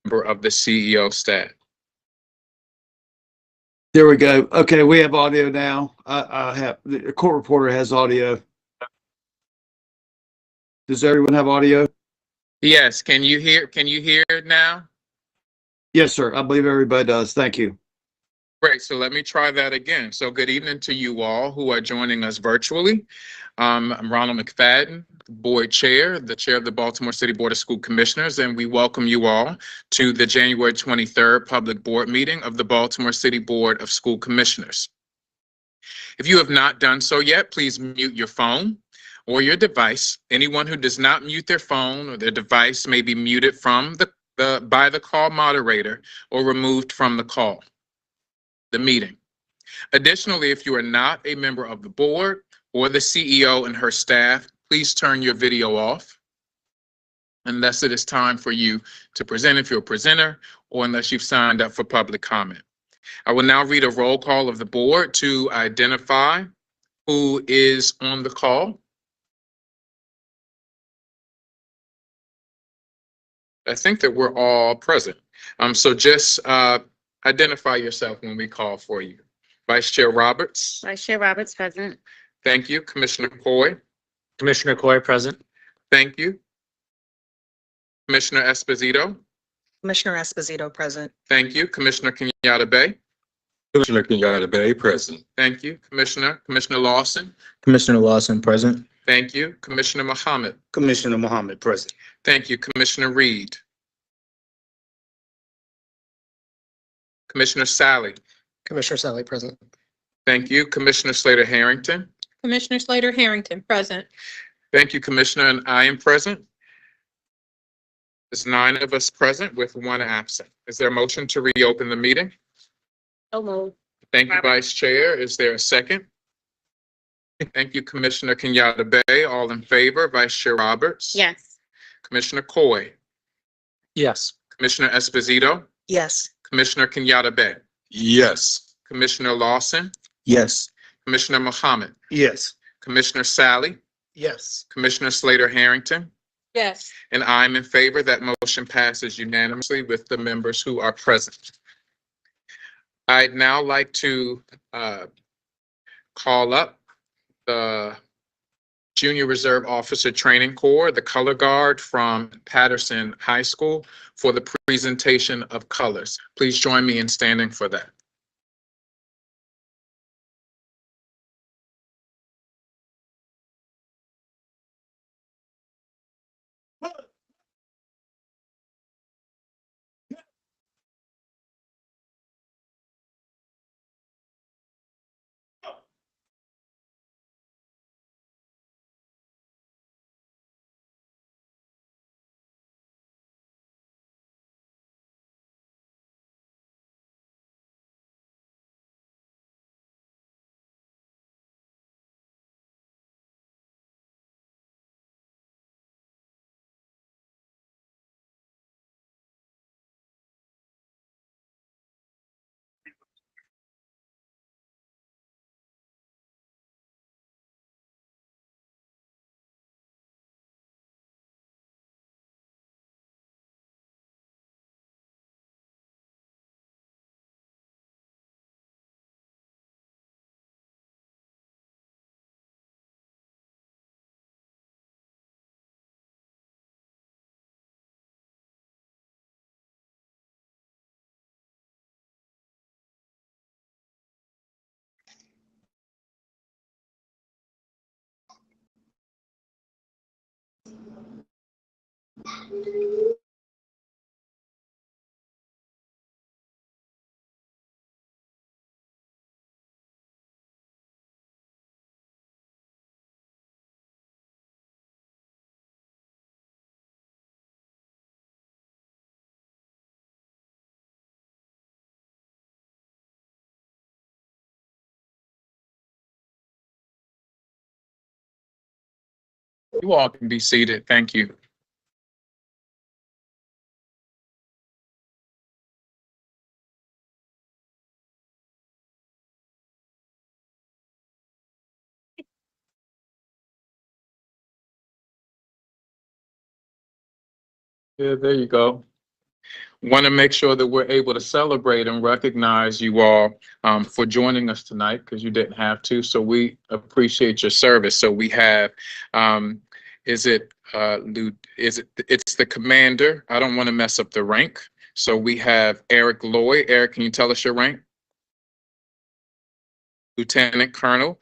member of the CEO staff. There we go. Okay, we have audio now. I have the court reporter has audio. Does everyone have audio? Yes, can you hear it now? Yes, sir. I believe everybody does. Thank you. Great, so let me try that again. So good evening to you all who are joining us virtually. I'm Ronald McFadden, Board Chair, the Chair of the Baltimore City Board of School Commissioners, and we welcome you all to the January 23rd Public Board Meeting of the Baltimore City Board of School Commissioners. If you have not done so yet, please mute your phone or your device. Anyone who does not mute their phone or their device may be muted from by the call moderator or removed from the meeting. Additionally, if you are not a member of the board or the CEO and her staff, please turn your video off unless it is time for you to present if you're a presenter or unless you've signed up for public comment. I will now read a roll call of the board to identify who is on the call. I think that we're all present. So just identify yourself when we call for you. Vice Chair Roberts. Vice Chair Roberts, present. Thank you. Commissioner Coy. Commissioner Coy, present. Thank you. Commissioner Esposito. Commissioner Esposito, present. Thank you. Commissioner Kenyatta Bay. Commissioner Kenyatta Bay, present. Thank you. Commissioner Lawson. Commissioner Lawson, present. Thank you. Commissioner Muhammad. Commissioner Muhammad, present. Thank you. Commissioner Reed. Commissioner Sally. Commissioner Sally, present. Thank you. Commissioner Slater Harrington. Commissioner Slater Harrington, present. Thank you, Commissioner, and I am present. There's 9 of us present with 1 absent. Is there a motion to reopen the meeting? So moved. Thank you, Vice Chair. Is there a second? Thank you, Commissioner Kenyatta Bay. All in favor? Vice Chair Roberts? Yes. Commissioner Coy? Yes. Commissioner Esposito? Yes. Commissioner Kenyatta Bay? Yes. Commissioner Lawson? Yes. Commissioner Muhammad? Yes. Commissioner Sally? Yes. Commissioner Slater Harrington? Yes. And I'm in favor. That motion passes unanimously with the members who are present. I'd now like to call up the Junior Reserve Officer Training Corps, the Color Guard from Patterson High School, for the presentation of colors. Please join me in standing for that. You all can be seated. Thank you. Yeah, there you go. Want to make sure that we're able to celebrate and recognize you all for joining us tonight because you didn't have to. So we appreciate your service. So we have, it's the commander. I don't want to mess up the rank. So we have Eric Lloyd. Eric, can you tell us your rank? Lieutenant Colonel,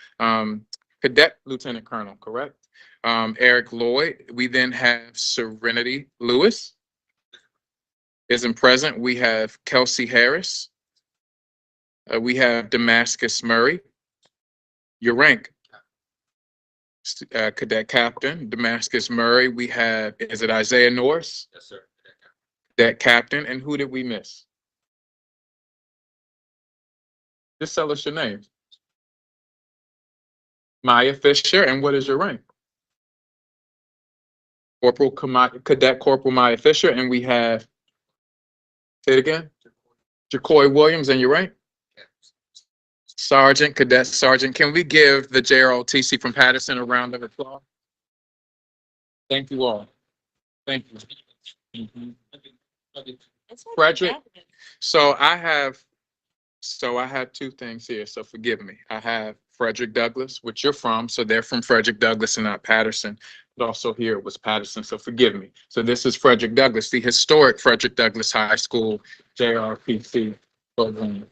Cadet Lieutenant Colonel, correct? Eric Lloyd. We then have Serenity Lewis. Isn't present. We have Kelsey Harris. We have Damascus Murray. Your rank, Cadet Captain Damascus Murray. We have, is it Isaiah Norris? Yes, sir. Cadet Captain. And who did we miss? Just tell us your name. Maya Fisher. And what is your rank? Cadet Corporal Maya Fisher. And we have, say it again. Jacoy Williams, and your rank? Sergeant, Cadet Sergeant. Can we give the JROTC from Patterson a round of applause? Thank you all. Thank you. Frederick. So I have two things here, so forgive me. I have Frederick Douglass, which you're from, so they're from Frederick Douglass and not Patterson. But also here it was Patterson, so forgive me. So this is Frederick Douglass, the historic Frederick Douglass High School JRPC program.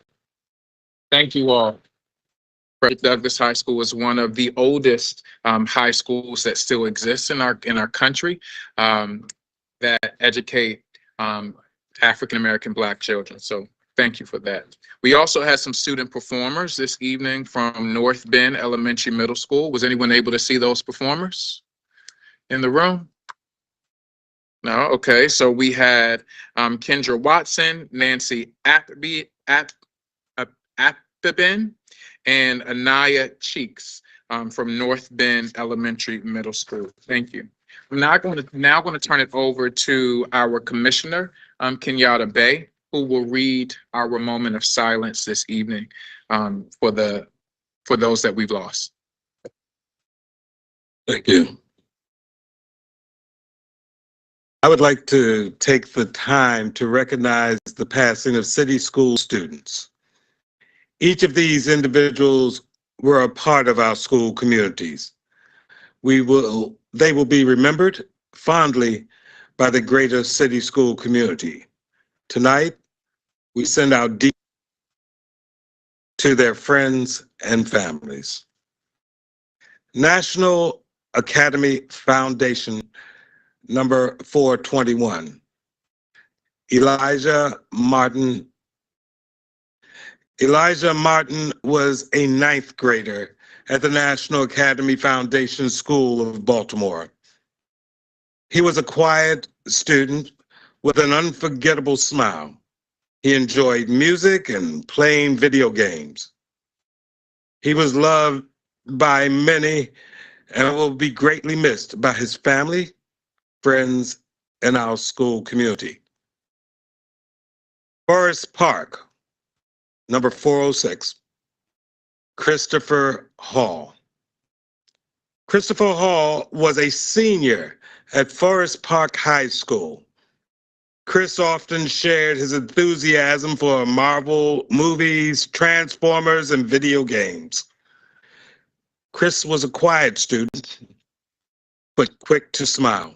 Thank you all. Frederick Douglass High School is one of the oldest high schools that still exists in our country that educate African American Black children. So thank you for that. We also had some student performers this evening from North Bend Elementary Middle School. Was anyone able to see those performers in the room? No? Okay. So we had Kendra Watson, Nancy Appeben, and Anaya Cheeks from North Bend Elementary Middle School. Thank you. I'm now going to turn it over to our commissioner, Kenyatta Bay, who will read our moment of silence this evening for those that we've lost. Thank you. I would like to take the time to recognize the passing of city school students. Each of these individuals were a part of our school communities. They will be remembered fondly by the greater city school community. Tonight, we send our deep to their friends and families. National Academy Foundation, number 421. Elijah Martin. Elijah Martin was a 9th grader at the National Academy Foundation School of Baltimore. He was a quiet student with an unforgettable smile. He enjoyed music and playing video games. He was loved by many and will be greatly missed by his family, friends, and our school community. Forest Park, number 406, Christopher Hall. Christopher Hall was a senior at Forest Park High School. Chris often shared his enthusiasm for Marvel movies, Transformers, and video games. Chris was a quiet student, but quick to smile.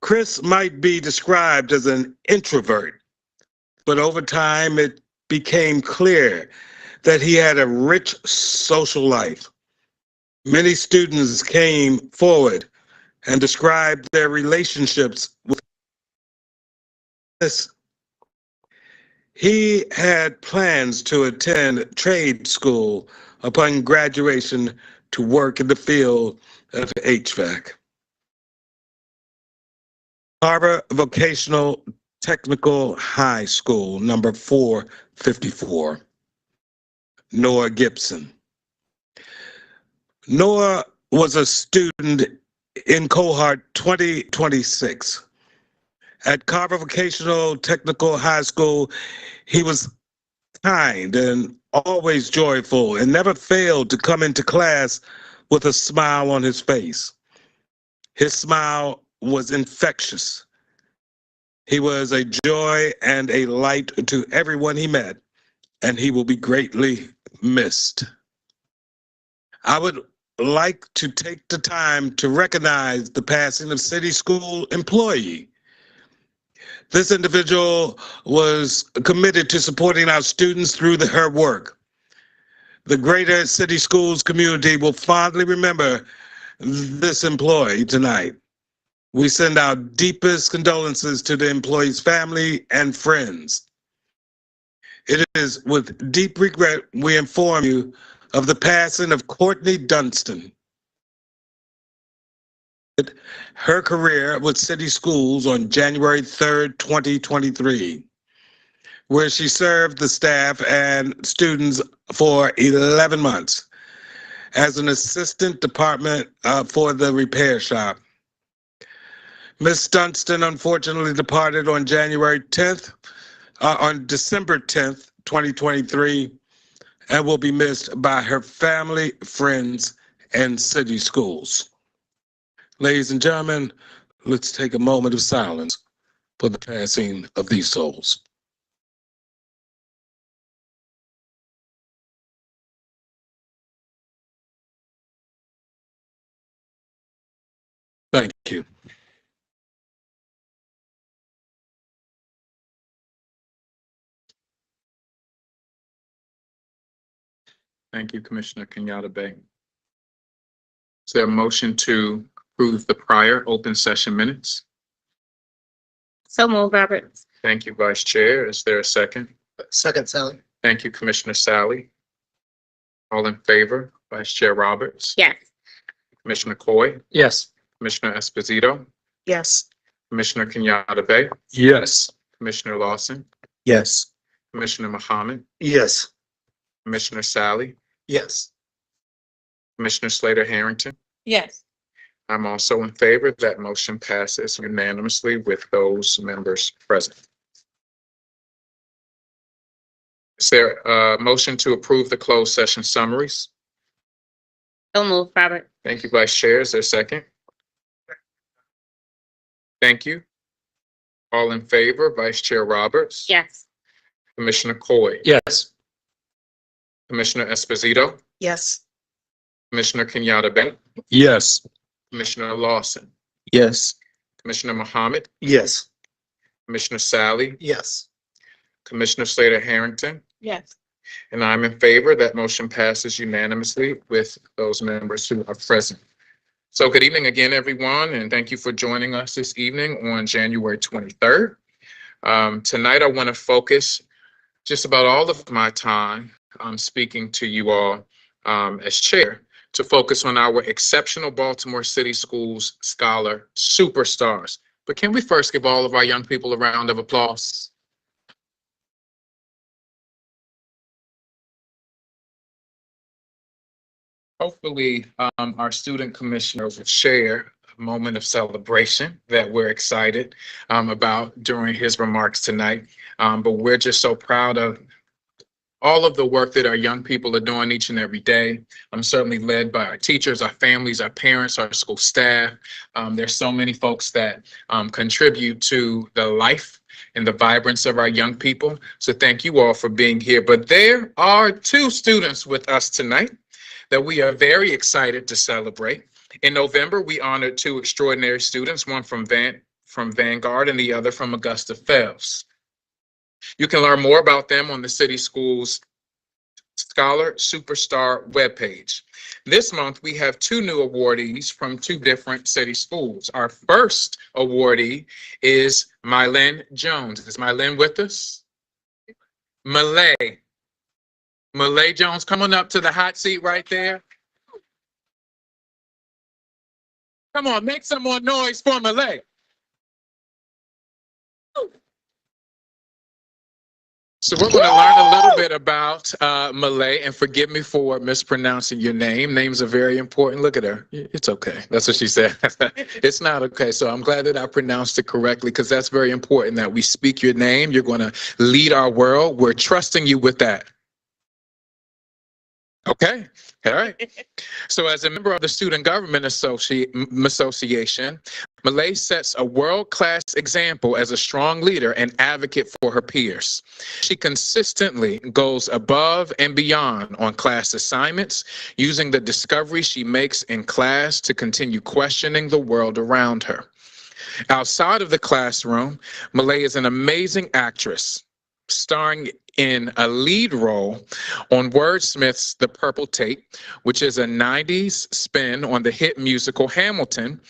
Chris might be described as an introvert, but over time it became clear that he had a rich social life. Many students came forward and described their relationships with Chris. He had plans to attend trade school upon graduation to work in the field of HVAC. Carver Vocational Technical High School, number 454, Noah Gibson. Noah was a student in cohort 2026. At Carver Vocational Technical High School, he was kind and always joyful and never failed to come into class with a smile on his face. His smile was infectious. He was a joy and a light to everyone he met, and he will be greatly missed. I would like to take the time to recognize the passing of City School employee. This individual was committed to supporting our students through her work. The Greater City Schools community will fondly remember this employee tonight. We send our deepest condolences to the employee's family and friends. It is with deep regret we inform you of the passing of Courtney Dunston. Her career with City Schools on January 3rd, 2023, where she served the staff and students for 11 months as an assistant department for the repair shop. Ms. Dunston unfortunately departed on December 10th, 2023, and will be missed by her family, friends, and City Schools. Ladies and gentlemen, let's take a moment of silence for the passing of these souls. Thank you. Thank you, Commissioner Kenyatta Bay. Is there a motion to approve the prior open session minutes? So moved, Roberts. Thank you, Vice Chair. Is there a second? Second, Sally. Thank you, Commissioner Sally. All in favor? Vice Chair Roberts, Yes. Commissioner Coy, Yes. Commissioner Esposito, Yes. Commissioner Kenyatta Bay, Yes. Commissioner Lawson, Yes. Commissioner Muhammad, Yes. Commissioner Sally, Yes. Commissioner Slater Harrington. Yes. I'm also in favor. That motion passes unanimously with those members present. Is there a motion to approve the closed session summaries? So moved, Roberts. Thank you, Vice Chair. Is there a second? Thank you. All in favor, Vice Chair Roberts? Yes. Commissioner Coy? Yes. Commissioner Esposito? Yes. Commissioner Kenyatta Bay? Yes. Commissioner Lawson? Yes. Commissioner Muhammad? Yes. Commissioner Sally? Yes. Commissioner Slater Harrington? Yes. And I'm in favor. That motion passes unanimously with those members who are present. So good evening again, everyone, and thank you for joining us this evening on January 23rd. Tonight, I want to focus just about all of my time speaking to you all as chair to focus on our exceptional Baltimore City Schools Scholar Superstars. But can we first give all of our young people a round of applause? Hopefully, our student commissioner will share a moment of celebration that we're excited about during his remarks tonight. But we're just so proud of all of the work that our young people are doing each and every day. I'm certainly led by our teachers, our families, our parents, our school staff. There's so many folks that contribute to the life and the vibrance of our young people. So thank you all for being here. But there are two students with us tonight that we are very excited to celebrate. In November, we honored two extraordinary students, one from Vanguard and the other from Augusta Fells. You can learn more about them on the City Schools Scholar Superstar webpage. This month, we have two new awardees from two different city schools. Our first awardee is Mylene Jones. Is Mylene with us? Malay Jones, come on up to the hot seat right there. Come on, make some more noise for Malay. So we're going to learn a little bit about Malay, and forgive me for mispronouncing your name. Names are very important. Look at her. It's okay. That's what she said. It's not okay. So I'm glad that I pronounced it correctly, because that's very important that we speak your name. You're going to lead our world. We're trusting you with that. Okay, all right. So as a member of the Student Government Association, Malay sets a world-class example as a strong leader and advocate for her peers. She consistently goes above and beyond on class assignments, using the discoveries she makes in class to continue questioning the world around her. Outside of the classroom, Malay is an amazing actress, starring in a lead role on Wordsmith's The Purple Tape, which is a 90s spin on the hit musical Hamilton,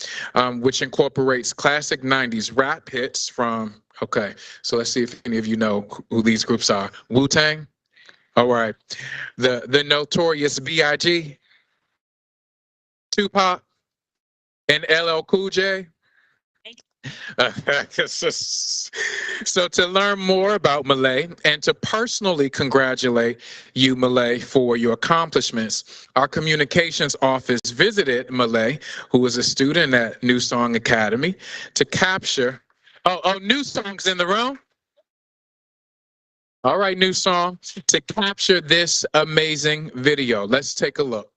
which incorporates classic 90s rap hits from, okay, so let's see if any of you know who these groups are. Wu-Tang? All right. The Notorious B.I.G., Tupac, and LL Cool J. So to learn more about Malay and to personally congratulate you, Malay, for your accomplishments, our communications office visited Malay, who is a student at New Song Academy, to capture. Oh, New Song's in the room? All right, New Song, to capture this amazing video. Let's take a look.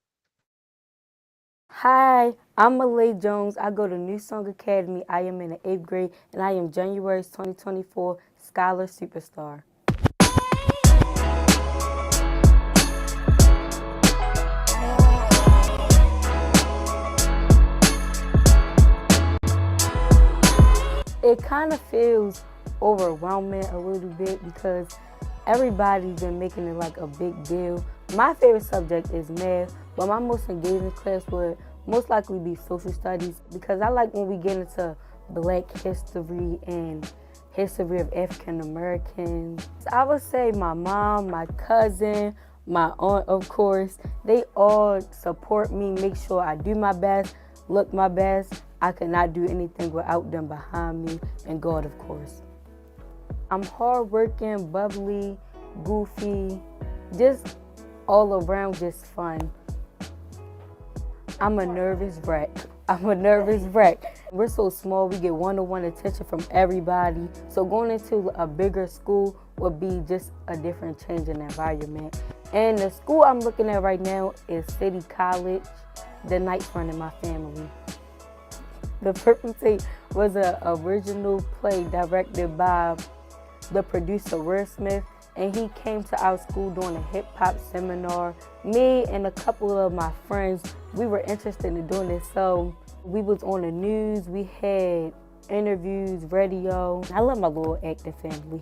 Hi, I'm Malay Jones. I go to New Song Academy. I am in the 8th grade, and I am January's 2024 Scholar Superstar. It kind of feels overwhelming a little bit because everybody's been making it like a big deal. My favorite subject is math, but my most engaging class would most likely be social studies because I like when we get into Black history and history of African Americans. I would say my mom, my cousin, my aunt, of course, they all support me, make sure I do my best, look my best. I could not do anything without them behind me, and God, of course. I'm hardworking, bubbly, goofy, just all around just fun. I'm a nervous wreck. We're so small, we get one-on-one attention from everybody. So going into a bigger school would be just a different change in environment. And the school I'm looking at right now is City College, the Knights run in my family. The Purple Tape was an original play directed by the producer Wordsmith, and he came to our school during a hip-hop seminar. Me and a couple of my friends, we were interested in doing this, so we was on the news, we had interviews, radio. I love my little acting family.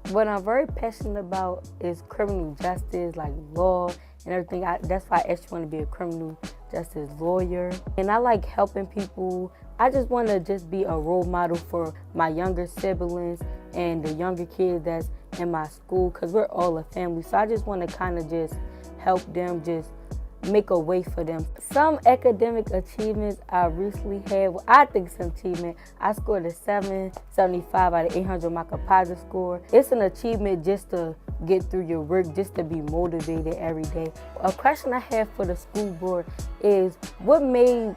What I'm very passionate about is criminal justice, like law and everything. That's why I actually want to be a criminal justice lawyer. And I like helping people. I just want to just be a role model for my younger siblings and the younger kids that's in my school, because we're all a family. So I just want to kind of just help them, just make a way for them. Some academic achievements I recently had, well, I think it's an achievement. I scored a 775 out of 800 my composite score. It's an achievement just to get through your work, just to be motivated every day. A question I have for the school board is, what made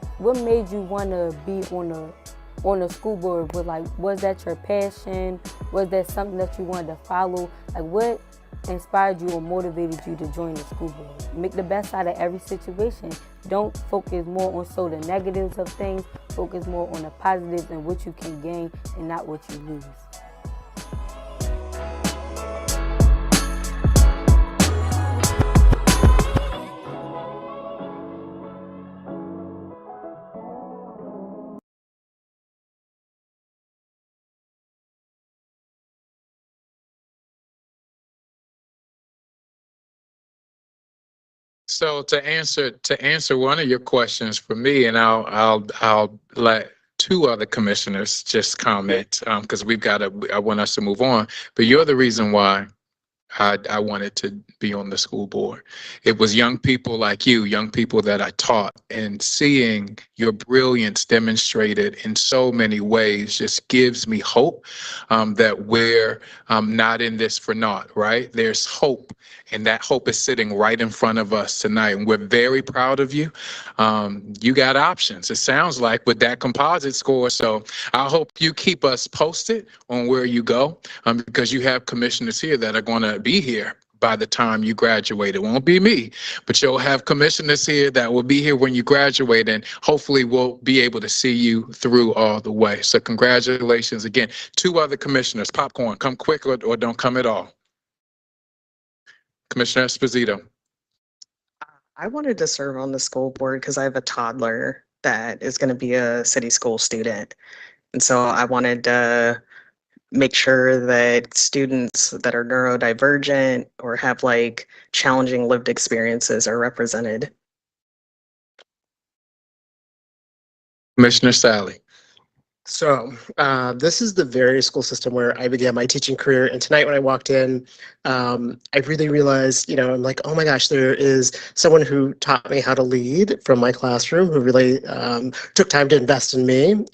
you want to be on the school board? Was that your passion? Was that something that you wanted to follow? Like, what inspired you or motivated you to join the school board? Make the best out of every situation. Don't focus more on the negatives of things. Focus more on the positives and what you can gain and not what you lose. So to answer one of your questions for me, and I'll let two other commissioners just comment because I want us to move on. But you're the reason why I wanted to be on the school board. It was young people like you, young people that I taught, and seeing your brilliance demonstrated in so many ways just gives me hope that we're not in this for naught, right? There's hope, and that hope is sitting right in front of us tonight, and we're very proud of you. You got options, it sounds like, with that composite score. So I hope you keep us posted on where you go because you have commissioners here that are going to be here by the time you graduate. It won't be me, but you'll have commissioners here that will be here when you graduate, and hopefully we'll be able to see you through all the way. So congratulations again. 2 other commissioners. Popcorn, come quick or don't come at all. Commissioner Esposito. I wanted to serve on the school board because I have a toddler that is going to be a city school student. And so I wanted to make sure that students that are neurodivergent or have like challenging lived experiences are represented. Commissioner Sally. So, this is the very school system where I began my teaching career. And tonight, when I walked in, I really realized, I'm like, oh my gosh, there is someone who taught me how to lead from my classroom, who really took time to invest in me.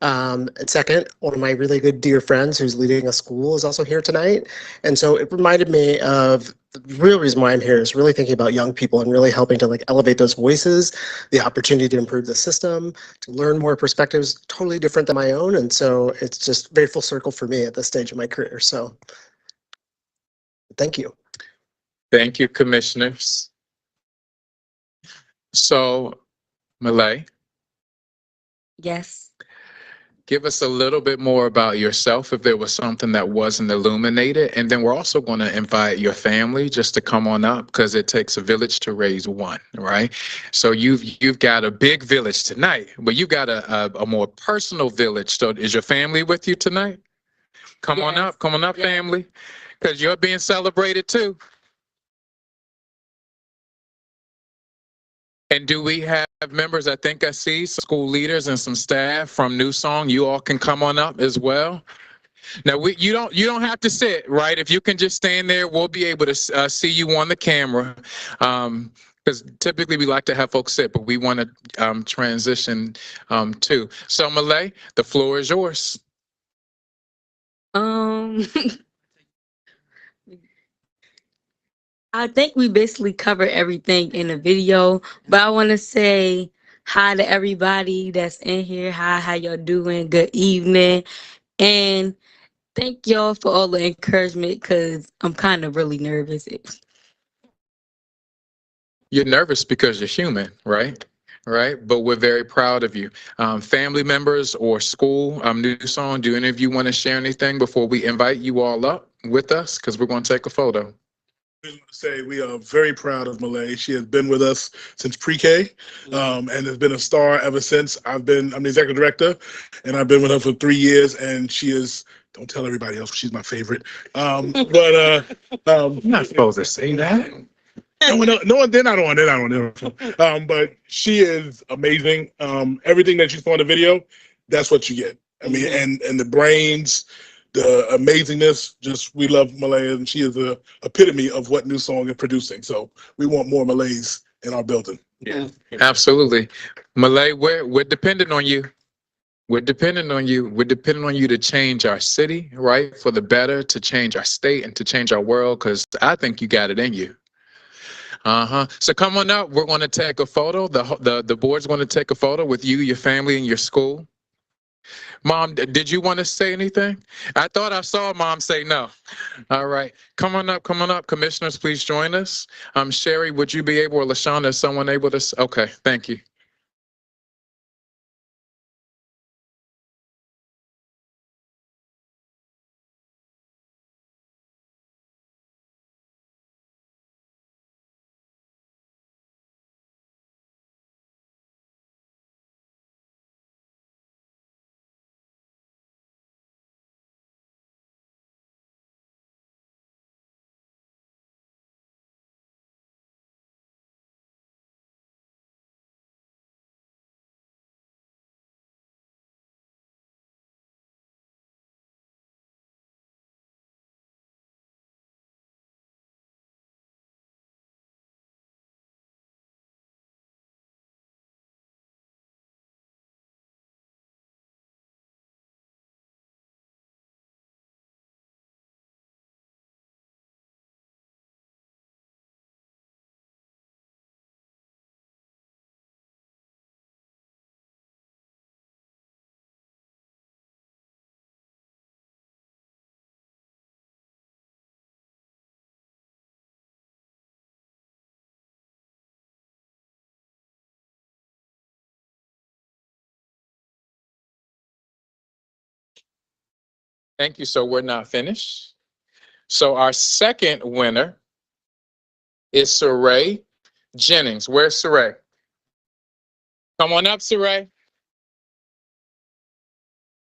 And second, one of my really good dear friends who's leading a school is also here tonight. And so it reminded me of the real reason why I'm here is really thinking about young people and really helping to like elevate those voices, the opportunity to improve the system, to learn more perspectives totally different than my own. And so it's just very full circle for me at this stage of my career. So thank you. Thank you, commissioners. So, Malay, Yes. give us a little bit more about yourself if there was something that wasn't illuminated. And then we're also going to invite your family just to come on up because it takes a village to raise one, right? So you've got a big village tonight, but you got a more personal village. So is your family with you tonight? Come on Yes. up, Yes. family, because you're being celebrated too. And do we have members? I think I see some school leaders and some staff from New Song. You all can come on up as well. Now you don't have to sit, right? If you can just stand there, we'll be able to see you on the camera. Because typically we like to have folks sit, but we want to transition too. So Malay, the floor is yours. I think we basically covered everything in the video, but I want to say hi to everybody that's in here. Hi, how y'all doing? Good evening. And thank y'all for all the encouragement because I'm kind of really nervous. You're nervous because you're human, right? Right, but we're very proud of you. Family members or school, New Song, do any of you want to share anything before we invite you all up with us? Because we're going to take a photo. I just want to say we are very proud of Malay. She has been with us since pre-K and has been a star ever since. I'm the executive director, and I've been with her for 3 years, and she is, don't tell everybody else, she's my favorite. I'm not supposed to say that. No, they're not on. But she is amazing. Everything that you saw in the video, that's what you get. I mean, and the brains, the amazingness, just we love Malay, and she is the epitome of what New Song is producing. So we want more Malays in our building. Yeah, absolutely. Malay, we're dependent on you. We're dependent on you. We're dependent on you to change our city, right, for the better, to change our state and to change our world, because I think you got it in you. So come on up. We're going to take a photo. The board's going to take a photo with you, your family, and your school. Mom, did you want to say anything? I thought I saw Mom say no. All right. Come on up. Come on up. Commissioners, please join us. Sherry, would you be able, or LaShawna, is someone able to? Okay. Thank you. Thank you. So we're not finished. So our second winner is Saray Jennings. Where's Saray? Come on up, Saray.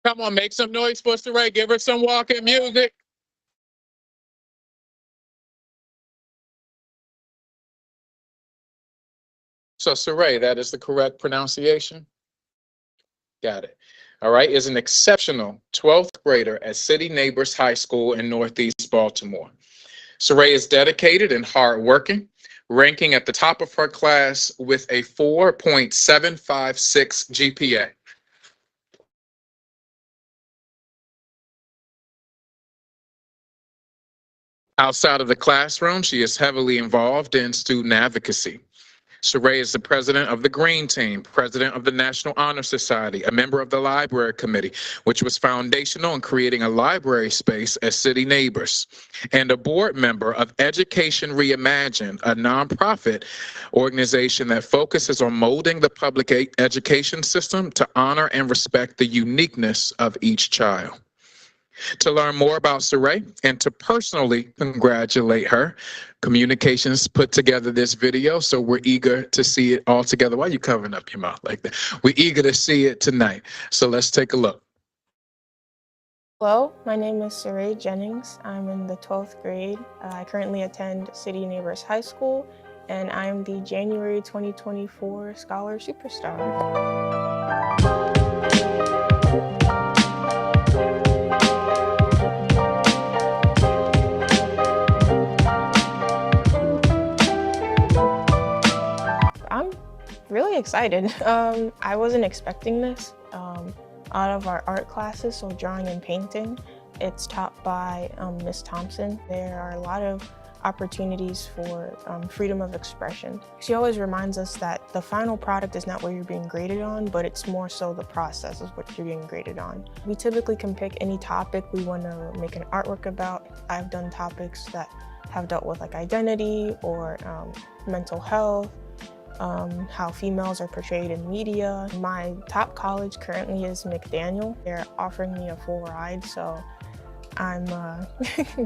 Come on, make some noise for Saray. Give her some walking music. So Saray, that is the correct pronunciation? Got it. All right, is an exceptional 12th grader at City Neighbors High School in Northeast Baltimore. Saray is dedicated and hardworking, ranking at the top of her class with a 4.756 GPA. Outside of the classroom, she is heavily involved in student advocacy. Saray is the president of the Green Team, president of the National Honor Society, a member of the Library Committee, which was foundational in creating a library space at City Neighbors, and a board member of Education Reimagined, a nonprofit organization that focuses on molding the public education system to honor and respect the uniqueness of each child. To learn more about Saray and to personally congratulate her, Communications put together this video, so we're eager to see it all together. Why are you covering up your mouth like that? We're eager to see it tonight. So let's take a look. Hello, my name is Saray Jennings. I'm in the 12th grade. I currently attend City Neighbors High School, and I'm the January 2024 Scholar Superstar. Really excited. I wasn't expecting this. Out of our art classes, so drawing and painting, it's taught by Ms. Thompson. There are a lot of opportunities for freedom of expression. She always reminds us that the final product is not what you're being graded on, but it's more so the process is what you're being graded on. We typically can pick any topic we want to make an artwork about. I've done topics that have dealt with like identity or mental health, how females are portrayed in media. My top college currently is McDaniel. They're offering me a full ride, so I'm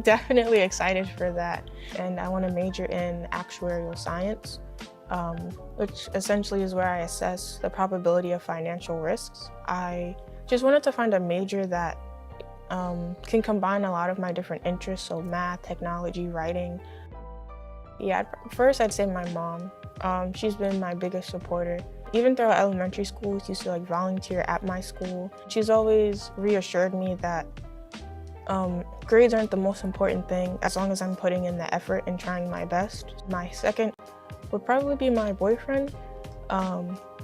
definitely excited for that. And I want to major in actuarial science, which essentially is where I assess the probability of financial risks. I just wanted to find a major that can combine a lot of my different interests, so math, technology, writing. Yeah, first I'd say my mom. She's been my biggest supporter. Even throughout elementary school, she used to like volunteer at my school. She's always reassured me that grades aren't the most important thing as long as I'm putting in the effort and trying my best. My second would probably be my boyfriend.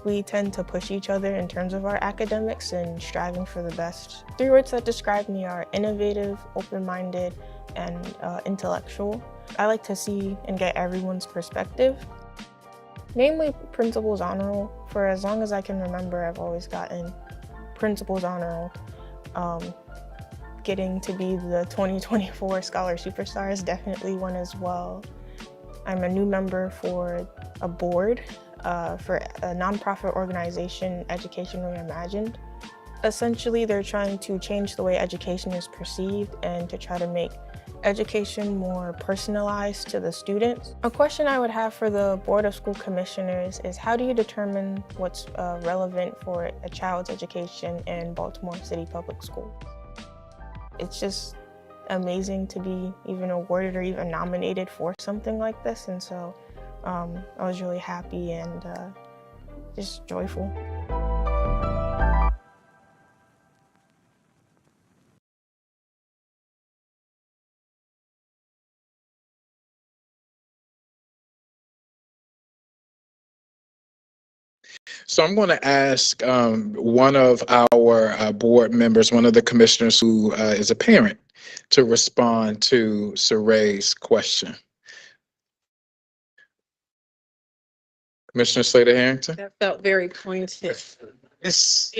We tend to push each other in terms of our academics and striving for the best. 3 words that describe me are innovative, open-minded, and intellectual. I like to see and get everyone's perspective. Namely, principal's honor roll. For as long as I can remember, I've always gotten principal's honor roll. Getting to be the 2024 Scholar Superstar is definitely one as well. I'm a new member for a board for a nonprofit organization, Education Reimagined. Essentially, they're trying to change the way education is perceived and to try to make education more personalized to the students. A question I would have for the Board of School Commissioners is how do you determine what's relevant for a child's education in Baltimore City Public Schools? It's just amazing to be even awarded or even nominated for something like this, and so I was really happy and just joyful. So I'm going to ask one of our board members, one of the commissioners who is a parent, to respond to Saray's question. Commissioner Slater-Harrington? That felt very pointed. Yes.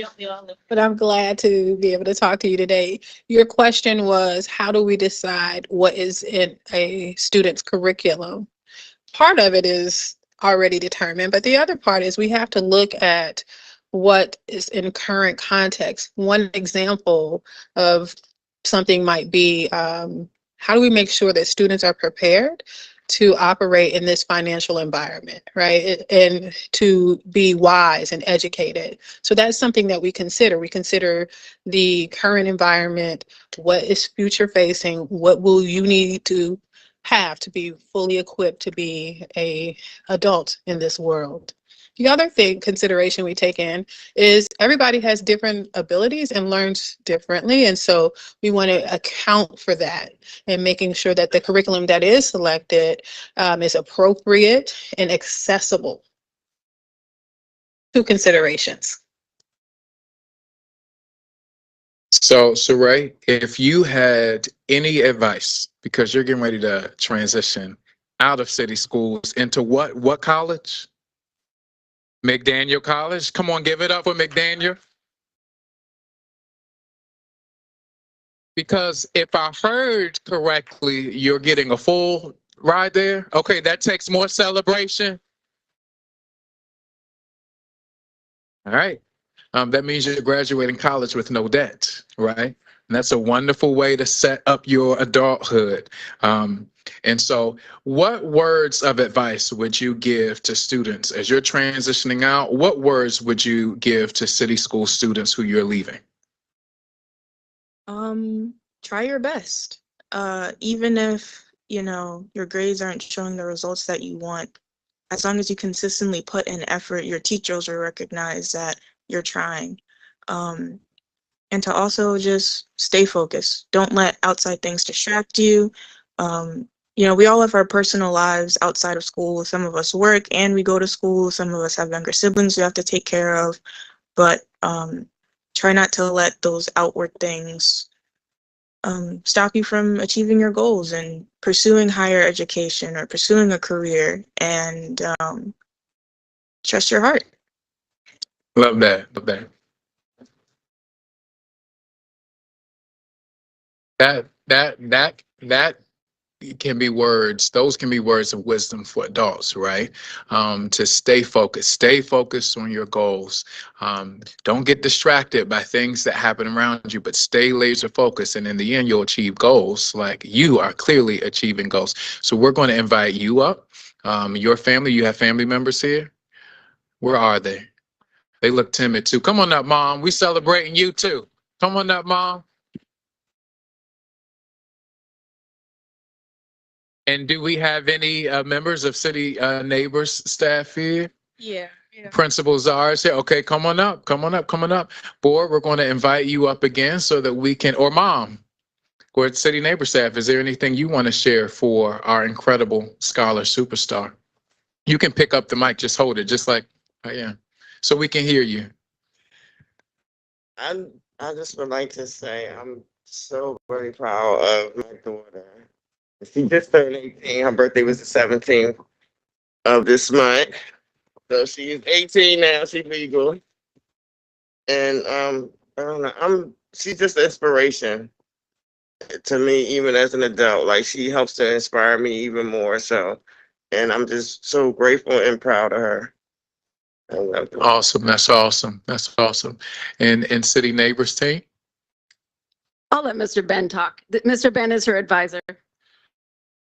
But I'm glad to be able to talk to you today. Your question was, how do we decide what is in a student's curriculum? Part of it is already determined, but the other part is we have to look at what is in current context. One example of something might be, how do we make sure that students are prepared to operate in this financial environment, right? And to be wise and educated. So that's something that we consider. We consider the current environment, what is future facing, what will you need to have to be fully equipped to be a adult in this world. The other thing consideration we take in is everybody has different abilities and learns differently. And so we want to account for that and making sure that the curriculum that is selected is appropriate and accessible. Two considerations. So, Saray, if you had any advice, because you're getting ready to transition out of city schools into what college? McDaniel College. Come on, give it up for McDaniel. Because if I heard correctly, you're getting a full ride there. Okay, that takes more celebration. All right. That means you're graduating college with no debt, right? And that's a wonderful way to set up your adulthood. And so, what words of advice would you give to students as you're transitioning out? What words would you give to city school students who you're leaving? Try your best. Even if, your grades aren't showing the results that you want, as long as you consistently put in effort, your teachers will recognize that you're trying. And to also just stay focused. Don't let outside things distract you. We all have our personal lives outside of school. Some of us work and we go to school. Some of us have younger siblings we have to take care of. But try not to let those outward things stop you from achieving your goals and pursuing higher education or pursuing a career, and trust your heart. Love that. Love that. That can be words. Those can be words of wisdom for adults, right? To stay focused on your goals. Don't get distracted by things that happen around you, but stay laser focused. And in the end, you'll achieve goals. Like you are clearly achieving goals. So we're going to invite you up. Your family, you have family members here? Where are they? They look timid too. Come on up, Mom. We celebrating you too. Come on up, Mom. And do we have any members of City Neighbors staff here? Yeah. Principals are here. Okay, come on up. Board, we're going to invite you up again so that we can, or Mom, or City Neighbor staff, is there anything you want to share for our incredible scholar superstar? You can pick up the mic, just hold it, just like, yeah, so we can hear you. I just would like to say I'm so very proud of my daughter. She just turned 18. Her birthday was the 17th of this month. So she's 18 now. She's legal. And I don't know. She's just an inspiration to me, even as an adult. Like she helps to inspire me even more. So, and I'm just so grateful and proud of her. I love her. Awesome. That's awesome. And City Neighbors team? I'll let Mr. Ben talk. Mr. Ben is her advisor.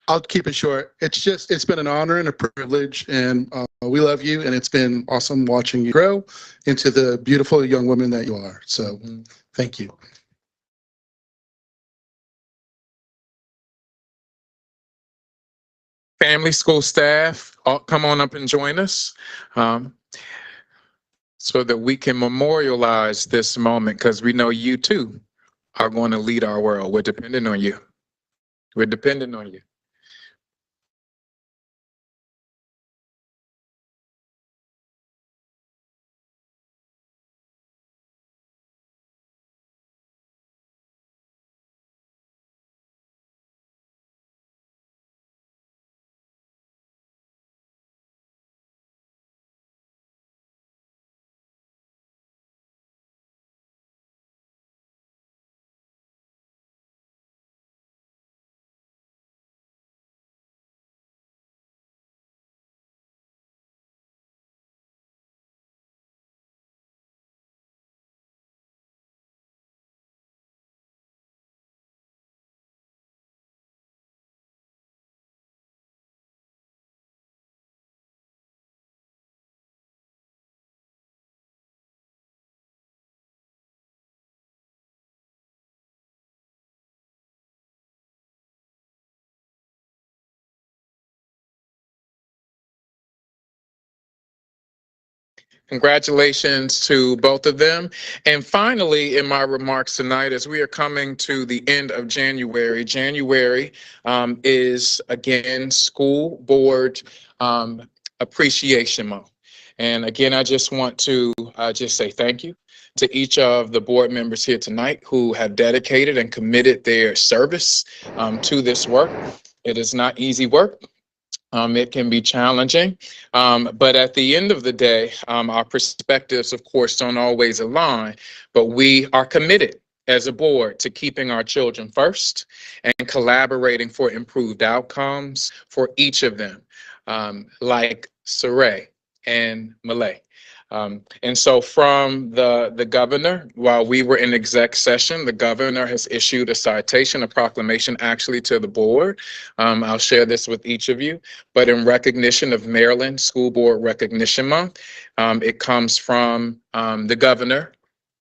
I'll keep it short. It's been an honor and a privilege, and we love you, and it's been awesome watching you grow into the beautiful young woman that you are. So thank you. Family, school staff, come on up and join us so that we can memorialize this moment, because we know you too are going to lead our world. We're dependent on you. Congratulations to both of them. And finally, in my remarks tonight, as we are coming to the end of January, January is again School Board Appreciation Month. And again, I just want to just say thank you to each of the board members here tonight who have dedicated and committed their service to this work. It is not easy work. It can be challenging, but at the end of the day, our perspectives, of course, don't always align, but we are committed as a board to keeping our children first and collaborating for improved outcomes for each of them, like Saray and Malay. And so from the governor, while we were in exec session, the governor has issued a citation, a proclamation actually to the board. I'll share this with each of you, but in recognition of Maryland School Board Recognition Month, it comes from the governor,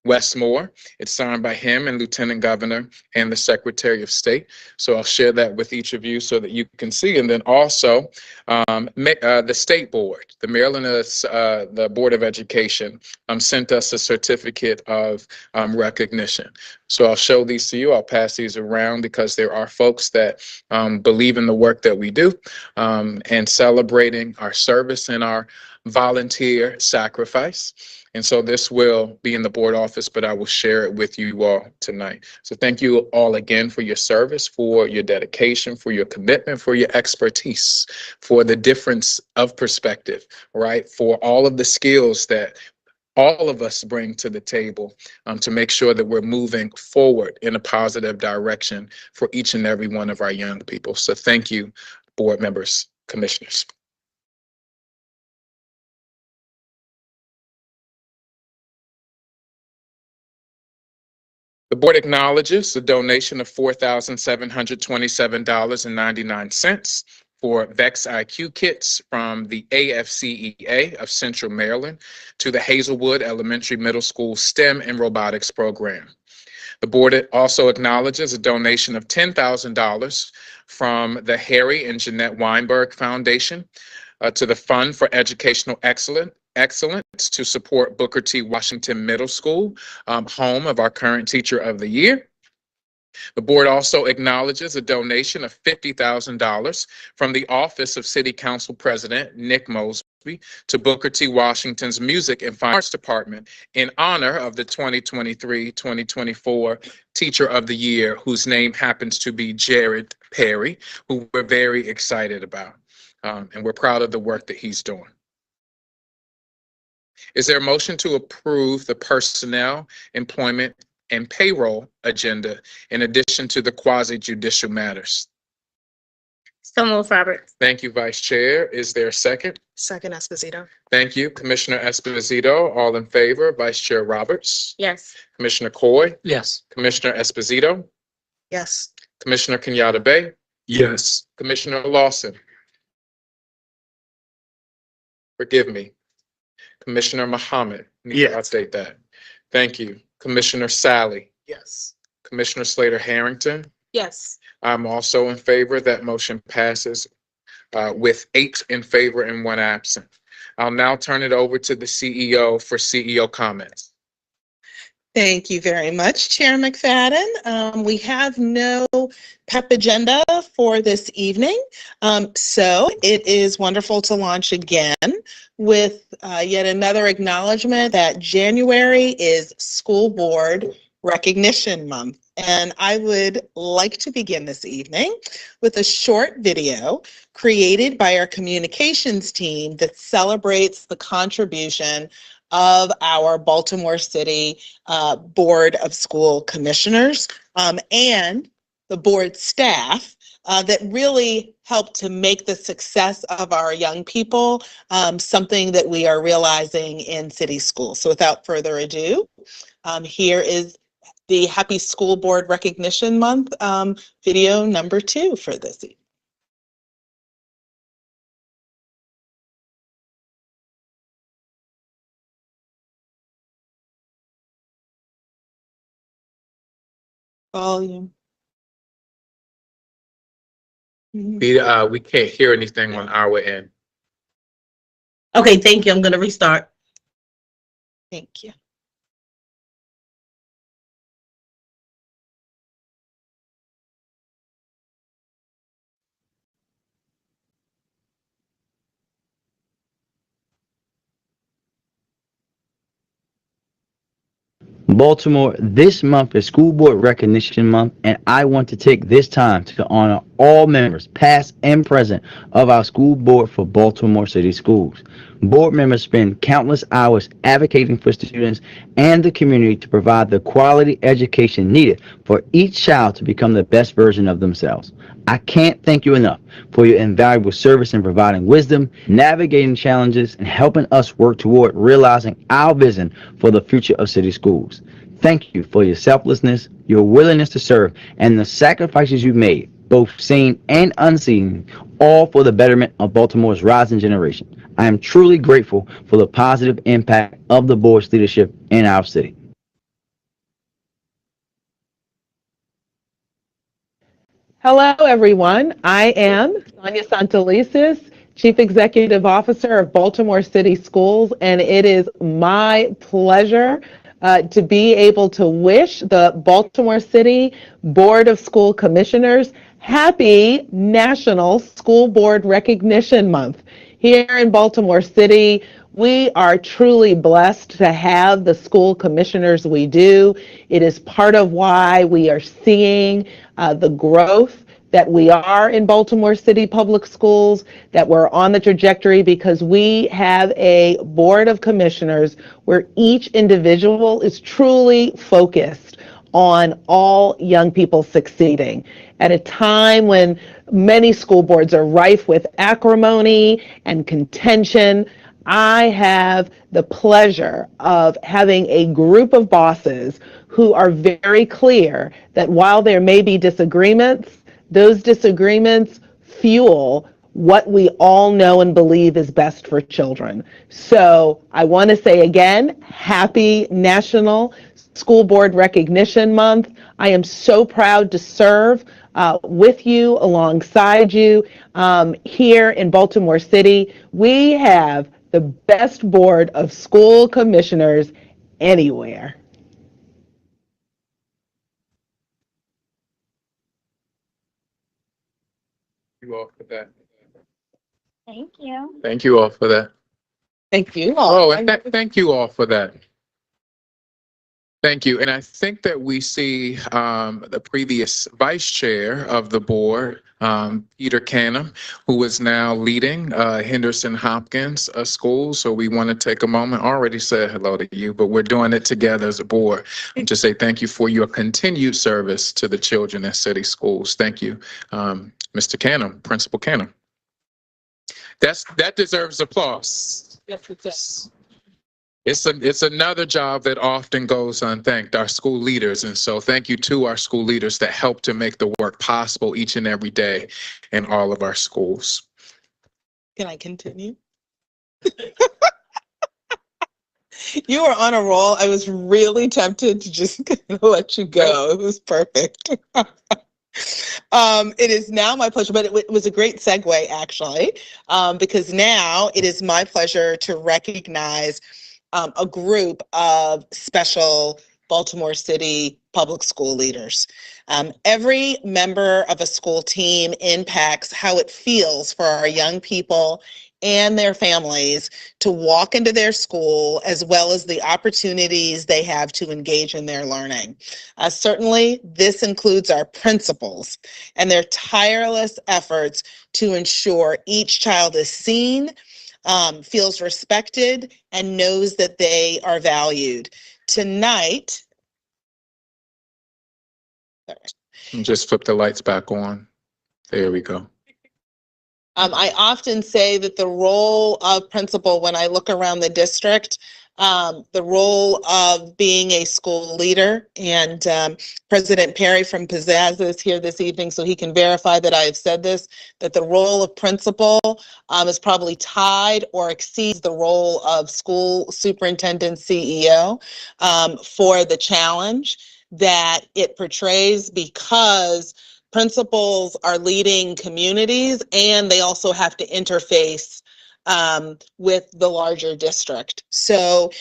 Wes Moore. It's signed by him and Lieutenant Governor and the Secretary of State. So I'll share that with each of you so that you can see. And then also the State Board, the Maryland, the Board of Education sent us a certificate of recognition. So I'll show these to you. I'll pass these around because there are folks that believe in the work that we do and celebrating our service and our volunteer sacrifice. And so this will be in the board office, but I will share it with you all tonight. So thank you all again for your service, for your dedication, for your commitment, for your expertise, for the difference of perspective, right? For all of the skills that all of us bring to the table to make sure that we're moving forward in a positive direction for each and every one of our young people. So thank you, board members, commissioners. The board acknowledges the donation of $4,727.99 for VEX IQ kits from the AFCEA of Central Maryland to the Hazelwood Elementary Middle School STEM and Robotics program. The board also acknowledges a donation of $10,000 from the Harry and Jeanette Weinberg Foundation to the Fund for Educational Excellence to support Booker T. Washington Middle School, home of our current Teacher of the Year. The board also acknowledges a donation of $50,000 from the Office of City Council President Nick Mosby to Booker T. Washington's Music and Fine Arts Department in honor of the 2023-2024 Teacher of the Year, whose name happens to be Jared Perry, who we're very excited about. And we're proud of the work that he's doing. Is there a motion to approve the personnel, employment, and payroll agenda in addition to the quasi-judicial matters? So moved, Roberts. Thank you, Vice Chair. Is there a second? Second, Esposito. Thank you, Commissioner Esposito. All in favor, Vice Chair Roberts? Yes. Commissioner Coy? Yes. Commissioner Esposito? Yes. Commissioner Kenyatta Bay? Yes. Commissioner Lawson? Forgive me. Commissioner Muhammad? Need to update that. Thank you. Commissioner Sally? Yes. Commissioner Slater Harrington? Yes. I'm also in favor. That motion passes with 8 in favor and 1 absent. I'll now turn it over to the CEO for CEO comments. Thank you very much, Chair McFadden. We have no PEP agenda for this evening, so it is wonderful to launch again with yet another acknowledgement that January is School Board Recognition Month. And I would like to begin this evening with a short video created by our communications team that celebrates the contribution of our Baltimore City Board of School Commissioners and the board staff that really helped to make the success of our young people something that we are realizing in city schools. So without further ado, here is the Happy School Board Recognition Month video number 2 for this evening. Volume. We can't hear anything on our end. Okay, thank you. I'm going to restart. Thank you. Baltimore, this month is School Board Recognition Month, and I want to take this time to honor all members, past and present, of our school board for Baltimore City Schools. Board members spend countless hours advocating for students and the community to provide the quality education needed for each child to become the best version of themselves. I can't thank you enough for your invaluable service in providing wisdom, navigating challenges, and helping us work toward realizing our vision for the future of city schools. Thank you for your selflessness, your willingness to serve, and the sacrifices you've made, both seen and unseen, all for the betterment of Baltimore's rising generation. I am truly grateful for the positive impact of the board's leadership in our city. Hello, everyone. I am Sonia Santelises, Chief Executive Officer of Baltimore City Schools, and it is my pleasure to be able to wish the Baltimore City Board of School Commissioners happy National School Board Recognition Month. Here in Baltimore City, we are truly blessed to have the school commissioners we do. It is part of why we are seeing the growth that we are in Baltimore City Public Schools, that we're on the trajectory because we have a board of commissioners where each individual is truly focused on all young people succeeding. At a time when many school boards are rife with acrimony and contention, I have the pleasure of having a group of bosses who are very clear that while there may be disagreements, those disagreements fuel what we all know and believe is best for children. So I want to say again, happy National School Board Recognition Month. I am so proud to serve with you, alongside you here in Baltimore City. We have the best board of school commissioners anywhere. You all for that. Thank you. Thank you all for that. Thank you. Oh, and thank you all for that. Thank you. And I think that we see the previous vice chair of the board, Peter Canham, who is now leading Henderson Hopkins School. So we want to take a moment, I already said hello to you, but we're doing it together as a board and to say thank you for your continued service to the children at city schools. Thank you, Mr. Canham, Principal Canham. That deserves applause. Yes, it does. It's another job that often goes unthanked, our school leaders. And so thank you to our school leaders that help to make the work possible each and every day in all of our schools. Can I continue? You were on a roll. I was really tempted to just let you go. It was perfect. It is now my pleasure, but it was a great segue actually, because now it is my pleasure to recognize a group of special Baltimore City public school leaders. Every member of a school team impacts how it feels for our young people and their families to walk into their school, as well as the opportunities they have to engage in their learning. Certainly, this includes our principals and their tireless efforts to ensure each child is seen, feels respected, and knows that they are valued. Tonight, Just flip the lights back on. There we go. I often say that the role of principal, when I look around the district, the role of being a school leader, and President Perry from Pizzazz is here this evening, so he can verify that I have said this, that the role of principal is probably tied or exceeds the role of school superintendent CEO for the challenge that it portrays, because principals are leading communities and they also have to interface with the larger district. So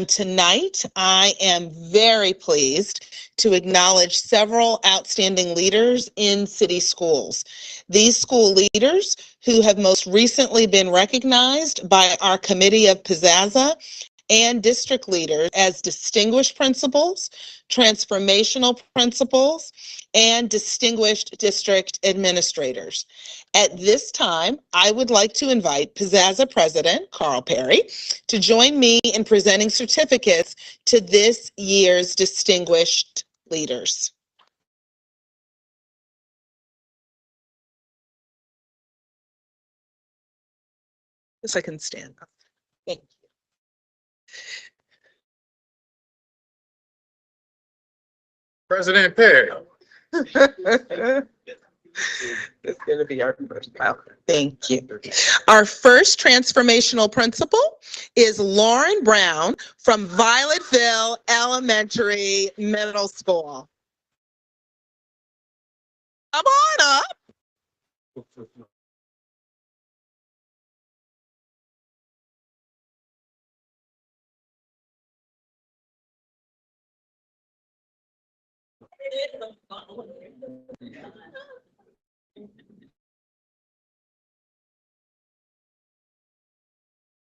tonight, I am very pleased to acknowledge several outstanding leaders in city schools. These school leaders who have most recently been recognized by our Committee of Pizzazza and district leaders as distinguished principals, transformational principals, and distinguished district administrators. At this time, I would like to invite Pizzazza President Carl Perry to join me in presenting certificates to this year's distinguished leaders. Yes, I can stand up. Thank you. President Perry. It's going to be our first file. Thank you. Our first transformational principal is Lauren Brown from Violetville Elementary Middle School. Come on up.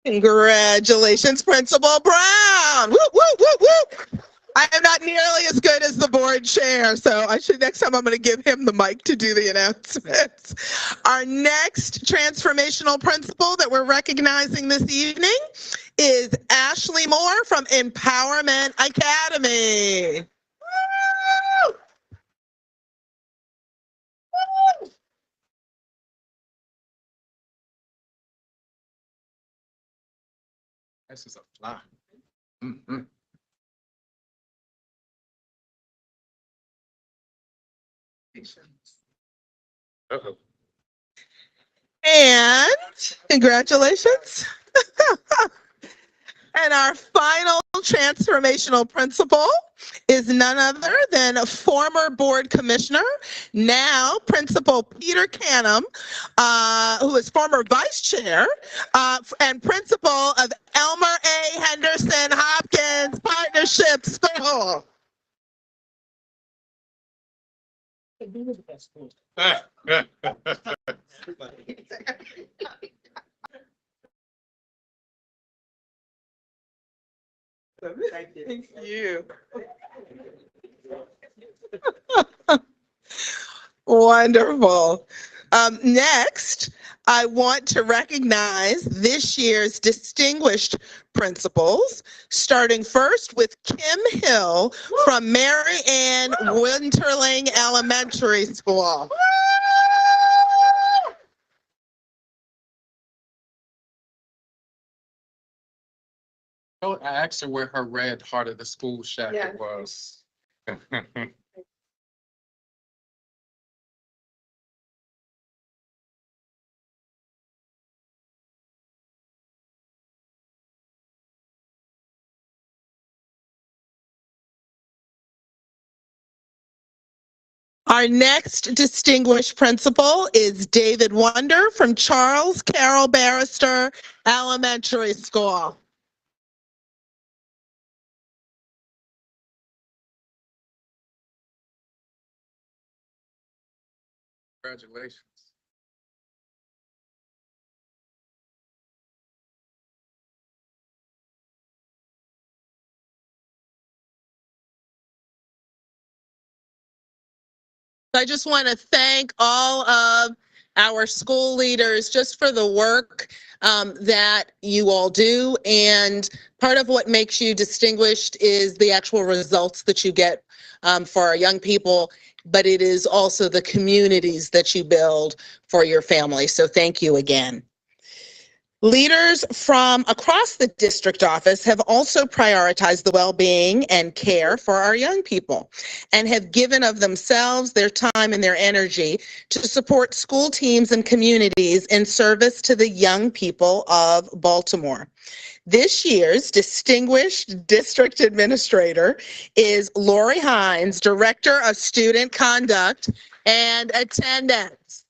Congratulations, Principal Brown. Whoop, whoop, whoop, whoop. I am not nearly as good as the board chair, so next time I'm going to give him the mic to do the announcements. Our next transformational principal that we're recognizing this evening is Ashley Moore from Empowerment Academy. Woo! Woo! This is a fly. Mm-hmm. Uh-oh. And congratulations. And our final transformational principal is none other than a former board commissioner, now Principal Peter Canham, who is former vice chair and principal of Elmer A. Henderson Hopkins Partnership School. Thank you. Wonderful. Next, I want to recognize this year's distinguished principals, starting first with Kim Hill from Mary Ann Winterling Elementary School. I asked her where her red heart of the school shacket was. Our next distinguished principal is David Wonder from Charles Carroll Barrister Elementary School. Congratulations. I just want to thank all of our school leaders just for the work that you all do. And part of what makes you distinguished is the actual results that you get for our young people, but it is also the communities that you build for your family. So thank you again. Leaders from across the district office have also prioritized the well-being and care for our young people and have given of themselves, their time, and their energy to support school teams and communities in service to the young people of Baltimore. This year's distinguished district administrator is Lori Hines, Director of Student Conduct and Attendance.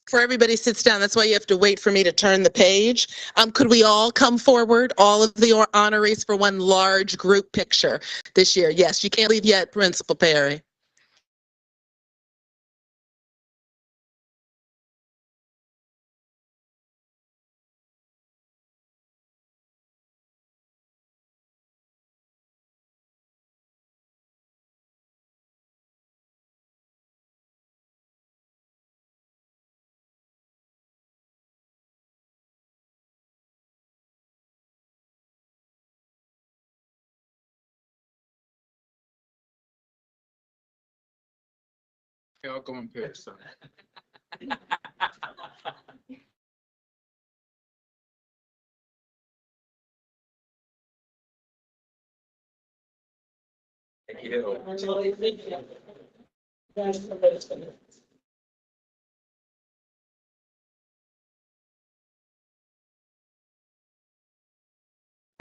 before everybody sits down, that's why you have to wait for me to turn the page. Could we all come forward, all of the honorees, for one large group picture this year? Yes, you can't leave yet, Principal Perry. Okay, I'll go on page. So. Thank you.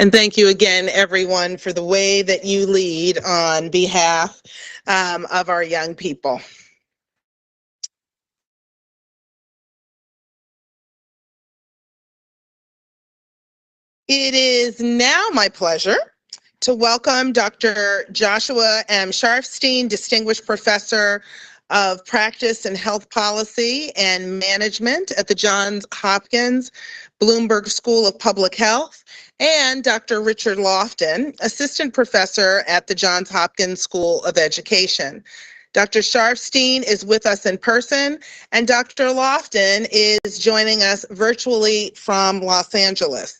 And thank you again, everyone, for the way that you lead on behalf of our young people. It is now my pleasure to welcome Dr. Joshua M. Sharfstein, Distinguished Professor of Practice and Health Policy and Management at the Johns Hopkins Bloomberg School of Public Health, and Dr. Richard Lofton, Assistant Professor at the Johns Hopkins School of Education. Dr. Sharfstein is with us in person, and Dr. Lofton is joining us virtually from Los Angeles.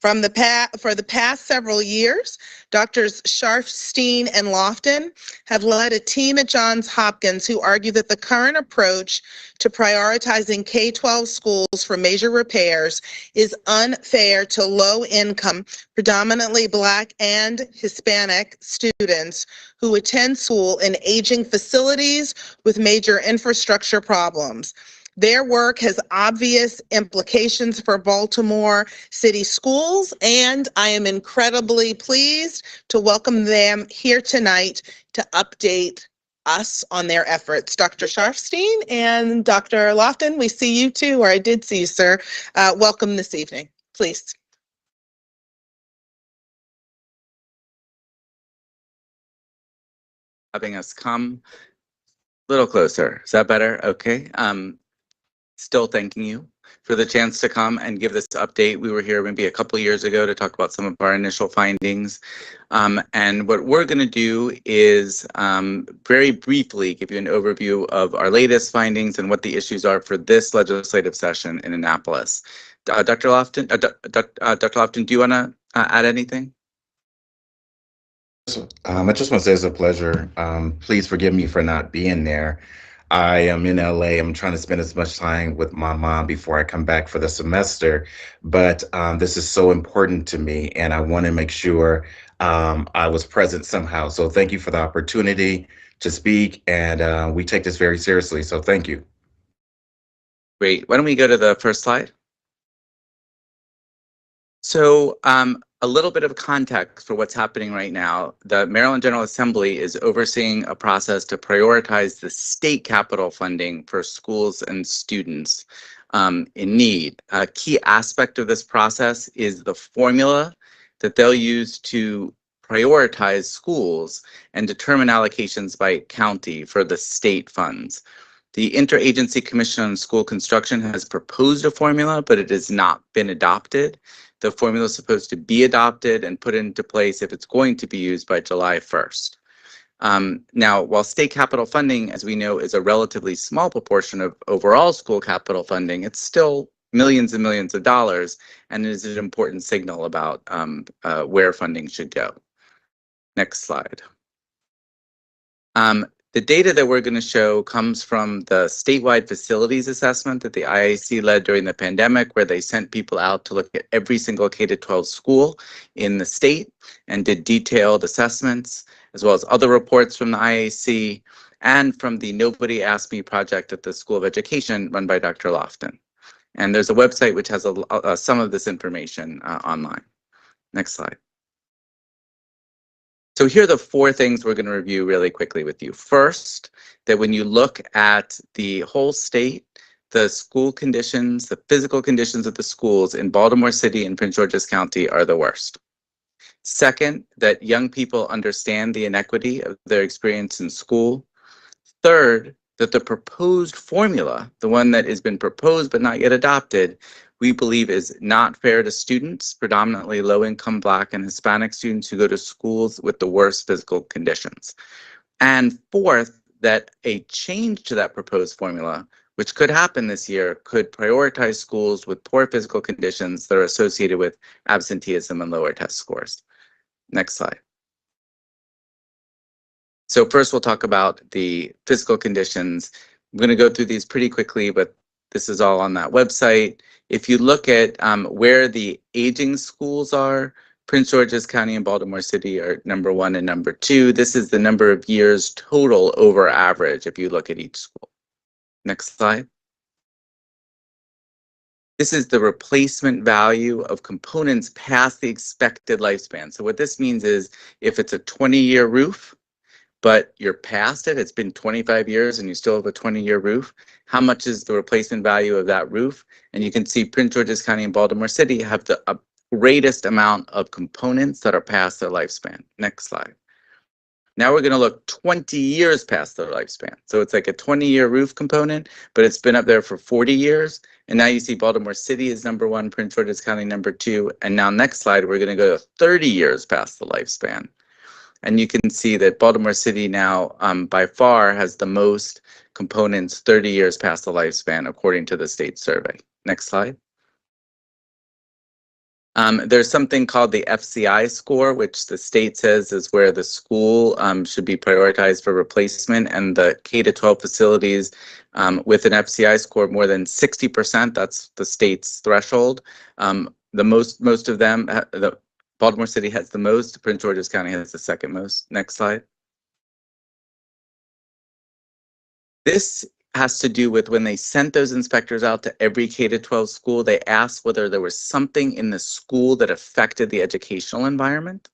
For the past several years, Drs. Sharfstein and Lofton have led a team at Johns Hopkins who argue that the current approach to prioritizing K-12 schools for major repairs is unfair to low-income, predominantly Black and Hispanic students who attend school in aging facilities with major infrastructure problems. Their work has obvious implications for Baltimore City schools, and I am incredibly pleased to welcome them here tonight to update us on their efforts. Dr. Sharfstein and Dr. Lofton, we see you too, or I did see you, sir. Welcome this evening, please. Having us come a little closer. Is that better? Okay. Still thanking you for the chance to come and give this update. We were here maybe a couple of years ago to talk about some of our initial findings. And what we're going to do is very briefly give you an overview of our latest findings and what the issues are for this legislative session in Annapolis. Dr. Lofton, Dr. Lofton, do you want to add anything? I just want to say it's a pleasure. Please forgive me for not being there. I am in LA. I'm trying to spend as much time with my mom before I come back for the semester. But this is so important to me, and I want to make sure I was present somehow. So thank you for the opportunity to speak, and we take this very seriously. So thank you. Great. Why don't we go to the first slide? So a little bit of context for what's happening right now. The Maryland General Assembly is overseeing a process to prioritize the state capital funding for schools and students in need. A key aspect of this process is the formula that they'll use to prioritize schools and determine allocations by county for the state funds. The Interagency Commission on School Construction has proposed a formula, but it has not been adopted. The formula is supposed to be adopted and put into place if it's going to be used by July 1st. Now, while state capital funding, as we know, is a relatively small proportion of overall school capital funding, it's still millions and millions of dollars, and it is an important signal about where funding should go. Next slide. The data that we're going to show comes from the statewide facilities assessment that the IAC led during the pandemic, where they sent people out to look at every single K-12 school in the state and did detailed assessments, as well as other reports from the IAC and from the Nobody Asked Me project at the School of Education run by Dr. Lofton. And there's a website which has some of this information online. Next slide. So here are the four things we're going to review really quickly with you. First, that when you look at the whole state, the school conditions, the physical conditions of the schools in Baltimore City and Prince George's County are the worst. Second, that young people understand the inequity of their experience in school. Third, that the proposed formula, the one that has been proposed but not yet adopted, we believe is not fair to students, predominantly low-income Black and Hispanic students who go to schools with the worst physical conditions. And fourth, that a change to that proposed formula, which could happen this year, could prioritize schools with poor physical conditions that are associated with absenteeism and lower test scores. Next slide. So first we'll talk about the physical conditions. I'm going to go through these pretty quickly, but this is all on that website. If you look at where the aging schools are, Prince George's County and Baltimore City are number 1 and number 2. This is the number of years total over average if you look at each school. Next slide. This is the replacement value of components past the expected lifespan. So what this means is if it's a 20-year roof, but you're past it, it's been 25 years and you still have a 20-year roof, how much is the replacement value of that roof? And you can see Prince George's County and Baltimore City have the greatest amount of components that are past their lifespan. Next slide. Now we're going to look 20 years past their lifespan. So it's like a 20-year roof component, but it's been up there for 40 years. And now you see Baltimore City is number 1, Prince George's County number 2. And now next slide, we're going to go to 30 years past the lifespan. And you can see that Baltimore City now by far has the most components 30 years past the lifespan, according to the state survey. Next slide. There's something called the FCI score, which the state says is where the school should be prioritized for replacement, and the K-12 facilities with an FCI score more than 60%, that's the state's threshold. Most of them, Baltimore City has the most, Prince George's County has the second most. Next slide. This has to do with when they sent those inspectors out to every K-12 school, they asked whether there was something in the school that affected the educational environment.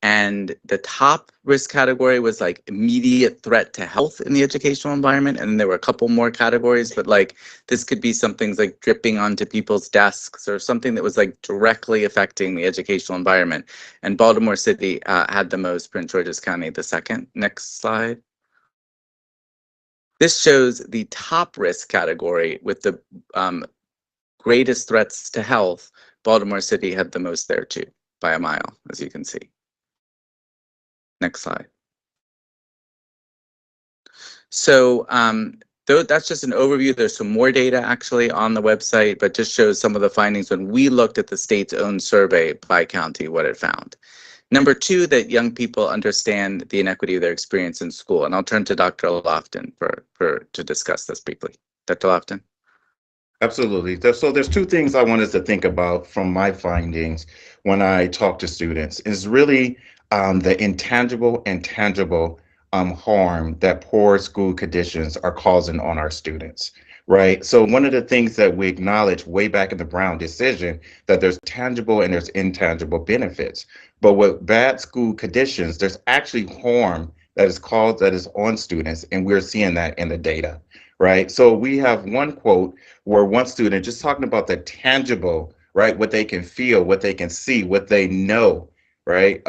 And the top risk category was like immediate threat to health in the educational environment. And there were a couple more categories, but like this could be some things like dripping onto people's desks or something that was like directly affecting the educational environment. And Baltimore City had the most, Prince George's County the second. Next slide. This shows the top risk category with the greatest threats to health. Baltimore City had the most there too, by a mile, as you can see. Next slide. So that's just an overview. There's some more data actually on the website, but just shows some of the findings when we looked at the state's own survey by county, what it found. Number 2, that young people understand the inequity of their experience in school. And I'll turn to Dr. Lofton to discuss this briefly. Dr. Lofton. Absolutely. So there's 2 things I wanted to think about from my findings when I talk to students is really the intangible and tangible harm that poor school conditions are causing on our students, right? So one of the things that we acknowledged way back in the Brown decision, that there's tangible and there's intangible benefits. But with bad school conditions, there's actually harm that is caused that is on students, and we're seeing that in the data, right? So we have one quote where one student just talking about the tangible, right? What they can feel, what they can see, what they know, right?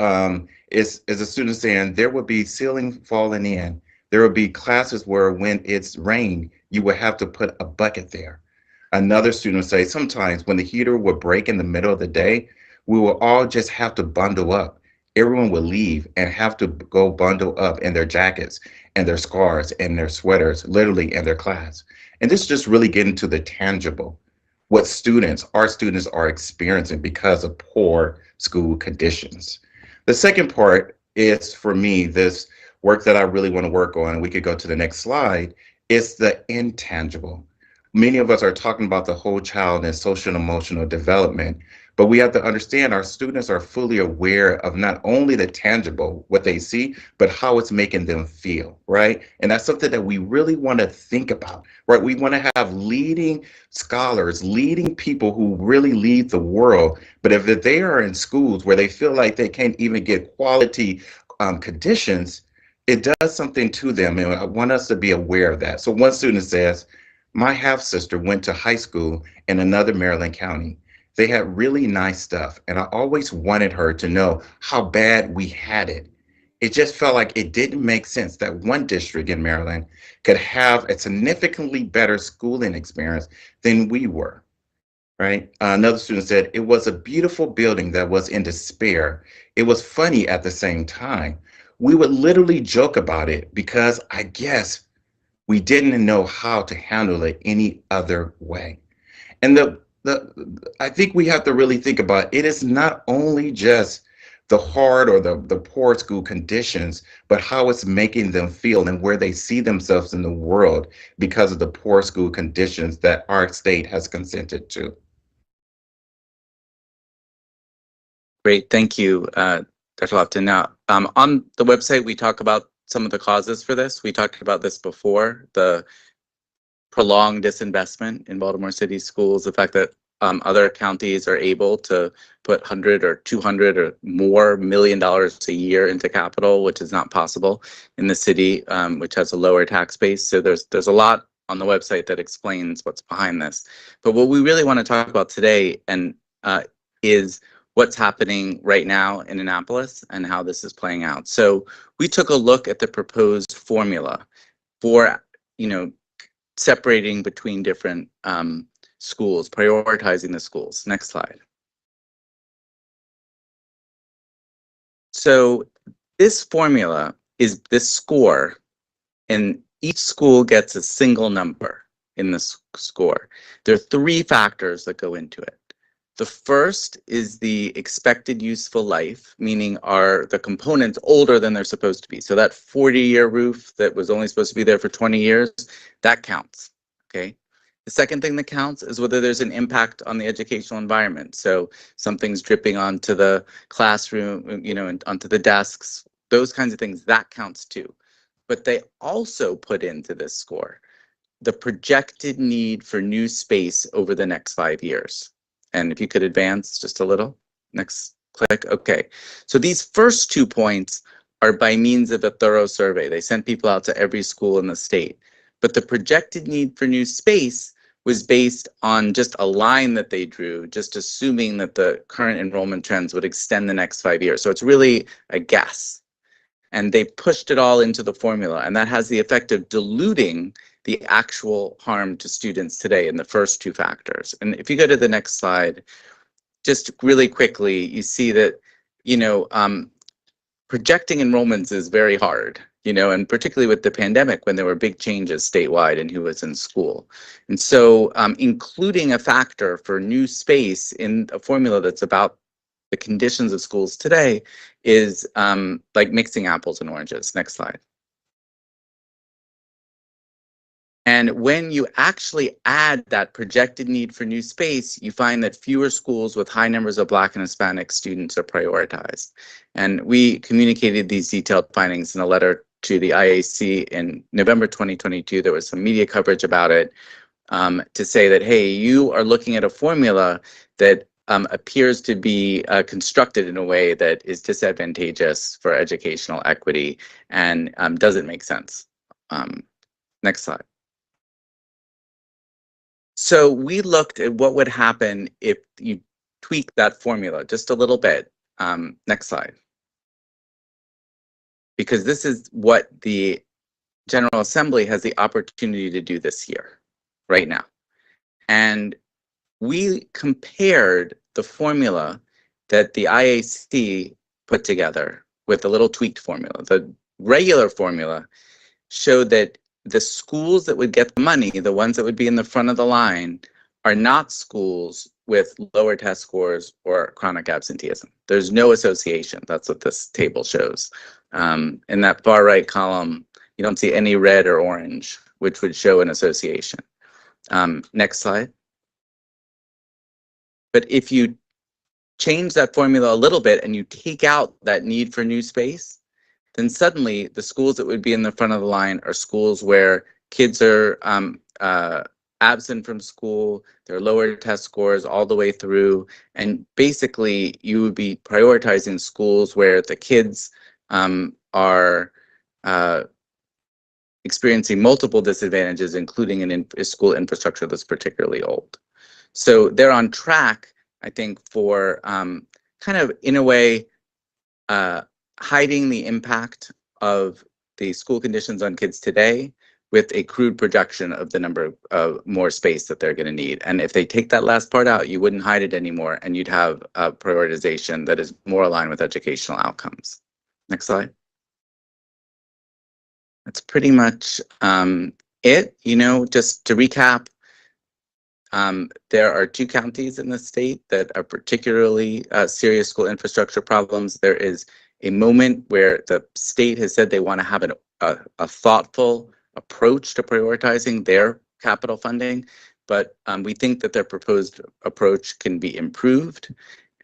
Is a student saying there would be ceiling falling in. There would be classes where when it's rained, you would have to put a bucket there. Another student would say sometimes when the heater would break in the middle of the day, we will all just have to bundle up. Everyone would leave and have to go bundle up in their jackets and their scarves and their sweaters, literally in their class. And this is just really getting to the tangible, what our students are experiencing because of poor school conditions. The second part is, for me, this work that I really want to work on, and we could go to the next slide, is the intangible. Many of us are talking about the whole child and social and emotional development, but we have to understand our students are fully aware of not only the tangible, what they see, but how it's making them feel, right? And that's something that we really want to think about, right? We want to have leading scholars, leading people who really lead the world. But if they are in schools where they feel like they can't even get quality conditions, it does something to them. And I want us to be aware of that. So one student says, My half sister went to high school in another Maryland county. They had really nice stuff, and I always wanted her to know how bad we had it. It just felt like it didn't make sense that one district in Maryland could have a significantly better schooling experience than we were, right? Another student said, it was a beautiful building that was in despair. It was funny at the same time. We would literally joke about it because I guess we didn't know how to handle it any other way. And I think we have to really think about it is not only just the hard or the poor school conditions, but how it's making them feel and where they see themselves in the world because of the poor school conditions that our state has consented to. Great, thank you, Dr. Lofton. Now, on the website, we talk about some of the causes for this. We talked about this before, the prolonged disinvestment in Baltimore City schools, the fact that other counties are able to put 100 or 200 or more $1 million a year into capital, which is not possible in the city, which has a lower tax base. So there's a lot on the website that explains what's behind this. But what we really want to talk about today is what's happening right now in Annapolis and how this is playing out. So we took a look at the proposed formula for, separating between different schools, prioritizing the schools. Next slide. So this formula is this score, and each school gets a single number in the score. There are 3 factors that go into it. The first is the expected useful life, meaning are the components older than they're supposed to be. So that 40-year roof that was only supposed to be there for 20 years, that counts, okay? The second thing that counts is whether there's an impact on the educational environment. So something's dripping onto the classroom, and onto the desks, those kinds of things, that counts too. But they also put into this score the projected need for new space over the next 5 years. And if you could advance just a little, next click, okay. So these first 2 points are by means of a thorough survey. They sent people out to every school in the state. But the projected need for new space was based on just a line that they drew, just assuming that the current enrollment trends would extend the next 5 years. So it's really a guess. And they pushed it all into the formula, and that has the effect of diluting the actual harm to students today in the first 2 factors. And if you go to the next slide, just really quickly, you see that, projecting enrollments is very hard, and particularly with the pandemic when there were big changes statewide in who was in school. And so including a factor for new space in a formula that's about the conditions of schools today is like mixing apples and oranges. Next slide. And when you actually add that projected need for new space, you find that fewer schools with high numbers of Black and Hispanic students are prioritized. And we communicated these detailed findings in a letter to the IAC in November 2022. There was some media coverage about it to say that, hey, you are looking at a formula that appears to be constructed in a way that is disadvantageous for educational equity and doesn't make sense. Next slide. So we looked at what would happen if you tweak that formula just a little bit. Next slide. Because this is what the General Assembly has the opportunity to do this year, right now. And we compared the formula that the IAC put together with a little tweaked formula. The regular formula showed that the schools that would get the money, the ones that would be in the front of the line, are not schools with lower test scores or chronic absenteeism. There's no association. That's what this table shows. In that far right column, you don't see any red or orange, which would show an association. Next slide. But if you change that formula a little bit and you take out that need for new space, then suddenly the schools that would be in the front of the line are schools where kids are absent from school, there are lower test scores all the way through, and basically you would be prioritizing schools where the kids are experiencing multiple disadvantages, including a school infrastructure that's particularly old. So they're on track, I think, for kind of, in a way, hiding the impact of the school conditions on kids today with a crude projection of the number of more space that they're going to need. And if they take that last part out, you wouldn't hide it anymore, and you'd have a prioritization that is more aligned with educational outcomes. Next slide. That's pretty much it. You know, just to recap, there are 2 counties in the state that are particularly serious school infrastructure problems. There is a moment where the state has said they want to have a thoughtful approach to prioritizing their capital funding, but we think that their proposed approach can be improved,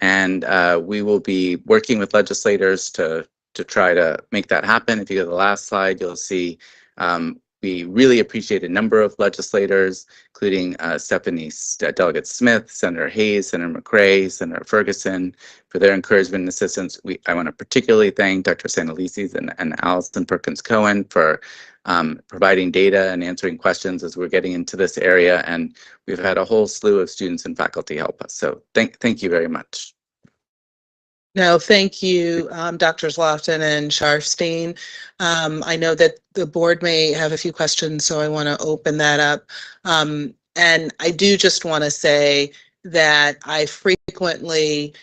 and we will be working with legislators to try to make that happen. If you go to the last slide, you'll see we really appreciate a number of legislators, including Delegate Smith, Senator Hayes, Senator McRae, Senator Ferguson, for their encouragement and assistance. I want to particularly thank Dr. Santelises and Allison Perkins Cohen for providing data and answering questions as we're getting into this area. And we've had a whole slew of students and faculty help us. So thank you very much. No, thank you, Drs. Lofton and Sharfstein. I know that the board may have a few questions, so I want to open that up. And I do just want to say that I frequently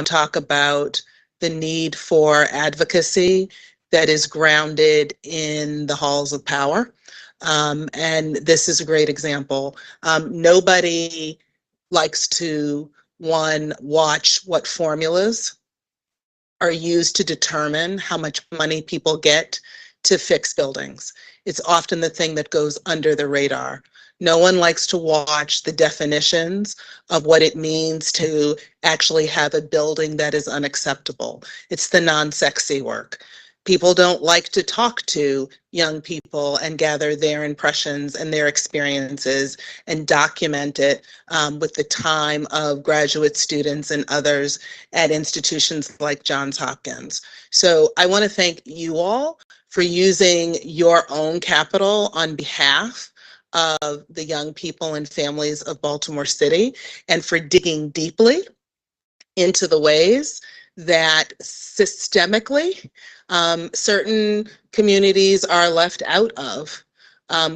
talk about the need for advocacy that is grounded in the halls of power. And this is a great example. Nobody likes to, watch what formulas are used to determine how much money people get to fix buildings. It's often the thing that goes under the radar. No one likes to watch the definitions of what it means to actually have a building that is unacceptable. It's the non-sexy work. People don't like to talk to young people and gather their impressions and their experiences and document it with the time of graduate students and others at institutions like Johns Hopkins. So I want to thank you all for using your own capital on behalf of the young people and families of Baltimore City, and for digging deeply into the ways that systemically certain communities are left out of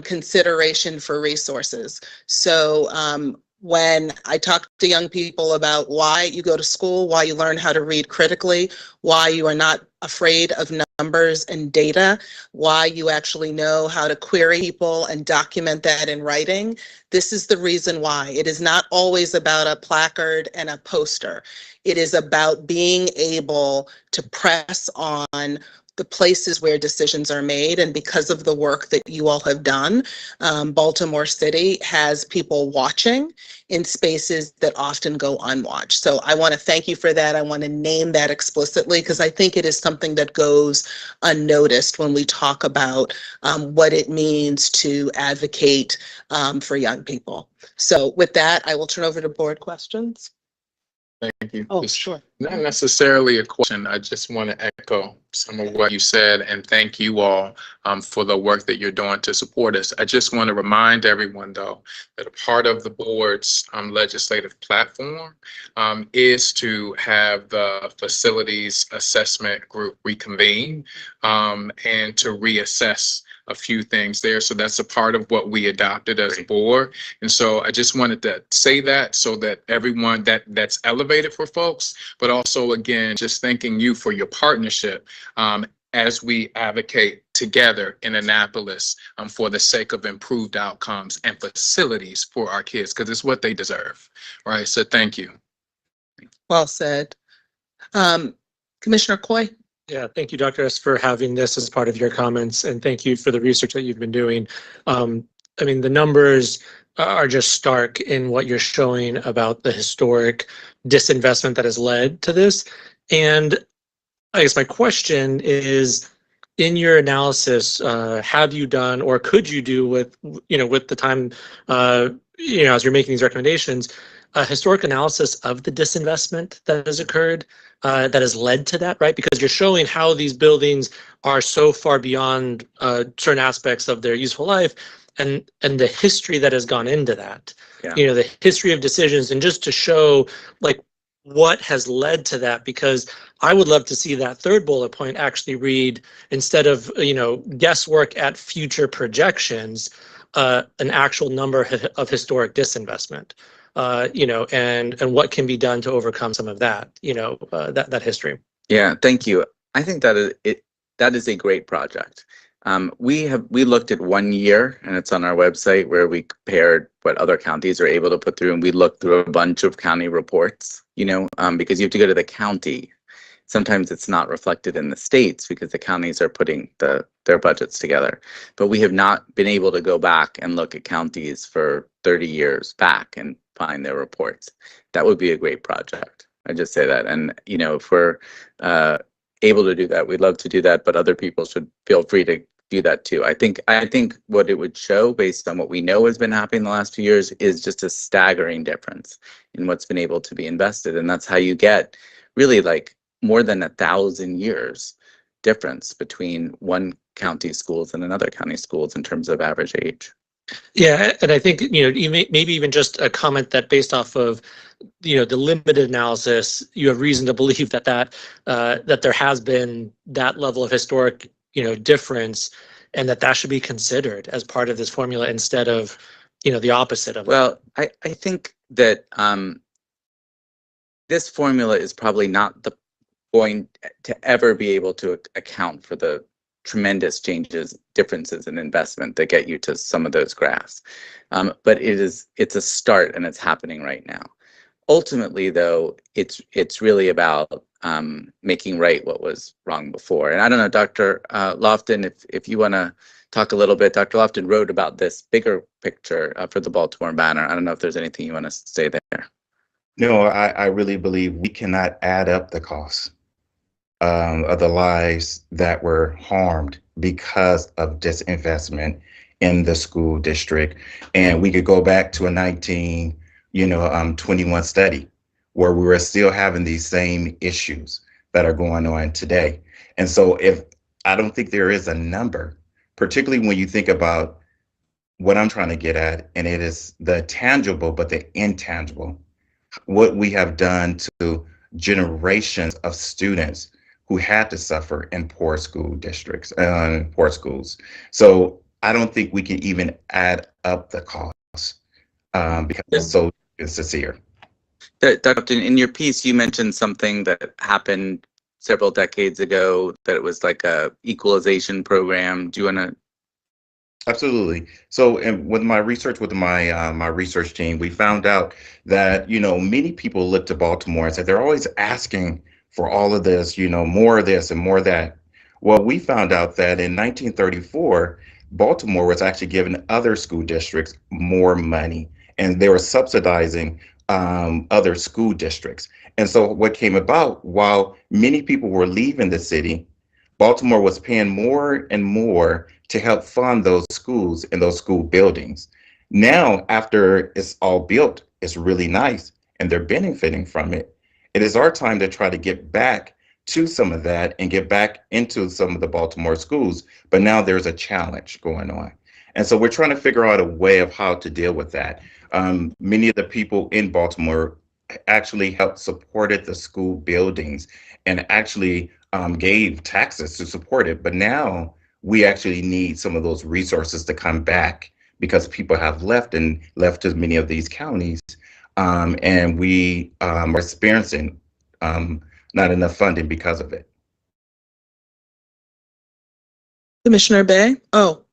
consideration for resources. So when I talk to young people about why you go to school, why you learn how to read critically, why you are not afraid of numbers and data, why you actually know how to query people and document that in writing, this is the reason why. It is not always about a placard and a poster. It is about being able to press on the places where decisions are made. And because of the work that you all have done, Baltimore City has people watching in spaces that often go unwatched. So I want to thank you for that. I want to name that explicitly because I think it is something that goes unnoticed when we talk about what it means to advocate for young people. So with that, I will turn over to board questions. Thank you. Oh, It's sure. not necessarily a question. I just want to echo some of what you said and thank you all for the work that you're doing to support us. I just want to remind everyone, though, that a part of the board's legislative platform is to have the facilities assessment group reconvene and to reassess a few things there. So that's a part of what we adopted as a board. And so I just wanted to say that so that everyone that's elevated for folks, but also again, just thanking you for your partnership as we advocate together in Annapolis for the sake of improved outcomes and facilities for our kids, because it's what they deserve, right? So thank you. Well said. Commissioner Coy? Yeah, thank you, Dr. S, for having this as part of your comments, and thank you for the research that you've been doing. I mean, the numbers are just stark in what you're showing about the historic disinvestment that has led to this. And I guess my question is, in your analysis, have you done or could you do with the time, as you're making these recommendations, a historic analysis of the disinvestment that has occurred, that has led to that, right? Because you're showing how these buildings are so far beyond certain aspects of their useful life, and the history that has gone into that. Yeah. You know, the history of decisions, and just to show like what has led to that, because I would love to see that third bullet point actually read, instead of, you know, guesswork at future projections, an actual number of historic disinvestment, you know, and what can be done to overcome some of that, you know, that history. Yeah, thank you. I think that that is a great project. We looked at 1 year, and it's on our website, where we compared what other counties are able to put through, and we looked through a bunch of county reports, you know, because you have to go to the county. Sometimes it's not reflected in the states because the counties are putting their budgets together. But we have not been able to go back and look at counties for 30 years back and find their reports. That would be a great project. I just say that. And, you know, if we're able to do that, we'd love to do that, but other people should feel free to do that too. I think what it would show, based on what we know has been happening the last few years, is just a staggering difference in what's been able to be invested. And that's how you get really like more than 1,000 years difference between one county schools and another county schools in terms of average age. Yeah, and I think, you know, maybe even just a comment that, based off of, you know, the limited analysis, you have reason to believe that that there has been that level of historic, you know, difference, and that should be considered as part of this formula instead of, you know, the opposite of. Well, I think that this formula is probably not going to ever be able to account for the tremendous differences in investment that get you to some of those graphs. But it's a start, and it's happening right now. Ultimately, though, it's really about making right what was wrong before. And I don't know, Dr. Lofton, if you want to talk a little bit. Dr. Lofton wrote about this bigger picture for the Baltimore Banner. I don't know if there's anything you want to say there. No, I really believe we cannot add up the costs of the lives that were harmed because of disinvestment in the school district. And we could go back to a 21 study where we were still having these same issues that are going on today. And so I don't think there is a number, particularly when you think about what I'm trying to get at, and it is the tangible, but the intangible, what we have done to generations of students who had to suffer in poor school districts and poor schools. So I don't think we can even add up the costs because it's so sincere. Dr. In your piece, you mentioned something that happened several decades ago, that it was like a equalization program. Do you want to? Absolutely. So, and with my research with my research team, we found out that, you know, many people look to Baltimore and said they're always asking for all of this, you know, more of this and more of that. Well, we found out that in 1934, Baltimore was actually giving other school districts more money, and they were subsidizing other school districts. And so what came about, while many people were leaving the city, Baltimore was paying more and more to help fund those schools and those school buildings. Now, after it's all built, it's really nice and they're benefiting from it. It is our time to try to get back to some of that and get back into some of the Baltimore schools. But now there's a challenge going on. And so we're trying to figure out a way of how to deal with that. Many of the people in Baltimore actually helped supported the school buildings and actually gave taxes to support it. But now we actually need some of those resources to come back because people have left to many of these counties. And we are experiencing not enough funding because of it. Commissioner Bay? Oh.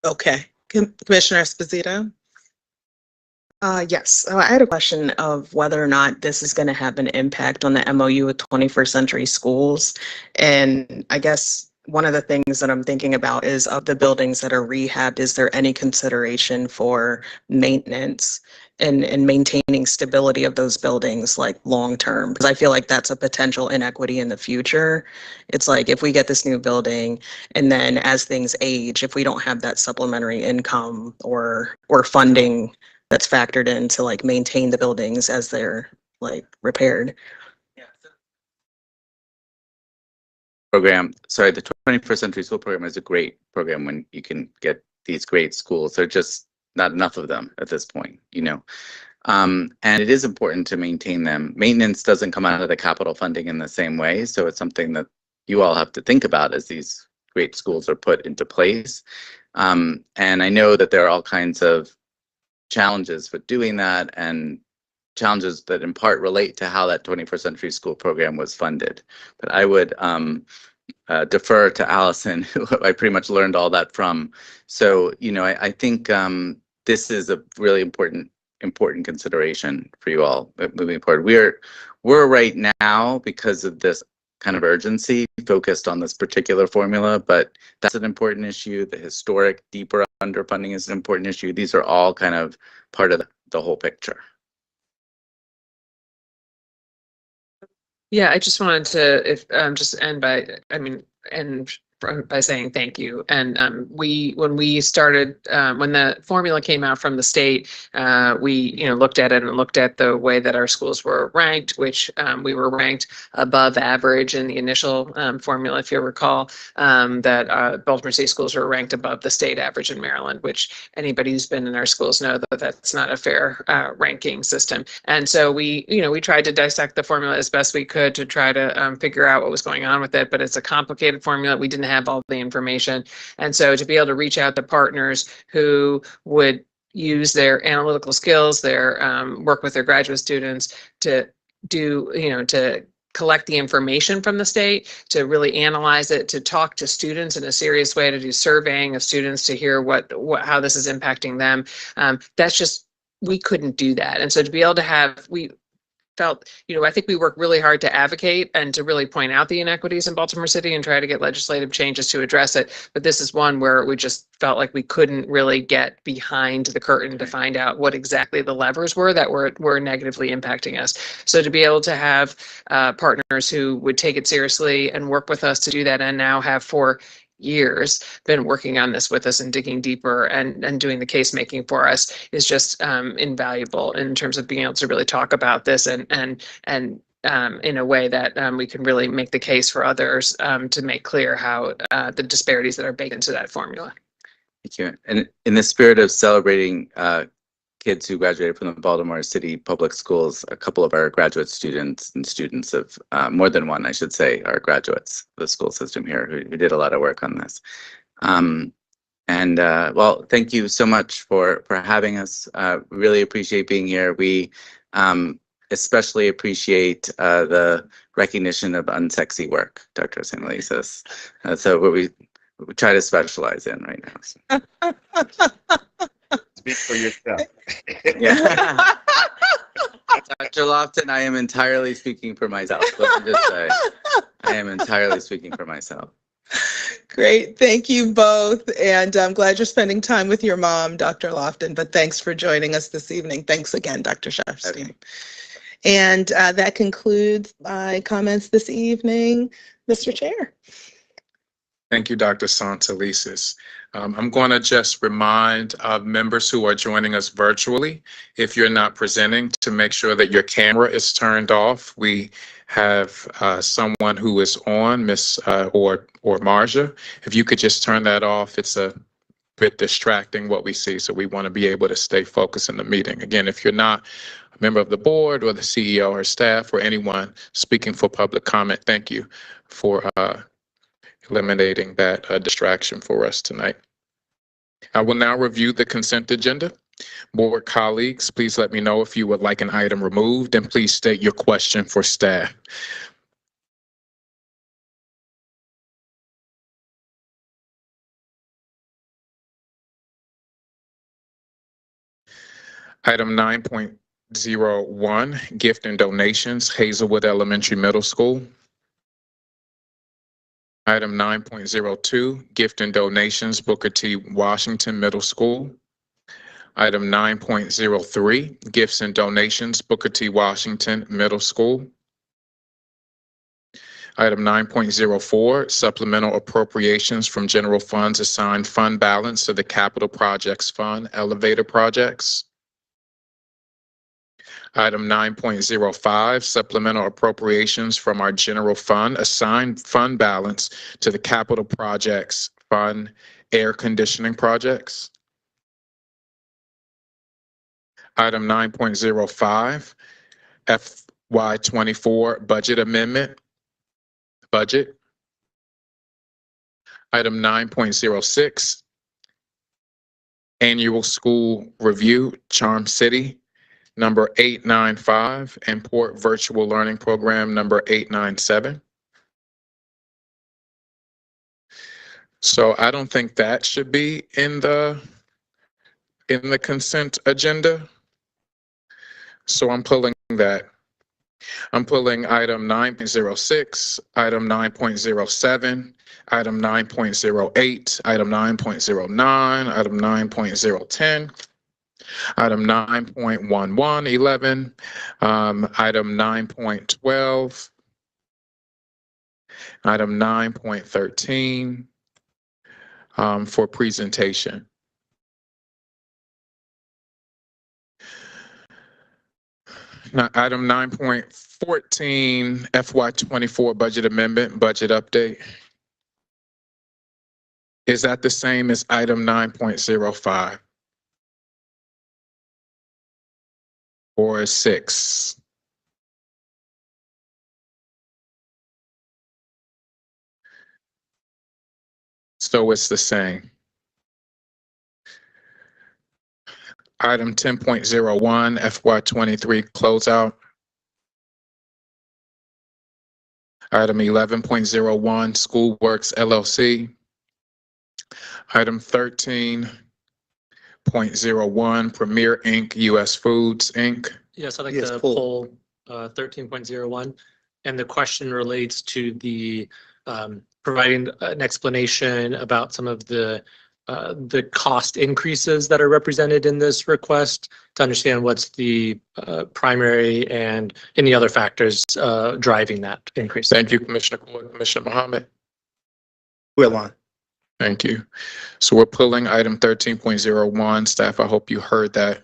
Okay. Commissioner Esposito? Yes, so I had a question of whether or not this is going to have an impact on the MOU with 21st Century Schools. And I guess one of the things that I'm thinking about is of the buildings that are rehabbed, is there any consideration for maintenance and maintaining stability of those buildings like long term? Because I feel like that's a potential inequity in the future. It's like if we get this new building and then as things age, if we don't have that supplementary income or funding that's factored in to like maintain the buildings as they're like repaired. Program, sorry, the 21st Century School Program is a great program when you can get these great schools. There are just not enough of them at this point, you know. And it is important to maintain them. Maintenance doesn't come out of the capital funding in the same way, so it's something that you all have to think about as these great schools are put into place. And I know that there are all kinds of challenges with doing that, and challenges that in part relate to how that 21st Century School Program was funded. But I would defer to Allison, who I pretty much learned all that from. So, you know, I think this is a really important consideration for you all moving forward. We're right now, because of this kind of urgency, focused on this particular formula, but that's an important issue. The historic deeper underfunding is an important issue. These are all kind of part of the whole picture. Yeah, I just wanted to just end by, by saying thank you. And when we started, when the formula came out from the state, we looked at it and looked at the way that our schools were ranked, which we were ranked above average in the initial formula, if you recall, that Baltimore City schools were ranked above the state average in Maryland, which anybody who's been in our schools know that that's not a fair ranking system. And so we tried to dissect the formula as best we could to try to figure out what was going on with it, but it's a complicated formula. We didn't have all the information. And so to be able to reach out to partners who would use their analytical skills, their work with their graduate students to do, to collect the information from the state, to really analyze it, to talk to students in a serious way, to do surveying of students, to hear how this is impacting them. That's just, we couldn't do that. And so to be able to have, we felt, I think we worked really hard to advocate and to really point out the inequities in Baltimore City and try to get legislative changes to address it. But this is one where we just felt like we couldn't really get behind the curtain to find out what exactly the levers were that were negatively impacting us. So to be able to have partners who would take it seriously and work with us to do that, and now have for years been working on this with us and digging deeper and doing the case making for us, is just invaluable in terms of being able to really talk about this and in a way that we can really make the case for others to make clear how the disparities that are baked into that formula. Thank you. And in the spirit of celebrating kids who graduated from the Baltimore City Public Schools, a couple of our graduate students and students of more than one, I should say, are graduates of the school system here who did a lot of work on this. Well, thank you so much for having us. Really appreciate being here. We especially appreciate the recognition of unsexy work, Dr. Santelises. So what we try to specialize in right now. So. Speak for yourself. Yeah. Dr. Lofton, I am entirely speaking for myself. Let me just say, I am entirely speaking for myself. Great. Thank you both. And I'm glad you're spending time with your mom, Dr. Lofton, but thanks for joining us this evening. Thanks again, Dr. Sharfstein. Okay. And that concludes my comments this evening, Mr. Chair. Thank you, Dr. Santelises. I'm going to just remind members who are joining us virtually, if you're not presenting, to make sure that your camera is turned off. We have someone who is on, Miss or Marja. If you could just turn that off, it's a bit distracting what we see, so we want to be able to stay focused in the meeting. Again, if you're not a member of the board or the CEO or staff or anyone speaking for public comment, thank you for eliminating that distraction for us tonight. I will now review the consent agenda. Board colleagues, please let me know if you would like an item removed, and please state your question for staff. Item 9.01, gift and donations, Hazelwood Elementary Middle School. Item 9.02, gift and donations, Booker T. Washington Middle School. Item 9.03, gifts and donations, Booker T. Washington Middle School. Item 9.04, supplemental appropriations from general funds assigned fund balance to the capital projects fund, elevator projects. Item 9.05, supplemental appropriations from our general fund assigned fund balance to the capital projects fund, air conditioning projects. Item 9.05, FY24 budget amendment, budget. Item 9.06, annual school review, Charm City, number 895, and Port Virtual Learning Program, number 897. So I don't think that should be in the consent agenda. So I'm pulling that. I'm pulling item 9.06, item 9.07, item 9.08, item 9.09, item 9.010, item 9.1111, item 9.12, item 9.13 for presentation. Now, item 9.14, FY24 budget amendment, budget update. Is that the same as item 9.05? Or 6? So it's the same. Item 10.01, FY23 closeout. Item 11.01, Schoolworks LLC. Item 13.01, Premier Inc., US Foods Inc. Yes, I'd like Yes, to pull. pull 13.01. And the question relates to the providing an explanation about some of the cost increases that are represented in this request to understand what's the primary and any other factors driving that increase. Thank you, Commissioner Court. Commissioner Mohammed. Will on. Thank you. So we're pulling item 13.01. Staff, I hope you heard that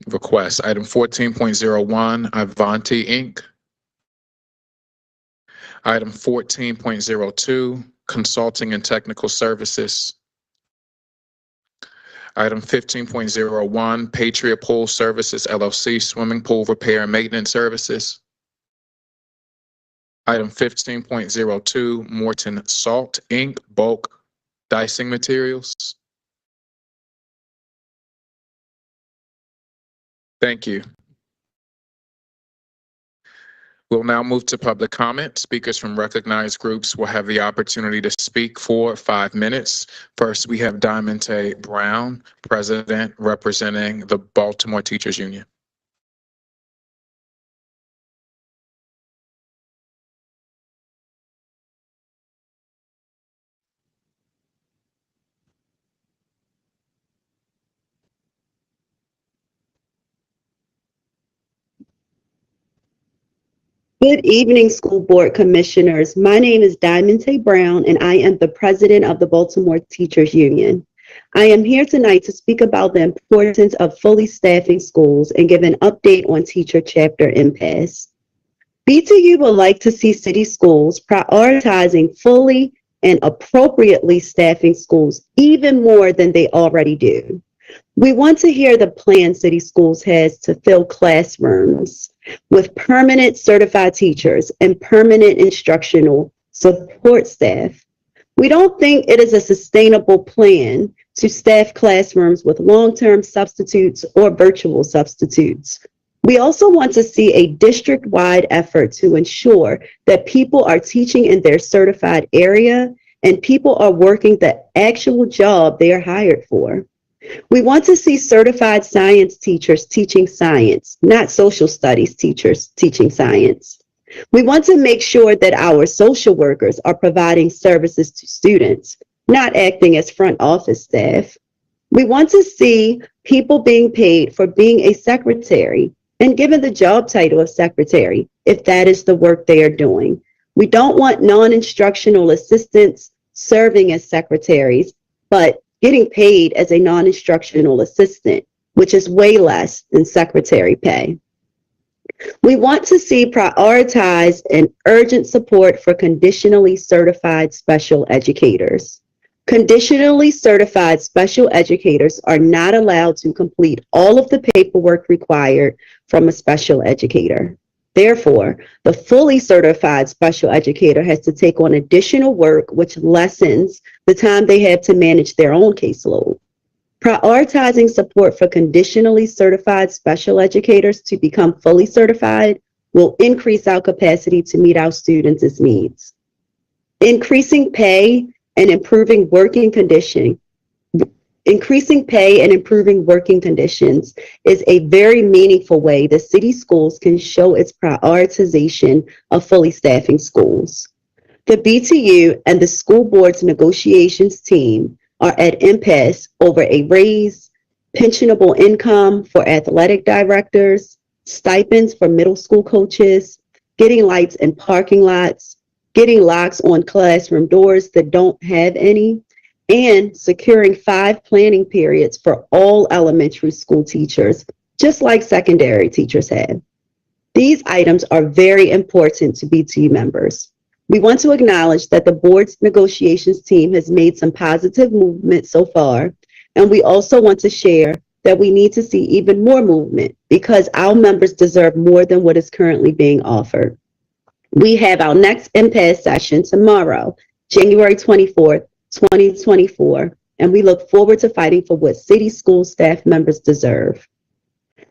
request. Item 14.01, Avanti Inc. Item 14.02, Consulting and Technical Services. Item 15.01, Patriot Pool Services LLC, Swimming Pool Repair and Maintenance Services. Item 15.02, Morton Salt Inc., Bulk Dicing Materials. Thank you. We'll now move to public comment. Speakers from recognized groups will have the opportunity to speak for 5 minutes. First, we have Diamante Brown, President representing the Baltimore Teachers Union. Good evening, School Board Commissioners. My name is Diamante Brown, and I am the President of the Baltimore Teachers Union. I am here tonight to speak about the importance of fully staffing schools and give an update on teacher chapter impasse. BTU would like to see city schools prioritizing fully and appropriately staffing schools even more than they already do. We want to hear the plan City Schools has to fill classrooms with permanent certified teachers and permanent instructional support staff. We don't think it is a sustainable plan to staff classrooms with long-term substitutes or virtual substitutes. We also want to see a district-wide effort to ensure that people are teaching in their certified area and people are working the actual job they are hired for. We want to see certified science teachers teaching science, not social studies teachers teaching science. We want to make sure that our social workers are providing services to students, not acting as front office staff. We want to see people being paid for being a secretary and given the job title of secretary, if that is the work they are doing. We don't want non-instructional assistants serving as secretaries, but getting paid as a non-instructional assistant, which is way less than secretary pay. We want to see prioritized and urgent support for conditionally certified special educators. Conditionally certified special educators are not allowed to complete all of the paperwork required from a special educator. Therefore, the fully certified special educator has to take on additional work, which lessens the time they have to manage their own caseload. Prioritizing support for conditionally certified special educators to become fully certified will increase our capacity to meet our students' needs. Increasing pay and improving working conditions is a very meaningful way the city schools can show its prioritization of fully staffing schools. The BTU and the school board's negotiations team are at impasse over a raise, pensionable income for athletic directors, stipends for middle school coaches, getting lights in parking lots, getting locks on classroom doors that don't have any, and securing 5 planning periods for all elementary school teachers, just like secondary teachers have. These items are very important to BTU members. We want to acknowledge that the board's negotiations team has made some positive movement so far, and we also want to share that we need to see even more movement because our members deserve more than what is currently being offered. We have our next impasse session tomorrow, January 24th, 2024, and we look forward to fighting for what city school staff members deserve.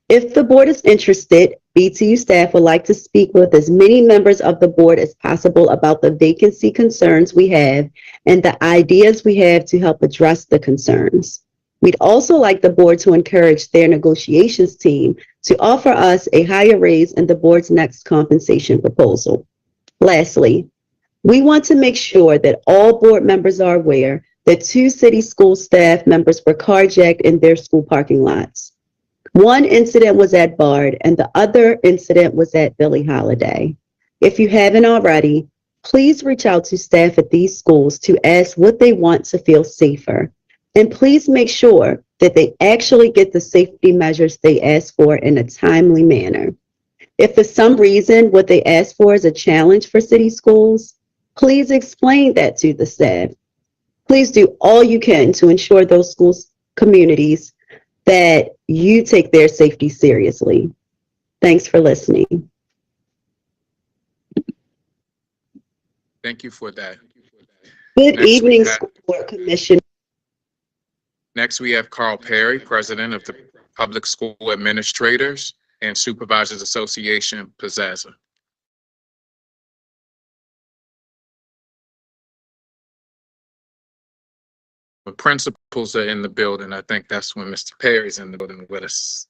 If the board is interested, BTU staff would like to speak with as many members of the board as possible about the vacancy concerns we have and the ideas we have to help address the concerns. We'd also like the board to encourage their negotiations team to offer us a higher raise in the board's next compensation proposal. Lastly, we want to make sure that all board members are aware that 2 city school staff members were carjacked in their school parking lots. One incident was at Bard and the other incident was at Billie Holiday. If you haven't already, please reach out to staff at these schools to ask what they want to feel safer. And please make sure that they actually get the safety measures they ask for in a timely manner. If for some reason what they ask for is a challenge for city schools, please explain that to the staff. Please do all you can to ensure those schools, communities, that you take their safety seriously. Thanks for listening. Thank you for that. Good Next, evening, School Board Commissioner. Next, we have Carl Perry, President of the Public School Administrators and Supervisors Association, Pizzazza. The principals are in the building. I think that's when Mr. Perry's in the building with us.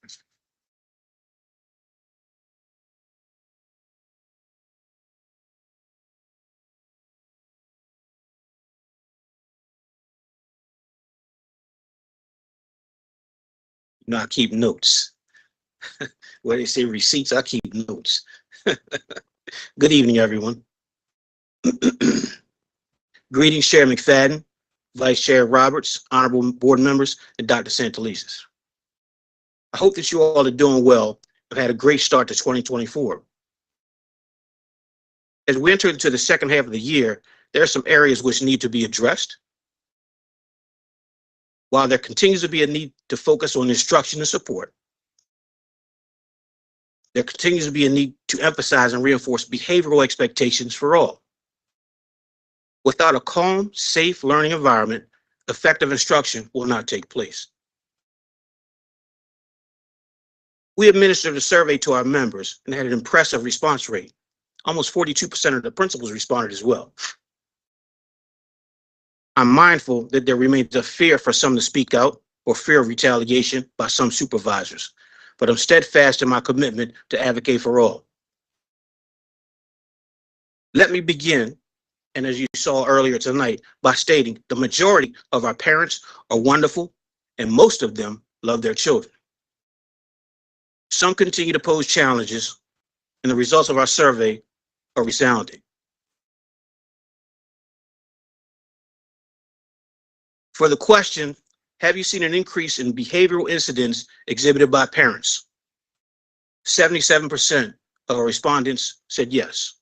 You know, I keep notes. Where they say receipts, I keep notes. Good evening, everyone. Greetings, Chair McFadden, Vice Chair Roberts, honorable board members, and Dr. Santelises. I hope that you all are doing well and had a great start to 2024. As we enter into the second half of the year, there are some areas which need to be addressed. While there continues to be a need to focus on instruction and support, there continues to be a need to emphasize and reinforce behavioral expectations for all. Without a calm, safe learning environment, effective instruction will not take place. We administered a survey to our members and had an impressive response rate. Almost 42% of the principals responded as well. I'm mindful that there remains a fear for some to speak out or fear of retaliation by some supervisors, but I'm steadfast in my commitment to advocate for all. Let me begin, and as you saw earlier tonight, by stating the majority of our parents are wonderful and most of them love their children. Some continue to pose challenges, and the results of our survey are resounding. For the question, have you seen an increase in behavioral incidents exhibited by parents? 77% of our respondents said yes.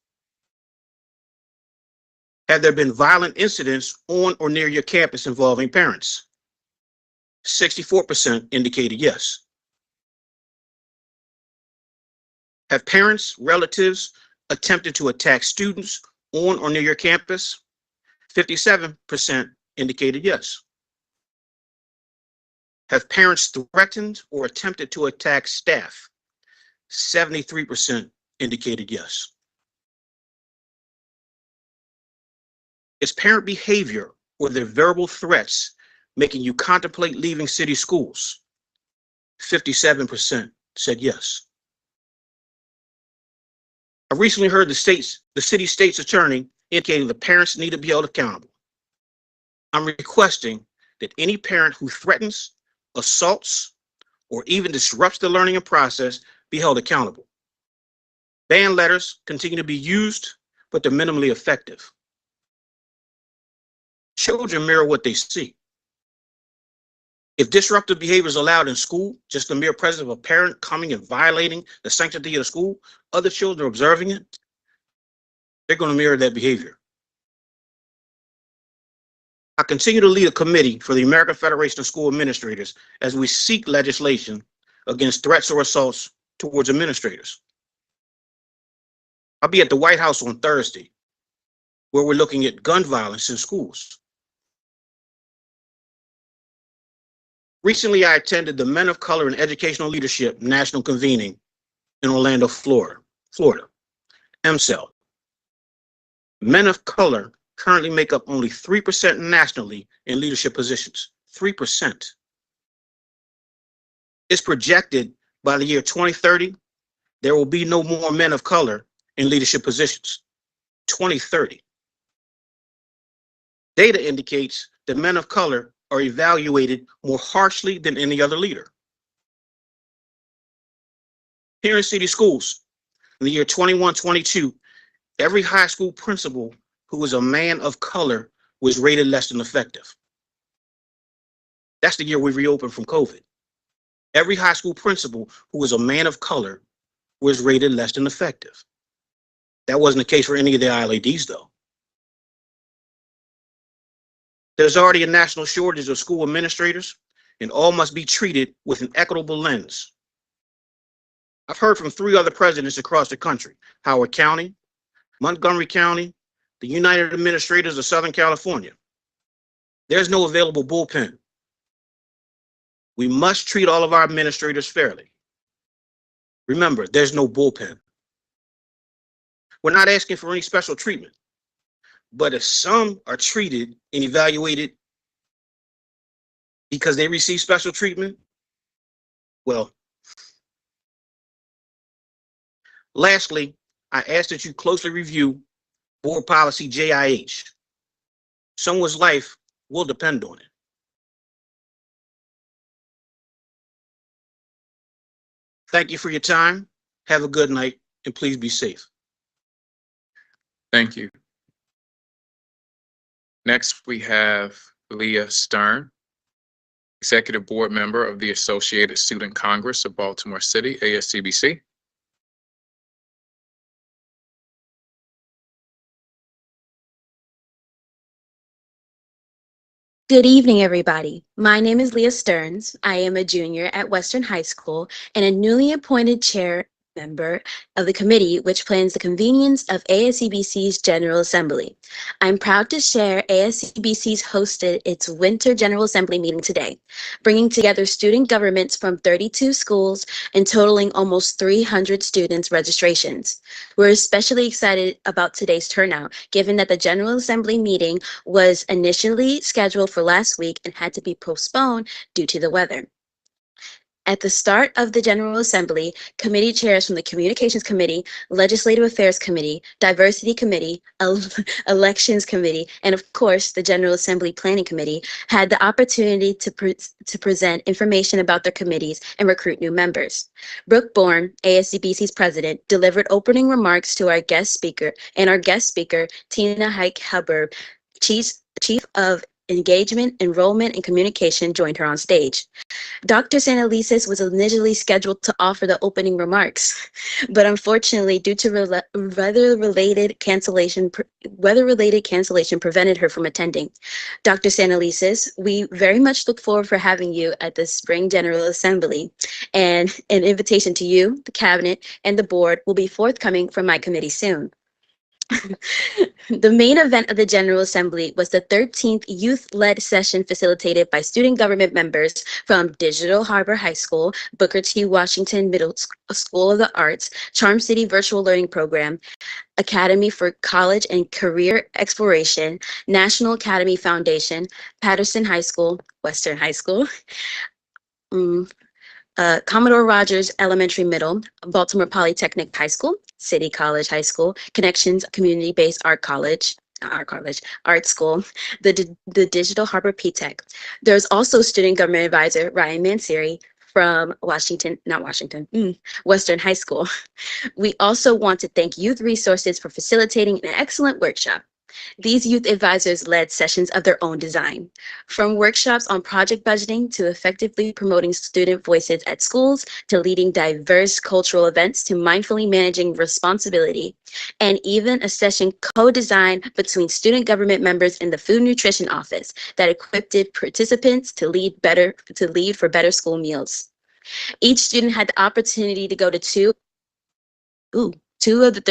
Have there been violent incidents on or near your campus involving parents? 64% indicated yes. Have parents, relatives attempted to attack students on or near your campus? 57% indicated yes. Have parents threatened or attempted to attack staff? 73% indicated yes. Is parent behavior or their verbal threats making you contemplate leaving city schools? 57% said yes. I recently heard the city state's attorney indicating the parents need to be held accountable. I'm requesting that any parent who threatens, assaults, or even disrupts the learning process be held accountable. Ban letters continue to be used, but they're minimally effective. Children mirror what they see. If disruptive behavior is allowed in school, just the mere presence of a parent coming and violating the sanctity of the school, other children are observing it, they're going to mirror that behavior. I continue to lead a committee for the American Federation of School Administrators as we seek legislation against threats or assaults towards administrators. I'll be at the White House on Thursday, where we're looking at gun violence in schools. Recently, I attended the Men of Color in Educational Leadership National Convening in Orlando, Florida, MCEL. Men of color currently make up only 3% nationally in leadership positions, 3%. It's projected by the year 2030, there will be no more men of color in leadership positions, 2030. Data indicates that men of color are evaluated more harshly than any other leader. Here in city schools, in the year 21-22, every high school principal who was a man of color was rated less than effective. That's the year we reopened from COVID. Every high school principal who was a man of color was rated less than effective. That wasn't the case for any of the ILADs, though. There's already a national shortage of school administrators, and all must be treated with an equitable lens. I've heard from 3 other presidents across the country: Howard County, Montgomery County, the United Administrators of Southern California. There's no available bullpen. We must treat all of our administrators fairly. Remember, there's no bullpen. We're not asking for any special treatment. But if some are treated and evaluated because they receive special treatment, well, lastly, I ask that you closely review Board Policy JIH. Someone's life will depend on it. Thank you for your time. Have a good night, and please be safe. Thank you. Next, we have Leah Stern, Executive Board Member of the Associated Student Congress of Baltimore City, ASCBC. Good evening, everybody. My name is Leah Stearns. I am a junior at Western High School and a newly appointed chair member of the committee which plans the convenience of ASCBC's General Assembly. I'm proud to share ASCBC's hosted its Winter General Assembly meeting today, bringing together student governments from 32 schools and totaling almost 300 students' registrations. We're especially excited about today's turnout, given that the General Assembly meeting was initially scheduled for last week and had to be postponed due to the weather. At the start of the General Assembly, committee chairs from the Communications Committee, Legislative Affairs Committee, Diversity Committee, Elections Committee, and of course, the General Assembly Planning Committee had the opportunity to present information about their committees and recruit new members. Brooke Bourne, ASCBC's president, delivered opening remarks to our guest speaker, and our guest speaker, Tina Hike-Hubbard, Chief of Engagement, Enrollment, and Communication, joined her on stage. Dr. Santelises was initially scheduled to offer the opening remarks, but unfortunately, due to weather-related cancellation prevented her from attending. Dr. Santelises, we very much look forward for having you at the Spring General Assembly, and an invitation to you, the Cabinet, and the Board will be forthcoming from my committee soon. The main event of the General Assembly was the 13th youth-led session facilitated by student government members from Digital Harbor High School, Booker T. Washington Middle School of the Arts, Charm City Virtual Learning Program, Academy for College and Career Exploration, National Academy Foundation, Patterson High School, Western High School, Commodore Rogers Elementary Middle, Baltimore Polytechnic High School, City College High School, Connections Community-Based Art School, the Digital Harbor P-Tech. There's also Student Government Advisor Ryan Manseri from Western High School. We also want to thank Youth Resources for facilitating an excellent workshop. These youth advisors led sessions of their own design, from workshops on project budgeting to effectively promoting student voices at schools to leading diverse cultural events to mindfully managing responsibility, and even a session co-designed between student government members in the Food Nutrition Office that equipped participants to lead for better school meals. Each student had the opportunity to go to two of the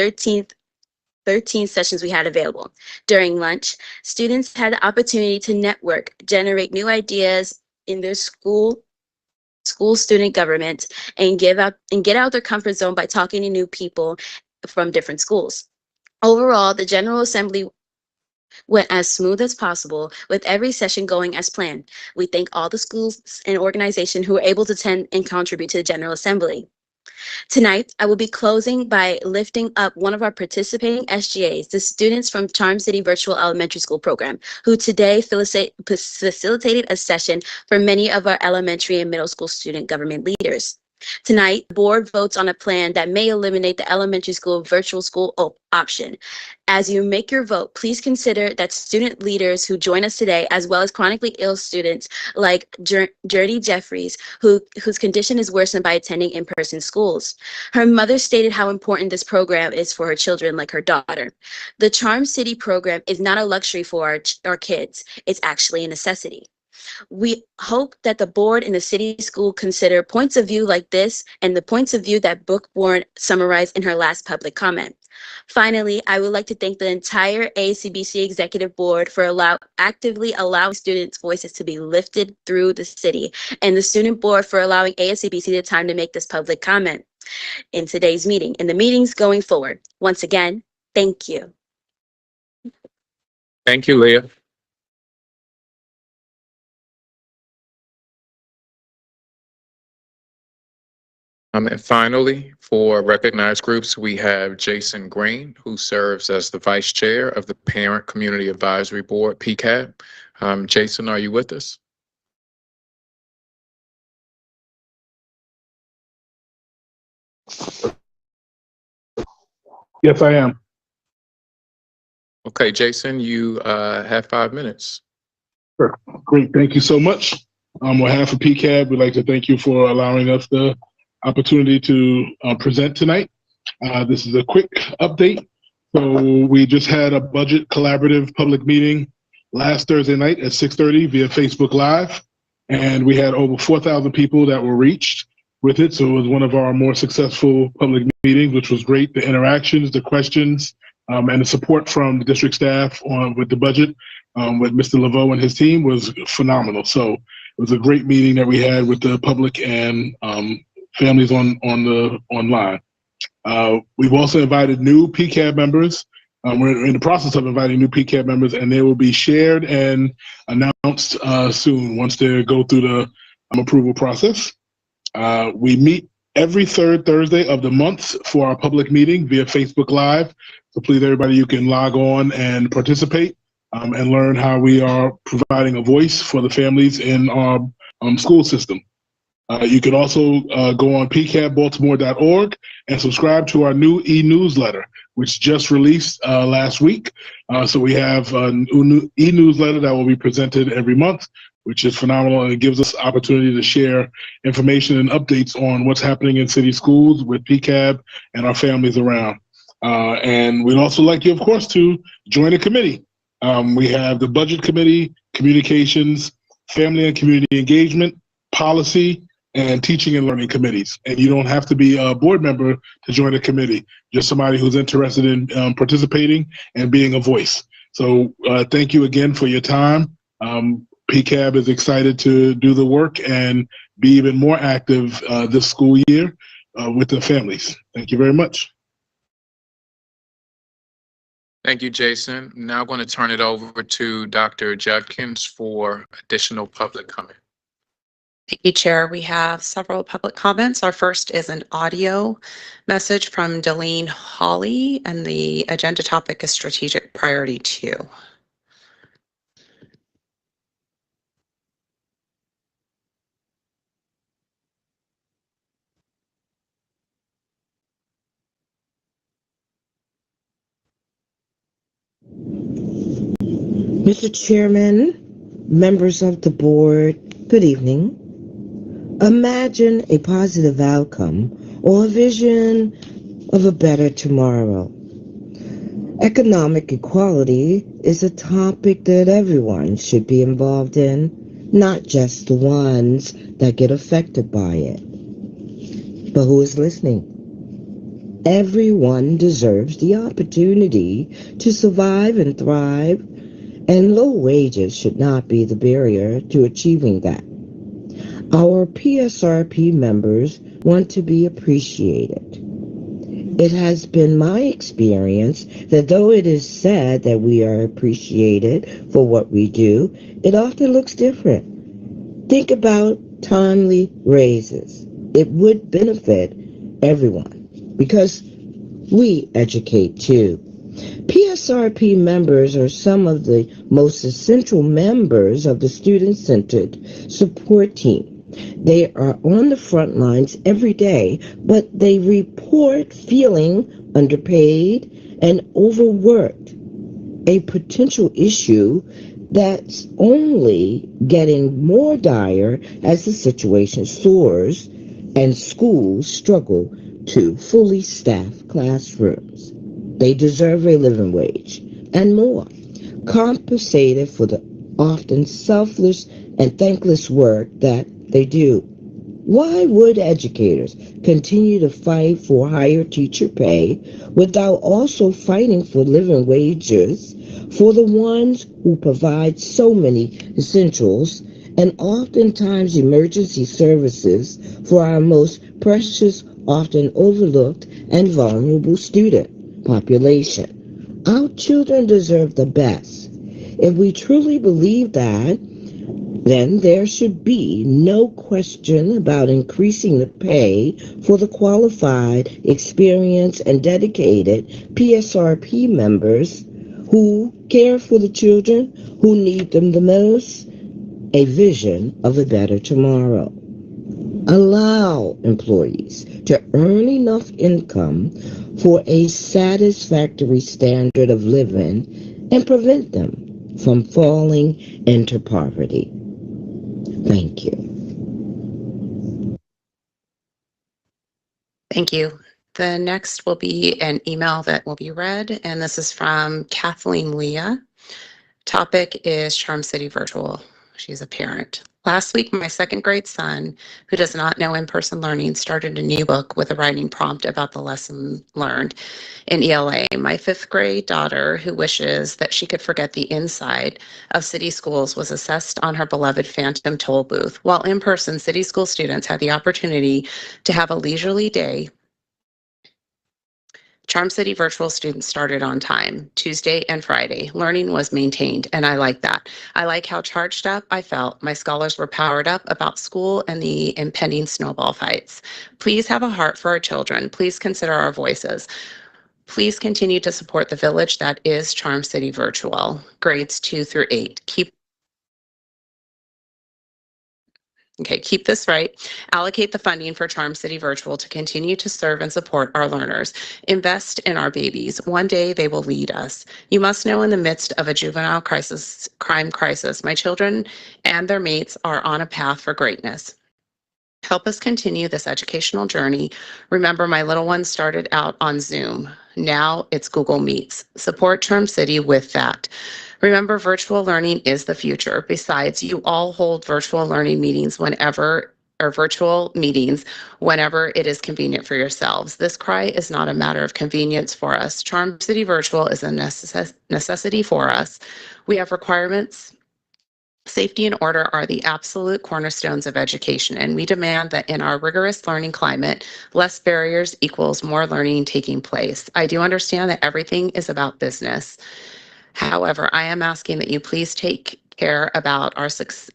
13 sessions we had available. During lunch, students had the opportunity to network, generate new ideas in their school student government, and get out their comfort zone by talking to new people from different schools. Overall, the General Assembly went as smooth as possible, with every session going as planned. We thank all the schools and organizations who were able to attend and contribute to the General Assembly. Tonight, I will be closing by lifting up one of our participating SGAs, the students from Charm City Virtual Elementary School program, who today facilitated a session for many of our elementary and middle school student government leaders. Tonight, the board votes on a plan that may eliminate the elementary school virtual school option. As you make your vote, please consider that student leaders who join us today, as well as chronically ill students like Journey Jeffries, whose condition is worsened by attending in-person schools. Her mother stated how important this program is for her children, like her daughter. The Charm City program is not a luxury for our kids. It's actually a necessity. We hope that the board and the city school consider points of view like this and the points of view that Brooke Bourne summarized in her last public comment. Finally, I would like to thank the entire ASCBC Executive Board for actively allowing students' voices to be lifted through the city, and the Student Board for allowing ASCBC the time to make this public comment in today's meeting and the meetings going forward. Once again, thank you. Thank you, Leah. And finally, for recognized groups, we have Jason Green, who serves as the Vice Chair of the Parent Community Advisory Board, PCAB. Jason, are you with us? Yes, I am. Okay, Jason, you have 5 minutes. Sure. Great. Thank you so much. On behalf of PCAB, we'd like to thank you for allowing us the opportunity to present tonight. This is a quick update. So we just had a budget collaborative public meeting last Thursday night at 6:30 via Facebook Live, and we had over 4,000 people that were reached with it. So it was one of our more successful public meetings, which was great. The interactions, the questions, and the support from the district staff with the budget with Mr. Laveau and his team was phenomenal. So it was a great meeting that we had with the public and families online. We've also invited new PCAB members. We're in the process of inviting new PCAB members, and they will be shared and announced soon once they go through the approval process. We meet every third Thursday of the month for our public meeting via Facebook Live. So please, everybody, you can log on and participate and learn how we are providing a voice for the families in our school system. You can also go on pcabbaltimore.org and subscribe to our new e-newsletter, which just released last week. So we have an e-newsletter that will be presented every month, which is phenomenal, and it gives us opportunity to share information and updates on what's happening in city schools with PCAB and our families around. And we'd also like you, of course, to join a committee. We have the Budget Committee, Communications, Family and Community Engagement, Policy, and Teaching and Learning Committees. And you don't have to be a board member to join a committee, just somebody who's interested in participating and being a voice. So thank you again for your time. PCAB is excited to do the work and be even more active this school year with the families. Thank you very much. Thank you, Jason. Now I'm going to turn it over to Dr. Judkins for additional public comment. Thank you, Chair. We have several public comments. Our first is an audio message from Delene Hawley, and the agenda topic is Strategic Priority 2. Mr. Chairman, members of the board, good evening. Imagine a positive outcome or a vision of a better tomorrow. Economic equality is a topic that everyone should be involved in, not just the ones that get affected by it. But who is listening? Everyone deserves the opportunity to survive and thrive, and low wages should not be the barrier to achieving that. Our PSRP members want to be appreciated. It has been my experience that though it is said that we are appreciated for what we do, it often looks different. Think about timely raises. It would benefit everyone because we educate too. PSRP members are some of the most essential members of the student-centered support team. They are on the front lines every day, but they report feeling underpaid and overworked, a potential issue that's only getting more dire as the situation soars and schools struggle to fully staff classrooms. They deserve a living wage and more, compensated for the often selfless and thankless work that they do. Why would educators continue to fight for higher teacher pay without also fighting for living wages for the ones who provide so many essentials and oftentimes emergency services for our most precious, often overlooked and vulnerable student population? Our children deserve the best. If we truly believe that, then there should be no question about increasing the pay for the qualified, experienced, and dedicated PSRP members who care for the children who need them the most. A vision of a better tomorrow. Allow employees to earn enough income for a satisfactory standard of living and prevent them from falling into poverty. Thank you. Thank you. The next will be an email that will be read, and this is from Kathleen Leah. Topic is Charm City Virtual. She's a parent. Last week, my second grade son, who does not know in-person learning, started a new book with a writing prompt about the lesson learned in ELA. My fifth grade daughter, who wishes that she could forget the inside of city schools, was assessed on her beloved Phantom toll booth. While in-person, city school students had the opportunity to have a leisurely day Charm City virtual students started on time, Tuesday and Friday. Learning was maintained, and I like that. I like how charged up I felt. My scholars were powered up about school and the impending snowball fights. Please have a heart for our children. Please consider our voices. Please continue to support the village that is Charm City Virtual, grades 2 through 8. Keep this right. Allocate the funding for Charm City Virtual to continue to serve and support our learners. Invest in our babies. One day they will lead us. You must know, in the midst of a juvenile crime crisis, my children and their mates are on a path for greatness. Help us continue this educational journey. Remember, my little one started out on Zoom. Now it's Google Meets. Support Charm City with that. Remember, virtual learning is the future. Besides, you all hold virtual learning meetings whenever it is convenient for yourselves. This cry is not a matter of convenience for us. Charm City Virtual is a necessity for us. We have requirements. Safety and order are the absolute cornerstones of education, and we demand that in our rigorous learning climate, less barriers equals more learning taking place. I do understand that everything is about business. However, I am asking that you please care about our success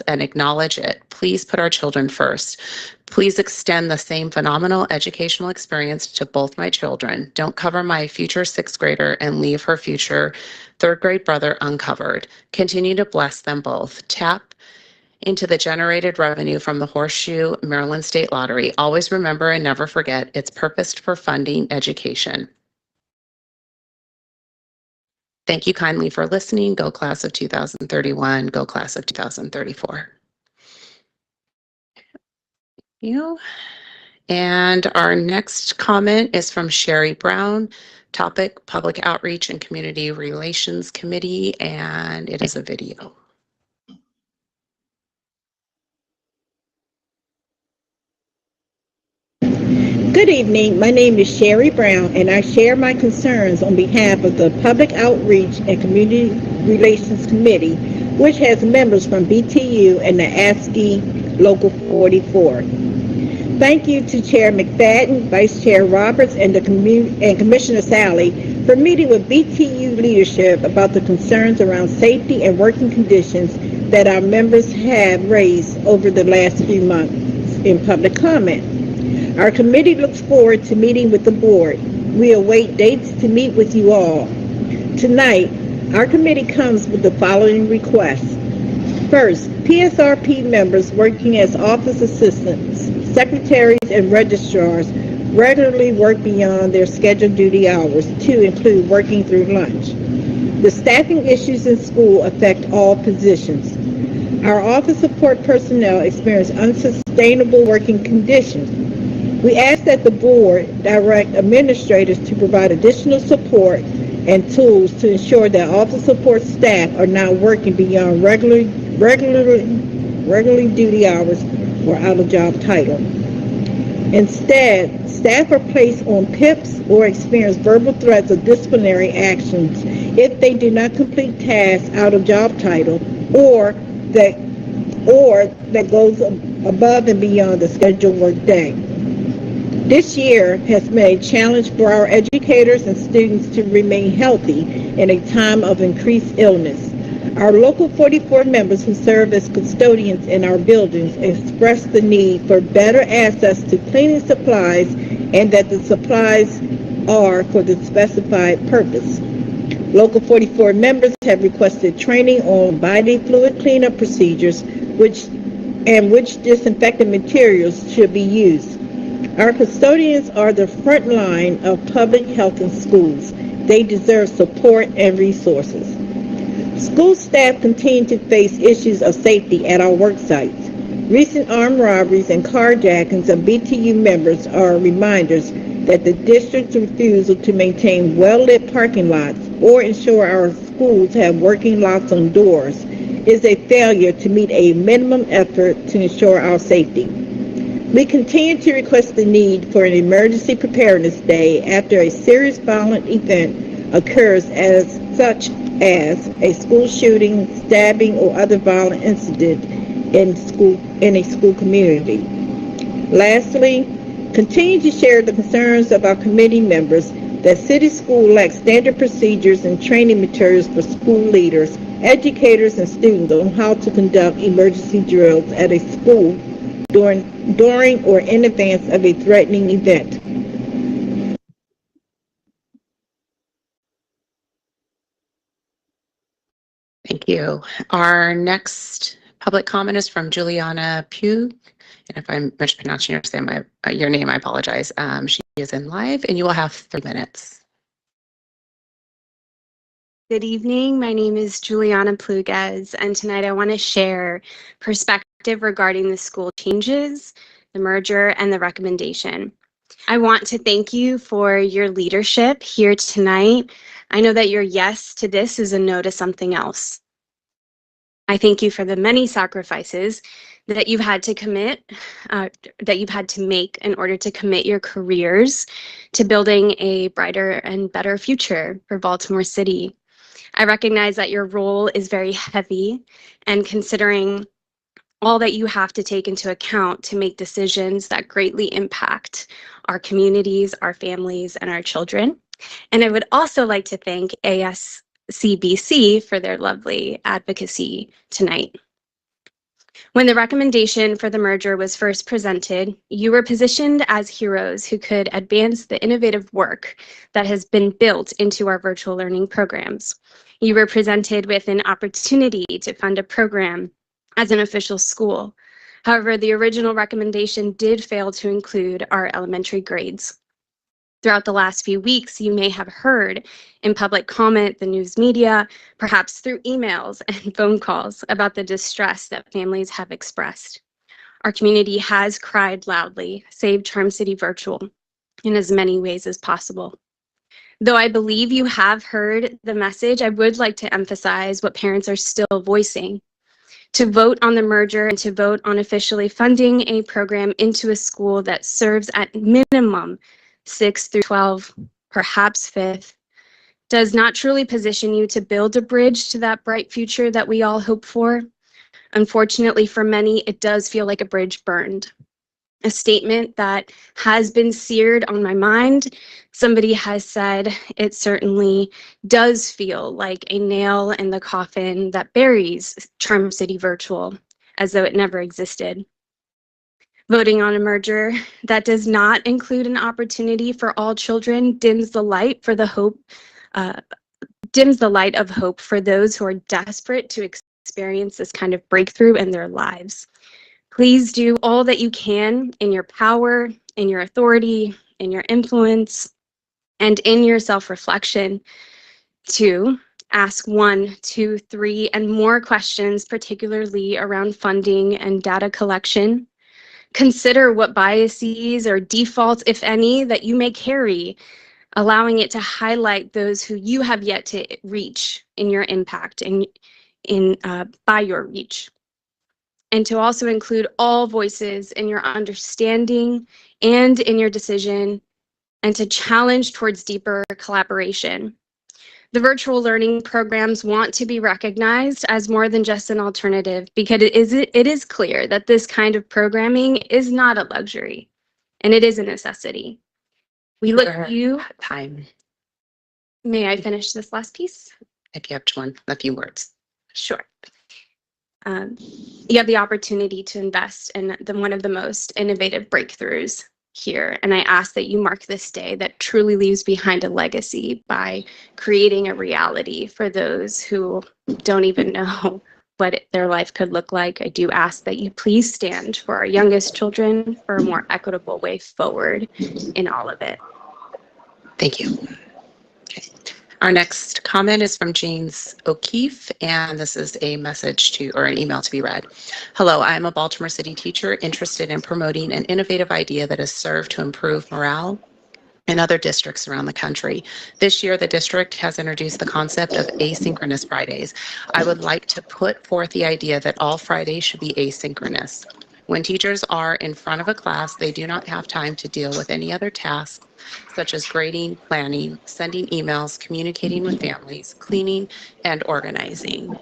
and acknowledge it. Please put our children first. Please extend the same phenomenal educational experience to both my children. Don't cover my future 6th grader and leave her future 3rd grade brother uncovered. Continue to bless them both. Tap into the generated revenue from the Horseshoe Maryland State Lottery. Always remember and never forget, it's purposed for funding education. Thank you kindly for listening. Go class of 2031, go class of 2034. And our next comment is from Sherry Brown, topic Public Outreach and Community Relations Committee, and it is a video. Good evening. My name is Sherry Brown, and I share my concerns on behalf of the Public Outreach and Community Relations Committee, which has members from BTU and the ASCII Local 44. Thank you to Chair McFadden, Vice Chair Roberts, and Commissioner Sally for meeting with BTU leadership about the concerns around safety and working conditions that our members have raised over the last few months in public comment. Our committee looks forward to meeting with the board. We await dates to meet with you all. Tonight, our committee comes with the following requests. First, PSRP members working as office assistants, secretaries, and registrars regularly work beyond their scheduled duty hours to include working through lunch. The staffing issues in school affect all positions. Our office support personnel experience unsustainable working conditions. We ask that the board direct administrators to provide additional support and tools to ensure that office support staff are not working beyond regularly duty hours or out of job title. Instead, staff are placed on PIPs or experience verbal threats of disciplinary actions if they do not complete tasks out of job title or that goes above and beyond the scheduled work day. This year has been a challenge for our educators and students to remain healthy in a time of increased illness. Our Local 44 members who serve as custodians in our buildings express the need for better access to cleaning supplies and that the supplies are for the specified purpose. Local 44 members have requested training on body fluid cleanup procedures which disinfectant materials should be used. Our custodians are the front line of public health in schools. They deserve support and resources. School staff continue to face issues of safety at our work sites. Recent armed robberies and carjackings of BTU members are reminders that the district's refusal to maintain well-lit parking lots or ensure our schools have working locks on doors is a failure to meet a minimum effort to ensure our safety. We continue to request the need for an emergency preparedness day after a serious violent event occurs, such as a school shooting, stabbing, or other violent incident in a school community. Lastly, Continue to share the concerns of our committee members that city school lacks standard procedures and training materials for school leaders, educators, and students on how to conduct emergency drills at a school during or in advance of a threatening event. Thank you. Our next public comment is from Juliana Pugh. And if I'm mispronouncing your name, I apologize. She is in live, and you will have 3 minutes. Good evening. My name is Juliana Pluguez, and tonight I want to share perspective regarding the school changes, the merger, and the recommendation. I want to thank you for your leadership here tonight. I know that your yes to this is a no to something else. I thank you for the many sacrifices that you've had to make in order to commit your careers to building a brighter and better future for Baltimore City. I recognize that your role is very heavy, and considering all that you have to take into account to make decisions that greatly impact our communities, our families, and our children. And I would also like to thank ASCBC for their lovely advocacy tonight. When the recommendation for the merger was first presented, you were positioned as heroes who could advance the innovative work that has been built into our virtual learning programs. You were presented with an opportunity to fund a program as an official school. However, the original recommendation did fail to include our elementary grades. Throughout the last few weeks, you may have heard in public comment, the news media, perhaps through emails and phone calls about the distress that families have expressed. Our community has cried loudly, save Charm City Virtual in as many ways as possible. Though I believe you have heard the message, I would like to emphasize what parents are still voicing. To vote on the merger and to vote on officially funding a program into a school that serves at minimum 6th through 12, perhaps 5th, does not truly position you to build a bridge to that bright future that we all hope for. Unfortunately, for many, it does feel like a bridge burned. A statement that has been seared on my mind. Somebody has said it certainly does feel like a nail in the coffin that buries Charm City Virtual as though it never existed. Voting on a merger that does not include an opportunity for all children dims the light for the hope, dims the light of hope for those who are desperate to experience this kind of breakthrough in their lives. Please do all that you can in your power, in your authority, in your influence, and in your self-reflection to ask 1, 2, 3, and more questions, particularly around funding and data collection. Consider what biases or defaults, if any, that you may carry, allowing it to highlight those who you have yet to reach in your impact and by your reach. And to also include all voices in your understanding and in your decision, and to challenge towards deeper collaboration. The virtual learning programs want to be recognized as more than just an alternative, because it is clear that this kind of programming is not a luxury, and it is a necessity. We look at you. Time. May I finish this last piece? If you have a few words. Sure. You have the opportunity to invest in one of the most innovative breakthroughs here, and I ask that you mark this day that truly leaves behind a legacy by creating a reality for those who don't even know what their life could look like. I do ask that you please stand for our youngest children for a more equitable way forward in all of it. Thank you. Okay. Our next comment is from James O'Keefe, and this is a message or an email to be read. Hello, I am a Baltimore City teacher interested in promoting an innovative idea that has served to improve morale in other districts around the country. This year, the district has introduced the concept of asynchronous Fridays. I would like to put forth the idea that all Fridays should be asynchronous. When teachers are in front of a class, they do not have time to deal with any other tasks, such as grading, planning, sending emails, communicating with families, cleaning, and organizing.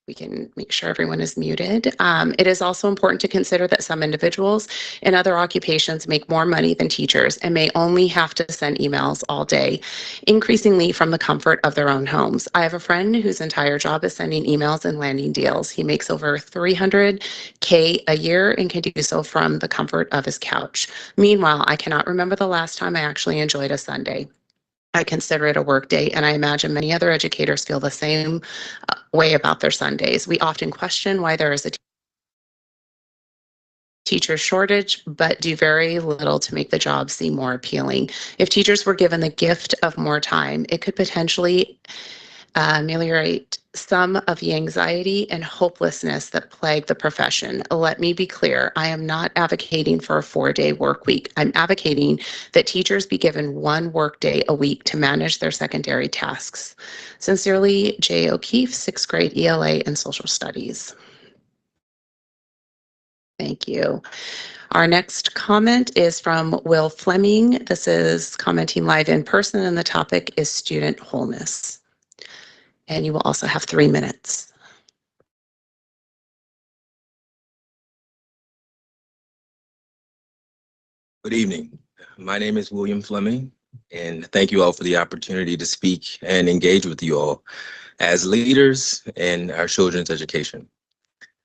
We can make sure everyone is muted. It is also important to consider that some individuals in other occupations make more money than teachers and may only have to send emails all day, increasingly from the comfort of their own homes. I have a friend whose entire job is sending emails and landing deals. He makes over $300K a year and can do so from the comfort of his couch. Meanwhile, I cannot remember the last time I actually enjoyed a Sunday. I consider it a work day, and I imagine many other educators feel the same way about their Sundays. We often question why there is a teacher shortage, but do very little to make the job seem more appealing. If teachers were given the gift of more time, it could potentially ameliorate some of the anxiety and hopelessness that plague the profession. Let me be clear, I am not advocating for a 4-day work week. I'm advocating that teachers be given 1 work day a week to manage their secondary tasks. Sincerely, J. O'Keefe, 6th grade ELA and Social Studies. Thank you. Our next comment is from Will Fleming. This is commenting live in person, and the topic is student wholeness. And you will also have 3 minutes. Good evening. My name is William Fleming, and thank you all for the opportunity to speak and engage with you all as leaders in our children's education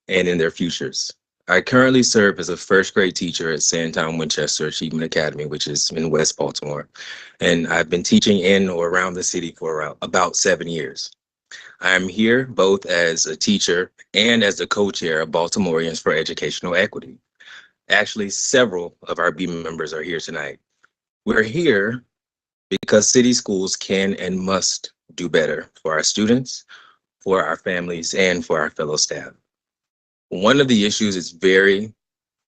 and in their futures. I currently serve as a 1st grade teacher at Sandtown Winchester Achievement Academy, which is in West Baltimore, and I've been teaching in or around the city for about 7 years. I'm here both as a teacher and as the co-chair of Baltimoreans for Educational Equity. Actually, several of our B members are here tonight. We're here because city schools can and must do better for our students, for our families, and for our fellow staff. One of the issues that's very,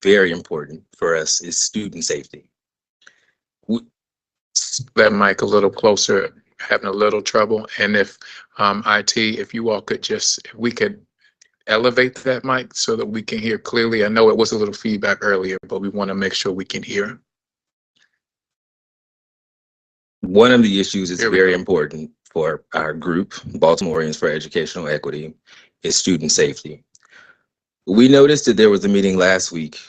very important for us is student safety. That mic a little closer, having a little trouble. And if IT, if you all could if we could elevate that mic so that we can hear clearly. I know it was a little feedback earlier, but we want to make sure we can hear. One of the issues that's very important for our group, Baltimoreans for Educational Equity, is student safety. We noticed that there was a meeting last week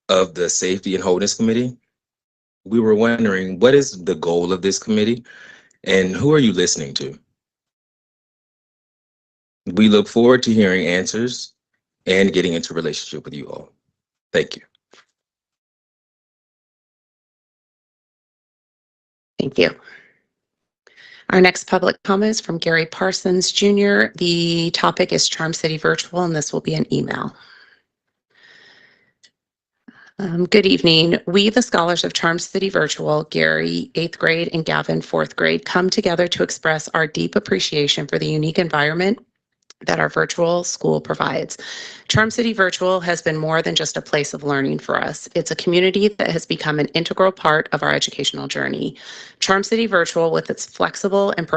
of the Safety and Wholeness Committee. We were wondering, what is the goal of this committee and who are you listening to? We look forward to hearing answers and getting into a relationship with you all. Thank you. Thank you. Our next public comment is from Gary Parsons, Jr. The topic is Charm City Virtual, and this will be an email. Good evening. We, the scholars of Charm City Virtual, Gary, 8th grade, and Gavin, 4th grade, come together to express our deep appreciation for the unique environment that our virtual school provides. Charm City Virtual has been more than just a place of learning for us. It's a community that has become an integral part of our educational journey. Charm City Virtual, with its flexible and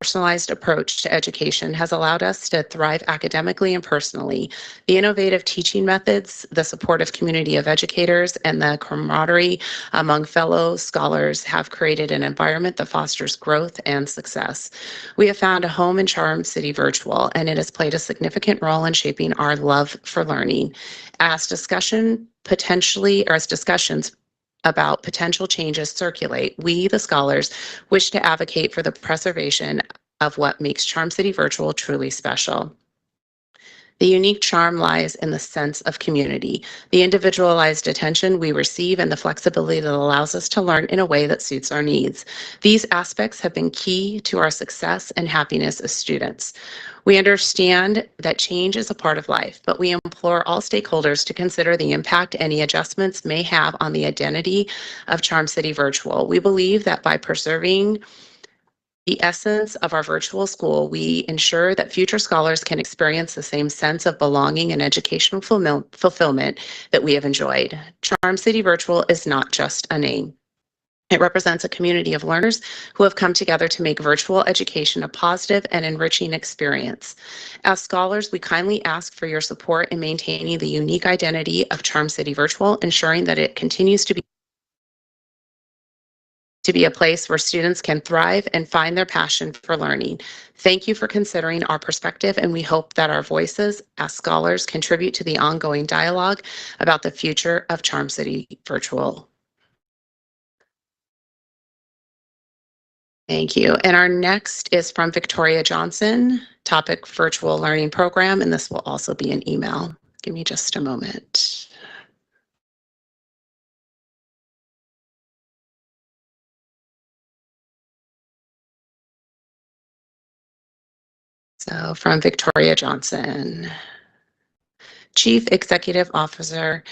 personalized approach to education, has allowed us to thrive academically and personally. The innovative teaching methods, the supportive community of educators, and the camaraderie among fellow scholars have created an environment that fosters growth and success. We have found a home in Charm City Virtual, and it has played a significant role in shaping our love for learning. As discussions about potential changes circulate, we, the scholars, wish to advocate for the preservation of what makes Charm City Virtual truly special. The unique charm lies in the sense of community, the individualized attention we receive, and the flexibility that allows us to learn in a way that suits our needs. These aspects have been key to our success and happiness as students. We understand that change is a part of life, but we implore all stakeholders to consider the impact any adjustments may have on the identity of Charm City Virtual. We believe that by preserving the essence of our virtual school, we ensure that future scholars can experience the same sense of belonging and educational fulfillment that we have enjoyed. Charm City Virtual is not just a name. It represents a community of learners who have come together to make virtual education a positive and enriching experience. As scholars, we kindly ask for your support in maintaining the unique identity of Charm City Virtual, ensuring that it continues to be to be a place where students can thrive and find their passion for learning. Thank you for considering our perspective, and we hope that our voices as scholars contribute to the ongoing dialogue about the future of Charm City Virtual. Thank you. And our next is from Victoria Johnson, topic virtual learning program, and this will also be an email. Give me just a moment. So from Victoria Johnson, Chief Executive Officer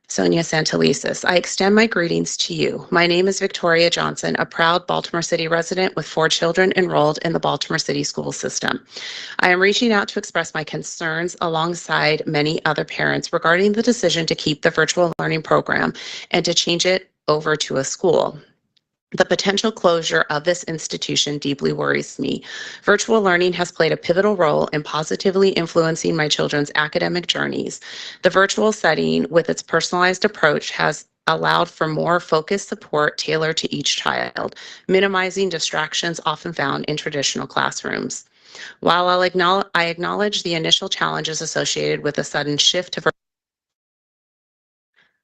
Sonia Santelises. I extend my greetings to you. My name is Victoria Johnson, a proud Baltimore City resident with 4 children enrolled in the Baltimore City school system. I am reaching out to express my concerns alongside many other parents regarding the decision to keep the virtual learning program and to change it over to a school. The potential closure of this institution deeply worries me. Virtual learning has played a pivotal role in positively influencing my children's academic journeys. The virtual setting, with its personalized approach, has allowed for more focused support tailored to each child, minimizing distractions often found in traditional classrooms. While I acknowledge the initial challenges associated with a sudden shift to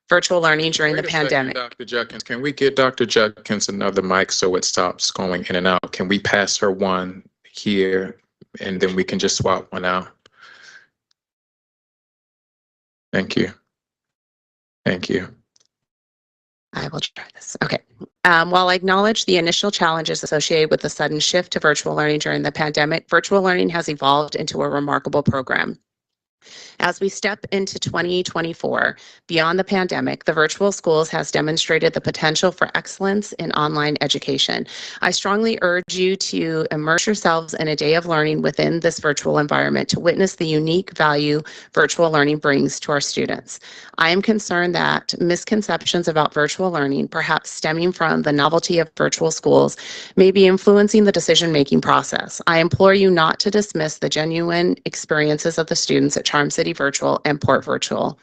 virtual learning during the pandemic. Dr. Judkins, can we get Dr. Judkins another mic so it stops going in and out? Can we pass her one here and then we can just swap one out? Thank you. Thank you. I will try this. Okay. While I acknowledge the initial challenges associated with the sudden shift to virtual learning during the pandemic, virtual learning has evolved into a remarkable program. As we step into 2024, beyond the pandemic, the virtual schools has demonstrated the potential for excellence in online education. I strongly urge you to immerse yourselves in a day of learning within this virtual environment to witness the unique value virtual learning brings to our students. I am concerned that misconceptions about virtual learning, perhaps stemming from the novelty of virtual schools, may be influencing the decision-making process. I implore you not to dismiss the genuine experiences of the students at Charm City Virtual and Port Virtual.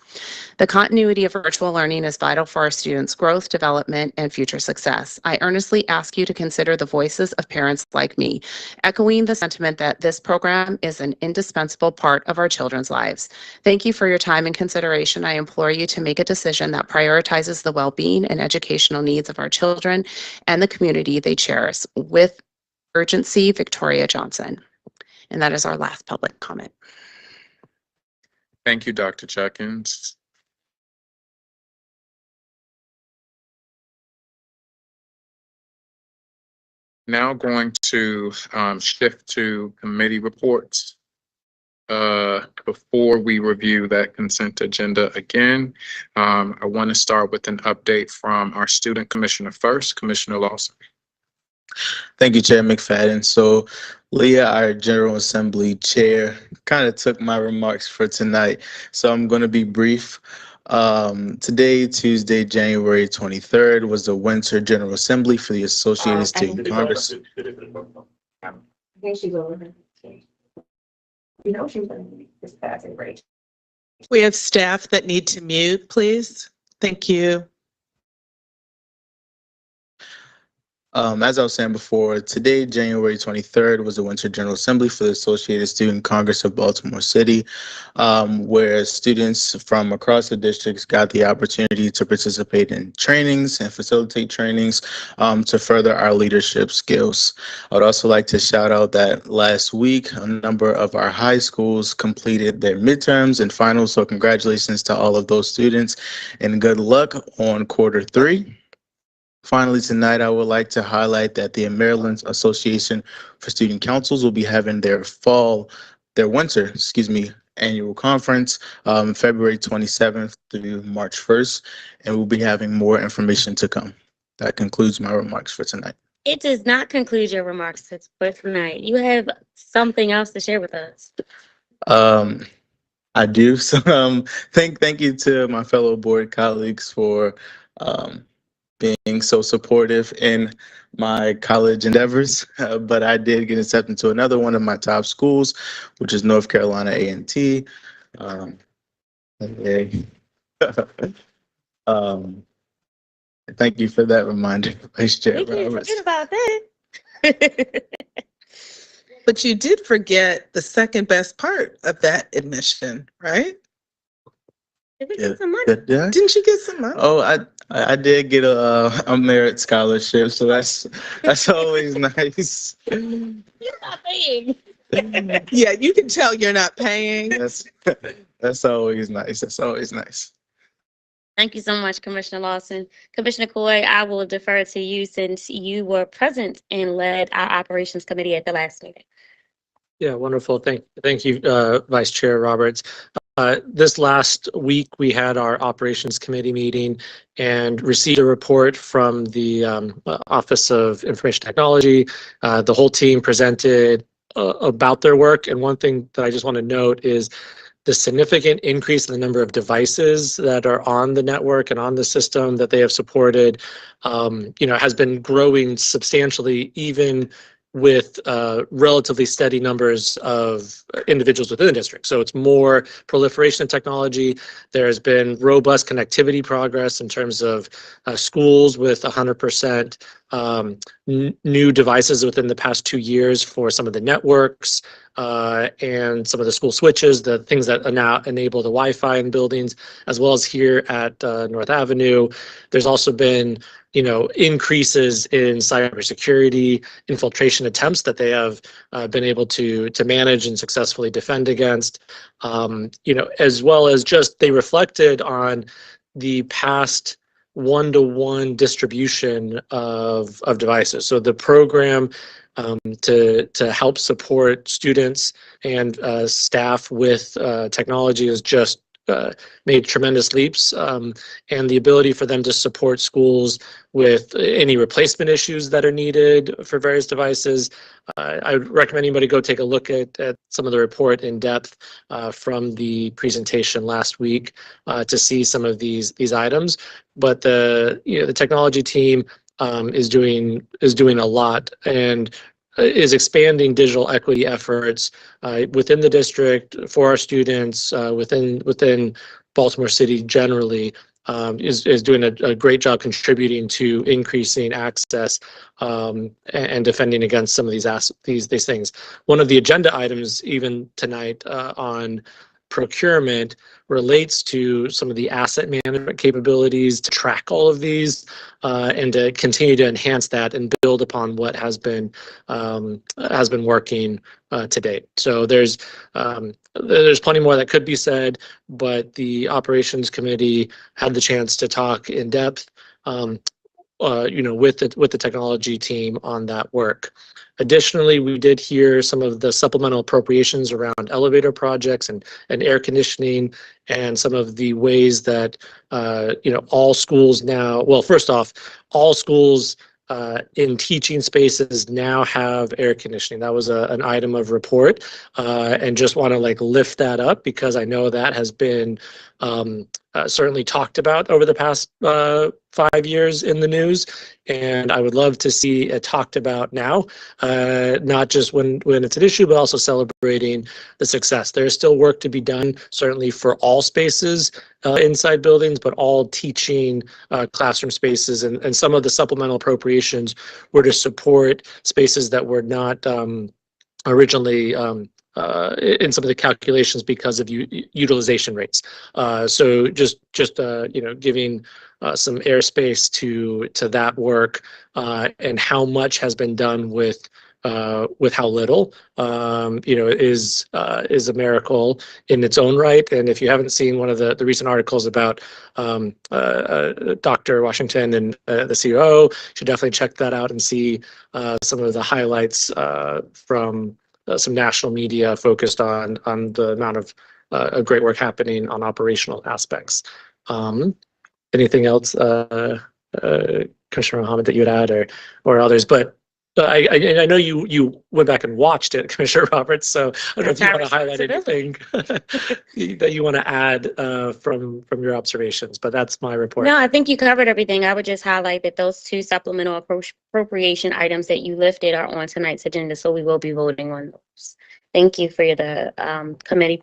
The continuity of virtual learning is vital for our students' growth, development, and future success. I earnestly ask you to consider the voices of parents like me, echoing the sentiment that this program is an indispensable part of our children's lives. Thank you for your time and consideration. I implore you to make a decision that prioritizes the well-being and educational needs of our children and the community they cherish. With urgency, Victoria Johnson. And that is our last public comment. Thank you, Dr. Judkins. Now going to shift to committee reports. Before we review that consent agenda again, I want to start with an update from our student commissioner first, Commissioner Lawson. Thank you, Chair McFadden. So Leah, our General Assembly Chair, kind of took my remarks for tonight. So I'm going to be brief. Today, Tuesday, January 23rd, was the Winter General Assembly for the Associated Student Congress. I think she's over there. You know she's going to be just passing right. We have staff that need to mute, please. Thank you. As I was saying before, today, January 23rd, was the Winter General Assembly for the Associated Student Congress of Baltimore City, where students from across the districts got the opportunity to participate in trainings and facilitate trainings to further our leadership skills. I would also like to shout out that last week, a number of our high schools completed their midterms and finals, so congratulations to all of those students and good luck on quarter 3. Finally, tonight, I would like to highlight that the Maryland Association for Student Councils will be having their winter annual conference February 27th through March 1st, and we'll be having more information to come. That concludes my remarks for tonight. It does not conclude your remarks for tonight. You have something else to share with us. I do. So thank you to my fellow board colleagues for being so supportive in my college endeavors, but I did get accepted to another one of my top schools, which is North Carolina A&T. Thank you for that reminder, Vice Chair We can't Roberts. forget about that. But you did forget the second best part of that admission, right? Did we Yeah. get some money? Did I? Didn't you get some money? Oh, I did get a merit scholarship, so that's always nice. You're not paying. Yeah, you can tell you're not paying. That's always nice. That's always nice. Thank you so much, Commissioner Lawson. Commissioner Coy, I will defer to you since you were present and led our operations committee at the last meeting. Yeah, wonderful. Thank you, Vice Chair Roberts. This last week, we had our Operations Committee meeting and received a report from the Office of Information Technology. The whole team presented about their work. And one thing that I just want to note is the significant increase in the number of devices that are on the network and on the system that they have supported, has been growing substantially, even with relatively steady numbers of individuals within the district. So it's more proliferation of technology. There has been robust connectivity progress in terms of schools with 100% new devices within the past 2 years for some of the networks and some of the school switches, the things that now enable the Wi-Fi in buildings, as well as here at North Avenue. There's also been increases in cybersecurity infiltration attempts that they have been able to manage and successfully defend against, as well as just they reflected on the past one-to-one distribution of devices. So the program to help support students and staff with technology is just made tremendous leaps, and the ability for them to support schools with any replacement issues that are needed for various devices. I would recommend anybody go take a look at some of the report in depth from the presentation last week to see some of these items. But the technology team is doing a lot and is expanding digital equity efforts within the district for our students, within Baltimore City generally, is doing a great job contributing to increasing access and defending against some of these things. One of the agenda items even tonight on procurement relates to some of the asset management capabilities to track all of these and to continue to enhance that and build upon what has been working to date. So there's plenty more that could be said, but the operations committee had the chance to talk in depth with the technology team on that work. Additionally, we did hear some of the supplemental appropriations around elevator projects and air conditioning and some of the ways that, all schools now, well, first off, all schools in teaching spaces now have air conditioning. That was an item of report, and just want to lift that up because I know that has been certainly talked about over the past 5 years in the news, and I would love to see it talked about now, not just when it's an issue, but also celebrating the success. There's still work to be done, certainly for all spaces inside buildings, but all teaching classroom spaces, and some of the supplemental appropriations were to support spaces that were not originally in some of the calculations because of utilization rates. So just giving some airspace to that work and how much has been done with how little, is a miracle in its own right. And if you haven't seen one of the recent articles about Dr. Washington and the COO, you should definitely check that out and see some of the highlights from some national media focused on the amount of great work happening on operational aspects. Anything else, Commissioner Mohammed, that you would add or others? But I know you went back and watched it, Commissioner Roberts, so I don't know if you want to highlight anything that you want to add from your observations, but that's my report. No, I think you covered everything. I would just highlight that those two supplemental appropriation items that you lifted are on tonight's agenda, so we will be voting on those. Thank you for the committee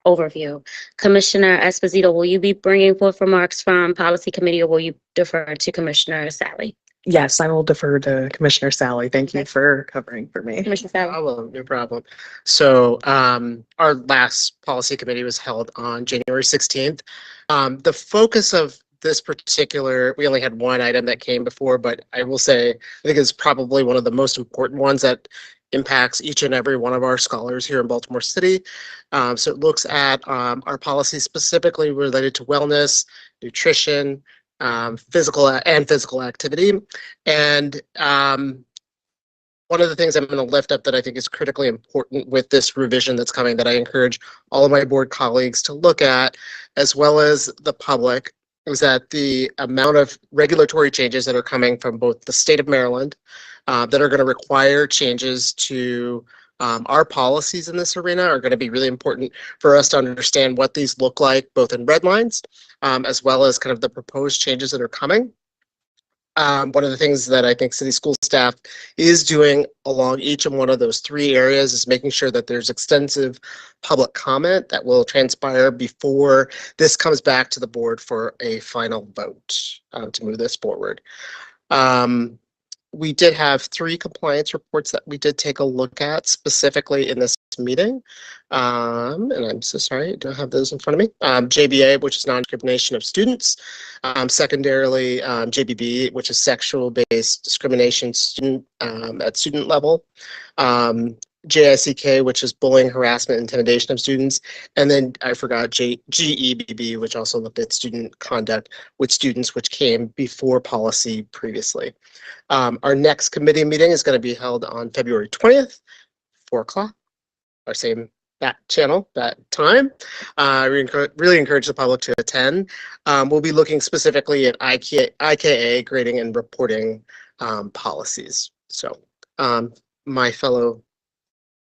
overview. Commissioner Esposito, will you be bringing forth remarks from Policy Committee, or will you defer to Commissioner Sally? Yes, I will defer to Commissioner Sally. Thank you for covering for me. Commissioner Sally? Oh, no problem. So our last policy committee was held on January 16th. The focus of this particular, we only had one item that came before, but I will say, I think it's probably one of the most important ones that impacts each and every one of our scholars here in Baltimore City. So it looks at our policy specifically related to wellness, nutrition, physical activity. And one of the things I'm going to lift up that I think is critically important with this revision that's coming, that I encourage all of my board colleagues to look at, as well as the public, is that the amount of regulatory changes that are coming from both the state of Maryland that are going to require changes to our policies in this arena are going to be really important for us to understand what these look like, both in red lines, as well as kind of the proposed changes that are coming. One of the things that I think city school staff is doing along each and one of those three areas is making sure that there's extensive public comment that will transpire before this comes back to the board for a final vote to move this forward. We did have 3 compliance reports that we did take a look at specifically in this meeting. And I'm so sorry, I don't have those in front of me. JBA, which is non-discrimination of students. Secondarily, JBB, which is sexual-based discrimination student at student level. JICK, which is bullying, harassment, intimidation of students. And then I forgot GEBB, which also looked at student conduct with students, which came before policy previously. Our next committee meeting is going to be held on February 20th, 4 o'clock, our same that channel, that time. We really encourage the public to attend. We'll be looking specifically at IKA grading and reporting policies. So my fellow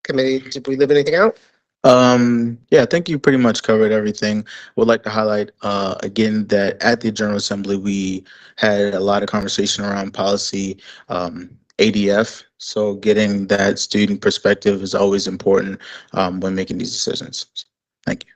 committee, did we leave anything out? Yeah, I think you pretty much covered everything. Would like to highlight again that at the General Assembly we had a lot of conversation around policy ADF. So getting that student perspective is always important when making these decisions. Thank you.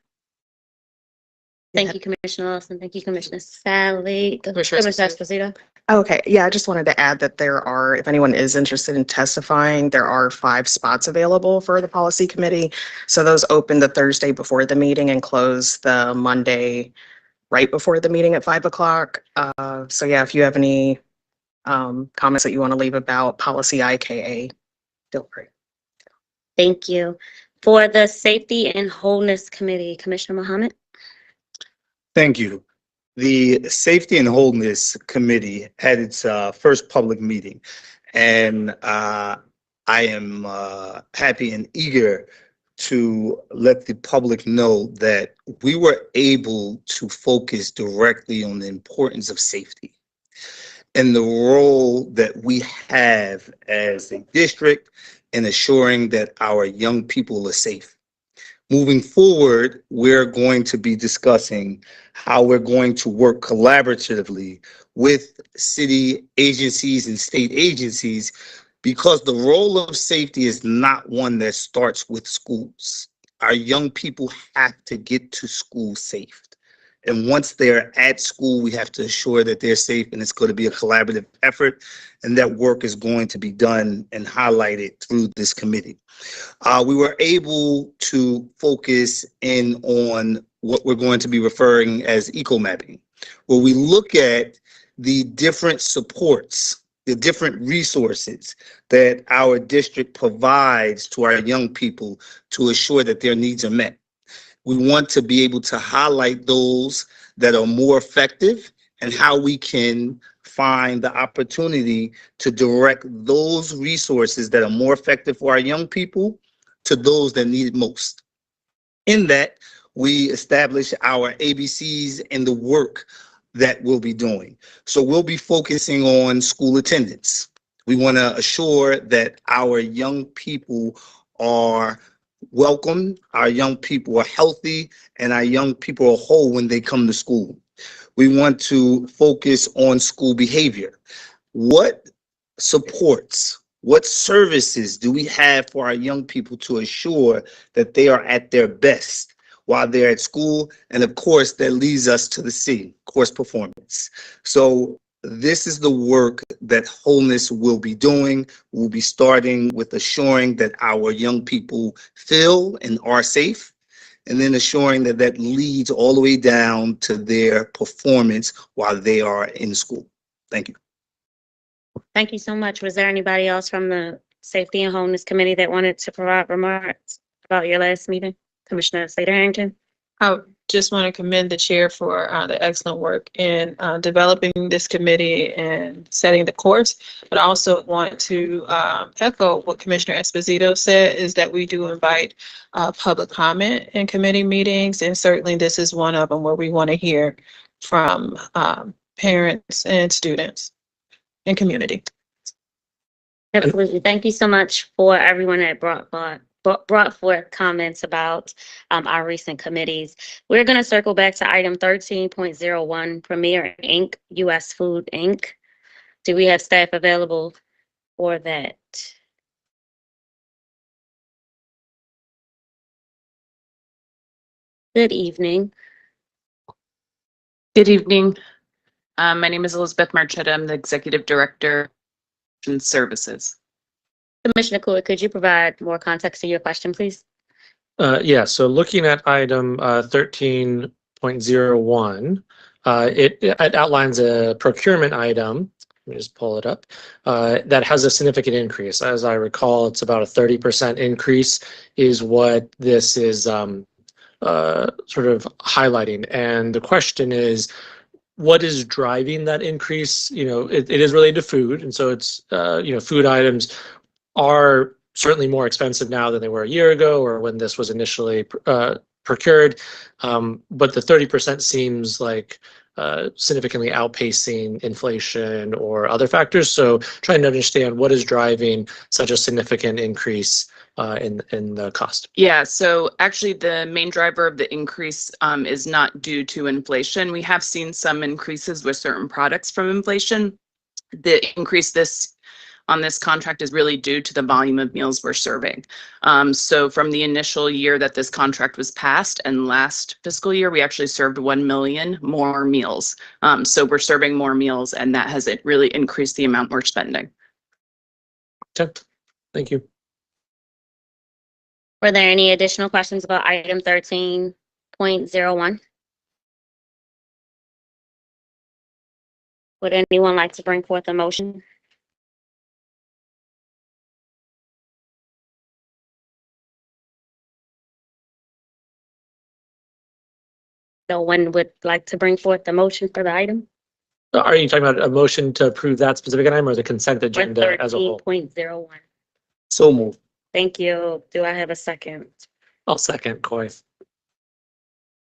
Thank you, Commissioner Lawson. Thank you, Commissioner Sally. Commissioner Esposito. Okay, yeah, I just wanted to add that there are, if anyone is interested in testifying, there are 5 spots available for the policy committee. So those open the Thursday before the meeting and close the Monday right before the meeting at 5 o'clock. So yeah, if you have any comments that you want to leave about policy IKA, feel free. Thank you. For the Safety and Wholeness Committee, Commissioner Mohammed. Thank you. The Safety and Wholeness Committee had its first public meeting, and I am happy and eager to let the public know that we were able to focus directly on the importance of safety and the role that we have as a district in assuring that our young people are safe. Moving forward, we're going to be discussing how we're going to work collaboratively with city agencies and state agencies, because the role of safety is not one that starts with schools. Our young people have to get to school safe. And once they're at school, we have to assure that they're safe, and it's going to be a collaborative effort, and that work is going to be done and highlighted through this committee. We were able to focus in on what we're going to be referring as eco-mapping, where we look at the different supports, the different resources that our district provides to our young people to assure that their needs are met. We want to be able to highlight those that are more effective and how we can find the opportunity to direct those resources that are more effective for our young people to those that need it most. In that, we establish our ABCs and the work that we'll be doing. So we'll be focusing on school attendance. We want to assure that our young people are welcome, our young people are healthy, and our young people are whole when they come to school. We want to focus on school behavior. What supports, what services do we have for our young people to assure that they are at their best while they're at school. And of course, that leads us to the C, course performance. So this is the work that Wholeness will be doing. We'll be starting with assuring that our young people feel and are safe, and then assuring that that leads all the way down to their performance while they are in school. Thank you. Thank you so much. Was there anybody else from the Safety and Homeless Committee that wanted to provide remarks about your last meeting? Commissioner Slater Harrington? I just want to commend the chair for the excellent work in developing this committee and setting the course. But I also want to echo what Commissioner Esposito said, is that we do invite public comment in committee meetings. And certainly this is one of them where we want to hear from parents and students and community. Absolutely. Thank you so much for everyone that brought forth comments about our recent committees. We're going to circle back to item 13.01, Premier Inc., U.S. Food Inc. Do we have staff available for that? Good evening. Good evening. My name is Elizabeth Marchetta. I'm the Executive Director of Services. Commissioner Coy, could you provide more context to your question, please? Yeah, so looking at item 13.01, it outlines a procurement item. Let me just pull it up. That has a significant increase. As I recall, it's about a 30% increase is what this is sort of highlighting. And the question is, what is driving that increase? You know, it is related to food. And so it's, you know, food items are certainly more expensive now than they were a year ago or when this was initially procured. But the 30% seems like significantly outpacing inflation or other factors. So trying to understand what is driving such a significant increase in the cost. Yeah, so actually the main driver of the increase is not due to inflation. We have seen some increases with certain products from inflation. The increase on this contract is really due to the volume of meals we're serving. So from the initial year that this contract was passed and last fiscal year, we actually served 1 million more meals. So we're serving more meals, and that has really increased the amount we're spending. Okay, thank you. Were there any additional questions about item 13.01? Would anyone like to bring forth a motion? No one would like to bring forth the motion for the item? Are you talking about a motion to approve that specific item or the consent agenda as a whole? 13.01. So moved. Thank you. Do I have a second? I'll second, Coy.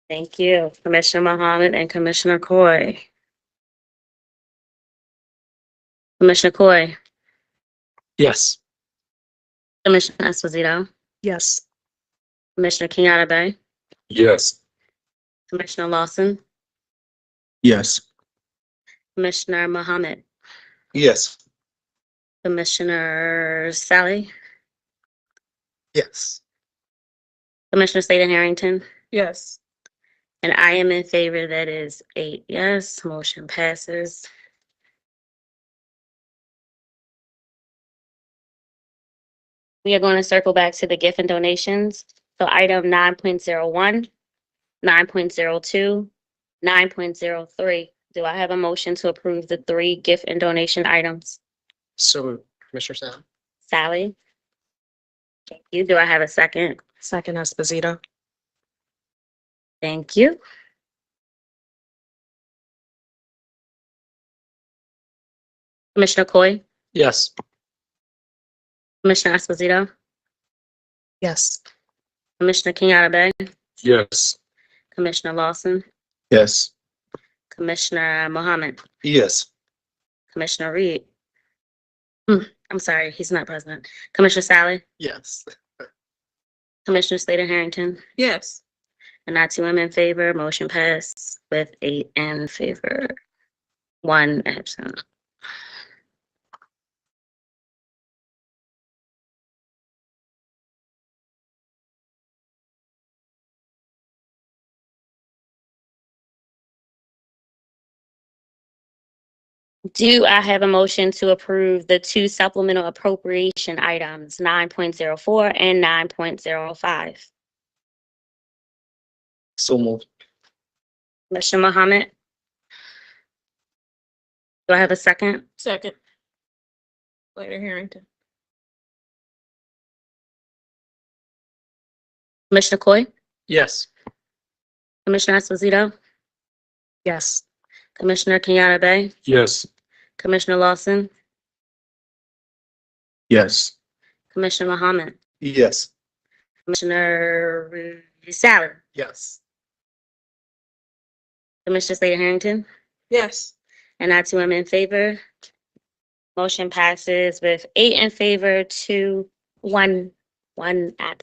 Thank you, Commissioner Mohammed and Commissioner Coy. Commissioner Coy, Yes. Commissioner Esposito, Yes. Commissioner Kenyatta Bay, Yes. Commissioner Lawson, Yes. Commissioner Mohammed, Yes. Commissioner Sally, Yes. Commissioner Slater Harrington, Yes. and I am in favor. That is 8 yes. Motion passes. We are going to circle back to the gift and donations. So item 9.01, 9.02, 9.03. Do I have a motion to approve the 3 gift and donation items? So Commissioner Sam. Sally? Thank you. Do I have a second? Second, Esposito. Thank you. Commissioner Coy? Yes. Commissioner Esposito? Yes. Commissioner Kenyatta Bay? Yes. Commissioner Lawson? Yes. Commissioner Mohammed? Yes. Commissioner Reed? I'm sorry, he's not present. Commissioner Sally? Yes. Commissioner Slater Harrington? Yes. And I too am in favor. Motion passed with 8 in favor, 1 absent. Do I have a motion to approve the two supplemental appropriation items, 9.04 and 9.05? So moved. Commissioner Mohammed? Do I have a second? Second. Later Harrington. Commissioner Coy? Yes. Commissioner Esposito? Yes. Commissioner Kenyatta Bay? Yes. Commissioner Lawson? Yes. Commissioner Mohammed? Yes. Commissioner Sally? Yes. Commissioner Slater Harrington? Yes. And I too am in favor. Motion passes with 8 in favor to 1 absent.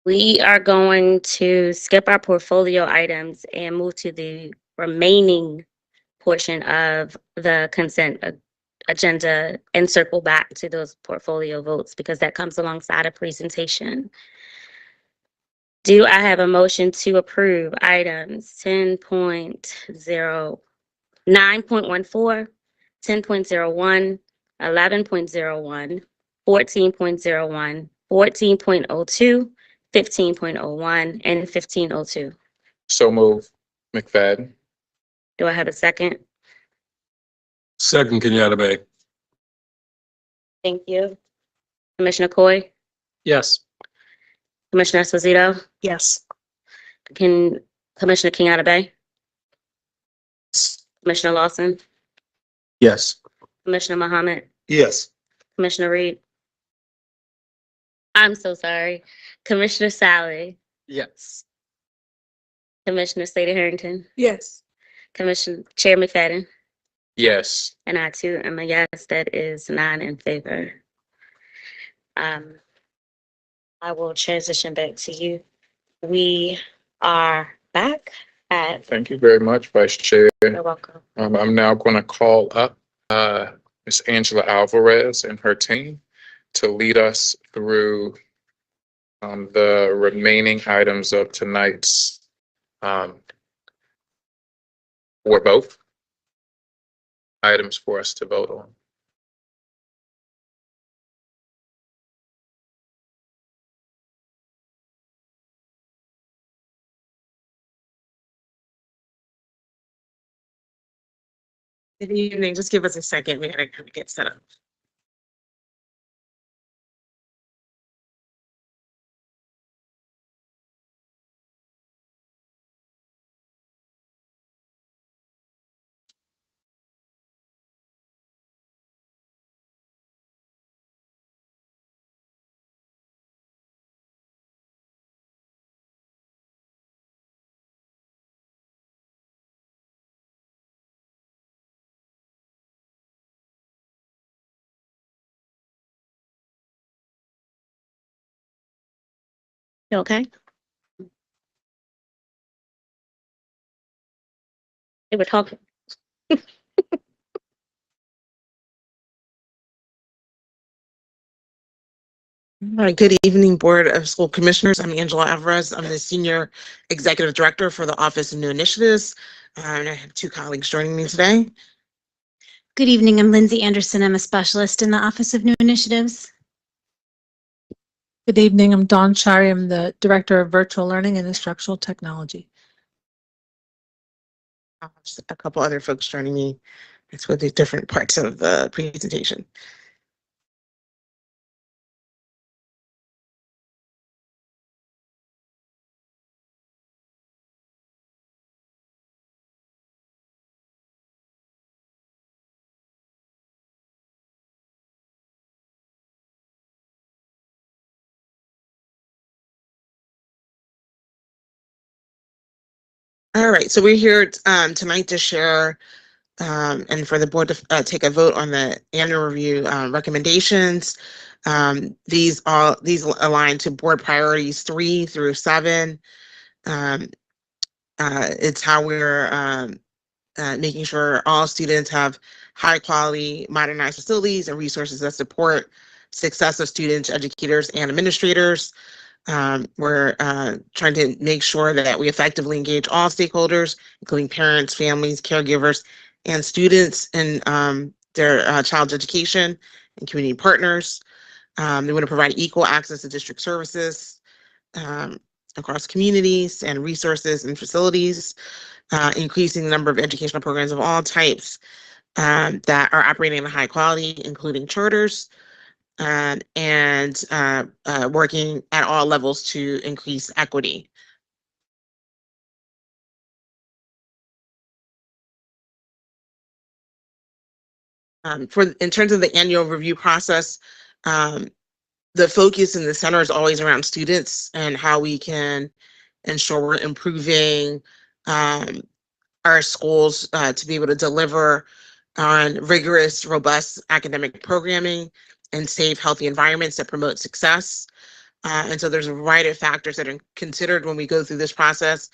We are going to skip our portfolio items and move to the remaining portion of the consent agenda and circle back to those portfolio votes because that comes alongside a presentation. Do I have a motion to approve items 10.0, 9.14, 10.01, 11.01, 14.01, 14.02, 15.01, and 15.02? So move, McFadden. Do I have a second? Second, Kenyatta Bay. Thank you. Commissioner Coy? Yes. Commissioner Esposito? Yes. Commissioner Kenyatta Bay? Commissioner Lawson? Yes. Commissioner Mohammed? Yes. Commissioner Reed? I'm so sorry. Commissioner Sally? Yes. Commissioner Slater Harrington? Yes. Commissioner Chair McFadden? Yes. And I too am a yes. That is 9 in favor. I will transition back to you. We are back at. Thank you very much, Vice Chair. You're welcome. I'm now going to call up Ms. Angela Alvarez and her team to lead us through the remaining items of tonight's or both items for us to vote on. Good evening. Just give us a second. We gotta kind of get set up. You okay? They were talking. All right, good evening, Board of School Commissioners. I'm Angela Alvarez. I'm the Senior Executive Director for the Office of New Initiatives. And I have two colleagues joining me today. Good evening, I'm Lindsay Anderson. I'm a specialist in the Office of New Initiatives. Good evening, I'm Dawn Shari. I'm the Director of Virtual Learning and Instructional Technology. Just a couple other folks joining me. It's with the different parts of the presentation. All right, so we're here tonight to share and for the board to take a vote on the annual review recommendations. These align to board priorities 3 through 7. It's how we're making sure all students have high quality, modernized facilities and resources that support success of students, educators, and administrators. We're trying to make sure that we effectively engage all stakeholders, including parents, families, caregivers, and students in their child's education and community partners. They want to provide equal access to district services across communities and resources and facilities, increasing the number of educational programs of all types that are operating at high quality, including charters, and working at all levels to increase equity. In terms of the annual review process, the focus in the center is always around students and how we can ensure we're improving our schools to be able to deliver on rigorous, robust academic programming and safe, healthy environments that promote success. And so there's a variety of factors that are considered when we go through this process.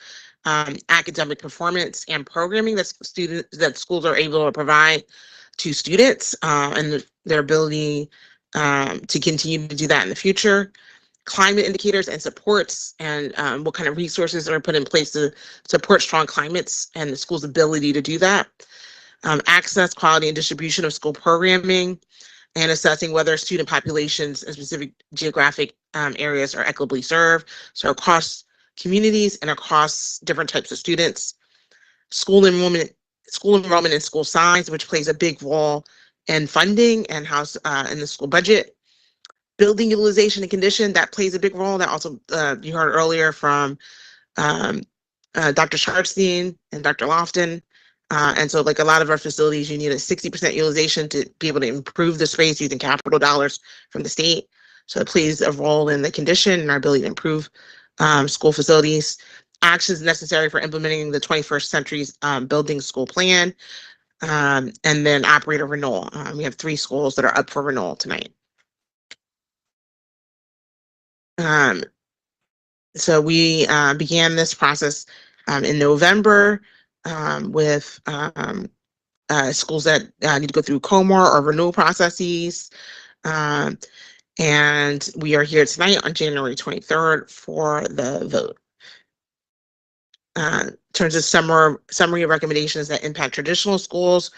Academic performance and programming that schools are able to provide to students and their ability to continue to do that in the future. Climate indicators and supports, and what kind of resources are put in place to support strong climates and the school's ability to do that. Access, quality, and distribution of school programming, and assessing whether student populations in specific geographic areas are equitably served, so across communities and across different types of students. School enrollment and school size, which plays a big role in funding and how in the school budget. Building utilization and condition, that plays a big role. That also you heard earlier from Dr. Sharpstein and Dr. Lofton. And so like a lot of our facilities, you need a 60% utilization to be able to improve the space using capital dollars from the state. So it plays a role in the condition and our ability to improve school facilities. Actions necessary for implementing the 21st century's building school plan. And then operator renewal. We have 3 schools that are up for renewal tonight. So we began this process in November with schools that need to go through COMAR or renewal processes. And we are here tonight on January 23rd for the vote. In terms of summary of recommendations that impact traditional schools,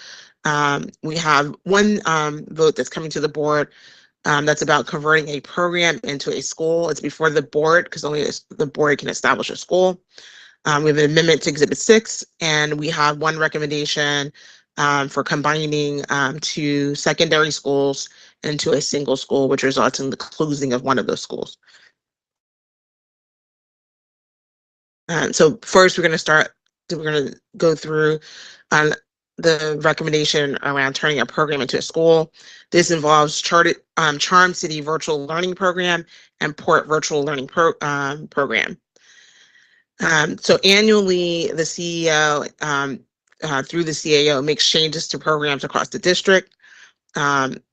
we have one vote that's coming to the board that's about converting a program into a school. It's before the board because only the board can establish a school. We have an amendment to Exhibit 6, and we have one recommendation for combining 2 secondary schools into a single school, which results in the closing of one of those schools. So first, we're going to go through the recommendation around turning a program into a school. This involves Charm City Virtual Learning Program and Port Virtual Learning Program. So annually, the CEO through the CAO makes changes to programs across the district. In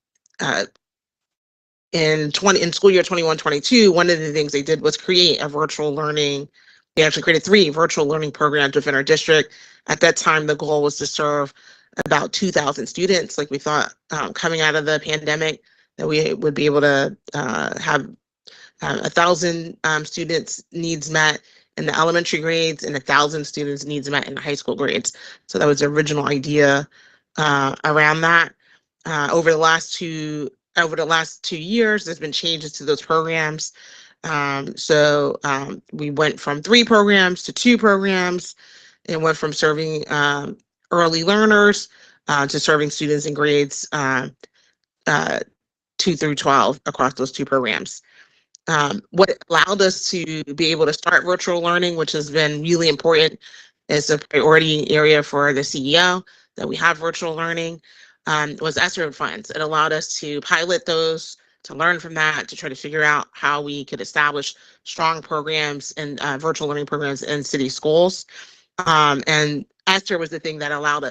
school year 21-22, one of the things they did was create a virtual learning. They actually created 3 virtual learning programs within our district. At that time, the goal was to serve about 2,000 students. Like we thought coming out of the pandemic that we would be able to have 1,000 students needs met in the elementary grades and 1,000 students needs met in the high school grades. So that was the original idea around that. Over the last 2 years, there's been changes to those programs. So we went from 3 programs to 2 programs, and went from serving early learners to serving students in grades 2 through 12 across those 2 programs. What allowed us to be able to start virtual learning, which has been really important, is a priority area for the CEO that we have virtual learning, was ESSER funds. It allowed us to pilot those, to learn from that, to try to figure out how we could establish strong programs and virtual learning programs in city schools. And ESSER was the thing that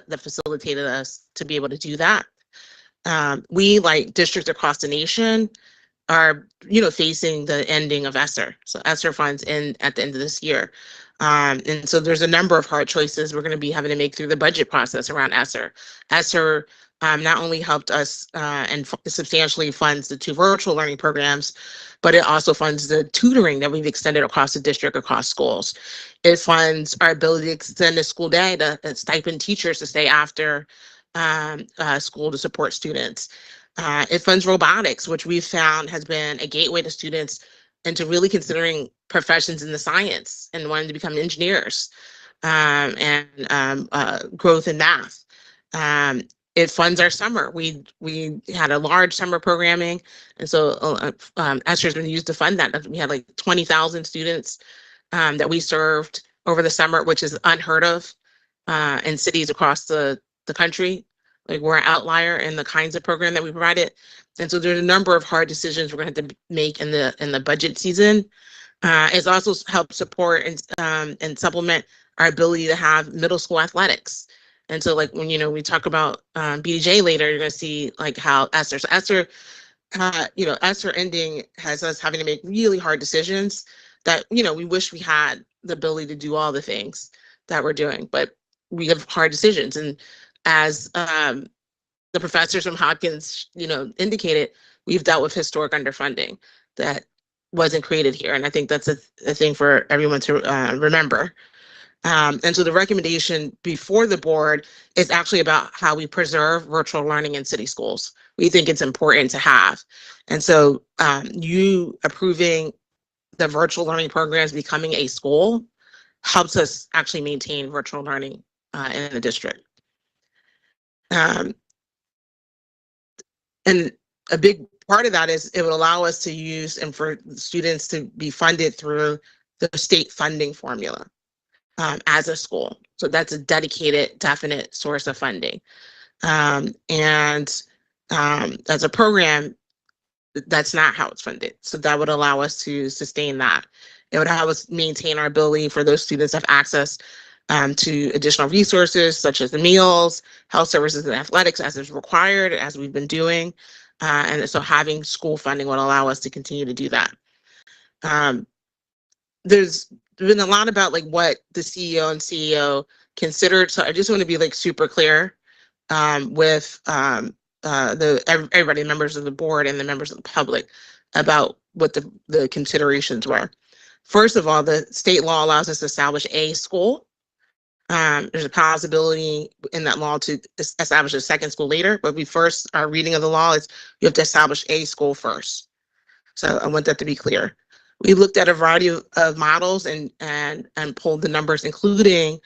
that facilitated us to be able to do that. We, like districts across the nation, are facing the ending of ESSER. So ESSER funds end at the end of this year. And so there's a number of hard choices we're going to be having to make through the budget process around ESSER. ESSER not only helped us and substantially funds the 2 virtual learning programs, but it also funds the tutoring that we've extended across the district, across schools. It funds our ability to extend the school day to stipend teachers to stay after school to support students. It funds robotics, which we've found has been a gateway to students into really considering professions in the science and wanting to become engineers, and growth in math. It funds our summer. We had a large summer programming, and so ESSER has been used to fund that. We had like 20,000 students that we served over the summer, which is unheard of in cities across the country. Like, we're an outlier in the kinds of program that we provided. And so there's a number of hard decisions we're going to have to make in the budget season. It's also helped support and supplement our ability to have middle school athletics. And so, like, when we talk about BDJ later, you're going to see like how ESSER. So ESSER, ESSER ending has us having to make really hard decisions that we wish we had the ability to do all the things that we're doing, but we have hard decisions. And as the professors from Hopkins, indicated, we've dealt with historic underfunding that wasn't created here. And I think that's a thing for everyone to remember. And so the recommendation before the board is actually about how we preserve virtual learning in city schools. We think it's important to have. And so you approving the virtual learning programs becoming a school helps us actually maintain virtual learning in the district. And a big part of that is it would allow us to use and for students to be funded through the state funding formula as a school. So that's a dedicated, definite source of funding. And as a program, that's not how it's funded. So that would allow us to sustain that. It would allow us maintain our ability for those students to have access to additional resources such as the meals, health services, and athletics as is required, as we've been doing. And so having school funding would allow us to continue to do that. There's been a lot about like what the CEO and CEO considered. So I just want to be like super clear with everybody, members of the board and the members of the public, about what the considerations were. First of all, the state law allows us to establish a school. There's a possibility in that law to establish a second school later, but our reading of the law is you have to establish a school first. So I want that to be clear. We looked at a variety of models and pulled the numbers, including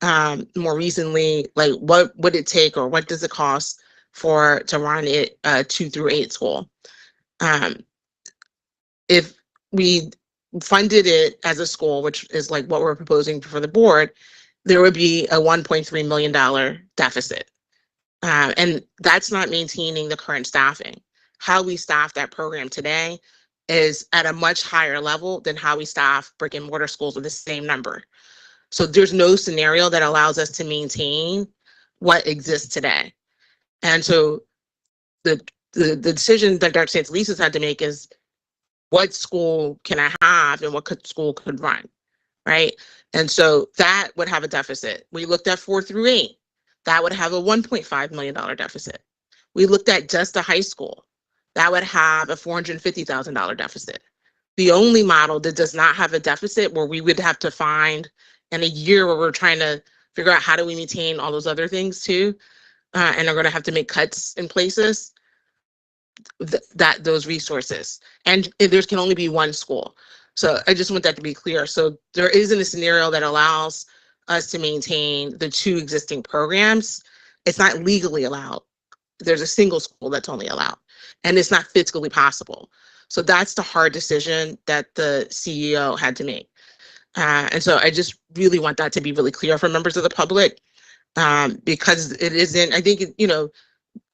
more recently, like what would it take or what does it cost to run it 2 through 8 school. If we funded it as a school, which is like what we're proposing for the board, there would be a $1.3 million deficit. And that's not maintaining the current staffing. How we staff that program today is at a much higher level than how we staff brick and mortar schools with the same number. So there's no scenario that allows us to maintain what exists today. And so the decision that Dr. Santelises had to make is, what school can I have and what school could run, right? And so that would have a deficit. We looked at 4 through 8. That would have a $1.5 million deficit. We looked at just a high school. That would have a $450,000 deficit. The only model that does not have a deficit, where we would have to find in a year where we're trying to figure out how do we maintain all those other things too, and are going to have to make cuts in places, those resources. And there can only be one school. So I just want that to be clear. So there isn't a scenario that allows us to maintain the 2 existing programs. It's not legally allowed. There's a single school that's only allowed, and it's not fiscally possible. So that's the hard decision that the CEO had to make. And so I just really want that to be really clear for members of the public, because it isn't, I think,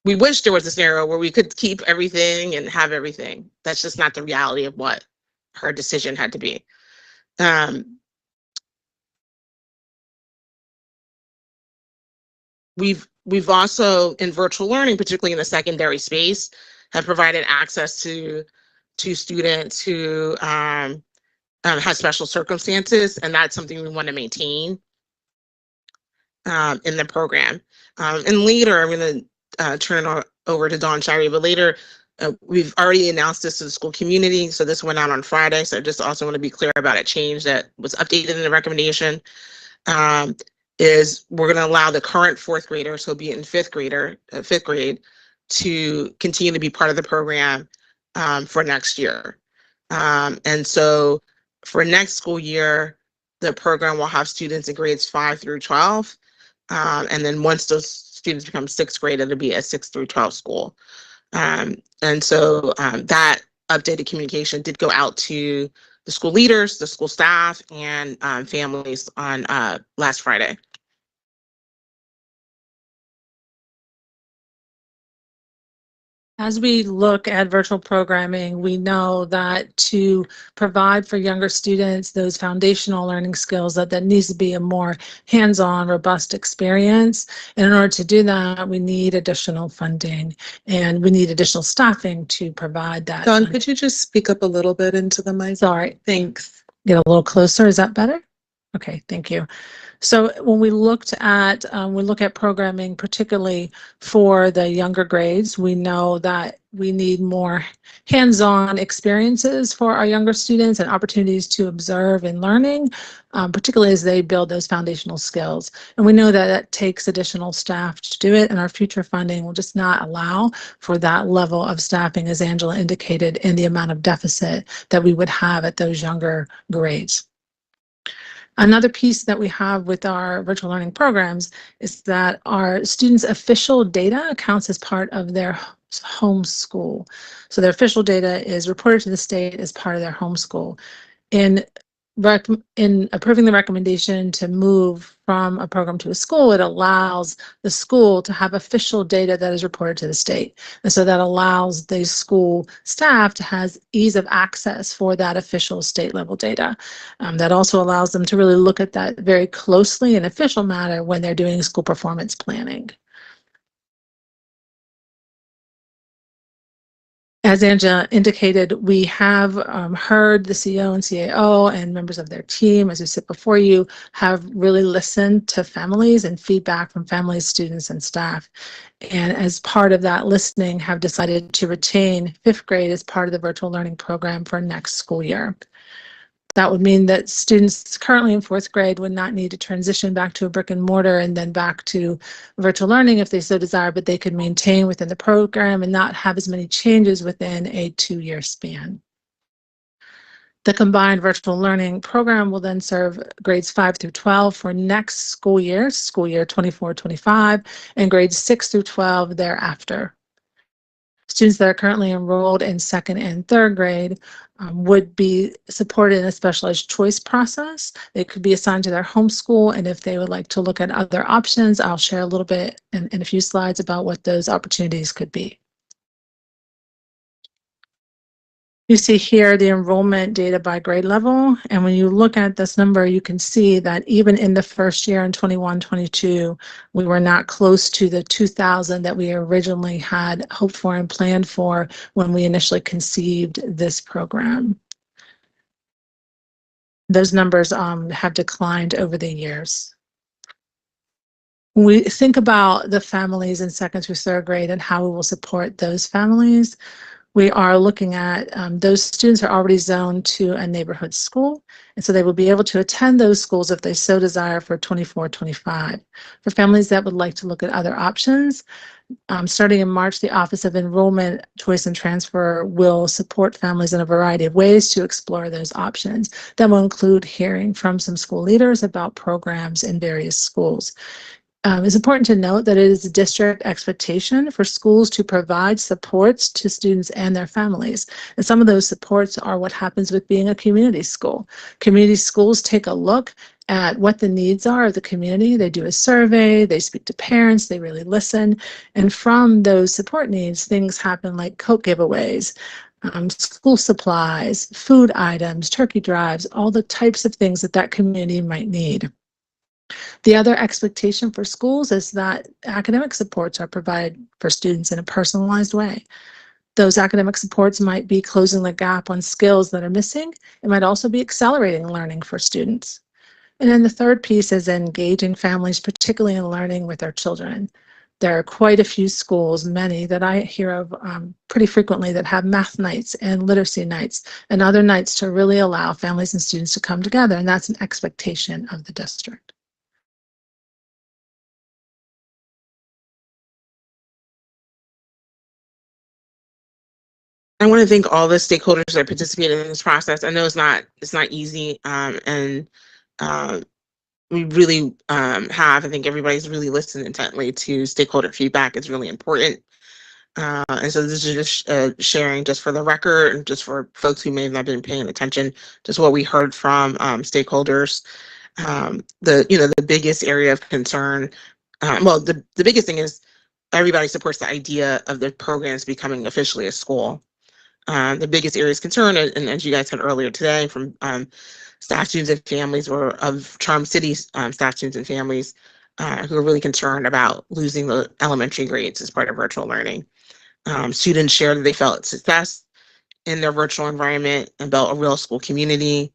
we wish there was a scenario where we could keep everything and have everything. That's just not the reality of what her decision had to be. we've also in virtual learning, particularly in the secondary space, have provided access to students who have special circumstances, and that's something we want to maintain in the program. And later, I'm going to turn it over to Dawn Shirey, but later we've already announced this to the school community, so this went out on Friday. So I just also want to be clear about a change that was updated in the recommendation. Is we're going to allow the current fourth graders, so be it in fifth grade, to continue to be part of the program for next year. And so for next school year, the program will have students in grades 5 through 12. And then once those students become sixth grade, it'll be a 6 through 12 school. And so that updated communication did go out to the school leaders, the school staff, and families on last Friday. As we look at virtual programming, we know that to provide for younger students those foundational learning skills, that needs to be a more hands-on, robust experience. And in order to do that, we need additional funding and we need additional staffing to provide that. Dawn, could you just speak up a little bit into the mic? Sorry. Thanks. Get a little closer. Is that better? Okay, thank you. So when we look at programming, particularly for the younger grades, we know that we need more hands-on experiences for our younger students and opportunities to observe and learning, particularly as they build those foundational skills. And we know that that takes additional staff to do it, and our future funding will just not allow for that level of staffing, as Angela indicated, in the amount of deficit that we would have at those younger grades. Another piece that we have with our virtual learning programs is that our students' official data counts as part of their home school. So their official data is reported to the state as part of their home school. In approving the recommendation to move from a program to a school, it allows the school to have official data that is reported to the state. And so that allows the school staff to have ease of access for that official state level data. That also allows them to really look at that very closely in official matter when they're doing school performance planning. As Angela indicated, we have heard the CEO and CAO and members of their team, as we sit before you, have really listened to families and feedback from families, students, and staff. And as part of that listening, have decided to retain fifth grade as part of the virtual learning program for next school year. That would mean that students currently in fourth grade would not need to transition back to a brick and mortar and then back to virtual learning if they so desire, but they could maintain within the program and not have as many changes within a 2-year span. The combined virtual learning program will then serve grades 5 through 12 for next school year 24-25, and grades 6 through 12 thereafter. Students that are currently enrolled in second and third grade would be supported in a specialized choice process. They could be assigned to their home school, and if they would like to look at other options, I'll share a little bit in a few slides about what those opportunities could be. You see here the enrollment data by grade level, and when you look at this number, you can see that even in the first year in 21-22, we were not close to the 2,000 that we originally had hoped for and planned for when we initially conceived this program. Those numbers have declined over the years. When we think about the families in second through third grade and how we will support those families, we are looking at those students are already zoned to a neighborhood school, and so they will be able to attend those schools if they so desire for 24-25. For families that would like to look at other options, starting in March, the Office of Enrollment, Choice and Transfer will support families in a variety of ways to explore those options. That will include hearing from some school leaders about programs in various schools. It's important to note that it is a district expectation for schools to provide supports to students and their families. And some of those supports are what happens with being a community school. Community schools take a look at what the needs are of the community. They do a survey, they speak to parents, they really listen. And from those support needs, things happen like Coke giveaways, school supplies, food items, turkey drives, all the types of things that that community might need. The other expectation for schools is that academic supports are provided for students in a personalized way. Those academic supports might be closing the gap on skills that are missing. It might also be accelerating learning for students. And then the third piece is engaging families, particularly in learning with their children. There are quite a few schools, many that I hear of pretty frequently, that have math nights and literacy nights and other nights to really allow families and students to come together. And that's an expectation of the district. I want to thank all the stakeholders that participated in this process. I know it's not easy, and we really have. I think everybody's really listened intently to stakeholder feedback. It's really important. And so this is just sharing, just for the record, and just for folks who may have not been paying attention, just what we heard from stakeholders. The biggest area of concern, the biggest thing is everybody supports the idea of the programs becoming officially a school. The biggest area of concern, and as you guys heard earlier today from staff, students, and families, or of Charm City staff, students, and families who are really concerned about losing the elementary grades as part of virtual learning. Students shared that they felt success in their virtual environment and built a real school community.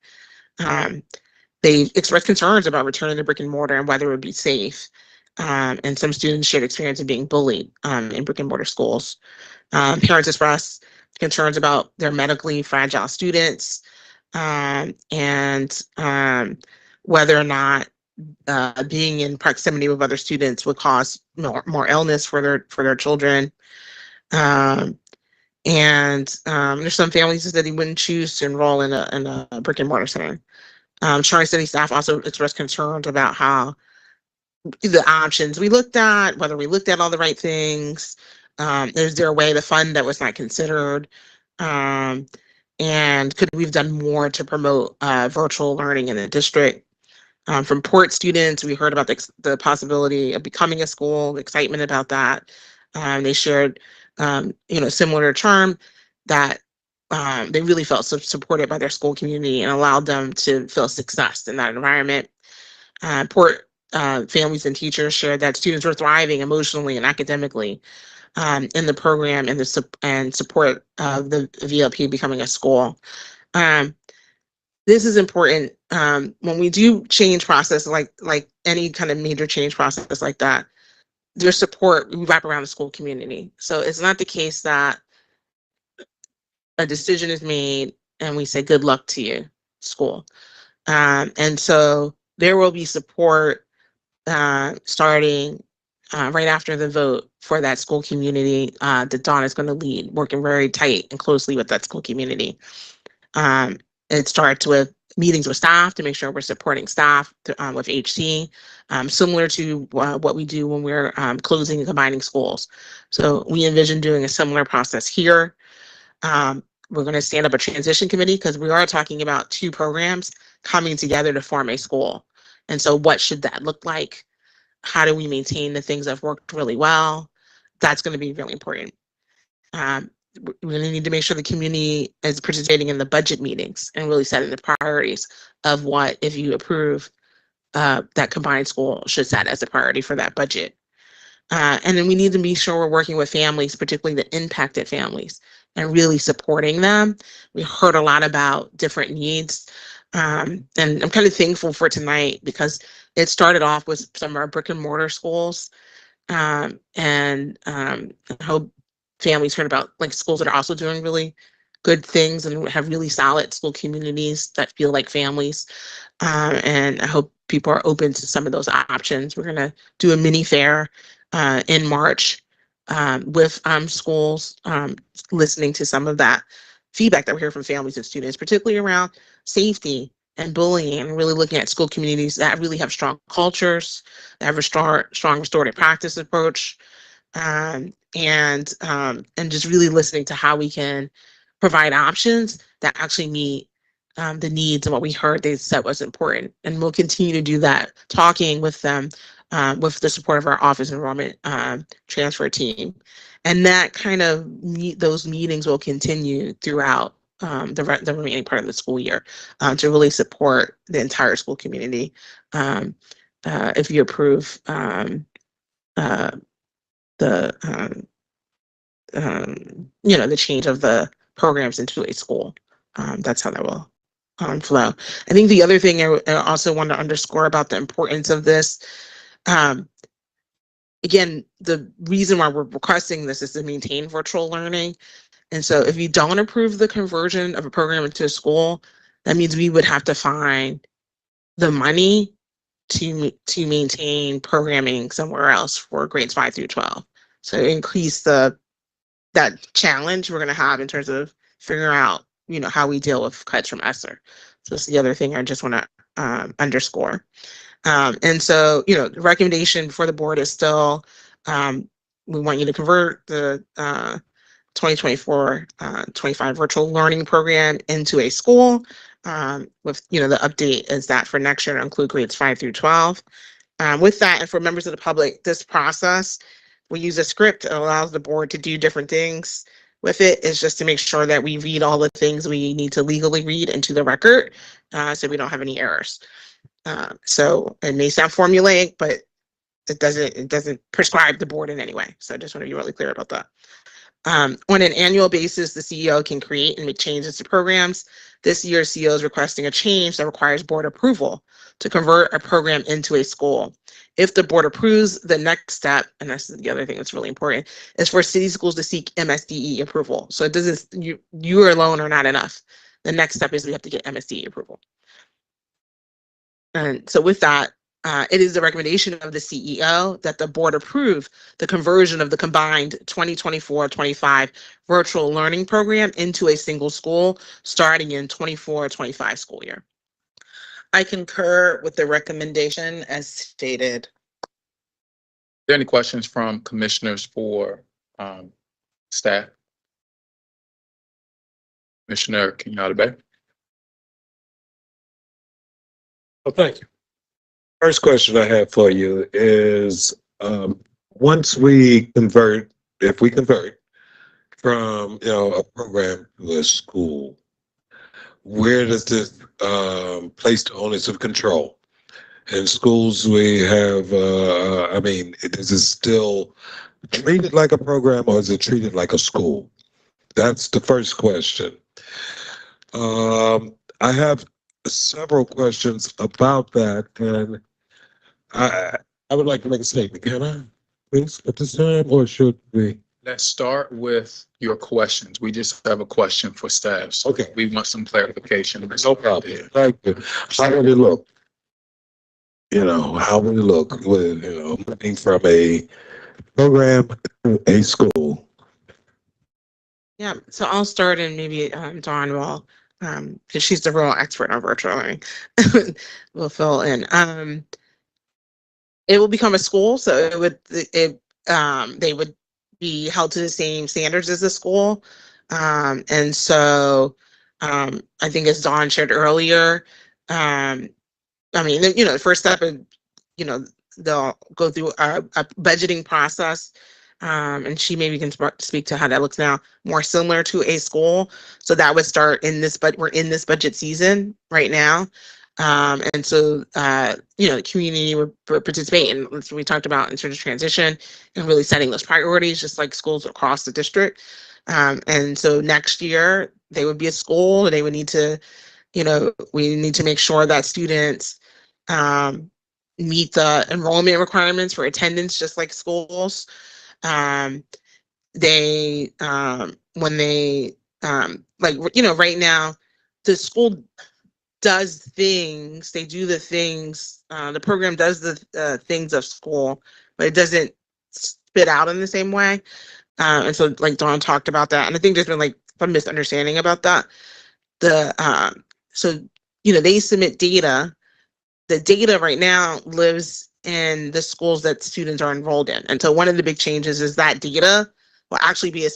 They expressed concerns about returning to brick and mortar and whether it would be safe. And some students shared experience of being bullied in brick and mortar schools. Parents expressed concerns about their medically fragile students, and whether or not being in proximity with other students would cause more illness for their children. And there's some families that said they wouldn't choose to enroll in a brick and mortar center. Charm City staff also expressed concerns about how the options we looked at, whether we looked at all the right things. Is there a way to fund that was not considered? And could we have done more to promote virtual learning in the district? From Port students, we heard about the possibility of becoming a school, the excitement about that. They shared, similar to Charm, that they really felt supported by their school community and allowed them to feel success in that environment. Port families and teachers shared that students were thriving emotionally and academically in the program and support of the VLP becoming a school. This is important when we do change process, like any kind of major change process like that. There's support we wrap around the school community. So it's not the case that a decision is made and we say good luck to you, school. And so there will be support starting right after the vote for that school community that Dawn is going to lead, working very tight and closely with that school community. It starts with meetings with staff to make sure we're supporting staff with HC, similar to what we do when we're closing and combining schools. So we envision doing a similar process here. We're going to stand up a transition committee because we are talking about two programs coming together to form a school. And so what should that look like? How do we maintain the things that have worked really well? That's going to be really important. We really need to make sure the community is participating in the budget meetings and really setting the priorities of what, if you approve, that combined school should set as a priority for that budget. And then we need to be sure we're working with families, particularly the impacted families, and really supporting them. We heard a lot about different needs. And I'm kind of thankful for tonight because it started off with some of our brick and mortar schools. And I hope families heard about like schools that are also doing really good things and have really solid school communities that feel like families. And I hope people are open to some of those options. We're going to do a mini fair in March with schools, listening to some of that feedback that we hear from families and students, particularly around safety and bullying, and really looking at school communities that really have strong cultures, that have a strong restorative practice approach, and just really listening to how we can provide options that actually meet the needs and what we heard they said was important. And we'll continue to do that, talking with them with the support of our office enrollment transfer team. And that kind of those meetings will continue throughout the remaining part of the school year to really support the entire school community if you approve the the change of the programs into a school. That's how that will flow. I think the other thing I also want to underscore about the importance of this, again, the reason why we're requesting this is to maintain virtual learning. And so if you don't approve the conversion of a program into a school, that means we would have to find the money to maintain programming somewhere else for grades 5 through 12. So increase that challenge we're going to have in terms of figuring out, how we deal with cuts from ESSER. So that's the other thing I just want to underscore. And so, the recommendation for the board is still, we want you to convert the 2024-25 virtual learning program into a school. With, the update is that for next year to include grades 5 through 12. With that, and for members of the public, this process, we use a script that allows the board to do different things with it. Is just to make sure that we read all the things we need to legally read into the record, so we don't have any errors. So it may sound formulaic, but it doesn't prescribe the board in any way. So I just want to be really clear about that. On an annual basis, the CEO can create and make changes to programs. This year, CEO is requesting a change that requires board approval to convert a program into a school. If the board approves, the next step, and that's the other thing that's really important, is for city schools to seek MSDE approval. So it doesn't, you alone are not enough. The next step is we have to get MSDE approval. And so with that, it is the recommendation of the CEO that the board approve the conversion of the combined 2024-25 virtual learning program into a single school starting in 24-25 school year. I concur with the recommendation as stated. Are there any questions from commissioners for staff? Commissioner Kenyatta-Bay. Well, thank you. First question I have for you is, once we convert, if we convert from, a program to a school, where does this place the onus of control? In schools, we have, is it still treated like a program or is it treated like a school? That's the first question. I have several questions about that, and I would like to make a statement. Can I, please, at this time, or should we? Let's start with your questions. We just have a question for staff. So okay. We want some clarification. No problem. Thank you. How would it look? How would it look with, moving from a program to a school? Yeah, so I'll start, and maybe Dawn will, because she's the real expert on virtual learning, will fill in. It will become a school, so they would be held to the same standards as the school. And so I think as Dawn shared earlier, the first step is, they'll go through a budgeting process. And she maybe can speak to how that looks now, more similar to a school. So that would start in this, but we're in this budget season right now. And so, the community would participate in what we talked about in terms of transition and really setting those priorities, just like schools across the district. And so next year they would be a school, and they would need to, we need to make sure that students meet the enrollment requirements for attendance, just like schools. When they, right now, the school does things, they do the things, the program does the things of school, but it doesn't spit out in the same way. And so like Dawn talked about that. And I think there's been some misunderstanding about that. They submit data. The data right now lives in the schools that students are enrolled in. And so one of the big changes is that data will actually be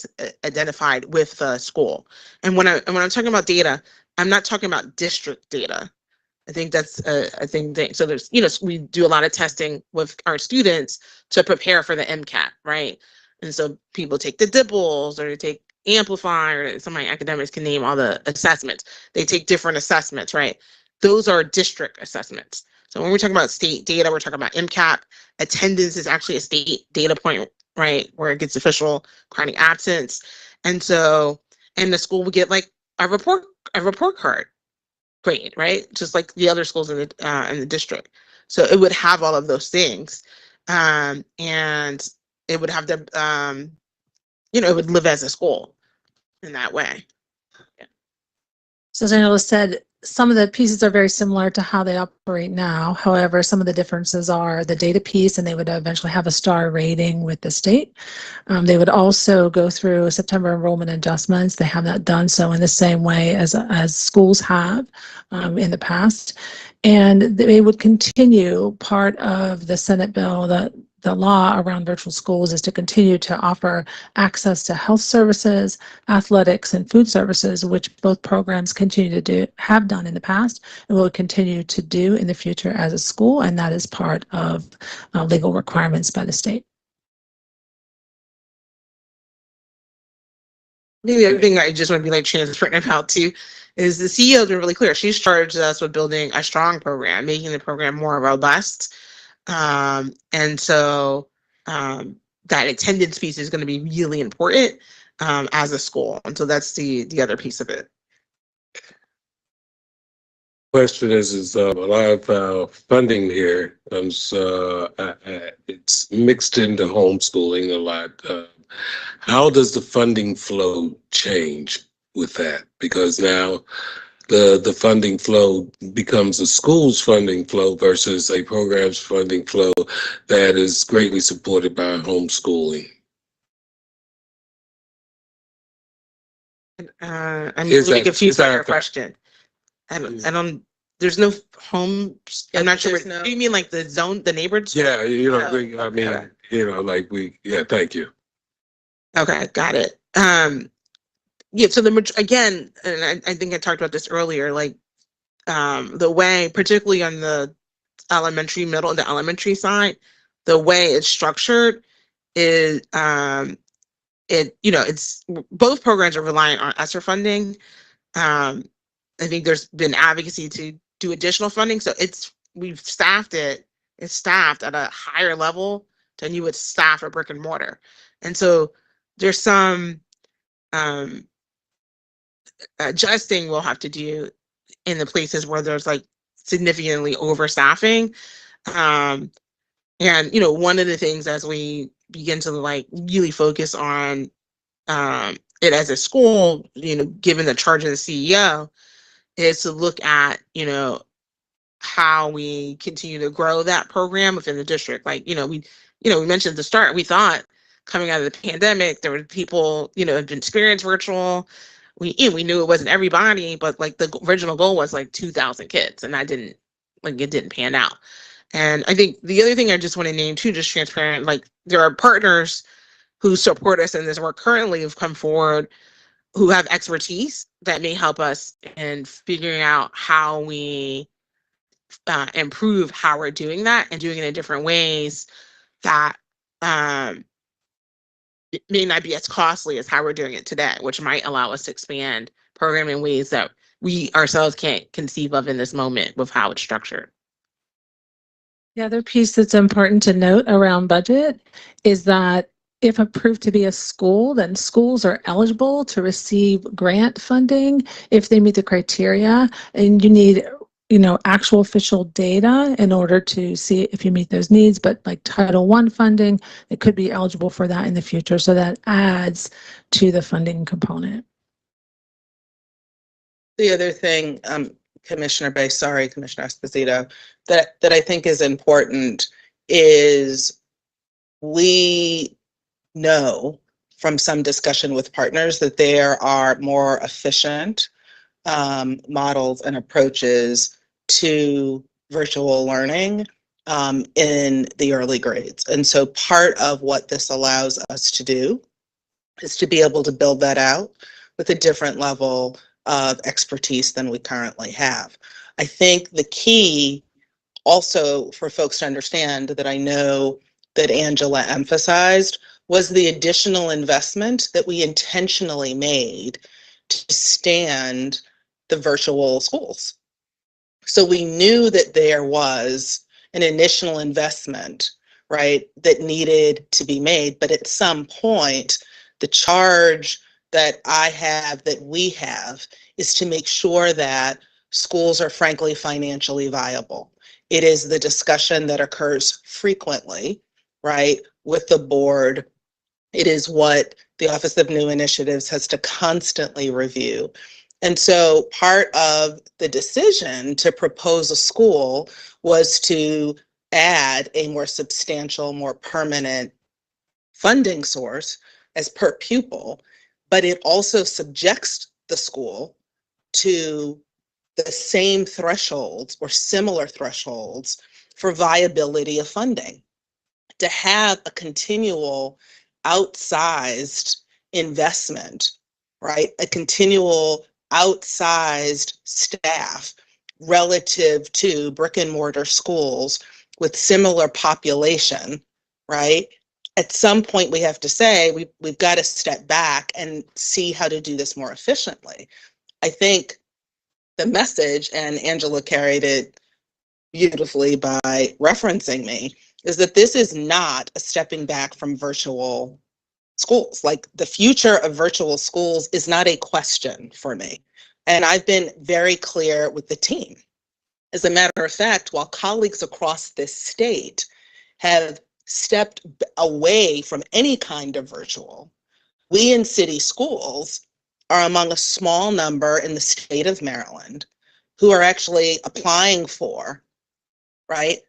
identified with the school. And when I'm talking about data, I'm not talking about district data. I think that's a thing. So there's, we do a lot of testing with our students to prepare for the MCAT, right? And so people take the DIPLs or they take Amplify, or some of my academics can name all the assessments. They take different assessments, right? Those are district assessments. So when we're talking about state data, we're talking about MCAP. Attendance is actually a state data point, right, where it gets official chronic absence. And so, and the school would get like a report card grade, right? Just like the other schools in the district. So it would have all of those things. And it would have the, it would live as a school in that way. So as Angela said, some of the pieces are very similar to how they operate now. However, some of the differences are the data piece, and they would eventually have a star rating with the state. They would also go through September enrollment adjustments. They have that done so in the same way as schools have in the past. And they would continue part of the Senate bill, the law around virtual schools is to continue to offer access to health services, athletics, and food services, which both programs continue to have done in the past and will continue to do in the future as a school, and that is part of legal requirements by the state. The other thing I just want to be transparent about too is the CEO has been really clear. She's charged us with building a strong program, making the program more robust. And so that attendance piece is going to be really important as a school. And so that's the other piece of it. Question is a lot of funding here. It's mixed into homeschooling a lot. How does the funding flow change with that? Because now the funding flow becomes a school's funding flow versus a program's funding flow that is greatly supported by homeschooling. I'm really confused by your question. I don't, there's no home, I'm not sure. Do you mean like the zone, the neighborhood? Yeah, I mean, thank you. Okay, got it. Yeah, so again, and I think I talked about this earlier, like the way, particularly on the elementary, middle, and the elementary side, the way it's structured is it's both programs are reliant on ESSER funding. I think there's been advocacy to do additional funding, so we've staffed it. It's staffed at a higher level than you would staff a brick and mortar, and so there's some adjusting we'll have to do in the places where there's like significantly overstaffing. And one of the things as we begin to like really focus on it as a school, given the charge of the CEO, is to look at how we continue to grow that program within the district. Like we mentioned at the start, we thought coming out of the pandemic there were people had experienced virtual. We knew it wasn't everybody, but like the original goal was like 2,000 kids, and it didn't pan out. And I think the other thing I just want to name too, just transparent, like there are partners who support us in this work currently who've come forward who have expertise that may help us in figuring out how we improve how we're doing that and doing it in different ways that it may not be as costly as how we're doing it today, which might allow us to expand programming in ways that we ourselves can't conceive of in this moment with how it's structured. The other piece that's important to note around budget is that if approved to be a school, then schools are eligible to receive grant funding if they meet the criteria, and you need actual official data in order to see if you meet those needs. But like Title I funding, it could be eligible for that in the future. So that adds to the funding component. The other thing, Commissioner Esposito, that I think is important is we know from some discussion with partners that there are more efficient models and approaches to virtual learning in the early grades. And so part of what this allows us to do is to be able to build that out with a different level of expertise than we currently have. I think the key also for folks to understand that I know that Angela emphasized was the additional investment that we intentionally made to stand the virtual schools. So we knew that there was an initial investment, right, that needed to be made. But at some point, the charge that I have, that we have, is to make sure that schools are frankly financially viable. It is the discussion that occurs frequently, right, with the board. It is what the Office of New Initiatives has to constantly review. And so part of the decision to propose a school was to add a more substantial, more permanent funding source as per pupil, but it also subjects the school to the same thresholds or similar thresholds for viability of funding. To have a continual outsized investment, right? A continual outsized staff relative to brick and mortar schools with similar population, right? At some point we have to say we've got to step back and see how to do this more efficiently. I think the message, and Angela carried it beautifully by referencing me, is that this is not a stepping back from virtual schools. Like, the future of virtual schools is not a question for me. And I've been very clear with the team. As a matter of fact, while colleagues across this state have stepped away from any kind of virtual, we in city schools are among a small number in the state of Maryland who are actually applying for, right,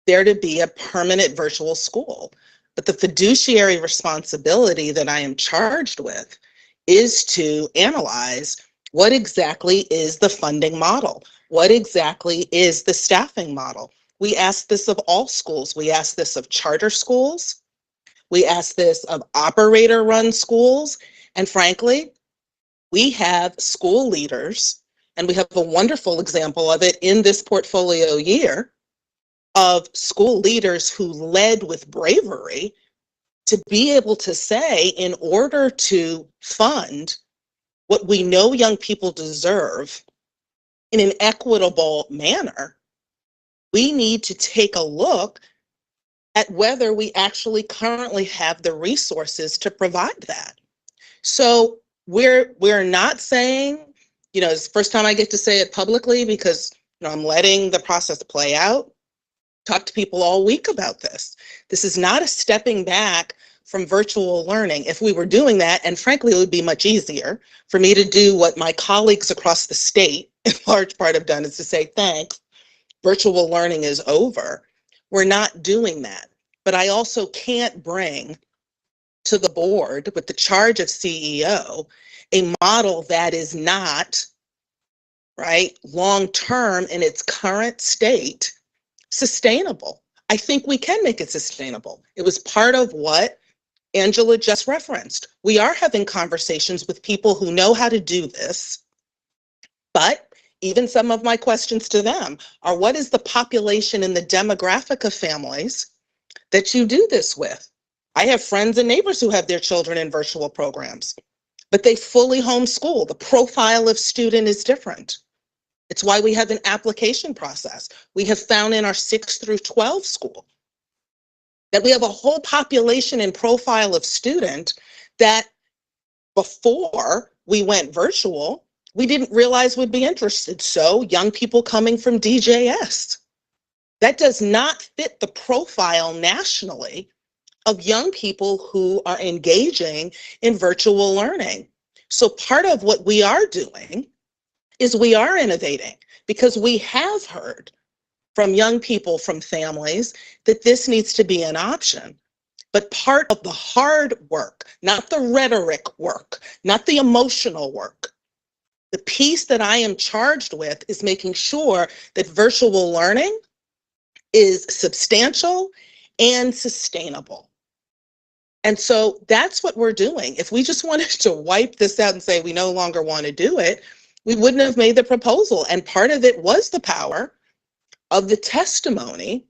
there to be a permanent virtual school. But the fiduciary responsibility that I am charged with is to analyze what exactly is the funding model? What exactly is the staffing model? We ask this of all schools. We ask this of charter schools. We ask this of operator-run schools. And frankly, we have school leaders, and we have a wonderful example of it in this portfolio year, of school leaders who led with bravery to be able to say, in order to fund what we know young people deserve in an equitable manner, we need to take a look at whether we actually currently have the resources to provide that. So we're not saying, it's the first time I get to say it publicly because I'm letting the process play out. Talk to people all week about this. This is not a stepping back from virtual learning. If we were doing that, and frankly, it would be much easier for me to do what my colleagues across the state in large part have done, is to say, thanks, virtual learning is over. We're not doing that. But I also can't bring to the board, with the charge of CEO, a model that is not, right, long-term in its current state, sustainable. I think we can make it sustainable. It was part of what Angela just referenced. We are having conversations with people who know how to do this, but even some of my questions to them are, what is the population and the demographic of families that you do this with? I have friends and neighbors who have their children in virtual programs, but they fully homeschool. The profile of student is different. It's why we have an application process. We have found in our 6 through 12 school that we have a whole population and profile of student that before we went virtual, we didn't realize would be interested. So young people coming from DJS. That does not fit the profile nationally of young people who are engaging in virtual learning. So part of what we are doing is we are innovating, because we have heard from young people, from families, that this needs to be an option. But part of the hard work, not the rhetoric work, not the emotional work, the piece that I am charged with is making sure that virtual learning is substantial and sustainable. And so that's what we're doing. If we just wanted to wipe this out and say we no longer want to do it, we wouldn't have made the proposal. And part of it was the power of the testimony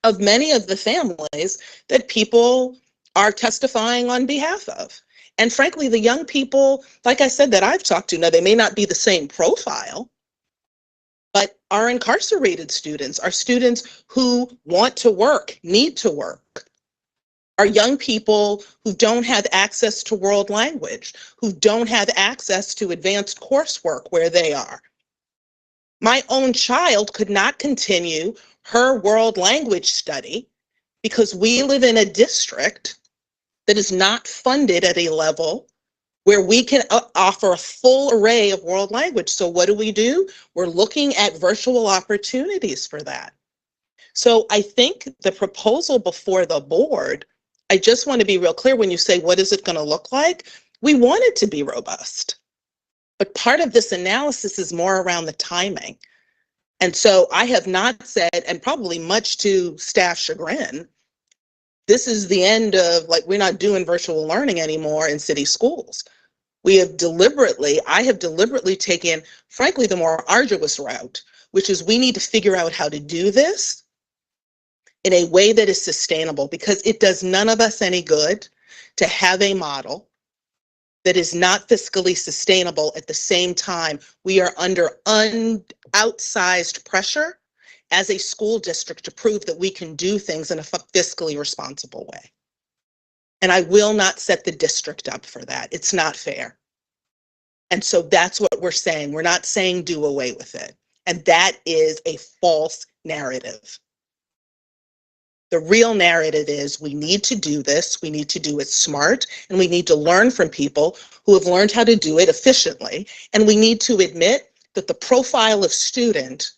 of many of the families that people are testifying on behalf of. And frankly, the young people, like I said, that I've talked to, now they may not be the same profile, but our incarcerated students, our students who want to work, need to work, our young people who don't have access to world language, who don't have access to advanced coursework where they are. My own child could not continue her world language study because we live in a district that is not funded at a level where we can offer a full array of world language. So what do? We're looking at virtual opportunities for that. So I think the proposal before the board, I just want to be real clear when you say, what is it going to look like? We want it to be robust. But part of this analysis is more around the timing. And so I have not said, and probably much to staff chagrin, this is the end of, like, we're not doing virtual learning anymore in city schools. I have deliberately taken, frankly, the more arduous route, which is we need to figure out how to do this in a way that is sustainable, because it does none of us any good to have a model that is not fiscally sustainable. At the same time, we are under outsized pressure as a school district to prove that we can do things in a fiscally responsible way. And I will not set the district up for that. It's not fair. And so that's what we're saying. We're not saying do away with it. And that is a false narrative. The real narrative is we need to do this, we need to do it smart, and we need to learn from people who have learned how to do it efficiently. And we need to admit that the profile of student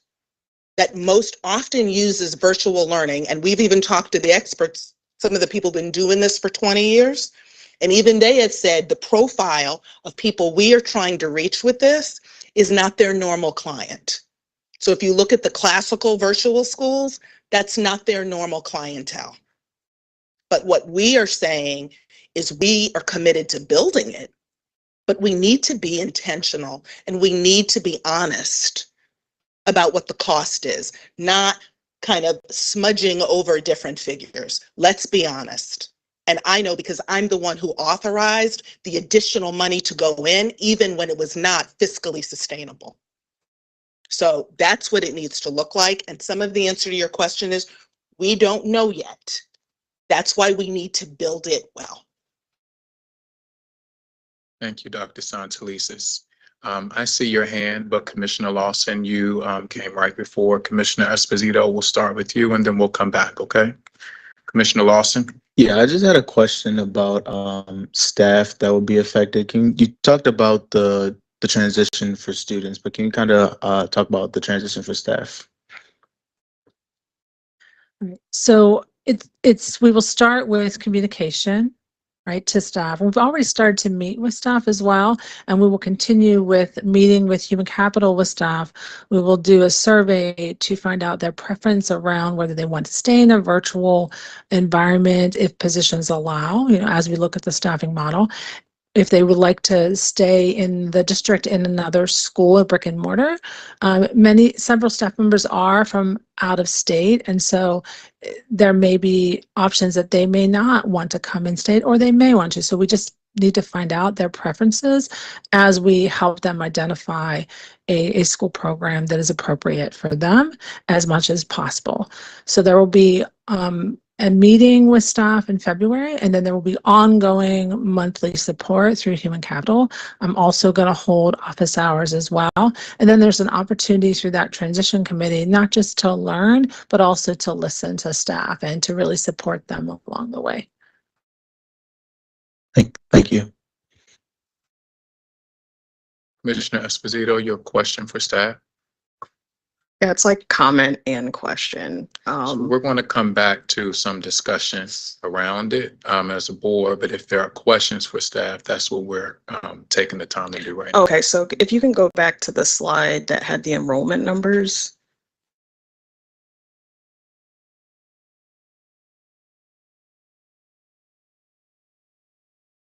that most often uses virtual learning, and we've even talked to the experts, some of the people who've been doing this for 20 years, and even they have said the profile of people we are trying to reach with this is not their normal client. So if you look at the classical virtual schools, that's not their normal clientele. But what we are saying is we are committed to building it, but we need to be intentional and we need to be honest about what the cost is, not kind of smudging over different figures. Let's be honest. And I know because I'm the one who authorized the additional money to go in, even when it was not fiscally sustainable. So that's what it needs to look like. And some of the answer to your question is, we don't know yet. That's why we need to build it well. Thank you, Dr. Santelises. I see your hand, but Commissioner Lawson, you came right before. Commissioner Esposito, we'll start with you and then we'll come back, okay? Commissioner Lawson? Yeah, I just had a question about staff that would be affected. You talked about the transition for students, but can you kind of talk about the transition for staff? So we will start with communication, right, to staff. We've already started to meet with staff as well, and we will continue with meeting with human capital with staff. We will do a survey to find out their preference around whether they want to stay in a virtual environment if positions allow, as we look at the staffing model. If they would like to stay in the district in another school, a brick and mortar. Several staff members are from out of state, and so there may be options that they may not want to come in state, or they may want to. So we just need to find out their preferences as we help them identify a school program that is appropriate for them as much as possible. So there will be a meeting with staff in February, and then there will be ongoing monthly support through human capital. I'm also going to hold office hours as well. And then there's an opportunity through that transition committee, not just to learn, but also to listen to staff and to really support them along the way. Thank you. Commissioner Esposito, your question for staff? Yeah, it's like comment and question. So we're going to come back to some discussion around it as a board, but if there are questions for staff, that's what we're taking the time to do right now. Okay, so if you can go back to the slide that had the enrollment numbers.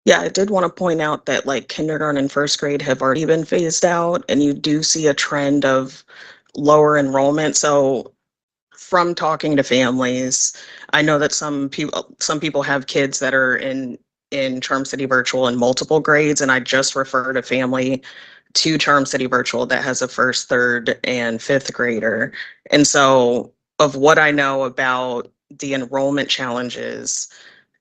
Yeah, I did want to point out that like kindergarten and first grade have already been phased out, and you do see a trend of lower enrollment. So from talking to families, I know that some people have kids that are in Charm City Virtual in multiple grades, and I just referred a family to Charm City Virtual that has a first, third, and fifth grader. And so of what I know about the enrollment challenges,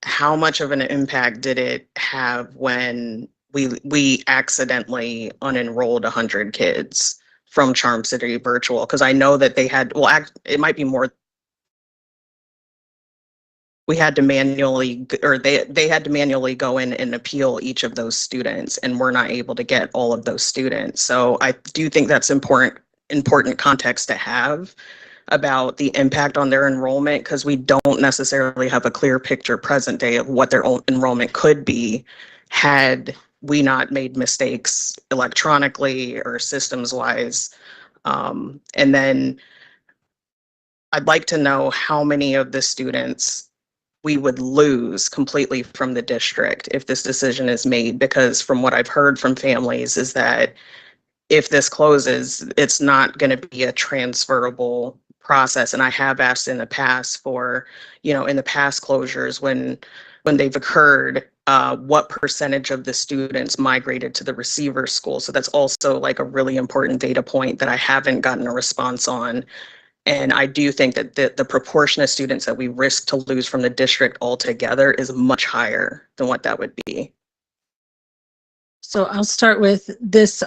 how much of an impact did it have when we accidentally unenrolled 100 kids from Charm City Virtual? Because I know that they had, well, it might be more. We had to manually, or they had to manually go in and appeal each of those students, and we're not able to get all of those students. So I do think that's important context to have about the impact on their enrollment, because we don't necessarily have a clear picture present day of what their own enrollment could be had we not made mistakes electronically or systems wise. And then I'd like to know how many of the students we would lose completely from the district if this decision is made, because from what I've heard from families is that if this closes, it's not going to be a transferable process. And I have asked in the past for, in the past closures when they've occurred, what percentage of the students migrated to the receiver school. So that's also like a really important data point that I haven't gotten a response on. And I do think that the proportion of students that we risk to lose from the district altogether is much higher than what that would be. So I'll start with this.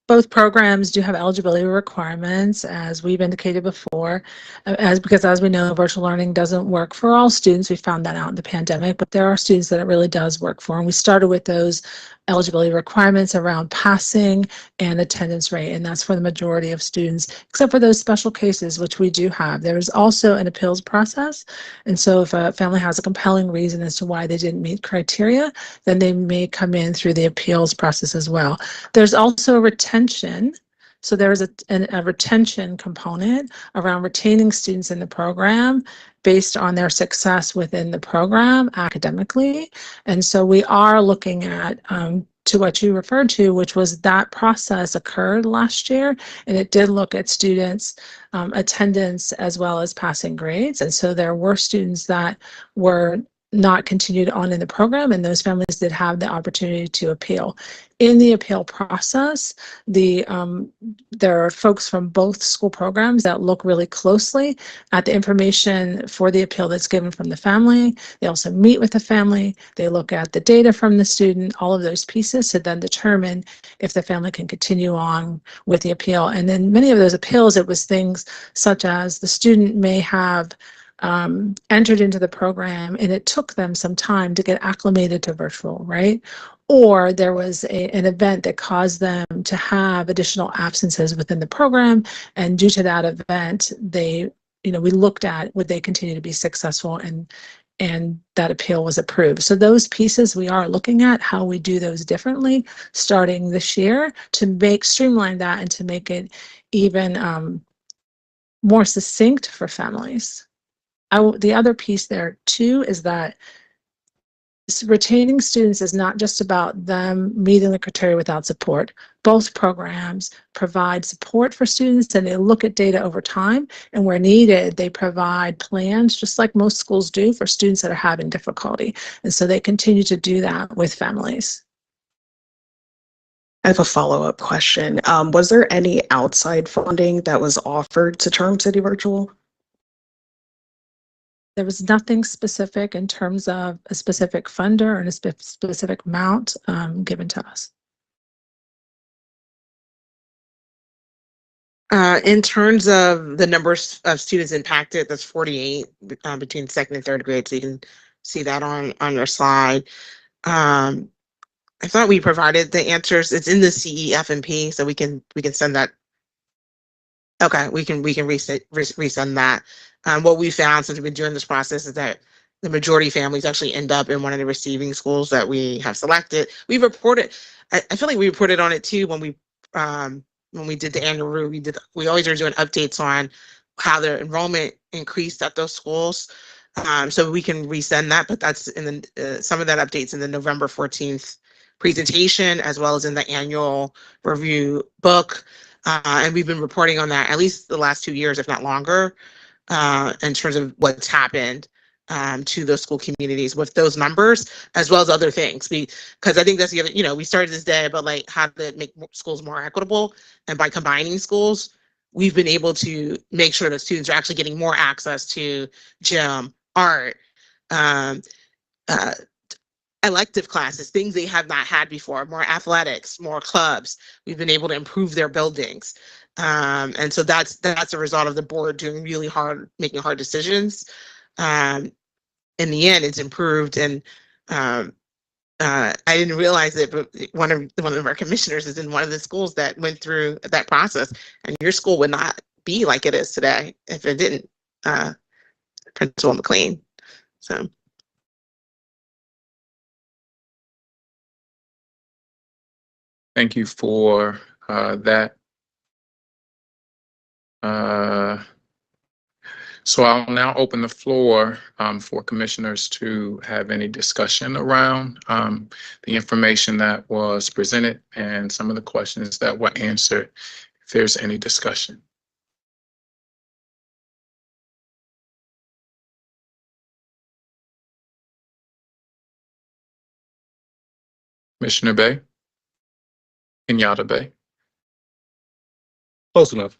Both programs do have eligibility requirements, as we've indicated before, because as we know, virtual learning doesn't work for all students. We found that out in the pandemic, but there are students that it really does work for. And we started with those eligibility requirements around passing and attendance rate, and that's for the majority of students, except for those special cases, which we do have. There is also an appeals process, and so if a family has a compelling reason as to why they didn't meet criteria, then they may come in through the appeals process as well. There's also retention. So there is a retention component around retaining students in the program based on their success within the program academically. And so we are looking at, to what you referred to, which was that process occurred last year, and it did look at students' attendance as well as passing grades. And so there were students that were not continued on in the program, and those families did have the opportunity to appeal. In the appeal process, there are folks from both school programs that look really closely at the information for the appeal that's given from the family. They also meet with the family. They look at the data from the student, all of those pieces, to then determine if the family can continue on with the appeal. And then many of those appeals, it was things such as the student may have entered into the program and it took them some time to get acclimated to virtual, right? Or there was an event that caused them to have additional absences within the program, and due to that event, we looked at would they continue to be successful, and that appeal was approved. So those pieces we are looking at how we do those differently starting this year to streamline that and to make it even more succinct for families. The other piece there too is that retaining students is not just about them meeting the criteria without support. Both programs provide support for students, and they look at data over time, and where needed, they provide plans, just like most schools do, for students that are having difficulty. And so they continue to do that with families. I have a follow-up question. Was there any outside funding that was offered to Charm City Virtual? There was nothing specific in terms of a specific funder and a specific amount given to us. In terms of the numbers of students impacted, that's 48 between second and third grade. So you can see that on your slide. I thought we provided the answers. It's in the CEF&P, so we can send that. Okay, we can resend that. What we found since we've been doing this process is that the majority of families actually end up in one of the receiving schools that we have selected. We've reported, I feel like we reported on it too when we did the annual review. We always are doing updates on how their enrollment increased at those schools. So we can resend that, but that's in the some of that updates in the November 14th presentation, as well as in the annual review book. And we've been reporting on that at least the last 2 years, if not longer, in terms of what's happened to those school communities with those numbers, as well as other things. Because I think that's the other, we started this day about like how to make schools more equitable. And by combining schools, we've been able to make sure that students are actually getting more access to gym, art, elective classes, things they have not had before, more athletics, more clubs. We've been able to improve their buildings. And so that's a result of the board doing really hard, making hard decisions. In the end, it's improved. And I didn't realize it, but one of our commissioners is in one of the schools that went through that process. And your school would not be like it is today if it didn't, Principal McLean. So. Thank you for that. So I'll now open the floor for commissioners to have any discussion around the information that was presented and some of the questions that were answered, if there's any discussion. Commissioner Bay? Kenyatta Bay? Close enough.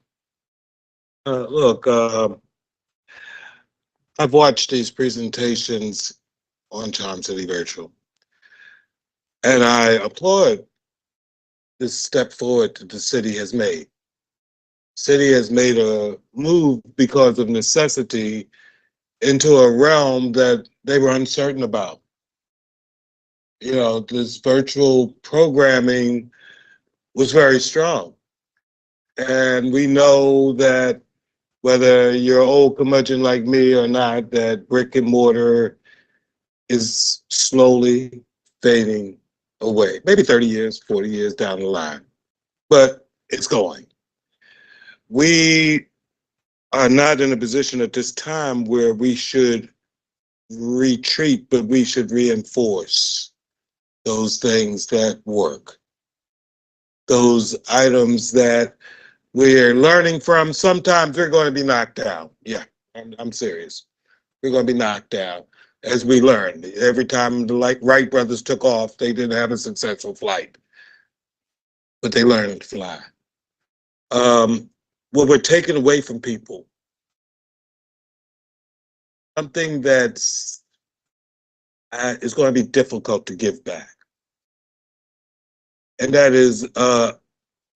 Look, I've watched these presentations on Charm City Virtual, and I applaud this step forward that the city has made. City has made a move because of necessity into a realm that they were uncertain about. This virtual programming was very strong. And we know that whether you're old curmudgeon like me or not, that brick and mortar is slowly fading away. Maybe 30 years, 40 years down the line, but it's going. We are not in a position at this time where we should retreat, but we should reinforce those things that work. Those items that we're learning from, sometimes we're going to be knocked down. Yeah, I'm serious. We're going to be knocked down as we learn. Every time the Wright brothers took off, they didn't have a successful flight, but they learned to fly. What we're taking away from people, something that's is going to be difficult to give back. And that is,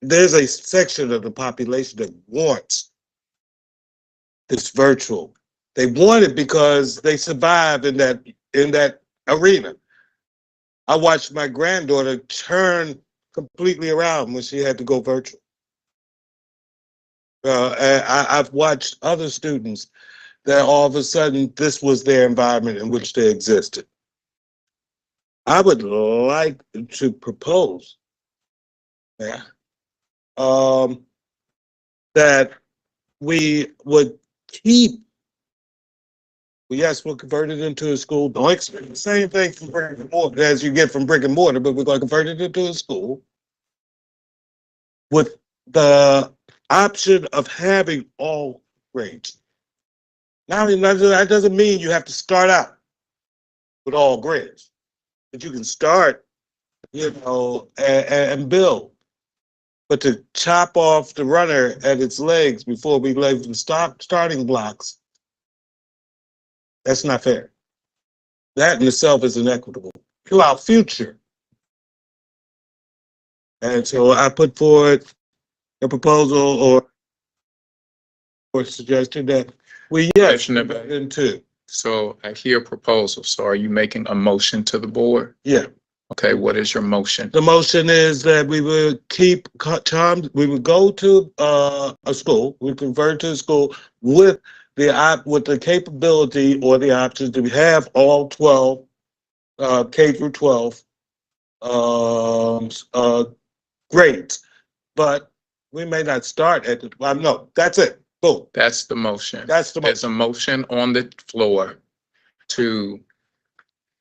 there's a section of the population that wants this virtual. They want it because they survive in that arena. I watched my granddaughter turn completely around when she had to go virtual. I've watched other students that all of a sudden this was their environment in which they existed. I would like to propose that we would keep, yes, we'll convert it into a school. Don't expect the same thing from brick and mortar as you get from brick and mortar, but we're going to convert it into a school with the option of having all grades. Now, that doesn't mean you have to start out with all grades, but you can start, and build. But to chop off the runner at its legs before we lay the starting blocks, that's not fair. That in itself is inequitable to our future. And so I put forward a proposal or suggestion that we, into. So I hear proposal. So are you making a motion to the board? Yeah. Okay, what is your motion? The motion is that we would keep Charm, we would go to a school, we convert to a school with the capability or the options to have all 12 K through 12 grades, but we may not start at the, no, that's it, boom. That's the motion. That's the motion. There's a motion on the floor to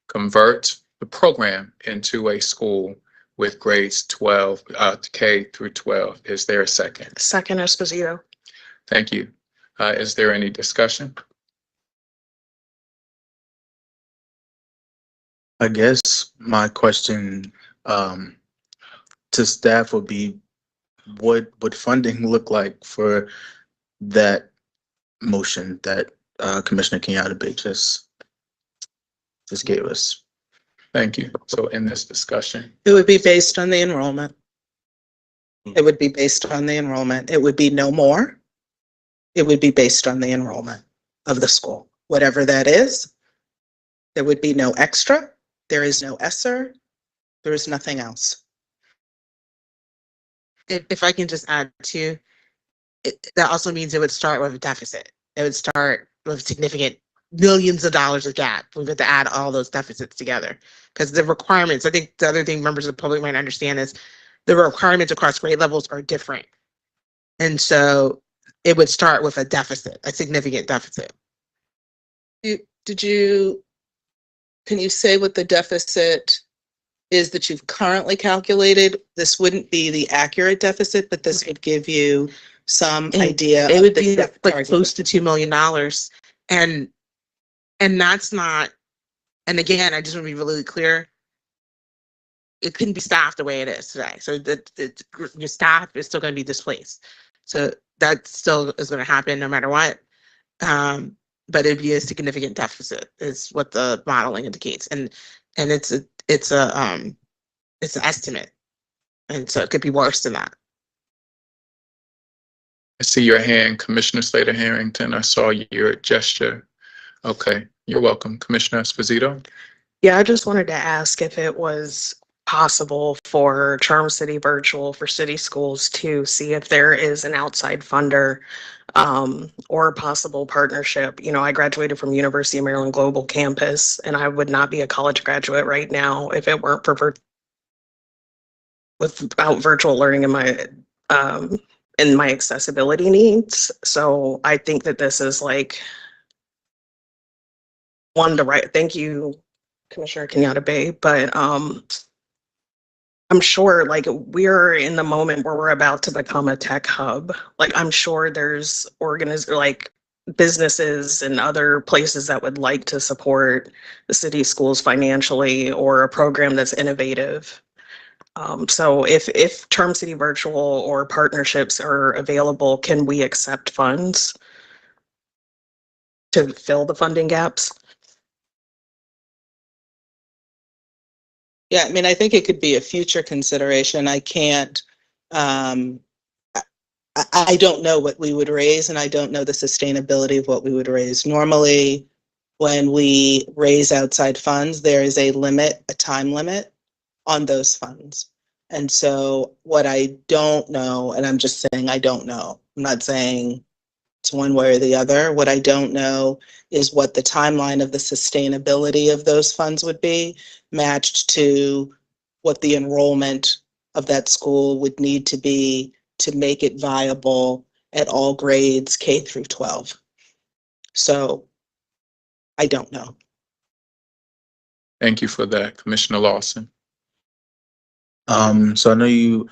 convert the program into a school with grades 12, K through 12. Is there a second? Second, Esposito. Thank you. Is there any discussion? I guess my question to staff would be, what would funding look like for that motion that Commissioner Kenyatta just gave us? Thank you. So in this discussion, It would be based on the enrollment. It would be based on the enrollment. It would be no more. It would be based on the enrollment of the school, whatever that is. There would be no extra. There is no ESSER. There is nothing else. If I can just add to, that also means it would start with a deficit. It would start with significant millions of dollars of gap. We have to add all those deficits together because the requirements, I think the other thing members of the public might understand is the requirements across grade levels are different. And so it would start with a deficit, a significant deficit. Can you say what the deficit is that you've currently calculated? This wouldn't be the accurate deficit, but this would give you some idea. It of would the be deficit like target. close to $2 million. And that's not, and again, I just want to be really clear. It couldn't be staffed the way it is today. So your staff is still going to be displaced. So that still is going to happen no matter what. But it'd be a significant deficit is what the modeling indicates. And it's an estimate. And so it could be worse than that. I see your hand, Commissioner Slater Harrington. I saw your gesture. Okay, you're welcome. Commissioner Esposito? Yeah, I just wanted to ask if it was possible for Charm City Virtual for city schools to see if there is an outside funder or a possible partnership. You know, I graduated from University of Maryland Global Campus, and I would not be a college graduate right now if it weren't for without virtual learning in my accessibility needs. So I think that this is like one to write. Thank you, Commissioner Kenyatta Bay, but I'm sure like we're in the moment where we're about to become a tech hub. Like I'm sure there's businesses and other places that would like to support the city schools financially or a program that's innovative. So if Charm City Virtual or partnerships are available, can we accept funds to fill the funding gaps? Yeah, I mean, I think it could be a future consideration. I can't, I don't know what we would raise, and I don't know the sustainability of what we would raise. Normally, when we raise outside funds, there is a limit, a time limit on those funds. And so what I don't know, and I'm just saying I don't know, I'm not saying it's one way or the other. What I don't know is what the timeline of the sustainability of those funds would be, matched to what the enrollment of that school would need to be to make it viable at all grades K through 12. So I don't know. Thank you for that, Commissioner Lawson. So I know you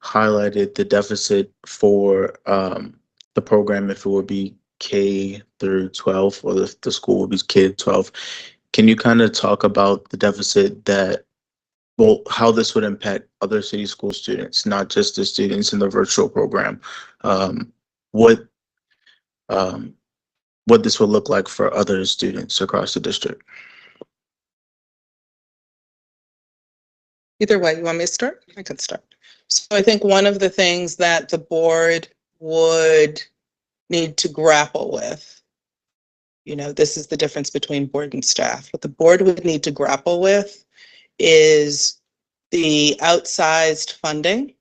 highlighted the deficit for the program, if it would be K through 12, or if the school would be K to 12. Can you kind of talk about the deficit how this would impact other city school students, not just the students in the virtual program? What this would look like for other students across the district? Either way, you want me to start? I can start. So I think one of the things that the board would need to grapple with, you know, this is the difference between board and staff. What the board would need to grapple with is the outsized funding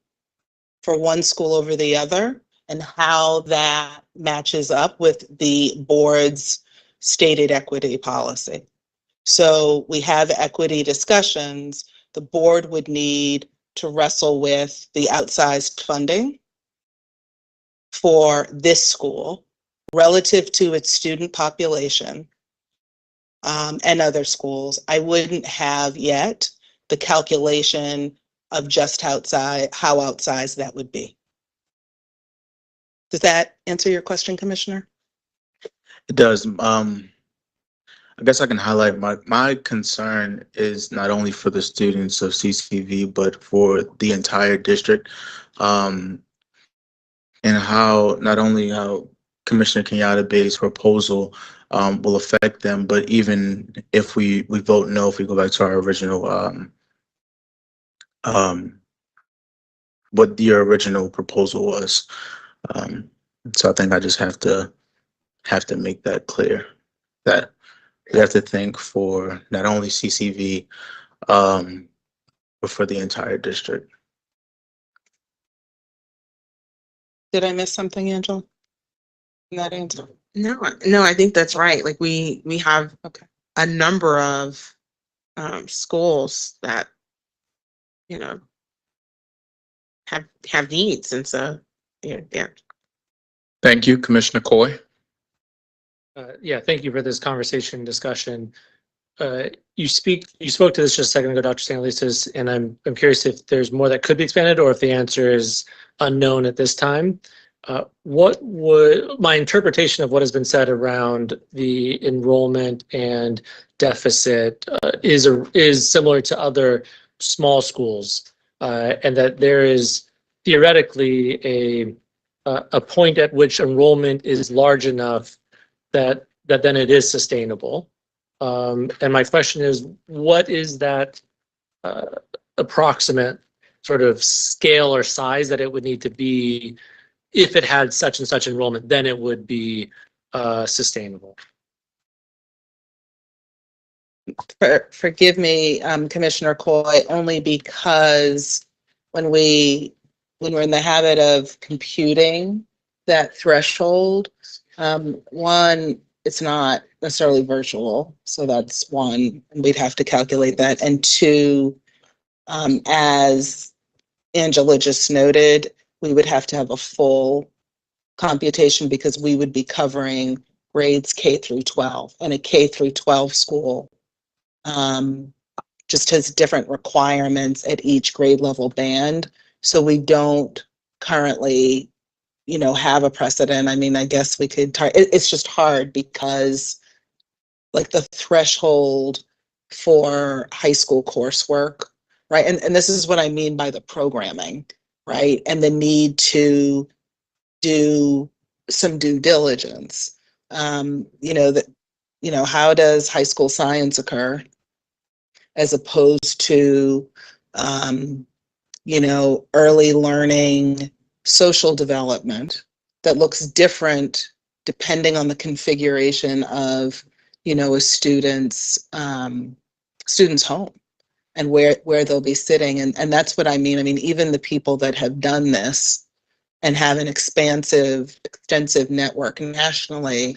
for one school over the other and how that matches up with the board's stated equity policy. So we have equity discussions. The board would need to wrestle with the outsized funding for this school relative to its student population and other schools. I wouldn't have yet the calculation of just how outsized that would be. Does that answer your question, Commissioner? It does. I guess I can highlight my concern is not only for the students of CCV, but for the entire district. And how not only how Commissioner Kenyatta Bay's proposal will affect them, but even if we vote no, if we go back to our original what your original proposal was. So I think I just have to make that clear that we have to think for not only CCV, but for the entire district. Did I miss something, Angela? In that answer? No, I think that's right. Like we have a number of schools that, you know, have needs, and so yeah. Thank you, Commissioner Coy. Yeah, thank you for this conversation discussion. You spoke to this just a second ago, Dr. Stanley, and I'm curious if there's more that could be expanded or if the answer is unknown at this time. What would my interpretation of what has been said around the enrollment and deficit is similar to other small schools, and that there is theoretically a point at which enrollment is large enough that then it is sustainable. And my question is, what is that approximate sort of scale or size that it would need to be if it had such and such enrollment, then it would be sustainable? Forgive me, Commissioner Coy, only because when we're in the habit of computing that threshold, one, it's not necessarily virtual, so that's one, and we'd have to calculate that. And two, as Angela just noted, we would have to have a full computation because we would be covering grades K through 12, and a K through 12 school just has different requirements at each grade level band. So we don't currently, have a precedent. I mean, I guess we could, it's just hard because like the threshold for high school coursework, right? And this is what I mean by the programming, right? And the need to do some due diligence. How does high school science occur as opposed to, early learning, social development that looks different depending on the configuration of, a student's home and where they'll be sitting. And that's what I mean. I mean, even the people that have done this and have an extensive network nationally,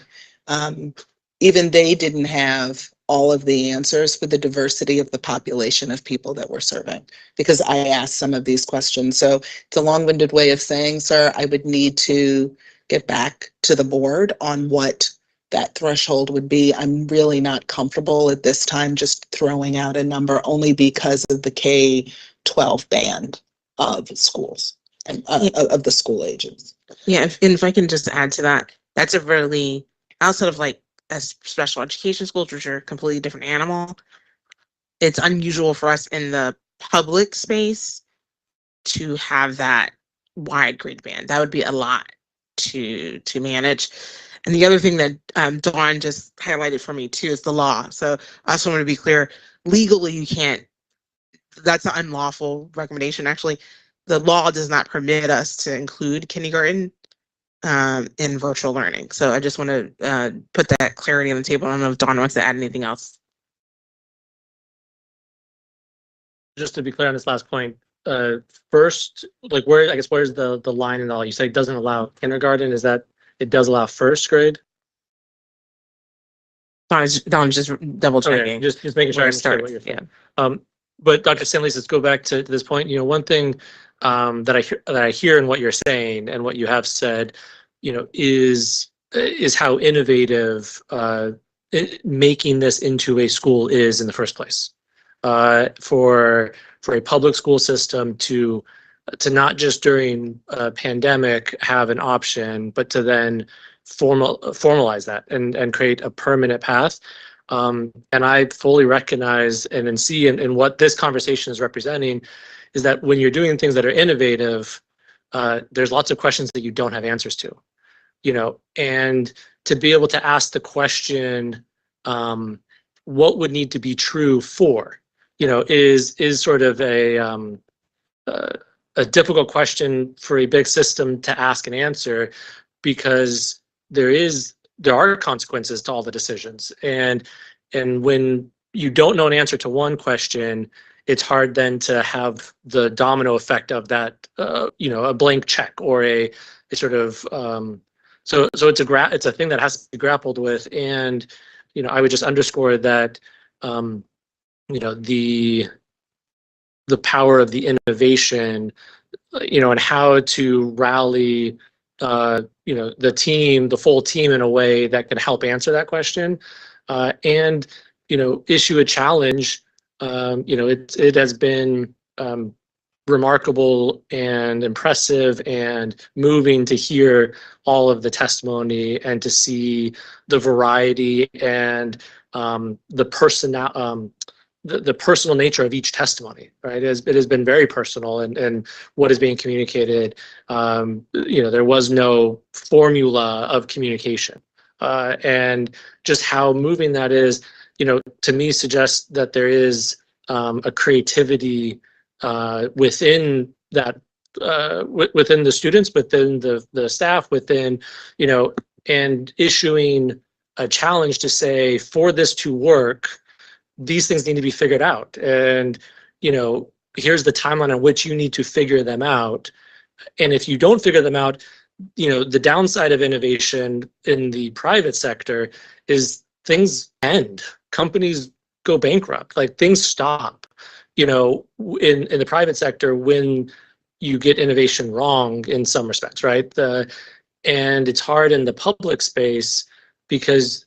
even they didn't have all of the answers for the diversity of the population of people that we're serving, because I asked some of these questions. So it's a long-winded way of saying, sir, I would need to get back to the board on what that threshold would be. I'm really not comfortable at this time just throwing out a number only because of the K-12 band of schools and of the school ages. Yeah, if I can just add to that, that's a really, outside of like as special education schools, which are a completely different animal, it's unusual for us in the public space to have that wide grade band. That would be a lot to manage. And the other thing that Dawn just highlighted for me too is the law. So I also want to be clear, legally you can't, that's an unlawful recommendation. Actually, the law does not permit us to include kindergarten in virtual learning. So I just want to put that clarity on the table. I don't know if Dawn wants to add anything else. Just to be clear on this last point, first, like where's the line in all? You say it doesn't allow kindergarten. Is that it does allow first grade? Dawn's just double checking. Okay, just making sure I understand what you're saying. Yeah. But Dr. Stanley, let's go back to this point. One thing that I hear in what you're saying and what you have said, is how innovative making this into a school is in the first place. For a public school system to not just during a pandemic have an option, but to then formalize that and create a permanent path. And I fully recognize and see in what this conversation is representing is that when you're doing things that are innovative, there's lots of questions that you don't have answers to, and to be able to ask the question, what would need to be true for, is sort of a difficult question for a big system to ask and answer, because there are consequences to all the decisions. And when you don't know an answer to one question, it's hard then to have the domino effect of that, a blank check or a sort of, so it's a thing that has to be grappled with. And, I would just underscore that, the power of the innovation, and how to rally, the team, the full team, in a way that can help answer that question, and issue a challenge. It has been remarkable and impressive and moving to hear all of the testimony and to see the variety and the personal nature of each testimony, right? It has been very personal and what is being communicated. There was no formula of communication, and just how moving that is, to me suggests that there is a creativity within that, within the students, within the staff, within, and issuing a challenge to say, for this to work, these things need to be figured out. And, here's the timeline on which you need to figure them out. And if you don't figure them out, the downside of innovation in the private sector is things end. Companies go bankrupt, like things stop, in the private sector when you get innovation wrong in some respects, right? And it's hard in the public space because,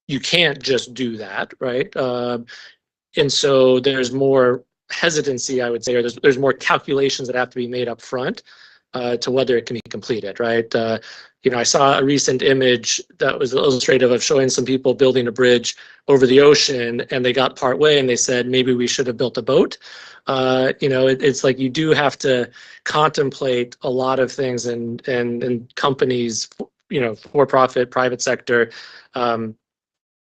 you can't just do that, right? And so there's more hesitancy, I would say, or there's more calculations that have to be made up front to whether it can be completed, right? I saw a recent image that was illustrative of showing some people building a bridge over the ocean, and they got part way and they said, maybe we should have built a boat. It's like you do have to contemplate a lot of things, and companies, for profit, private sector,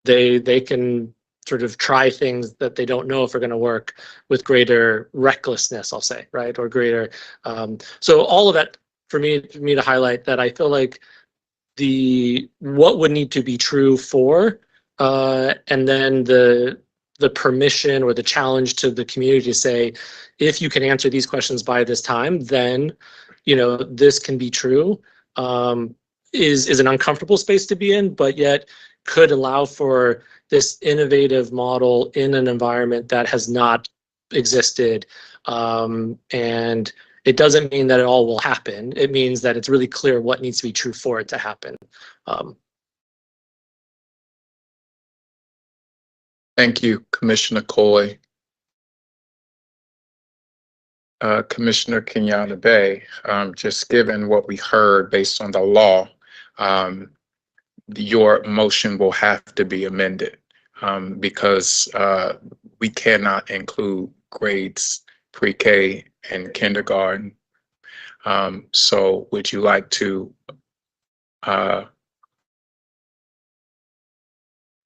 they can sort of try things that they don't know if are going to work with greater recklessness, I'll say, right? Or greater. So all of that for me to highlight that I feel like what would need to be true for, and then the permission or the challenge to the community to say, if you can answer these questions by this time, then, this can be true, is an uncomfortable space to be in, but yet could allow for this innovative model in an environment that has not existed. And it doesn't mean that it all will happen. It means that it's really clear what needs to be true for it to happen. Thank you, Commissioner Coy. Commissioner Kenyatta Bay, just given what we heard based on the law, your motion will have to be amended because we cannot include grades pre-K and kindergarten. So would you like to?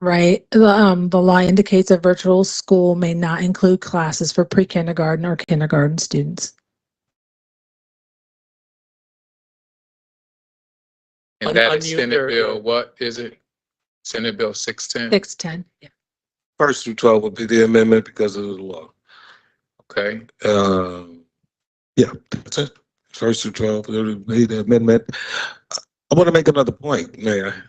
Right. The law indicates that virtual school may not include classes for pre-kindergarten or kindergarten students. And that is Senate Bill, what is it? Senate Bill 610? 610. Yeah. 1st through 12 would be the amendment because of the law. Okay. Yeah, that's it. 1st through 12 would be the amendment. I want to make another point, Mayor.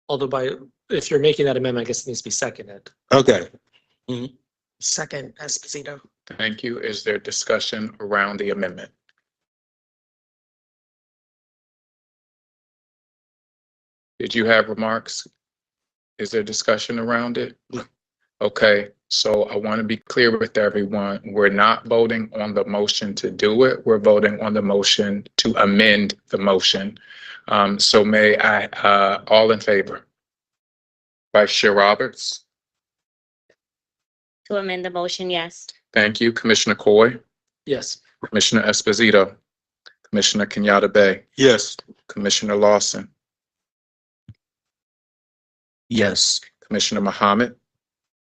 Although if you're making that amendment, I guess it needs to be seconded. Okay. Second, Esposito. Thank you. Is there discussion around the amendment? Did you have remarks? Is there discussion around it? Okay, so I want to be clear with everyone. We're not voting on the motion to do it. We're voting on the motion to amend the motion. So may I, all in favor? Vice Chair Roberts. To amend the motion, yes. Thank you. Commissioner Coy, Yes. Commissioner Esposito, Commissioner Kenyatta Bay, Yes. Commissioner Lawson, Yes. Commissioner Muhammad,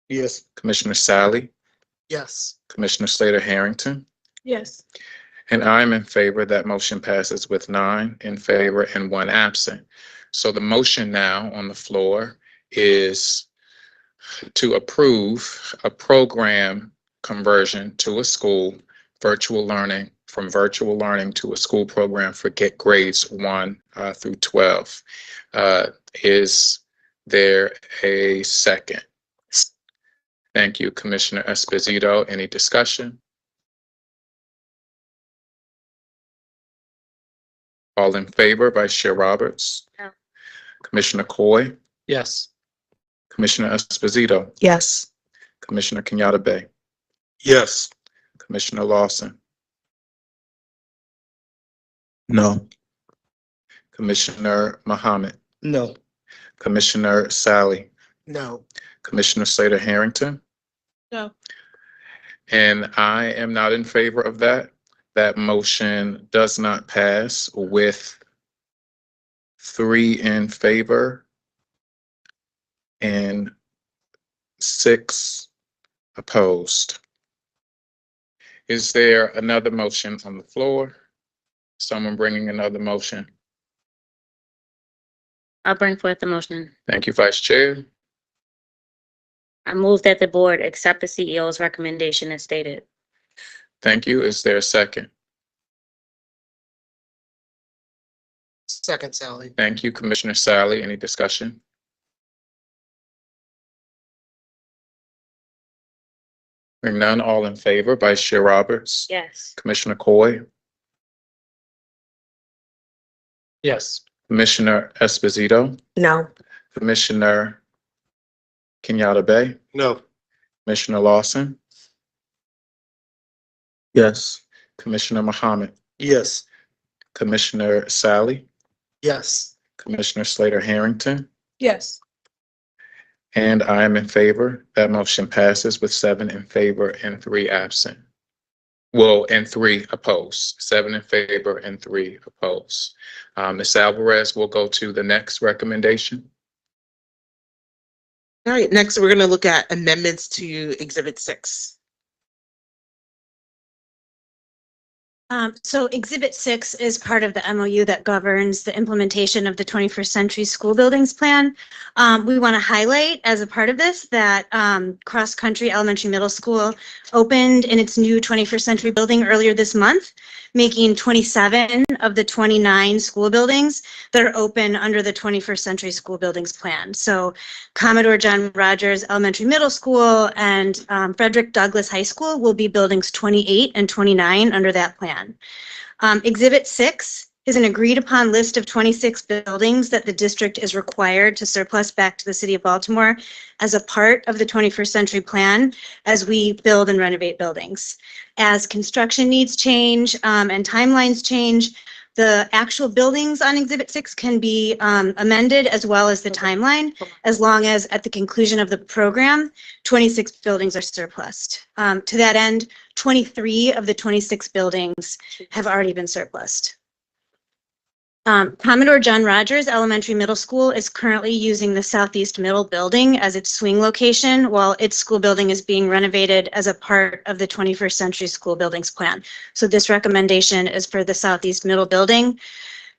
Yes. Commissioner Sally, Yes. Commissioner Slater Harrington, Yes. and I'm in favor. That motion passes with 9 in favor and 1 absent. So the motion now on the floor is to approve a program conversion to a school, virtual learning, from virtual learning to a school program for grades 1 through 12. Is there a second? Thank you, Commissioner Esposito. Any discussion? All in favor, Vice Chair Roberts? No. Commissioner Coy? Yes. Commissioner Esposito? Yes. Commissioner Kenyatta Bay? Yes. Commissioner Lawson? No. Commissioner Muhammad? No. Commissioner Sally? No. Commissioner Slater Harrington? No. And I am not in favor of that. That motion does not pass with 3 in favor and 6 opposed. Is there another motion on the floor? Someone bringing another motion? I'll bring forth the motion. Thank you, Vice Chair. I move that the board accept the CEO's recommendation as stated. Thank you. Is there a second? Second, Sally. Thank you, Commissioner Sally. Any discussion? Hearing none, all in favor, Vice Chair Roberts? Yes. Commissioner Coy? Yes. Commissioner Esposito? No. Commissioner Kenyatta Bay? No. Commissioner Lawson? Yes. Commissioner Muhammad? Yes. Commissioner Sally? Yes. Commissioner Slater Harrington? Yes. And I am in favor. That motion passes with 7 in favor and 3 absent. Well, and 3 opposed. 7 in favor and 3 opposed. Ms. Alvarez will go to the next recommendation. All right, next we're going to look at amendments to Exhibit 6. So Exhibit 6 is part of the MOU that governs the implementation of the 21st Century School Buildings Plan. We want to highlight as a part of this that Cross Country Elementary Middle School opened in its new 21st Century building earlier this month, making 27 of the 29 school buildings that are open under the 21st Century School Buildings Plan. So Commodore John Rogers Elementary Middle School and Frederick Douglass High School will be buildings 28 and 29 under that plan. Exhibit 6 is an agreed upon list of 26 buildings that the district is required to surplus back to the city of Baltimore as a part of the 21st Century Plan as we build and renovate buildings. As construction needs change and timelines change, the actual buildings on Exhibit 6 can be amended as well as the timeline, as long as at the conclusion of the program, 26 buildings are surplused. To that end, 23 of the 26 buildings have already been surplused. Commodore John Rogers Elementary Middle School is currently using the Southeast Middle Building as its swing location, while its school building is being renovated as a part of the 21st Century School Buildings Plan. So this recommendation is for the Southeast Middle Building.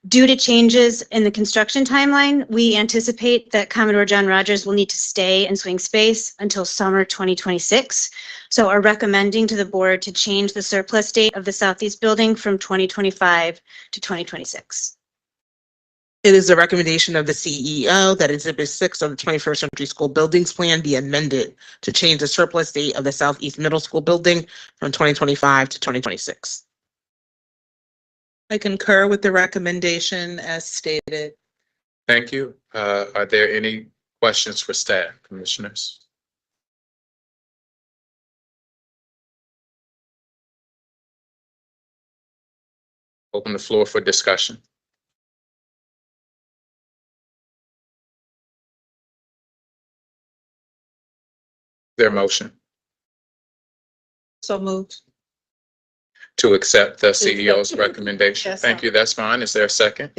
Due to changes in the construction timeline, we anticipate that Commodore John Rogers will need to stay in swing space until summer 2026. So are recommending to the board to change the surplus date of the Southeast Building from 2025 to 2026. It is the recommendation of the CEO that Exhibit 6 of the 21st Century School Buildings Plan be amended to change the surplus date of the Southeast Middle School building from 2025 to 2026. I concur with the recommendation as stated. Thank you. Are there any questions for staff, commissioners? Open the floor for discussion. Their motion So moved. to accept the CEO's recommendation. Yes, Thank sir. you. That's fine. Is there a second?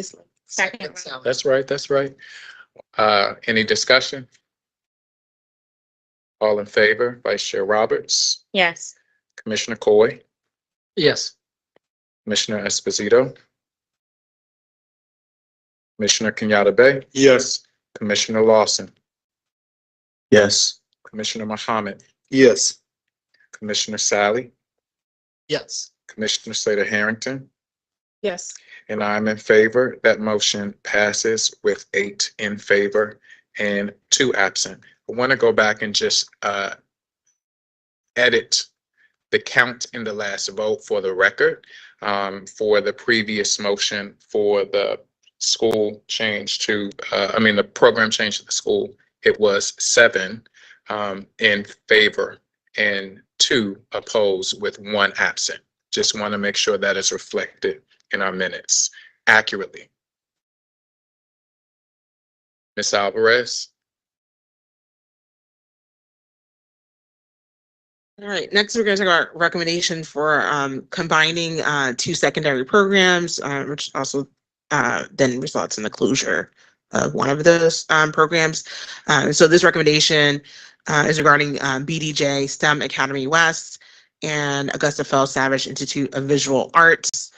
Second. That's right. That's right. Any discussion? All in favor? Vice Chair Roberts, Yes. Commissioner Coy, Yes. Commissioner Esposito, Commissioner Kenyatta Bay, Yes. Commissioner Lawson, Yes. Commissioner Muhammad, Yes. Commissioner Sally, Yes. Commissioner Slater Harrington, Yes. and I'm in favor. That motion passes with 8 in favor and 2 absent. I want to go back and just edit the count in the last vote for the record. For the previous motion for the school change to, the program change to the school, it was 7 in favor and 2 opposed with 1 absent. Just want to make sure that is reflected in our minutes accurately. Ms. Alvarez? All right, next we're going to talk about recommendation for combining 2 secondary programs, which also then results in the closure of one of those programs. So this recommendation is regarding BDJ STEM Academy West and Augusta Fells Savage Institute of Visual Arts.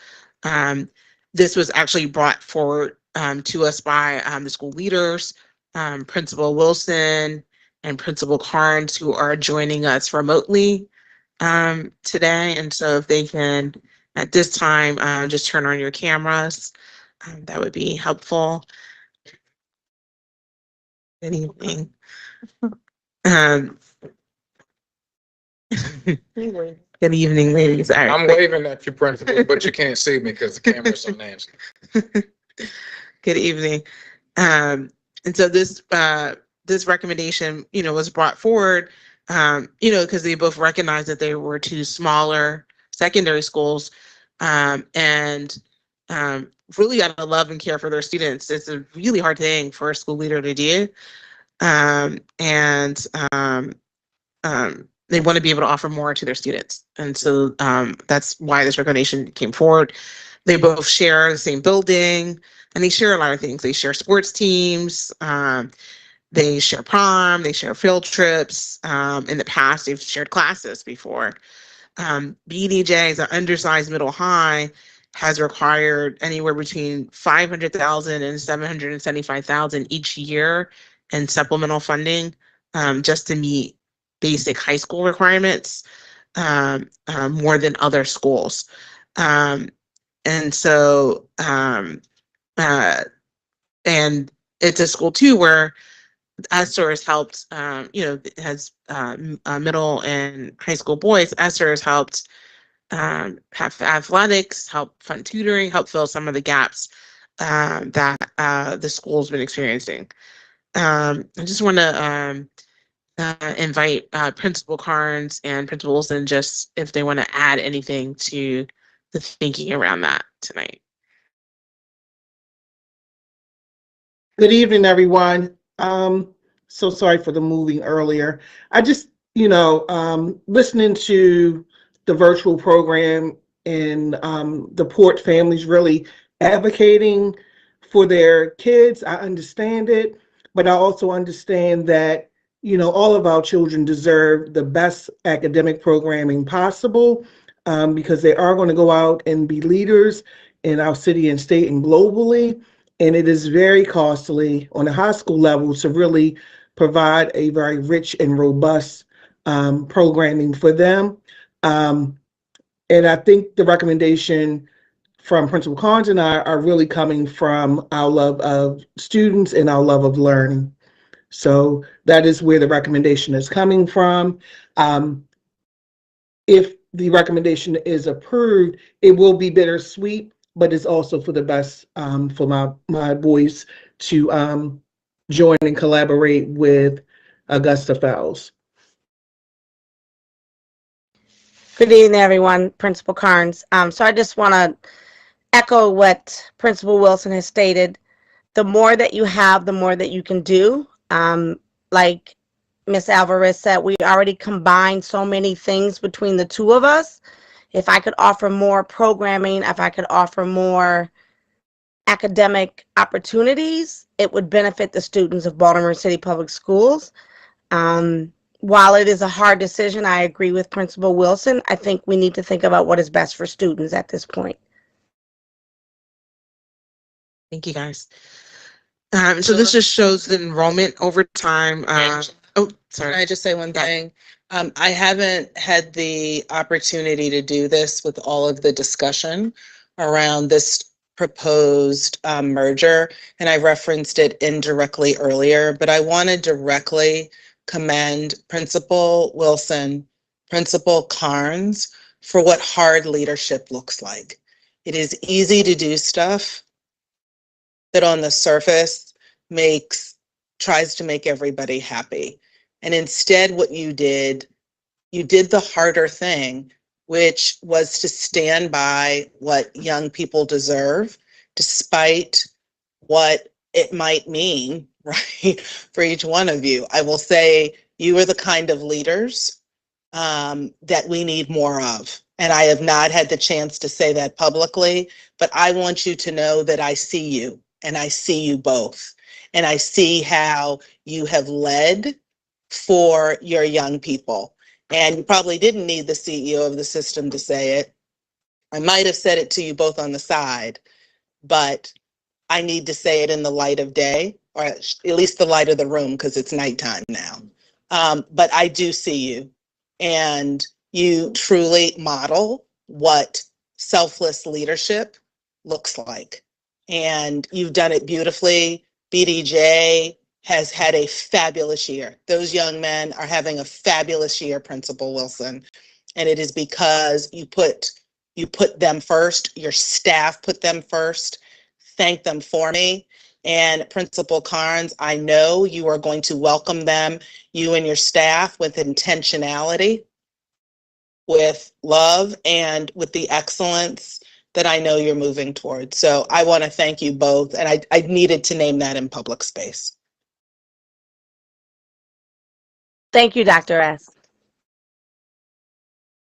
This was actually brought forward to us by the school leaders, Principal Wilson, and Principal Carnes, who are joining us remotely today. And so if they can, at this time, just turn on your cameras, that would be helpful. Good evening. Good evening, ladies. All right, I'm waving at you, Principal, but you can't see me because the camera's on Nancy. Good evening. And so this recommendation, was brought forward, because they both recognized that they were 2 smaller secondary schools, and really out of love and care for their students. It's a really hard thing for a school leader to do, and they want to be able to offer more to their students. And so that's why this recommendation came forward. They both share the same building, and they share a lot of things. They share sports teams, they share prom, they share field trips. In the past, they've shared classes before. BDJ, as an undersized middle high, has required anywhere between $500,000 and $775,000 each year in supplemental funding, just to meet basic high school requirements, more than other schools. And so, and it's a school too where ESSER has helped, has middle and high school boys. ESSER has helped have athletics, help fund tutoring, help fill some of the gaps that the school's been experiencing. I just want to invite Principal Carnes and Principal Wilson, just if they want to add anything to the thinking around that tonight. Good evening, everyone. So sorry for the moving earlier. I just, listening to the virtual program and the Port families really advocating for their kids. I understand it, but I also understand that, all of our children deserve the best academic programming possible, because they are going to go out and be leaders in our city and state and globally. And it is very costly on a high school level to really provide a very rich and robust programming for them. And I think the recommendation from Principal Carnes and I are really coming from our love of students and our love of learning. So that is where the recommendation is coming from. If the recommendation is approved, it will be bittersweet, but it's also for the best for my boys to join and collaborate with Augusta Fells. Good evening, everyone. Principal Carnes. So I just want to echo what Principal Wilson has stated. The more that you have, the more that you can do. Like Ms. Alvarez said, we already combined so many things between the two of us. If I could offer more programming, if I could offer more academic opportunities, it would benefit the students of Baltimore City Public Schools. While it is a hard decision, I agree with Principal Wilson. I think we need to think about what is best for students at this point. Thank you, guys. So this just shows the enrollment over time. Oh, sorry. Can I just say one thing? I haven't had the opportunity to do this with all of the discussion around this proposed merger, and I referenced it indirectly earlier, but I want to directly commend Principal Wilson, Principal Carnes for what hard leadership looks like. It is easy to do stuff that on the surface tries to make everybody happy. And instead what you did the harder thing, which was to stand by what young people deserve, despite what it might mean, right, for each one of you. I will say you are the kind of leaders that we need more of. And I have not had the chance to say that publicly, but I want you to know that I see you, and I see you both. And I see how you have led for your young people. And you probably didn't need the CEO of the system to say it. I might have said it to you both on the side, but I need to say it in the light of day, or at least the light of the room, because it's nighttime now. But I do see you, and you truly model what selfless leadership looks like. And you've done it beautifully. BDJ has had a fabulous year. Those young men are having a fabulous year, Principal Wilson. And it is because you put them first, your staff put them first. Thank them for me. And Principal Carnes, I know you are going to welcome them, you and your staff, with intentionality, with love, and with the excellence that I know you're moving towards. So I want to thank you both. And I needed to name that in public space. Thank you, Dr. S.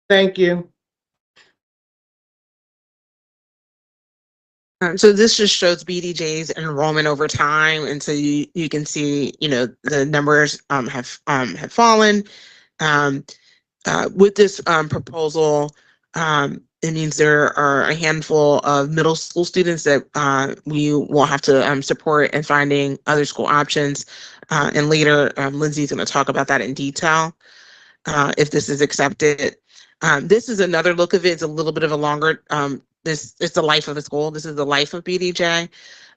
Thank you. So this just shows BDJ's enrollment over time, and so you can see, the numbers have fallen. With this proposal, it means there are a handful of middle school students that we will have to support in finding other school options. And later, Lindsay's going to talk about that in detail if this is accepted. This is another look of it. It's a little bit of a longer. It's the life of the school. This is the life of BDJ.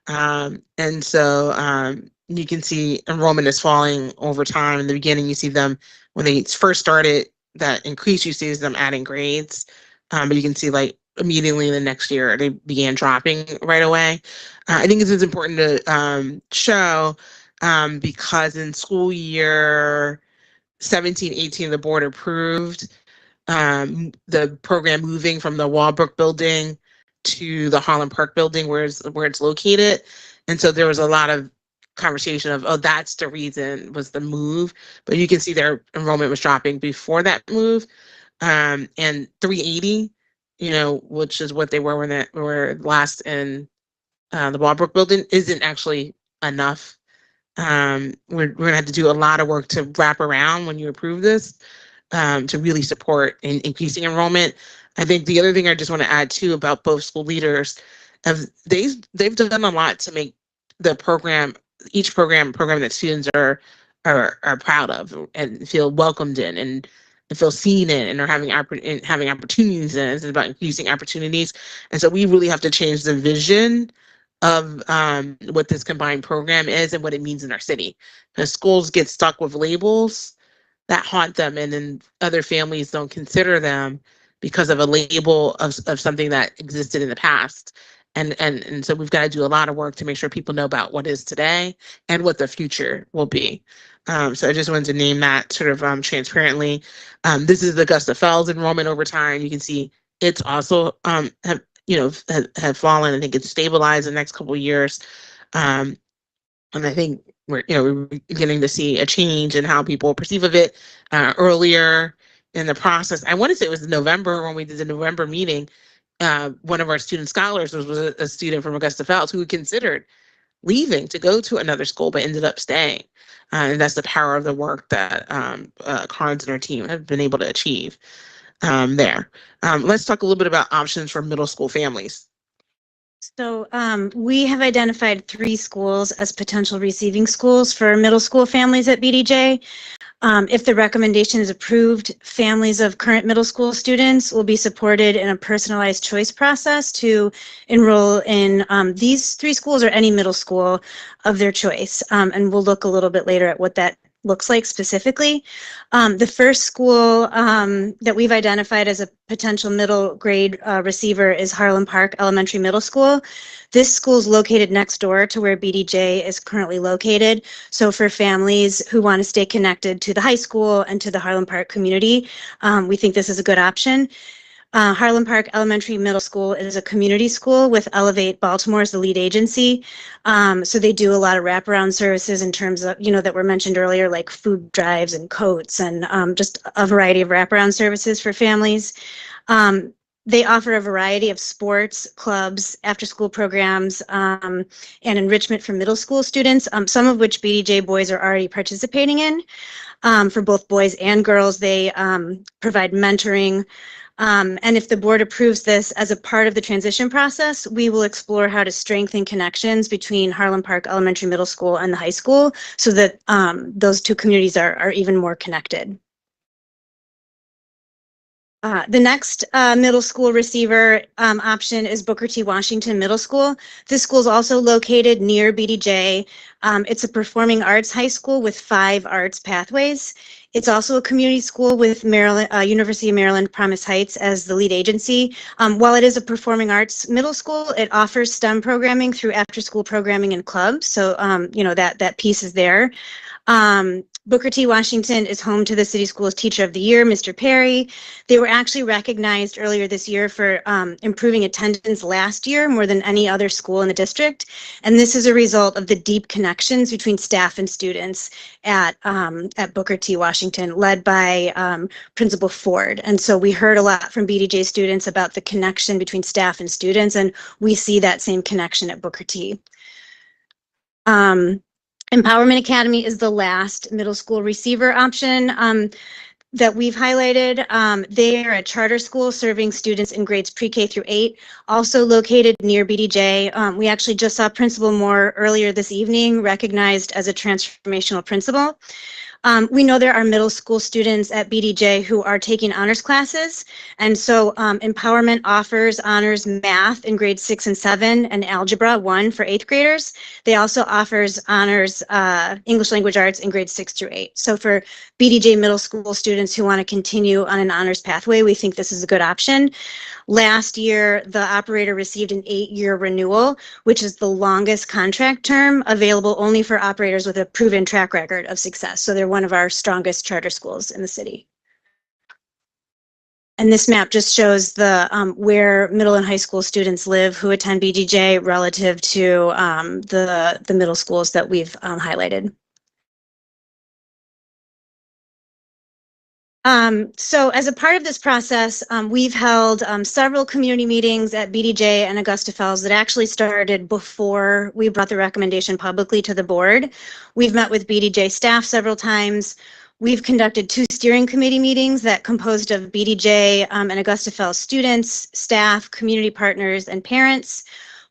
And so you can see enrollment is falling over time. In the beginning, you see them when they first started, that increase you see is them adding grades. But you can see like immediately in the next year, they began dropping right away. I think this is important to show because in school year 17-18, the board approved the program moving from the Walbrook building to the Holland Park building where it's located. And so there was a lot of conversation of, oh, that's the reason was the move. But you can see their enrollment was dropping before that move. And 380, which is what they were when they were last in the Walbrook building, isn't actually enough. We're going to have to do a lot of work to wrap around when you approve this. To really support in increasing enrollment. I think the other thing I just want to add too about both school leaders, they've done a lot to make the program, each program that students are proud of and feel welcomed in and feel seen in and are having opportunities in. It's about increasing opportunities, and so we really have to change the vision of what this combined program is and what it means in our city. Because schools get stuck with labels that haunt them, and then other families don't consider them because of a label of something that existed in the past. And so we've got to do a lot of work to make sure people know about what is today and what the future will be. So I just wanted to name that sort of transparently. This is the Augusta Fells enrollment over time. You can see it's also have fallen. I think it's stabilized the next couple of years. And I think we're beginning to see a change in how people perceive of it earlier in the process. I want to say it was November when we did the November meeting. One of our student scholars was a student from Augusta Fells who considered leaving to go to another school, but ended up staying. And that's the power of the work that Carnes and her team have been able to achieve there. Let's talk a little bit about options for middle school families. So we have identified 3 schools as potential receiving schools for middle school families at BDJ. If the recommendation is approved, families of current middle school students will be supported in a personalized choice process to enroll in these 3 schools or any middle school of their choice. And we'll look a little bit later at what that looks like specifically. The first school that we've identified as a potential middle grade receiver is Harlem Park Elementary Middle School. This school is located next door to where BDJ is currently located. So for families who want to stay connected to the high school and to the Harlem Park community, we think this is a good option. Harlem Park Elementary Middle School is a community school with Elevate Baltimore as the lead agency. So they do a lot of wraparound services in terms of, that were mentioned earlier, like food drives and coats and just a variety of wraparound services for families. They offer a variety of sports, clubs, after-school programs, and enrichment for middle school students, some of which BDJ boys are already participating in. For both boys and girls, they provide mentoring. And if the board approves this as a part of the transition process, we will explore how to strengthen connections between Harlem Park Elementary Middle School and the high school so that those 2 communities are even more connected. The next middle school receiver option is Booker T. Washington Middle School. This school is also located near BDJ. It's a performing arts high school with 5 arts pathways. It's also a community school with University of Maryland Promise Heights as the lead agency. While it is a performing arts middle school, it offers STEM programming through after-school programming and clubs. So, that piece is there. Booker T. Washington is home to the City Schools Teacher of the Year, Mr. Perry. They were actually recognized earlier this year for improving attendance last year more than any other school in the district. And this is a result of the deep connections between staff and students at Booker T. Washington, led by Principal Ford. And so we heard a lot from BDJ students about the connection between staff and students, and we see that same connection at Booker T. Empowerment Academy is the last middle school receiver option that we've highlighted. They are a charter school serving students in grades pre-K through 8, also located near BDJ. We actually just saw Principal Moore earlier this evening, recognized as a transformational principal. We know there are middle school students at BDJ who are taking honors classes, and so Empowerment offers honors math in grades 6 and 7 and algebra 1 for 8th graders. They also offers honors English language arts in grades 6 through 8. So for BDJ middle school students who want to continue on an honors pathway, we think this is a good option. Last year, the operator received an 8-year renewal, which is the longest contract term available only for operators with a proven track record of success. So they're one of our strongest charter schools in the city. And this map just shows the where middle and high school students live who attend BDJ relative to the middle schools that we've highlighted. So as a part of this process, we've held several community meetings at BDJ and Augusta Fells that actually started before we brought the recommendation publicly to the board. We've met with BDJ staff several times. We've conducted 2 steering committee meetings that composed of BDJ and Augusta Fells students, staff, community partners, and parents.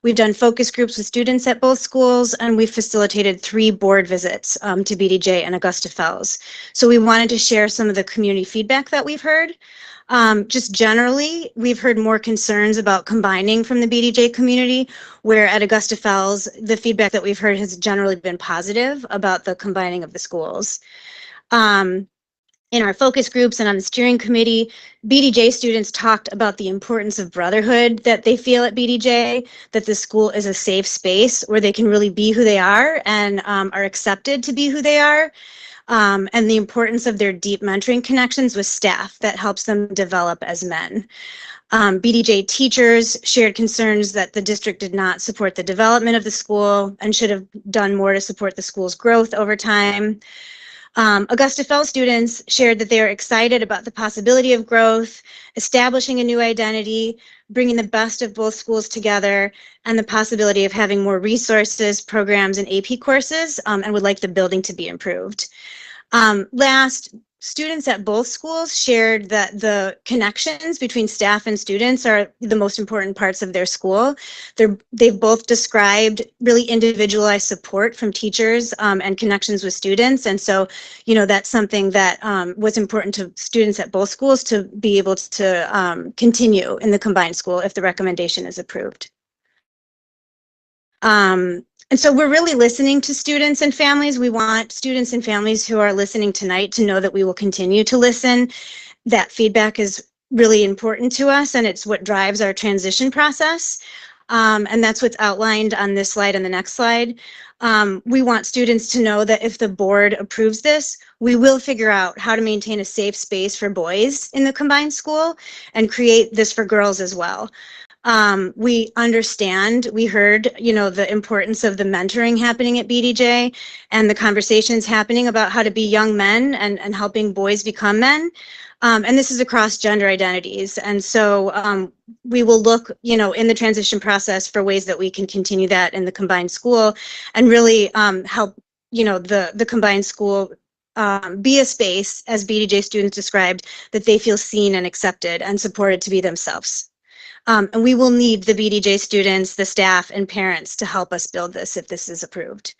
We've done focus groups with students at both schools, and we've facilitated 3 board visits to BDJ and Augusta Fells. So we wanted to share some of the community feedback that we've heard. Just generally, we've heard more concerns about combining from the BDJ community, where at Augusta Fells, the feedback that we've heard has generally been positive about the combining of the schools. In our focus groups and on the steering committee, BDJ students talked about the importance of brotherhood that they feel at BDJ, that the school is a safe space where they can really be who they are and are accepted to be who they are, and the importance of their deep mentoring connections with staff that helps them develop as men. BDJ teachers shared concerns that the district did not support the development of the school and should have done more to support the school's growth over time. Augusta Fells students shared that they are excited about the possibility of growth, establishing a new identity, bringing the best of both schools together, and the possibility of having more resources, programs, and AP courses, and would like the building to be improved. Last, students at both schools shared that the connections between staff and students are the most important parts of their school. They've both described really individualized support from teachers and connections with students. And so, you know, that's something that was important to students at both schools to be able to continue in the combined school if the recommendation is approved. And so we're really listening to students and families. We want students and families who are listening tonight to know that we will continue to listen. That feedback is really important to us, and it's what drives our transition process. And that's what's outlined on this slide and the next slide. We want students to know that if the board approves this, we will figure out how to maintain a safe space for boys in the combined school and create this for girls as well. We understand, we heard, you know, the importance of the mentoring happening at BDJ and the conversations happening about how to be young men and helping boys become men. And this is across gender identities. And so we will look, you know, in the transition process for ways that we can continue that in the combined school and really help, you know, the combined school be a space, as BDJ students described, that they feel seen and accepted and supported to be themselves. And we will need the BDJ students, the staff, and parents to help us build this if this is approved.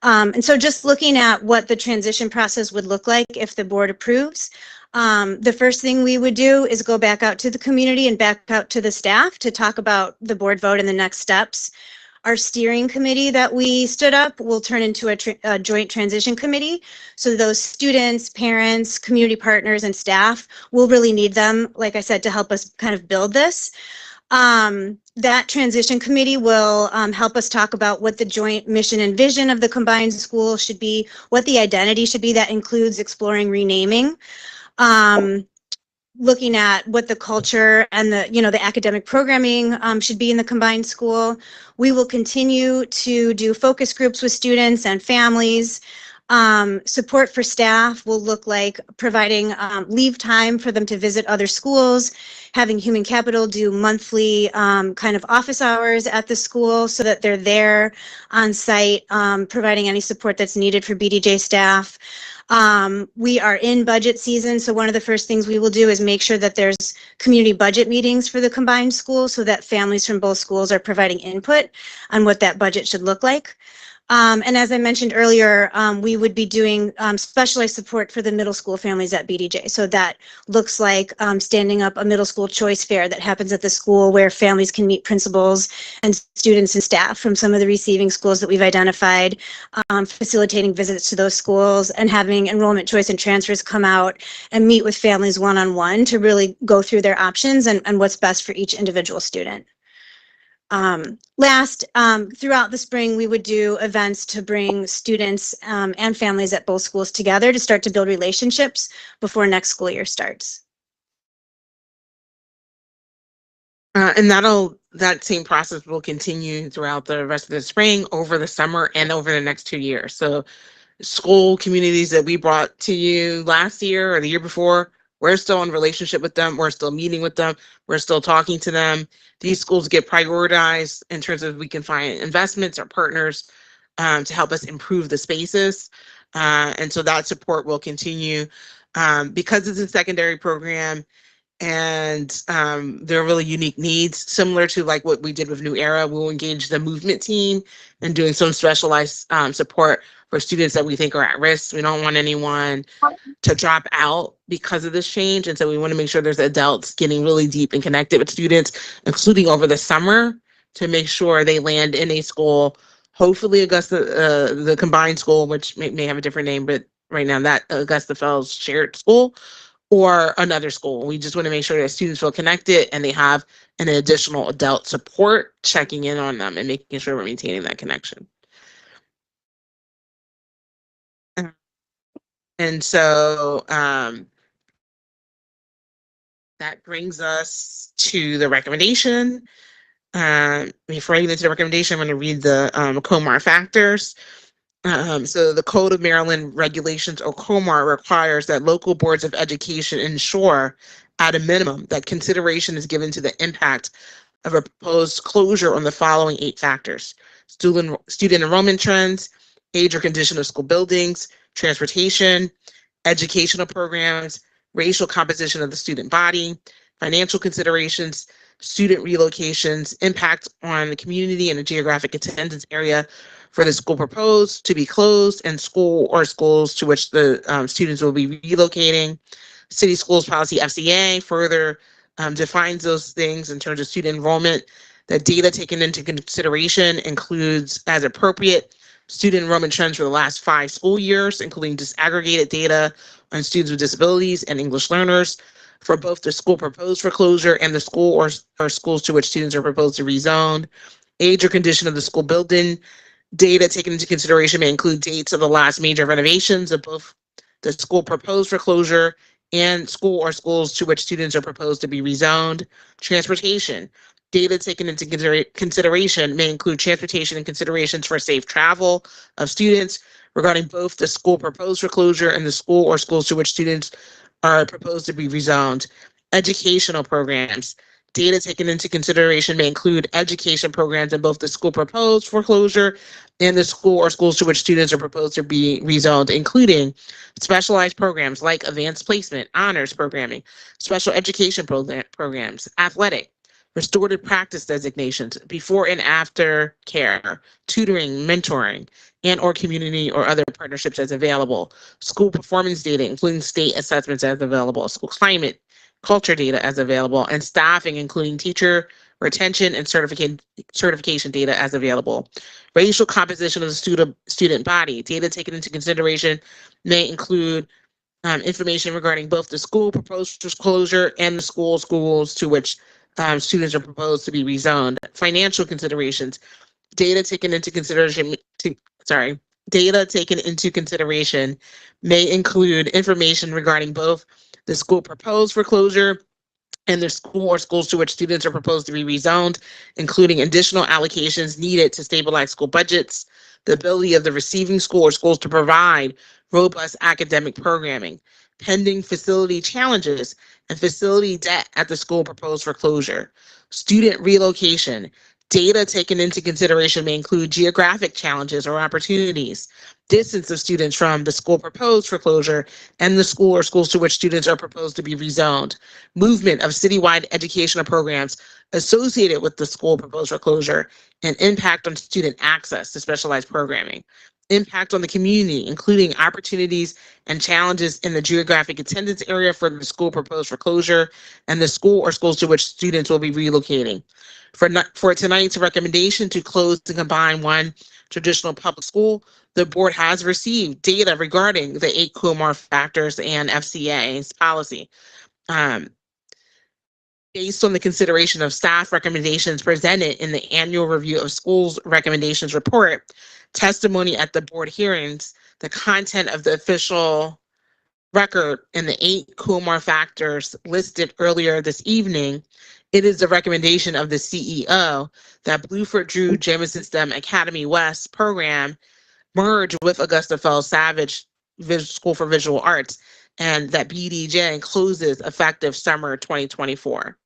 And so just looking at what the transition process would look like if the board approves, the first thing we would do is go back out to the community and back out to the staff to talk about the board vote and the next steps. Our steering committee that we stood up will turn into a joint transition committee. So those students, parents, community partners, and staff will really need them, like I said, to help us kind of build this. That transition committee will help us talk about what the joint mission and vision of the combined school should be, what the identity should be. That includes exploring renaming. Looking at what the culture and the, you know, the academic programming should be in the combined school. We will continue to do focus groups with students and families. Support for staff will look like providing leave time for them to visit other schools, having human capital do monthly kind of office hours at the school so that they're there on site, providing any support that's needed for BDJ staff. We are in budget season, so one of the first things we will do is make sure that there's community budget meetings for the combined school so that families from both schools are providing input on what that budget should look like. And as I mentioned earlier, we would be doing specialized support for the middle school families at BDJ. So that looks like standing up a middle school choice fair that happens at the school where families can meet principals and students and staff from some of the receiving schools that we've identified, facilitating visits to those schools and having enrollment choice and transfers come out and meet with families one-on-one to really go through their options and what's best for each individual student. Last, throughout the spring, we would do events to bring students and families at both schools together to start to build relationships before next school year starts. And that same process will continue throughout the rest of the spring, over the summer, and over the next 2 years. So school communities that we brought to you last year or the year before, we're still in relationship with them. We're still meeting with them. We're still talking to them. These schools get prioritized in terms of we can find investments or partners to help us improve the spaces. And so that support will continue because it's a secondary program and there are really unique needs, similar to like what we did with New Era. We'll engage the movement team in doing some specialized support for students that we think are at risk. We don't want anyone to drop out because of this change. And so we want to make sure there's adults getting really deep and connected with students, including over the summer, to make sure they land in a school, hopefully Augusta, the combined school, which may have a different name, but right now that Augusta Fells shared school, or another school. We just want to make sure that students feel connected and they have an additional adult support checking in on them and making sure we're maintaining that connection. And so that brings us to the recommendation. Before I get into the recommendation, I'm going to read the COMAR factors. So the Code of Maryland Regulations, or COMAR, requires that local boards of education ensure, at a minimum, that consideration is given to the impact of a proposed closure on the following 8 factors: student enrollment trends, age or condition of school buildings, transportation, educational programs, racial composition of the student body, financial considerations, student relocations, impact on the community and the geographic attendance area for the school proposed to be closed, and school or schools to which the students will be relocating. City Schools Policy FCA further defines those things in terms of student enrollment. The data taken into consideration includes, as appropriate, student enrollment trends for the last 5 school years, including disaggregated data on students with disabilities and English learners for both the school proposed for closure and the school or schools to which students are proposed to rezone. Age or condition of the school building. Data taken into consideration may include dates of the last major renovations of both the school proposed for closure and school or schools to which students are proposed to be rezoned. Transportation. Data taken into consideration may include transportation and considerations for safe travel of students regarding both the school proposed for closure and the school or schools to which students are proposed to be rezoned. Educational programs. Data taken into consideration may include education programs in both the school proposed for closure and the school or schools to which students are proposed to be rezoned, including specialized programs like advanced placement, honors programming, special education programs, athletic, restorative practice designations, before and after care, tutoring, mentoring, and or community or other partnerships as available, school performance data, including state assessments as available, school climate, culture data as available, and staffing, including teacher retention and certification data as available. Racial composition of the student body. Data taken into consideration may include information regarding both the school proposed closure and the schools to which students are proposed to be rezoned. Financial considerations. Data taken into consideration may include information regarding both the school proposed for closure and the school or schools to which students are proposed to be rezoned, including additional allocations needed to stabilize school budgets, the ability of the receiving school or schools to provide robust academic programming, pending facility challenges, and facility debt at the school proposed for closure. Student relocation. Data taken into consideration may include geographic challenges or opportunities, distance of students from the school proposed for closure and the school or schools to which students are proposed to be rezoned, movement of citywide educational programs associated with the school proposed for closure, and impact on student access to specialized programming, impact on the community, including opportunities and challenges in the geographic attendance area for the school proposed for closure and the school or schools to which students will be relocating. For tonight's recommendation to close and combine one traditional public school, the board has received data regarding the 8 COMAR factors and FCA's policy. Based on the consideration of staff recommendations presented in the annual review of schools recommendations report, testimony at the board hearings, the content of the official record, and the 8 COMAR factors listed earlier this evening, it is the recommendation of the CEO that Bluford Drew Jameson STEM Academy West program merge with Augusta Fells Savage School for Visual Arts, and that BDJ closes effective summer 2024.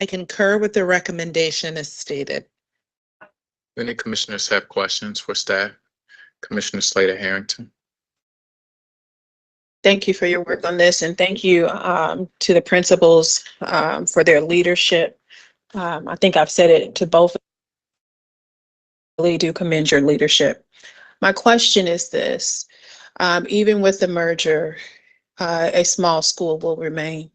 I concur with the recommendation as stated. Any commissioners have questions for staff? Commissioner Slater Harrington. Thank you for your work on this, and thank you to the principals for their leadership. I think I've said it to both. I really do commend your leadership. My question is this: even with the merger, a small school will remain.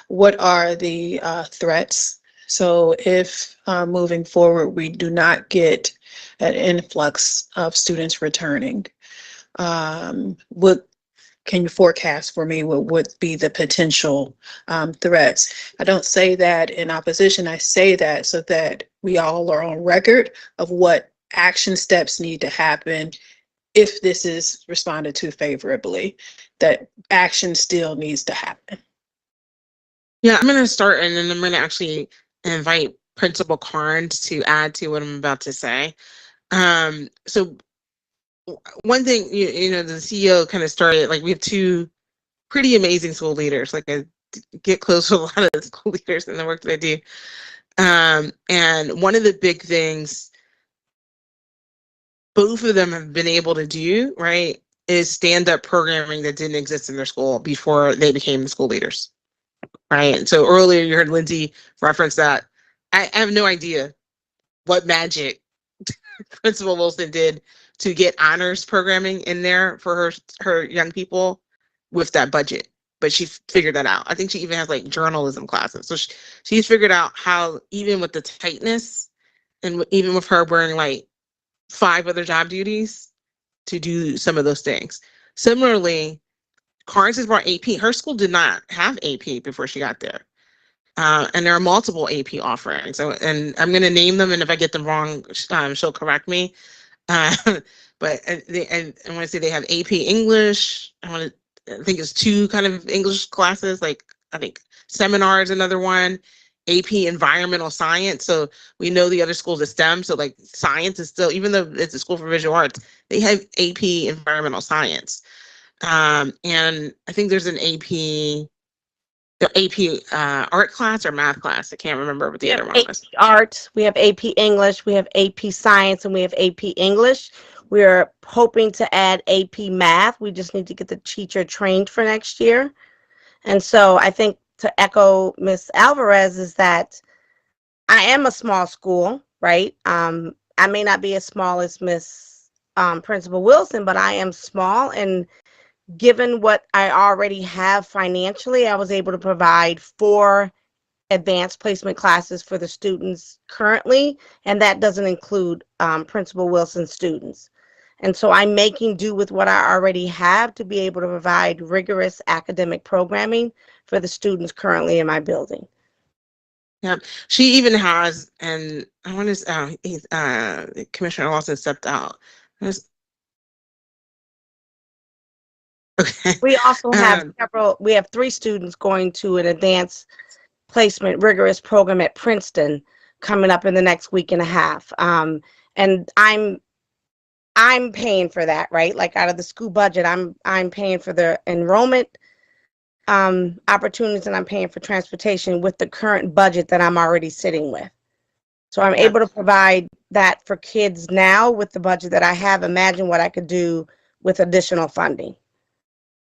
What are the threats? So if moving forward we do not get an influx of students returning, what can you forecast for me what would be the potential threats? I don't say that in opposition. I say that so that we all are on record of what action steps need to happen if this is responded to favorably, that action still needs to happen. Yeah, I'm going to start and then I'm going to actually invite Principal Carnes to add to what I'm about to say. So one thing, you know, the CEO kind of started, like we have two pretty amazing school leaders. Like I get close to a lot of the school leaders in the work that I do. And one of the big things both of them have been able to do, right, is stand-up programming that didn't exist in their school before they became the school leaders, right? So earlier you heard Lindsay reference that. I have no idea what magic Principal Wilson did to get honors programming in there for her young people with that budget, but she figured that out. I think she even has like journalism classes, so she's figured out how, even with the tightness and even with her wearing like 5 other job duties, to do some of those things. Similarly, Carnes has brought AP. Her school did not have AP before she got there. And there are multiple AP offerings. So, and I'm going to name them, and if I get them wrong, she'll correct me. But I want to say they have AP English. I think it's 2 kind of English classes. Like I think seminar is another one. AP Environmental Science. So we know the other schools are STEM. So like science is still, even though it's a school for visual arts, they have AP Environmental Science. And I think there's an AP art class or math class. I can't remember what the other one was. Art, we have AP English, we have AP Science, and we have AP English. We're hoping to add AP Math. We just need to get the teacher trained for next year. And so I think, to echo Ms. Alvarez, is that I am a small school, right? I may not be as small as Ms. Principal Wilson, but I am small, and given what I already have financially, I was able to provide 4 advanced placement classes for the students currently, and that doesn't include Principal Wilson students. And so I'm making do with what I already have to be able to provide rigorous academic programming for the students currently in my building. Yeah, she even has, and I want to, Commissioner Lawson stepped out. Okay. We also have we have 3 students going to an advanced placement rigorous program at Princeton coming up in the next week and a half. And I'm paying for that, right? Like out of the school budget, I'm paying for the enrollment opportunities, and I'm paying for transportation with the current budget that I'm already sitting with. So I'm able to provide that for kids now with the budget that I have. Imagine what I could do with additional funding.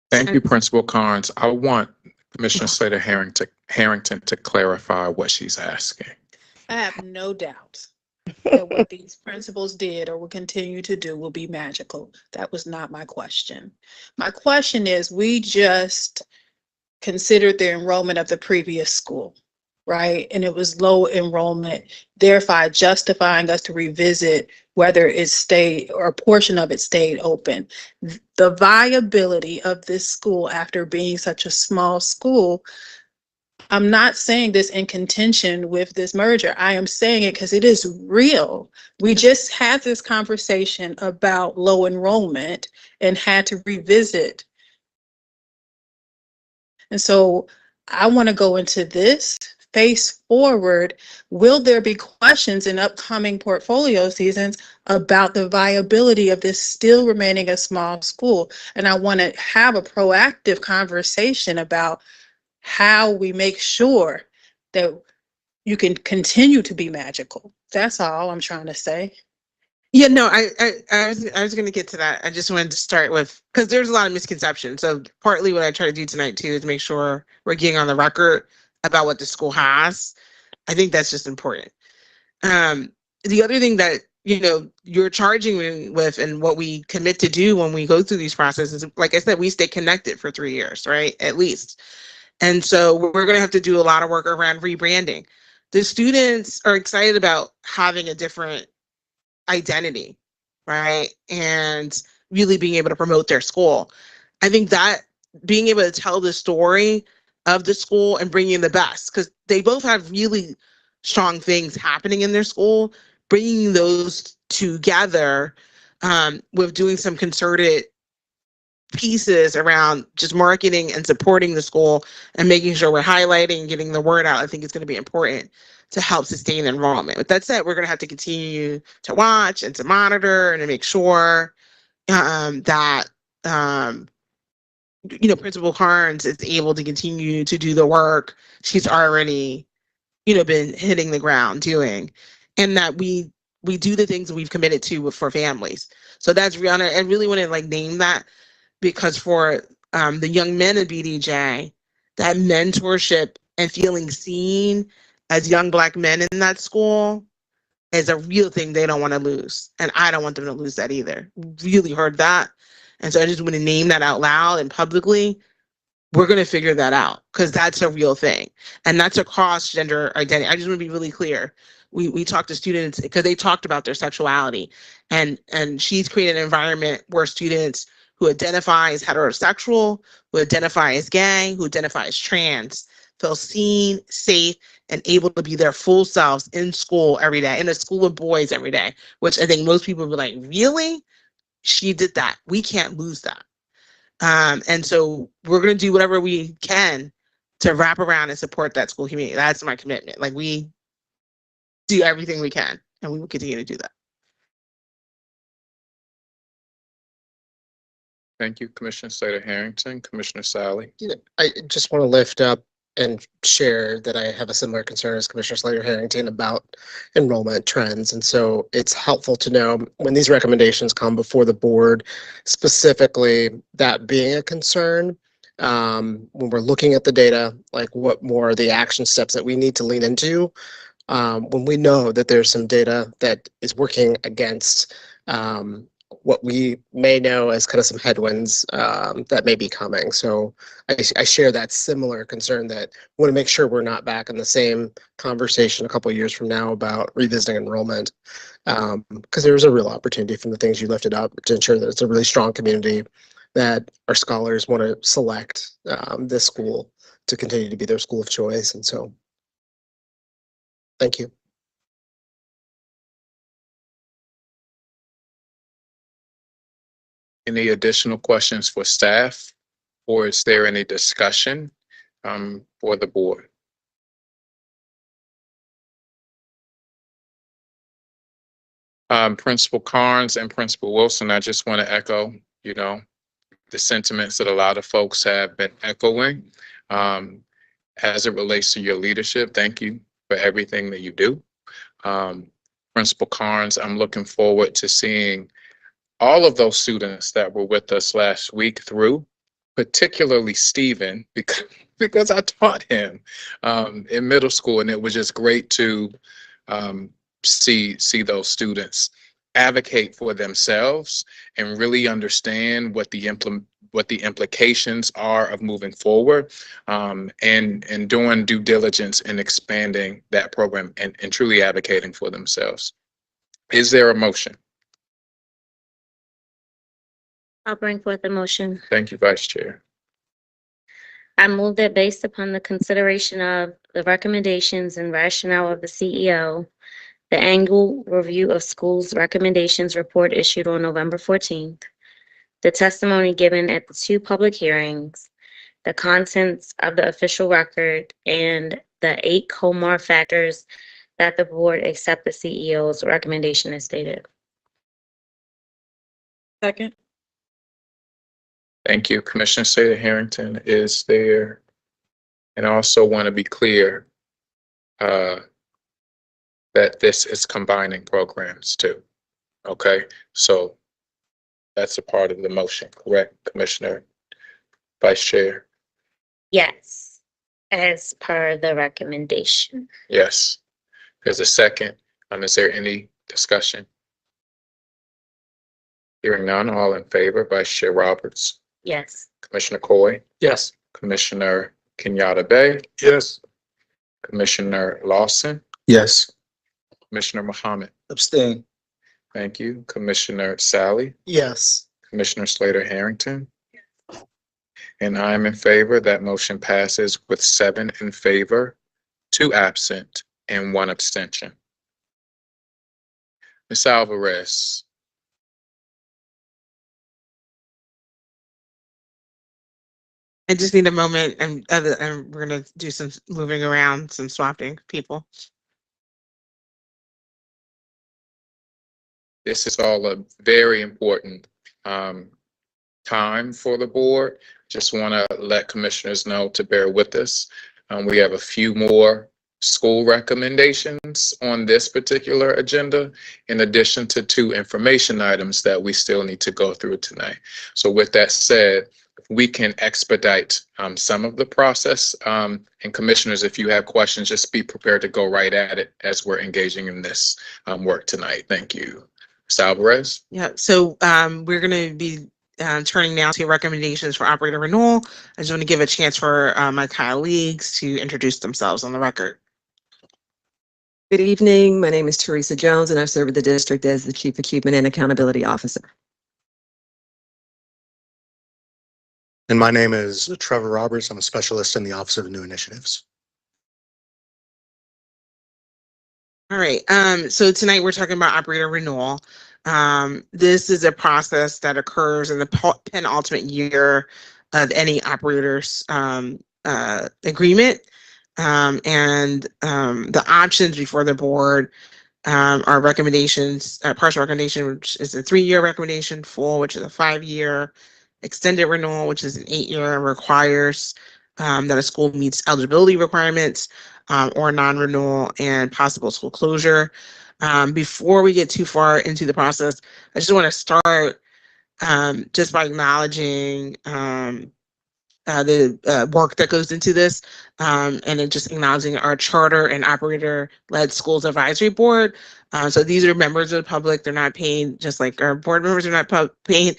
Thank you, Principal Carnes. I want Commissioner Slater Harrington to clarify what she's asking. I have no doubt that what these principals did or will continue to do will be magical. That was not my question. My question is, we just considered the enrollment of the previous school, right? And it was low enrollment, thereby justifying us to revisit whether it stayed or a portion of it stayed open. The viability of this school after being such a small school, I'm not saying this in contention with this merger. I am saying it because it is real. We just had this conversation about low enrollment and had to revisit. And so I want to go into this face forward. Will there be questions in upcoming portfolio seasons about the viability of this still remaining a small school? And I want to have a proactive conversation about how we make sure that you can continue to be magical. That's all I'm trying to say. Yeah, no, I was going to get to that. I just wanted to start with, because there's a lot of misconceptions. So partly what I try to do tonight too is make sure we're getting on the record about what the school has. I think that's just important. The other thing that, you know, you're charging me with and what we commit to do when we go through these processes, like I said, we stay connected for 3 years, right? At least. And so we're going to have to do a lot of work around rebranding. The students are excited about having a different identity, right? And really being able to promote their school. I think that being able to tell the story of the school and bringing in the best, because they both have really strong things happening in their school, bringing those together with doing some concerted pieces around just marketing and supporting the school and making sure we're highlighting and getting the word out, I think it's going to be important to help sustain enrollment. With that said, we're going to have to continue to watch and to monitor and to make sure that Principal Carnes is able to continue to do the work she's already been hitting the ground doing, and that we do the things we've committed to for families. So that's Rihanna. I really want to name that, because for the young men in BDJ, that mentorship and feeling seen as young Black men in that school is a real thing they don't want to lose. And I don't want them to lose that either. Really heard that. And so I just want to name that out loud and publicly. We're going to figure that out, because that's a real thing. And that's across gender identity. I just want to be really clear. We talked to students because they talked about their sexuality, and she's created an environment where students who identify as heterosexual, who identify as gay, who identify as trans, feel seen, safe, and able to be their full selves in school every day, in a school of boys every day, which I think most people would be like, really? She did that. We can't lose that. And so we're going to do whatever we can to wrap around and support that school community. That's my commitment. We do everything we can, and we will continue to do that. Thank you, Commissioner Slater-Harrington. Commissioner Sally. I just want to lift up and share that I have a similar concern as Commissioner Slater-Harrington about enrollment trends. And so it's helpful to know when these recommendations come before the board, specifically that being a concern, when we're looking at the data, what more are the action steps that we need to lean into when we know that there's some data that is working against what we may know as kind of some headwinds that may be coming. So I share that similar concern that we want to make sure we're not back in the same conversation a couple of years from now about revisiting enrollment, because there's a real opportunity from the things you lifted up to ensure that it's a really strong community, that our scholars want to select this school to continue to be their school of choice. And so, thank you. Any additional questions for staff, or is there any discussion for the board? Principal Carnes and Principal Wilson, I just want to echo, the sentiments that a lot of folks have been echoing as it relates to your leadership. Thank you for everything that you do. Principal Carnes, I'm looking forward to seeing all of those students that were with us last week through, particularly Stephen, because I taught him in middle school, and it was just great to see those students advocate for themselves and really understand what the implications are of moving forward, and doing due diligence in expanding that program and truly advocating for themselves. Is there a motion? I'll bring forth a motion. Thank you, Vice Chair. I move that based upon the consideration of the recommendations and rationale of the CEO, the annual review of schools recommendations report issued on November 14th, the testimony given at the 2 public hearings, the contents of the official record, and the 8 COMAR factors, that the board accept the CEO's recommendation as stated. Second. Thank you, Commissioner Slater-Harrington. Is there, and I also want to be clear that this is combining programs too. Okay, so that's a part of the motion, correct, Commissioner Vice Chair? Yes, as per the recommendation. Yes. There's a second. Is there any discussion? Hearing none, all in favor, Vice Chair Roberts. Yes. Commissioner Coy. Yes. Commissioner Kenyatta Bay. Yes. Commissioner Lawson. Yes. Commissioner Muhammad. Abstain. Thank you. Commissioner Sally. Yes. Commissioner Slater-Harrington. And I'm in favor. That motion passes with 7 in favor, 2 absent, and 1 abstention. Ms. Alvarez, I just need a moment and we're gonna do some moving around, some swapping people. This is all a very important time for the board. Just want to let commissioners know to bear with us. We have a few more school recommendations on this particular agenda, in addition to 2 information items that we still need to go through tonight. So with that said, we can expedite some of the process. And commissioners, if you have questions, just be prepared to go right at it as we're engaging in this work tonight. Thank you. Ms. Alvarez? Yeah, so we're gonna be turning now to recommendations for operator renewal. I just want to give a chance for my colleagues to introduce themselves on the record. Good evening. My name is Teresa Jones, and I serve the district as the Chief Achievement and Accountability Officer. And my name is Trevor Roberts. I'm a specialist in the Office of New Initiatives. All right, so tonight we're talking about operator renewal. This is a process that occurs in the penultimate year of any operator's agreement. The options before the board are recommendations, partial recommendation, which is a 3-year recommendation, full, which is a 5-year, extended renewal, which is an 8-year, and requires that a school meets eligibility requirements, or non-renewal, and possible school closure. Before we get too far into the process, I just want to start just by acknowledging the work that goes into this, and then just acknowledging our charter and operator-led schools advisory board. So these are members of the public. They're not paid, just like our board members are not paid,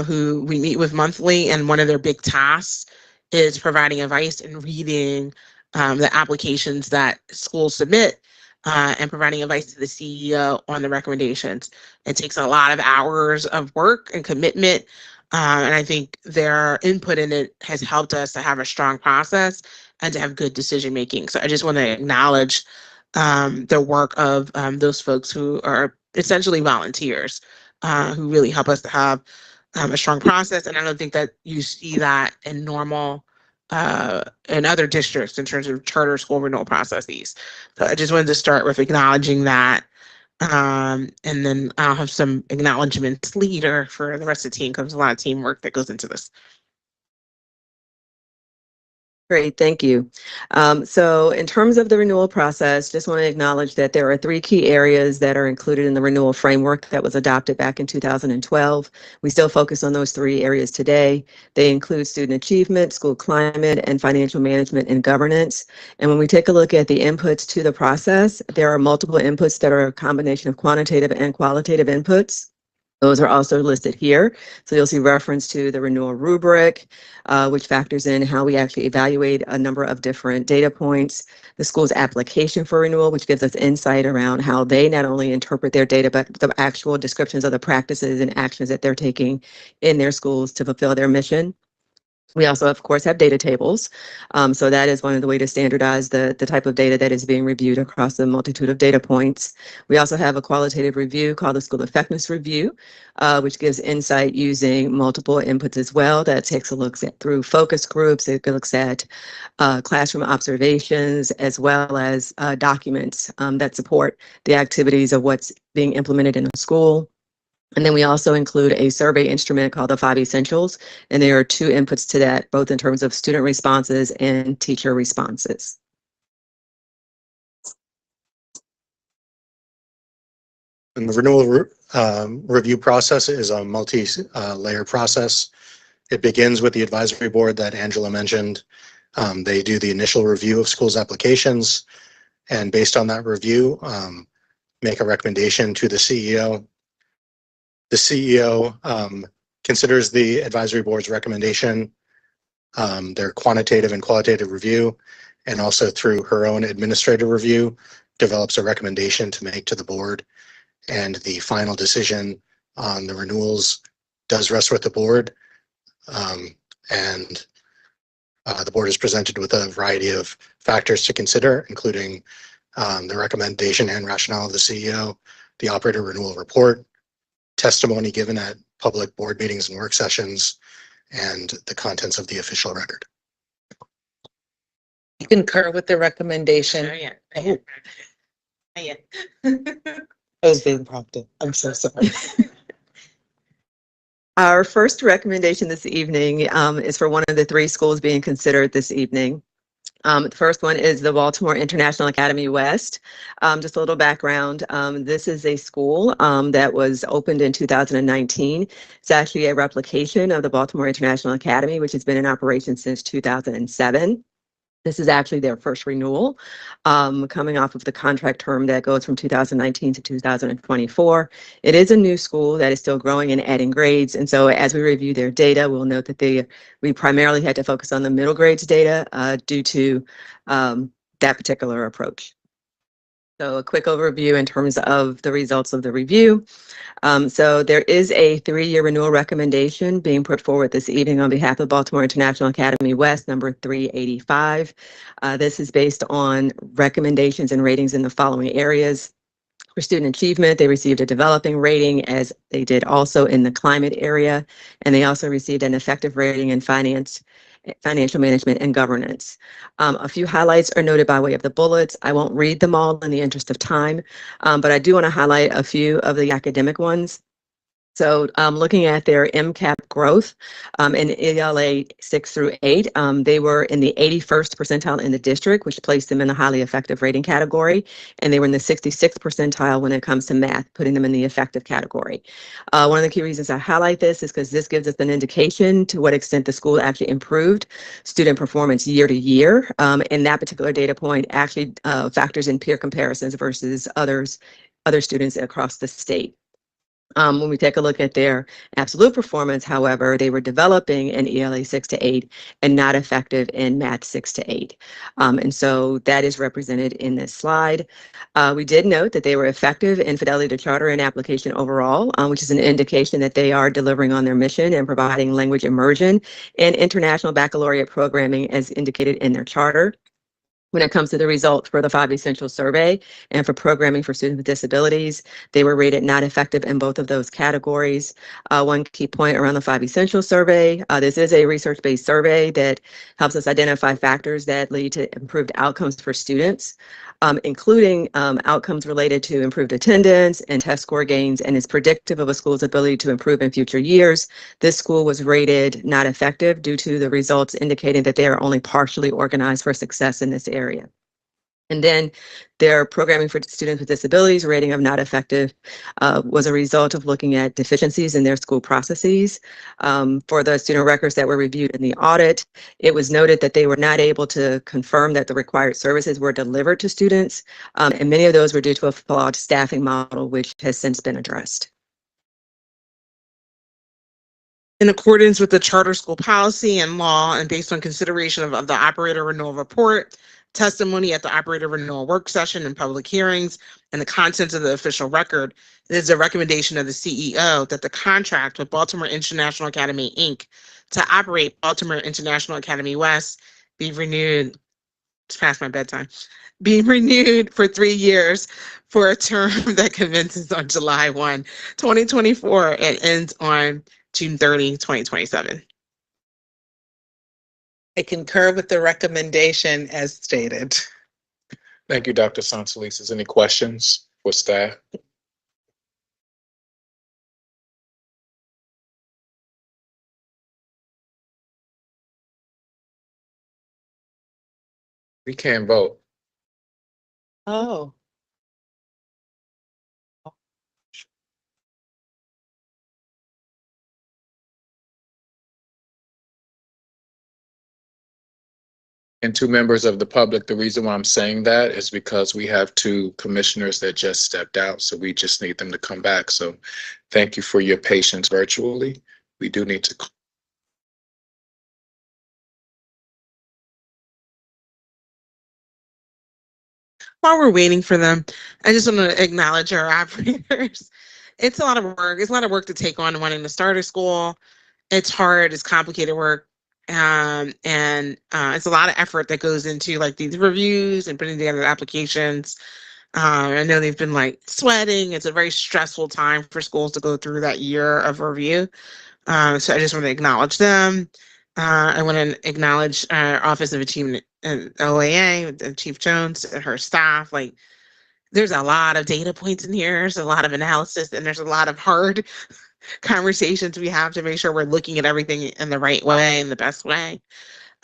who we meet with monthly, and one of their big tasks is providing advice and reading the applications that schools submit, and providing advice to the CEO on the recommendations. It takes a lot of hours of work and commitment, and I think their input in it has helped us to have a strong process and to have good decision making. So I just want to acknowledge the work of those folks who are essentially volunteers, who really help us to have a strong process. And I don't think that you see that in normal in other districts in terms of charter school renewal processes. So I just wanted to start with acknowledging that. And then I'll have some acknowledgements later for the rest of the team, because there's a lot of teamwork that goes into this. Great, thank you. So in terms of the renewal process, just want to acknowledge that there are 3 key areas that are included in the renewal framework that was adopted back in 2012. We still focus on those 3 areas today. They include student achievement, school climate, and financial management and governance. And when we take a look at the inputs to the process, there are multiple inputs that are a combination of quantitative and qualitative inputs. Those are also listed here. So you'll see reference to the renewal rubric, which factors in how we actually evaluate a number of different data points. The school's application for renewal, which gives us insight around how they not only interpret their data, but the actual descriptions of the practices and actions that they're taking in their schools to fulfill their mission. We also, of course, have data tables. So that is one of the ways to standardize the type of data that is being reviewed across the multitude of data points. We also have a qualitative review called the School Effectiveness Review, which gives insight using multiple inputs as well. That takes a look at through focus groups. It looks at classroom observations, as well as documents that support the activities of what's being implemented in a school. And then we also include a survey instrument called the 5 Essentials. And there are 2 inputs to that, both in terms of student responses and teacher responses. And the renewal review process is a multi-layer process. It begins with the advisory board that Angela mentioned. They do the initial review of schools' applications, and based on that review, make a recommendation to the CEO. The CEO considers the advisory board's recommendation, their quantitative and qualitative review, and also through her own administrative review, develops a recommendation to make to the board. And the final decision on the renewals does rest with the board. And the board is presented with a variety of factors to consider, including the recommendation and rationale of the CEO, the operator renewal report, testimony given at public board meetings and work sessions, and the contents of the official record. I concur with the recommendation. I was being prompted. I'm so sorry. Our first recommendation this evening is for one of the three schools being considered this evening. The first one is the Baltimore International Academy West. Just a little background. This is a school that was opened in 2019. It's actually a replication of the Baltimore International Academy, which has been in operation since 2007. This is actually their first renewal, coming off of the contract term that goes from 2019 to 2024. It is a new school that is still growing and adding grades. And so as we review their data, we'll note that we primarily had to focus on the middle grades data due to that particular approach. So a quick overview in terms of the results of the review. So there is a 3-year renewal recommendation being put forward this evening on behalf of Baltimore International Academy West, number 385. This is based on recommendations and ratings in the following areas. For student achievement, they received a developing rating, as they did also in the climate area, and they also received an effective rating in financial management and governance. A few highlights are noted by way of the bullets. I won't read them all in the interest of time, but I do want to highlight a few of the academic ones. So looking at their MCAP growth in ELA 6 through 8, they were in the 81st percentile in the district, which placed them in the highly effective rating category. And they were in the 66th percentile when it comes to math, putting them in the effective category. One of the key reasons I highlight this is because this gives us an indication to what extent the school actually improved student performance year to year. And that particular data point actually factors in peer comparisons versus other students across the state. When we take a look at their absolute performance, however, they were developing in ELA 6 to 8 and not effective in Math 6 to 8. And so that is represented in this slide. We did note that they were effective in fidelity to charter and application overall, which is an indication that they are delivering on their mission and providing language immersion and international baccalaureate programming as indicated in their charter. When it comes to the results for the 5 Essential Survey and for programming for students with disabilities, they were rated not effective in both of those categories. One key point around the 5 Essential Survey, this is a research-based survey that helps us identify factors that lead to improved outcomes for students, including outcomes related to improved attendance and test score gains, and is predictive of a school's ability to improve in future years. This school was rated not effective due to the results indicating that they are only partially organized for success in this area. And then their programming for students with disabilities rating of not effective was a result of looking at deficiencies in their school processes. For the student records that were reviewed in the audit, it was noted that they were not able to confirm that the required services were delivered to students, and many of those were due to a flawed staffing model, which has since been addressed. In accordance with the charter school policy and law, and based on consideration of the operator renewal report, testimony at the operator renewal work session and public hearings, and the contents of the official record, it is a recommendation of the CEO that the contract with Baltimore International Academy, Inc. to operate Baltimore International Academy West be renewed. It's past my bedtime. Be renewed for 3 years for a term that commences on July 1, 2024 and ends on June 30, 2027. I concur with the recommendation as stated. Thank you, Dr. Sansolis. Any questions for staff? We can't vote. Oh. And to members of the public, the reason why I'm saying that is because we have 2 commissioners that just stepped out, so we just need them to come back. So thank you for your patience virtually. We do need to. While we're waiting for them, I just want to acknowledge our operators. It's a lot of work. It's a lot of work to take on wanting to start a school. It's hard. It's complicated work. And it's a lot of effort that goes into like these reviews and putting together applications. I know they've been like sweating. It's a very stressful time for schools to go through that year of review. So I just want to acknowledge them. I want to acknowledge our Office of Achievement and OAA, with Chief Jones and her staff. Like, there's a lot of data points in here. There's a lot of analysis, and there's a lot of hard conversations we have to make sure we're looking at everything in the right way, in the best way.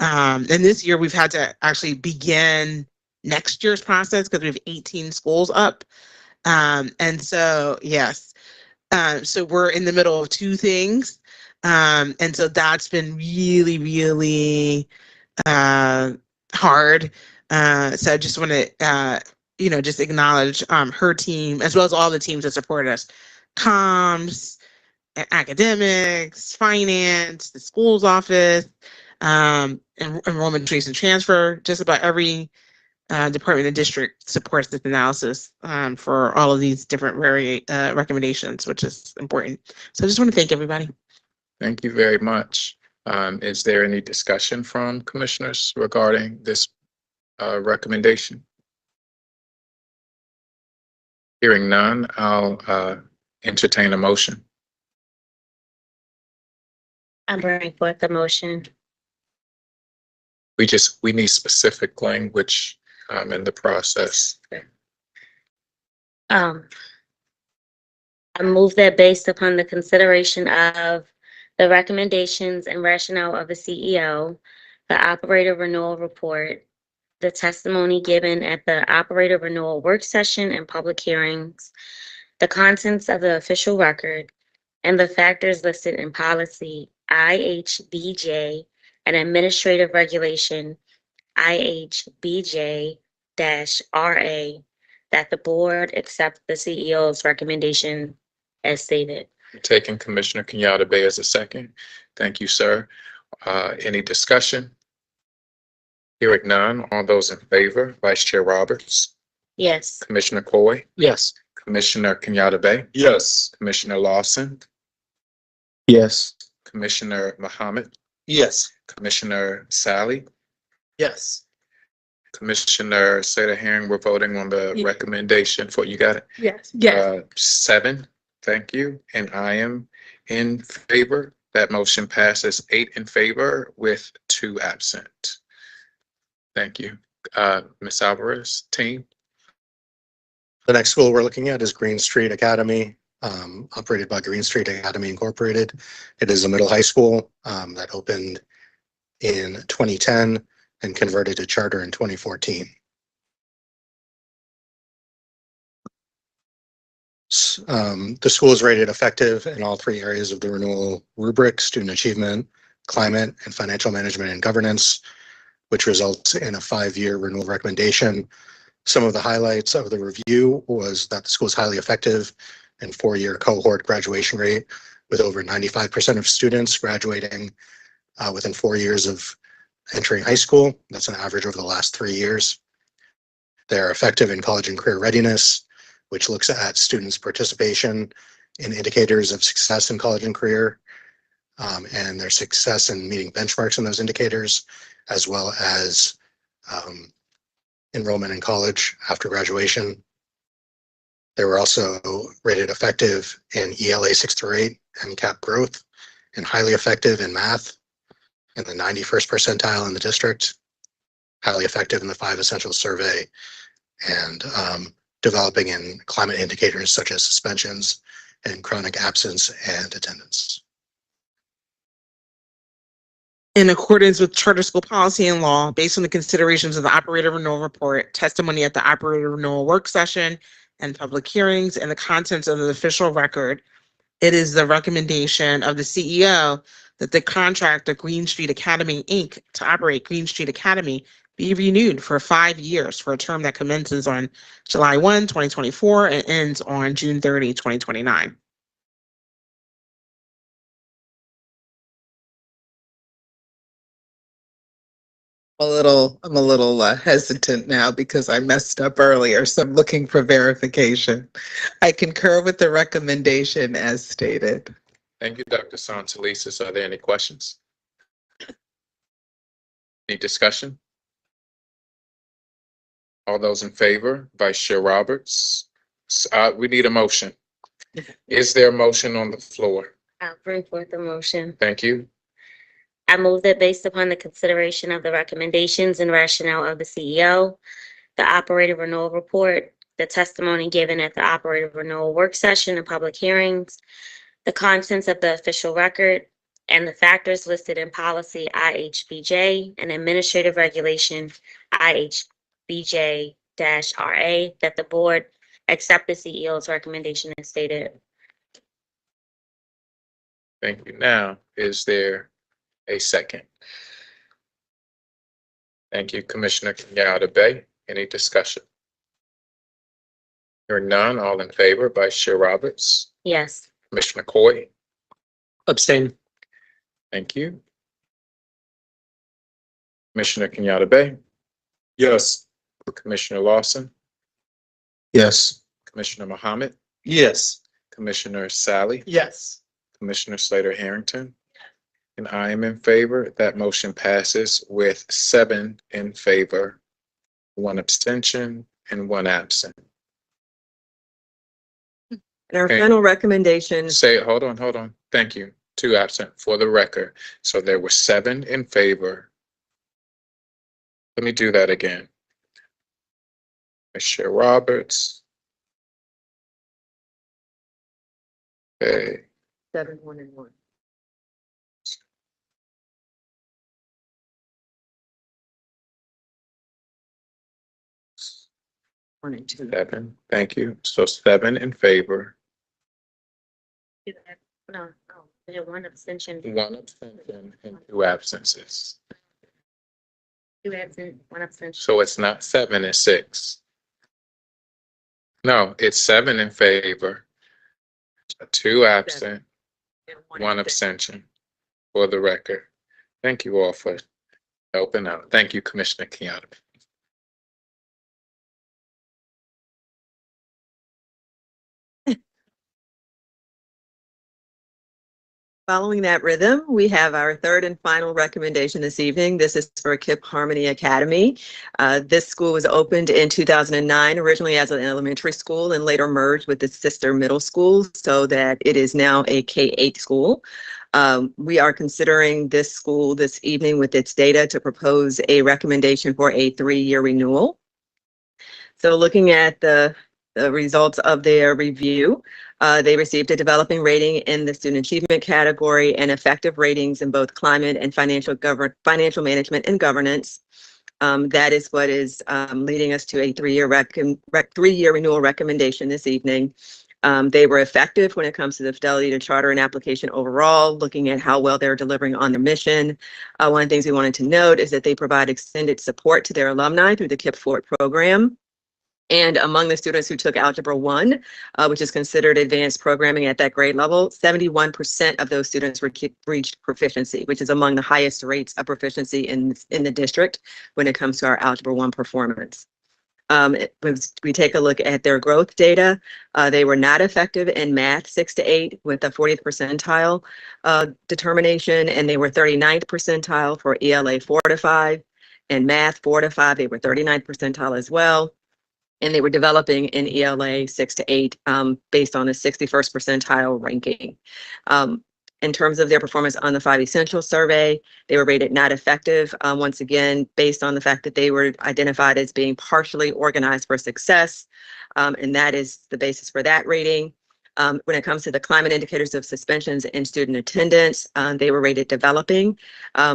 And this year we've had to actually begin next year's process because we have 18 schools up. And so, yes, so we're in the middle of two things. And so that's been really, really hard. So I just want to, just acknowledge her team as well as all the teams that supported us. Comms, academics, finance, the school's office, enrollment trace and transfer. Just about every department in the district supports this analysis for all of these different recommendations, which is important. So I just want to thank everybody. Thank you very much. Is there any discussion from commissioners regarding this recommendation? Hearing none, I'll entertain a motion. I'm bringing forth the motion. We need specific language in the process. I move that based upon the consideration of the recommendations and rationale of the CEO, the operator renewal report, the testimony given at the operator renewal work session and public hearings, the contents of the official record, and the factors listed in policy IHBJ and administrative regulation IHBJ-RA, that the board accept the CEO's recommendation as stated. Taking Commissioner Kenyatta Bay as a second. Thank you, sir. Any discussion? Hearing none, all those in favor, Vice Chair Roberts, Yes. Commissioner Coy, Yes. Commissioner Kenyatta Bay, Yes. Commissioner Lawson, Yes. Commissioner Muhammad, Yes. Commissioner Sally, Yes. Commissioner Seda Herring. We're voting on the recommendation for, you got it? Yes. 7, thank you. And I am in favor. That motion passes 8 in favor with 2 absent. Thank you. Ms. Alvarez, team. The next school we're looking at is Green Street Academy, operated by Green Street Academy Incorporated. It is a middle high school that opened in 2010 and converted to charter in 2014. The school is rated effective in all 3 areas of the renewal rubric: student achievement, climate, and financial management and governance, which results in a 5-year renewal recommendation. Some of the highlights of the review was that the school is highly effective and 4-year cohort graduation rate, with over 95% of students graduating within 4 years of entering high school. That's an average over the last 3 years. They're effective in college and career readiness, which looks at students' participation in indicators of success in college and career, and their success in meeting benchmarks in those indicators, as well as enrollment in college after graduation. They were also rated effective in ELA 6 through 8 and MCAP growth, and highly effective in math in the 91st percentile in the district, highly effective in the 5 Essentials survey, and developing in climate indicators such as suspensions and chronic absence and attendance. In accordance with charter school policy and law, based on the considerations of the operator renewal report, testimony at the operator renewal work session, and public hearings, and the contents of the official record, it is the recommendation of the CEO that the contract of Green Street Academy, Inc. to operate Green Street Academy be renewed for 5 years for a term that commences on July 1, 2024 and ends on June 30, 2029. I'm a little hesitant now because I messed up earlier, so I'm looking for verification. I concur with the recommendation as stated. Thank you, Dr. Santelises. Are there any questions? Any discussion? All those in favor, Vice Chair Roberts. We need a motion. Is there a motion on the floor? I'll bring forth a motion. Thank you. I move that based upon the consideration of the recommendations and rationale of the CEO, the operator renewal report, the testimony given at the operator renewal work session and public hearings, the contents of the official record, and the factors listed in policy IHBJ and administrative regulation IHBJ-RA, that the board accept the CEO's recommendation as stated. Thank you. Now, is there a second? Thank you, Commissioner Kenyatta Bay. Any discussion? Hearing none, all in favor, Vice Chair Roberts, Yes. Commissioner Coy. Abstain. Thank you. Commissioner Kenyatta Bay, Yes. Commissioner Lawson, Yes. Commissioner Mohammed, Yes. Commissioner Sally, Yes. Commissioner Slater Harrington, and I am in favor. That motion passes with 7 in favor, 1 abstention, and 1 absent. And our Okay. final recommendation, Hold on. Thank you. 2 absent for the record. So there were 7 in favor. Let me do that again. Chair Roberts. Okay. 7, 1, and 1. One and 2. 7. Thank you. So 7 in favor, No, there's 1 abstention. 1 abstention, and 2 absences. 2 absent, 1 abstention. So it's not 7, it's 6. No, it's 7 in favor, 2 absent, 1 abstention for the record. Thank you all for helping out. Thank you, Commissioner Kenyatta. Following that rhythm, we have our third and final recommendation this evening. This is for KIPP Harmony Academy. This school was opened in 2009, originally as an elementary school and later merged with its sister middle school so that it is now a K-8 school. We are considering this school this evening with its data to propose a recommendation for a 3-year renewal. So looking at the results of their review, they received a developing rating in the student achievement category and effective ratings in both climate and financial management and governance. That is what is leading us to a 3-year renewal recommendation this evening. They were effective when it comes to the fidelity to charter and application overall, looking at how well they're delivering on their mission. One of the things we wanted to note is that they provide extended support to their alumni through the KIPP Forward program. And among the students who took Algebra 1, which is considered advanced programming at that grade level, 71% of those students reached proficiency, which is among the highest rates of proficiency in the district when it comes to our Algebra 1 performance. We take a look at their growth data. They were not effective in math 6 to 8 with a 40th percentile determination, and they were 39th percentile for ELA 4 to 5. And math 4 to 5, they were 39th percentile as well. And they were developing in ELA 6 to 8 based on a 61st percentile ranking. In terms of their performance on the 5 Essentials survey, they were rated not effective, once again, based on the fact that they were identified as being partially organized for success. And that is the basis for that rating. When it comes to the climate indicators of suspensions and student attendance, they were rated developing.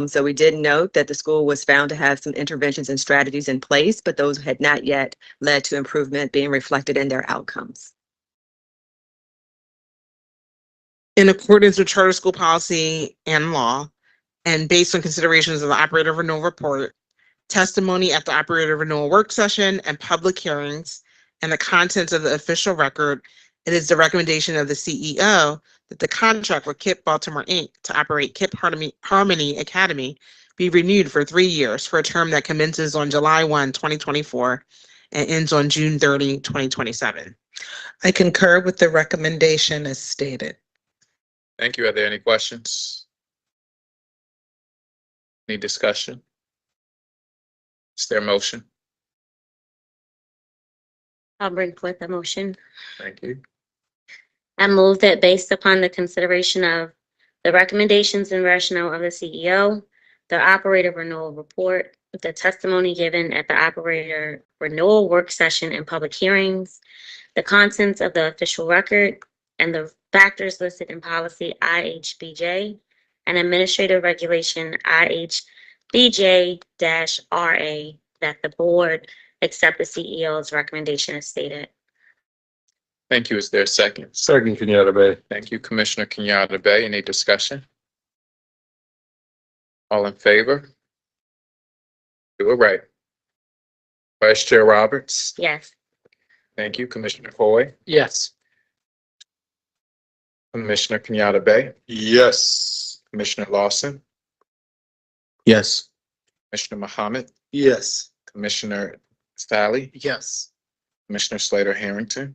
So we did note that the school was found to have some interventions and strategies in place, but those had not yet led to improvement being reflected in their outcomes. In accordance with charter school policy and law, and based on considerations of the operator renewal report, testimony at the operator renewal work session and public hearings, and the contents of the official record, it is the recommendation of the CEO that the contract with KIPP Baltimore Inc. to operate KIPP Harmony Academy be renewed for 3 years for a term that commences on July 1, 2024 and ends on June 30, 2027. I concur with the recommendation as stated. Thank you. Are there any questions? Any discussion? Is there a motion? I'll bring forth a motion. Thank you. I move that based upon the consideration of the recommendations and rationale of the CEO, the operator renewal report, the testimony given at the operator renewal work session and public hearings, the contents of the official record, and the factors listed in policy IHBJ and administrative regulation IHBJ-RA that the board accept the CEO's recommendation as stated. Thank you. Is there a second? Second, Kenyatta Bay. Thank you, Commissioner Kenyatta Bay. Any discussion? All in favor? Do it right. Vice Chair Roberts. Yes. Thank you, Commissioner Foy. Yes. Commissioner Kenyatta Bay. Yes. Commissioner Lawson. Yes. Commissioner Muhammad. Yes. Commissioner Sally. Yes. Commissioner Slater Harrington.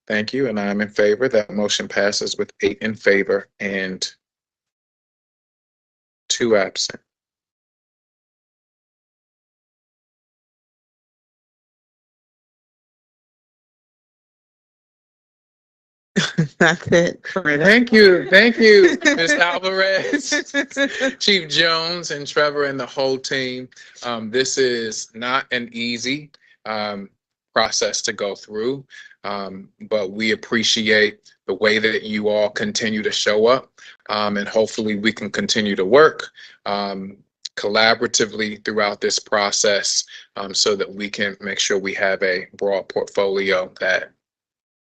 Thank you, and I am in favor. That motion passes with 8 in favor and 2 absent. That's it. Thank you, Ms. Alvarez, Chief Jones, and Trevor, and the whole team. This is not an easy process to go through, but we appreciate the way that you all continue to show up, and hopefully we can continue to work collaboratively throughout this process, so that we can make sure we have a broad portfolio that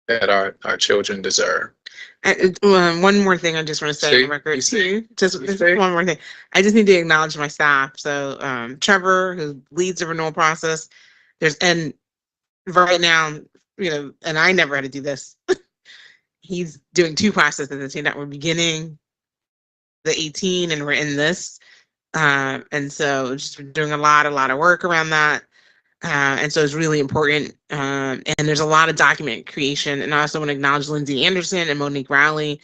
our children deserve. One more thing I just want to say on the record. Just one more thing. I just need to acknowledge my staff. So Trevor, who leads the renewal process, and right now, and I never had to do this. He's doing 2 processes, that we're beginning the 18 and we're in this. And so just doing a lot of work around that. And so it's really important. And there's a lot of document creation. And I also want to acknowledge Lindsay Anderson and Monique Rowley,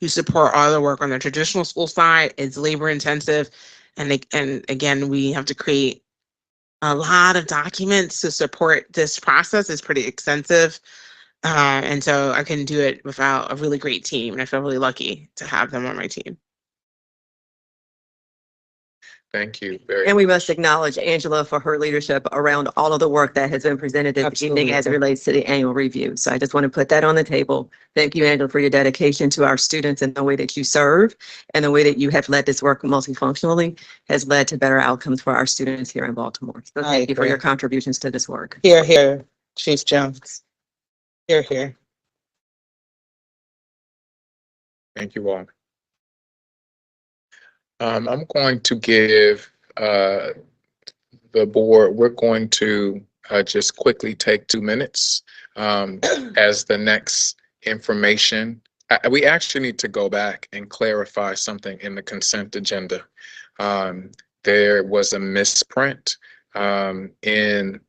who support all the work on the traditional school side. It's labor intensive. And again, we have to create a lot of documents to support this process. It's pretty extensive. And so I couldn't do it without a really great team. And I feel really lucky to have them on my team. Thank you And we must acknowledge Angela for her leadership around all of the work that has been presented this evening as it relates to the annual review. So I just want to put that on the table. Thank you, Angela, for your dedication to our students and the way that you serve and the way that you have led this work multifunctionally has led to better outcomes for our students here in Baltimore. So thank you for your contributions to this work. Here, here, Chief Jones. Here, here. Thank you all. I'm going to give the board, we're going to just quickly take 2 minutes as the next information. We actually need to go back and clarify something in the consent agenda. There was a misprint in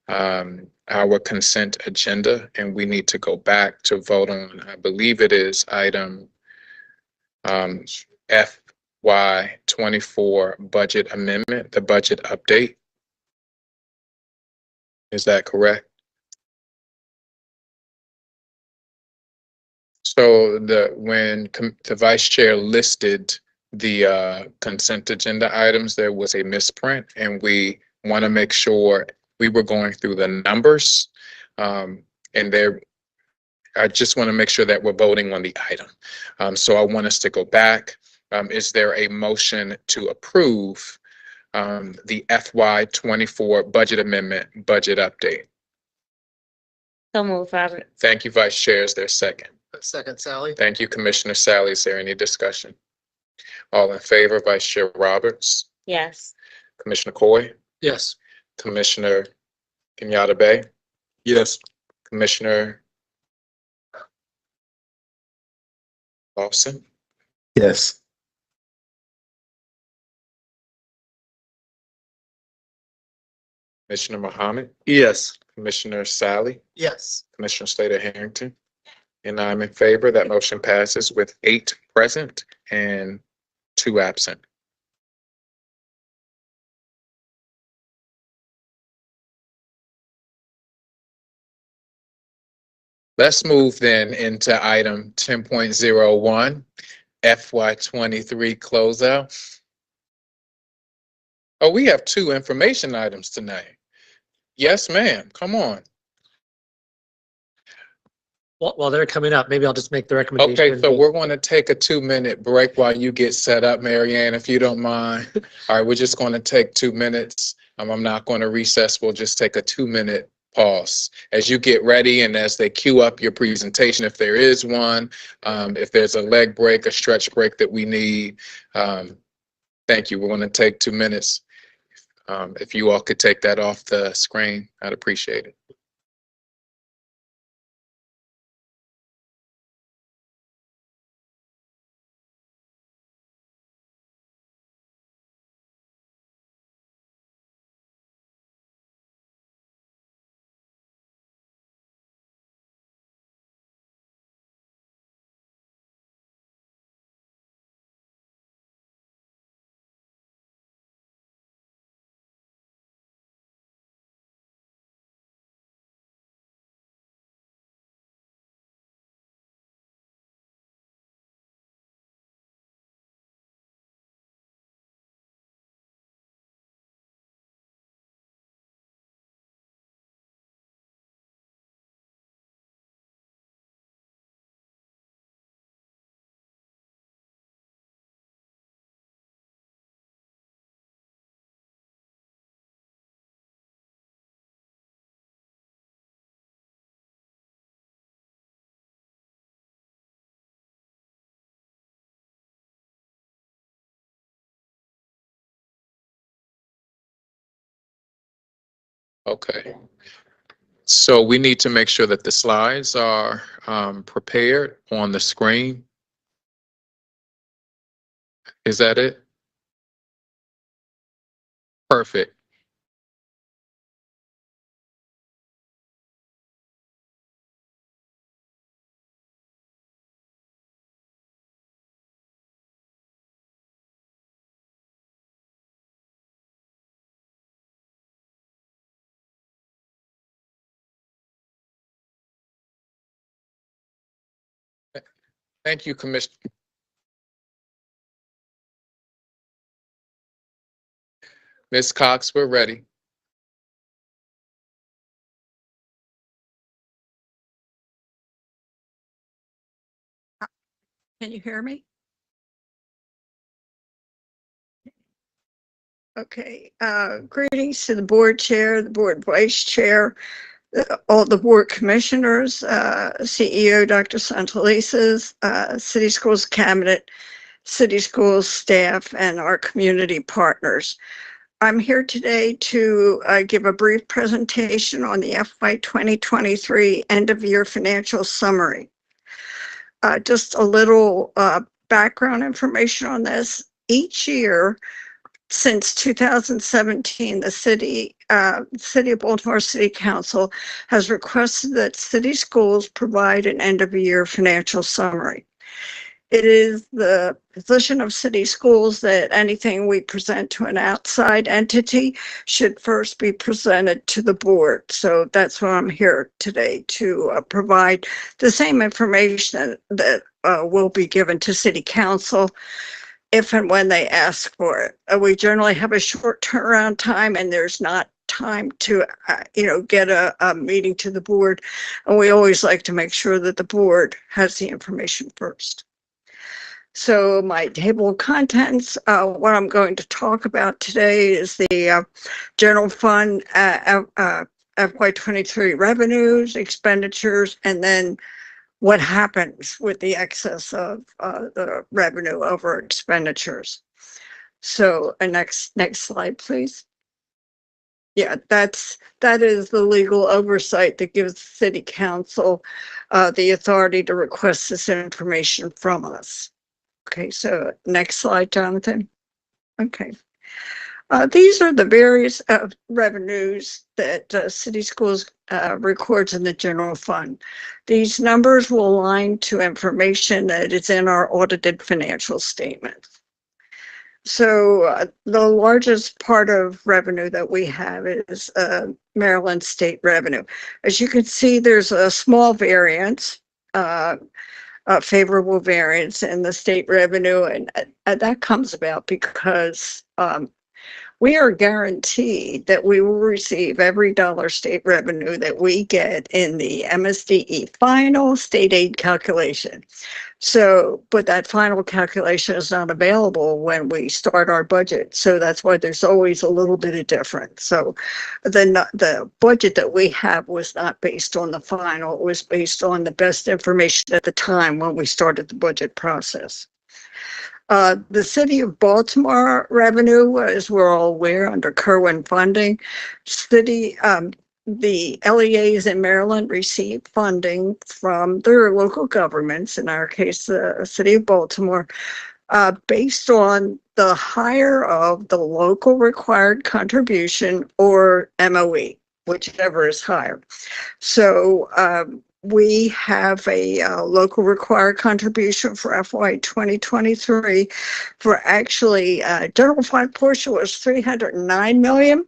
our consent agenda, and we need to go back to vote on, I believe it is item FY24 budget amendment, the budget update. Is that correct? So when the vice chair listed the consent agenda items, there was a misprint, and we want to make sure we were going through the numbers, and I just want to make sure that we're voting on the item. So I want us to go back. Is there a motion to approve the FY24 budget amendment, budget update? So moved, Robert. Thank you, Vice Chair. Is there a second? Second, Sally. Thank you, Commissioner Sally. Is there any discussion? All in favor, Vice Chair Roberts? Yes. Commissioner Coy? Yes. Commissioner Kenyatta Bay? Yes. Commissioner Lawson? Yes. Commissioner Muhammad? Yes. Commissioner Sally? Yes. Commissioner Slater Harrington? And I'm in favor. That motion passes with 8 present and 2 absent. Let's move then into item 10.01. FY23 closeout. Oh, we have 2 information items tonight. Yes, ma'am. Come on. While they're coming up, maybe I'll just make the recommendation. Okay, so we're going to take a 2-minute break while you get set up, Marianne, if you don't mind. All right, we're just going to take 2 minutes. I'm not going to recess. We'll just take a 2-minute pause as you get ready and as they queue up your presentation, if there is one, if there's a leg break, a stretch break that we need. Thank you. We're going to take 2 minutes. If you all could take that off the screen, I'd appreciate it. Okay. So we need to make sure that the slides are prepared on the screen. Is that it? Perfect. Thank you, Commissioner. Ms. Cox, we're ready. Can you hear me? Okay, greetings to the board chair, the board vice chair, all the board commissioners, CEO Dr. Santelises, city schools cabinet, city schools staff, and our community partners. I'm here today to give a brief presentation on the FY 2023 end of year financial summary. Just a little background information on this. Each year, since 2017, the City of Baltimore City Council has requested that city schools provide an end-of-year financial summary. It is the position of city schools that anything we present to an outside entity should first be presented to the board. So that's why I'm here today, to provide the same information that will be given to City Council if and when they ask for it. We generally have a short turnaround time, and there's not time to, get a meeting to the board. And we always like to make sure that the board has the information first. So my table of contents, what I'm going to talk about today is the general fund FY23 revenues, expenditures, and then what happens with the excess of the revenue over expenditures. So next slide, please. Yeah, that is the legal oversight that gives City Council the authority to request this information from us. Okay, so next slide, Jonathan. Okay. These are the various revenues that City Schools records in the general fund. These numbers will align to information that is in our audited financial statements. So the largest part of revenue that we have is Maryland state revenue. As you can see, there's a small variance favorable variance in the state revenue. And that comes about because we are guaranteed that we will receive every dollar state revenue that we get in the MSDE final state aid calculation. So, but that final calculation is not available when we start our budget. So that's why there's always a little bit of difference. So the budget that we have was not based on the final, it was based on the best information at the time when we started the budget process. The city of Baltimore revenue, as we're all aware, under Kerwin funding, the LEAs in Maryland receive funding from their local governments, in our case, the city of Baltimore, based on the higher of the local required contribution or MOE, whichever is higher. So we have a local required contribution for FY 2023 for actually general fund portion was 309 million.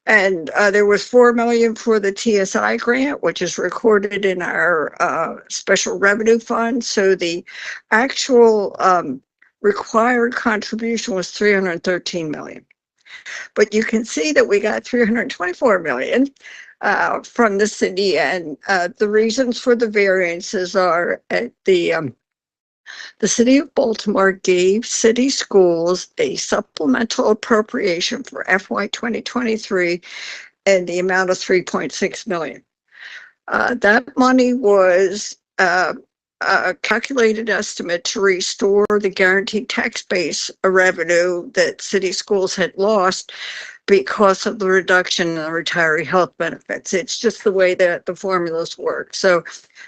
And there was 4 million for the TSI grant, which is recorded in our special revenue fund. So the actual required contribution was 313 million. But you can see that we got 324 million from the city, and the reasons for the variances are at the city of Baltimore gave city schools a supplemental appropriation for FY 2023 in the amount of 3.6 million. That money was a calculated estimate to restore the guaranteed tax base revenue that city schools had lost because of the reduction in the retiree health benefits. It's just the way that the formulas work. So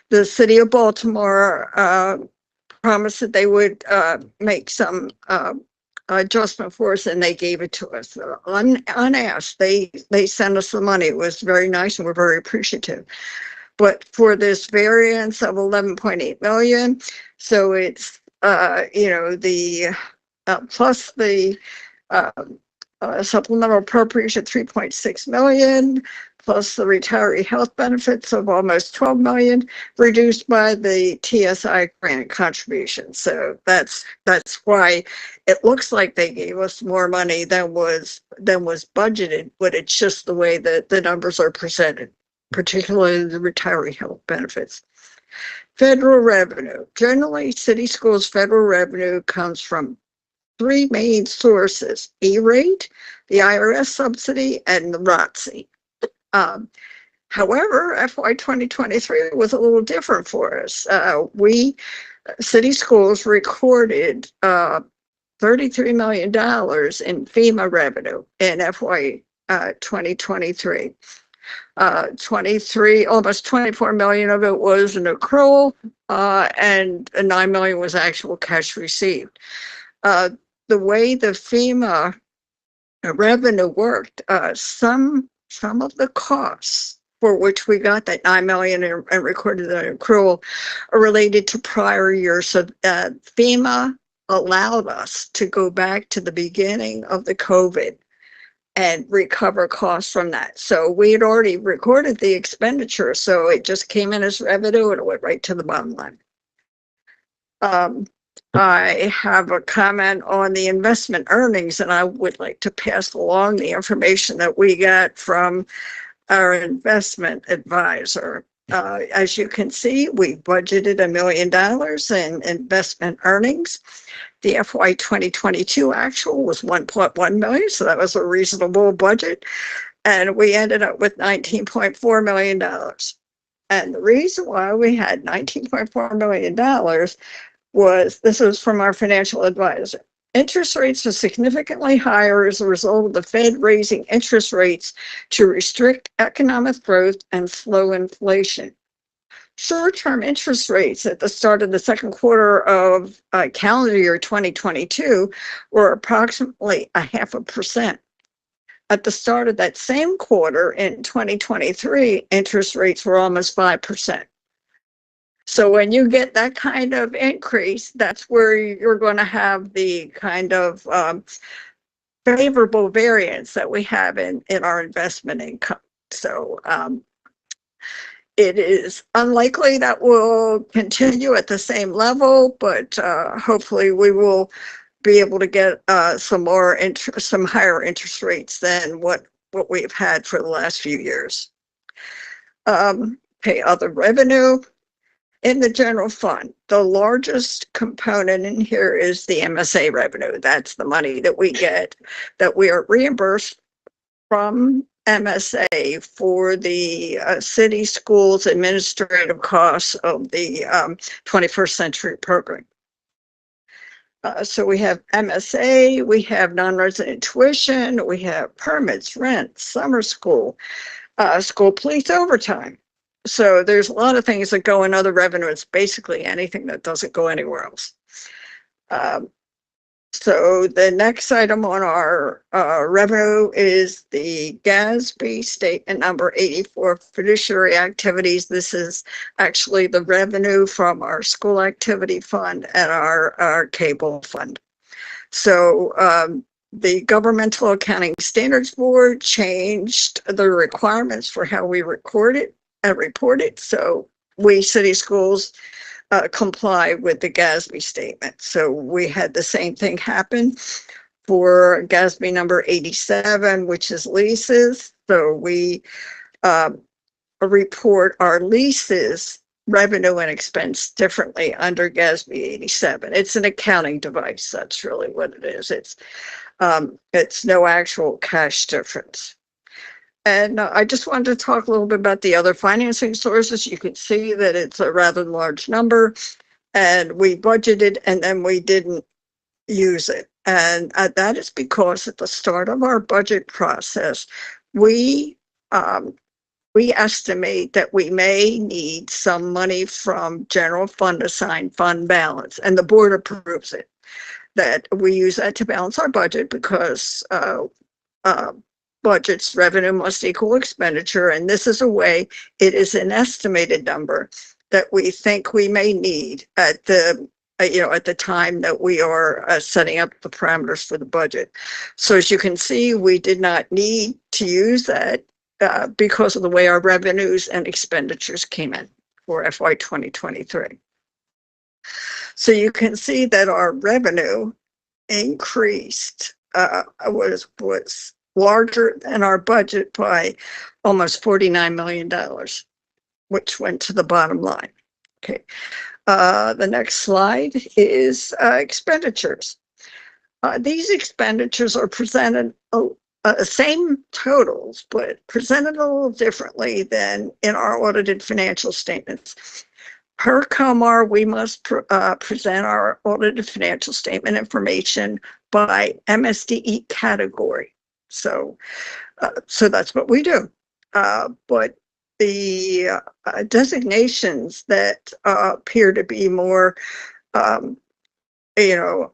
the city of Baltimore promised that they would make some adjustment for us, and they gave it to us unasked. They sent us the money. It was very nice, and we're very appreciative. But for this variance of 11.8 million, so it's the plus the supplemental appropriation 3.6 million, plus the retiree health benefits of almost 12 million, reduced by the TSI grant contribution. So that's why it looks like they gave us more money than was budgeted, but it's just the way that the numbers are presented, particularly the retiree health benefits. Federal revenue. Generally, city schools' federal revenue comes from three main sources: E-rate, the IRS subsidy, and the ROTC. However, FY 2023 was a little different for us. City schools recorded $33 million in FEMA revenue in FY 2023. Almost 24 million of it was an accrual, and 9 million was actual cash received. The way the FEMA revenue worked, some of the costs for which we got that 9 million and recorded the accrual are related to prior years. So FEMA allowed us to go back to the beginning of the COVID and recover costs from that. So we had already recorded the expenditure, so it just came in as revenue and it went right to the bottom line. I have a comment on the investment earnings, and I would like to pass along the information that we got from our investment advisor. As you can see, we budgeted $1 million in investment earnings. The FY 2022 actual was 1.1 million, so that was a reasonable budget. And we ended up with $19.4 million. And the reason why we had $19.4 million this was from our financial advisor. Interest rates are significantly higher as a result of the Fed raising interest rates to restrict economic growth and slow inflation. Short-term interest rates at the start of the second quarter of calendar year 2022 were approximately 0.5%. At the start of that same quarter in 2023, interest rates were almost 5%. So when you get that kind of increase, that's where you're going to have the kind of favorable variance that we have in our investment income. So it is unlikely that will continue at the same level, but hopefully we will be able to get some higher interest rates than what we've had for the last few years. Pay other revenue. In the general fund, the largest component in here is the MSA revenue. That's the money that we get, that we are reimbursed from MSA for the city schools administrative costs of the 21st Century Program. So we have MSA, we have non-resident tuition, we have permits, rent, summer school, school police overtime. So there's a lot of things that go in other revenue. It's basically anything that doesn't go anywhere else. So the next item on our revenue is the GASB statement number 84, fiduciary activities. This is actually the revenue from our school activity fund and our cable fund. So the Governmental Accounting Standards Board changed the requirements for how we report it. So we city schools comply with the GASB statement. So we had the same thing happen for GASB number 87, which is leases. So we report our leases revenue and expense differently under GASB 87. It's an accounting device. That's really what it is. It's no actual cash difference. And I just wanted to talk a little bit about the other financing sources. You can see that it's a rather large number, and we budgeted and then we didn't use it. And that is because at the start of our budget process, we estimate that we may need some money from general fund assigned fund balance, and the board approves it. That we use that to balance our budget because budget's revenue must equal expenditure, and this is a way, it is an estimated number that we think we may need at the at the time that we are setting up the parameters for the budget. So as you can see, we did not need to use that because of the way our revenues and expenditures came in for FY 2023. So you can see that our revenue increased, was larger than our budget by almost $49 million, which went to the bottom line. Okay. The next slide is expenditures. These expenditures are presented same totals, but presented a little differently than in our audited financial statements. Per COMAR, we must present our audited financial statement information by MSDE category. So that's what we do. But the designations that appear to be more,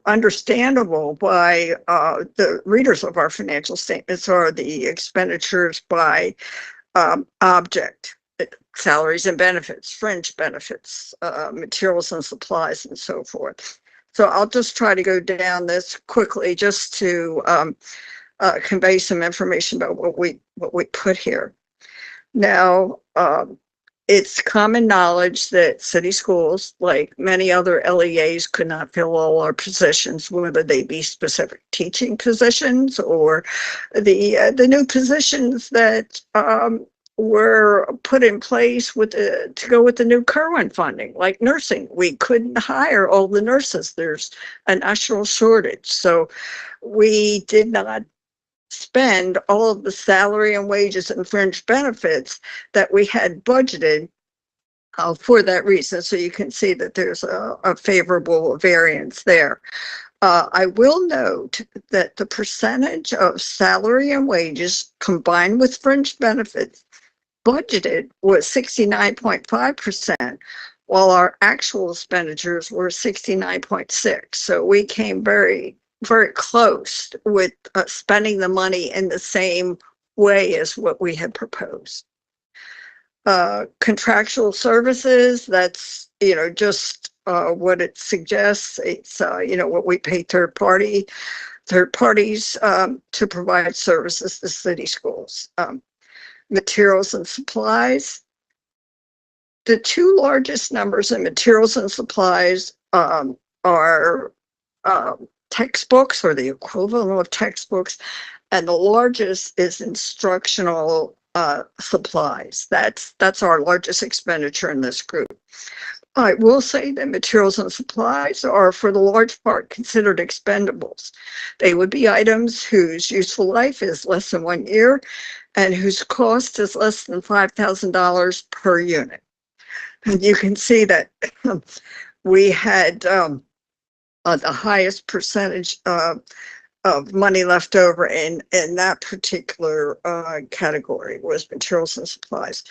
understandable by the readers of our financial statements are the expenditures by object, salaries and benefits, fringe benefits, materials and supplies, and so forth. So I'll just try to go down this quickly just to convey some information about what we put here. Now, it's common knowledge that city schools, like many other LEAs, could not fill all our positions, whether they be specific teaching positions or the new positions that were put in place to go with the new Kerwin funding, like nursing. We couldn't hire all the nurses. There's a national shortage. So we did not spend all of the salary and wages and fringe benefits that we had budgeted for that reason. So you can see that there's a favorable variance there. I will note that the percentage of salary and wages combined with fringe benefits budgeted was 69.5%, while our actual expenditures were 69.6%. So we came very close with spending the money in the same way as what we had proposed. Contractual services, that's, just what it suggests. It's, what we pay third parties to provide services to city schools. Materials and supplies. the two largest numbers in materials and supplies are textbooks or the equivalent of textbooks, and the largest is instructional supplies. That's our largest expenditure in this group. I will say that materials and supplies are, for the large part, considered expendables. They would be items whose useful life is less than 1 year and whose cost is less than $5,000 per unit. And you can see that we had the highest percentage of money left over in that particular category was materials and supplies.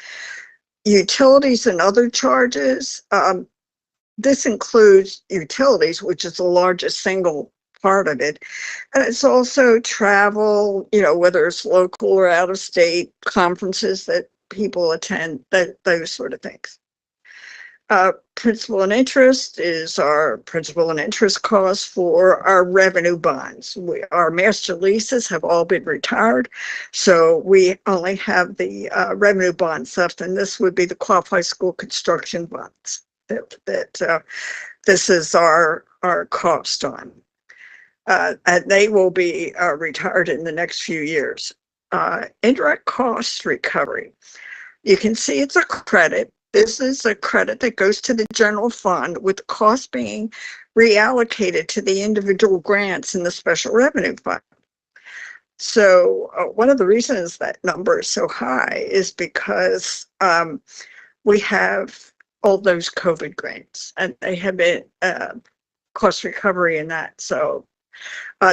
Utilities and other charges, this includes utilities, which is the largest single part of it. And it's also travel, whether it's local or out of state, conferences that people attend, those sort of things. Principal and interest is our principal and interest costs for our revenue bonds. Our master leases have all been retired, so we only have the revenue bonds left, and this would be the qualified school construction bonds that this is our cost on. And they will be retired in the next few years. Indirect cost recovery. You can see it's a credit. This is a credit that goes to the general fund with the cost being reallocated to the individual grants in the special revenue fund. So one of the reasons that number is so high is because we have all those COVID grants and they have been cost recovery in that. So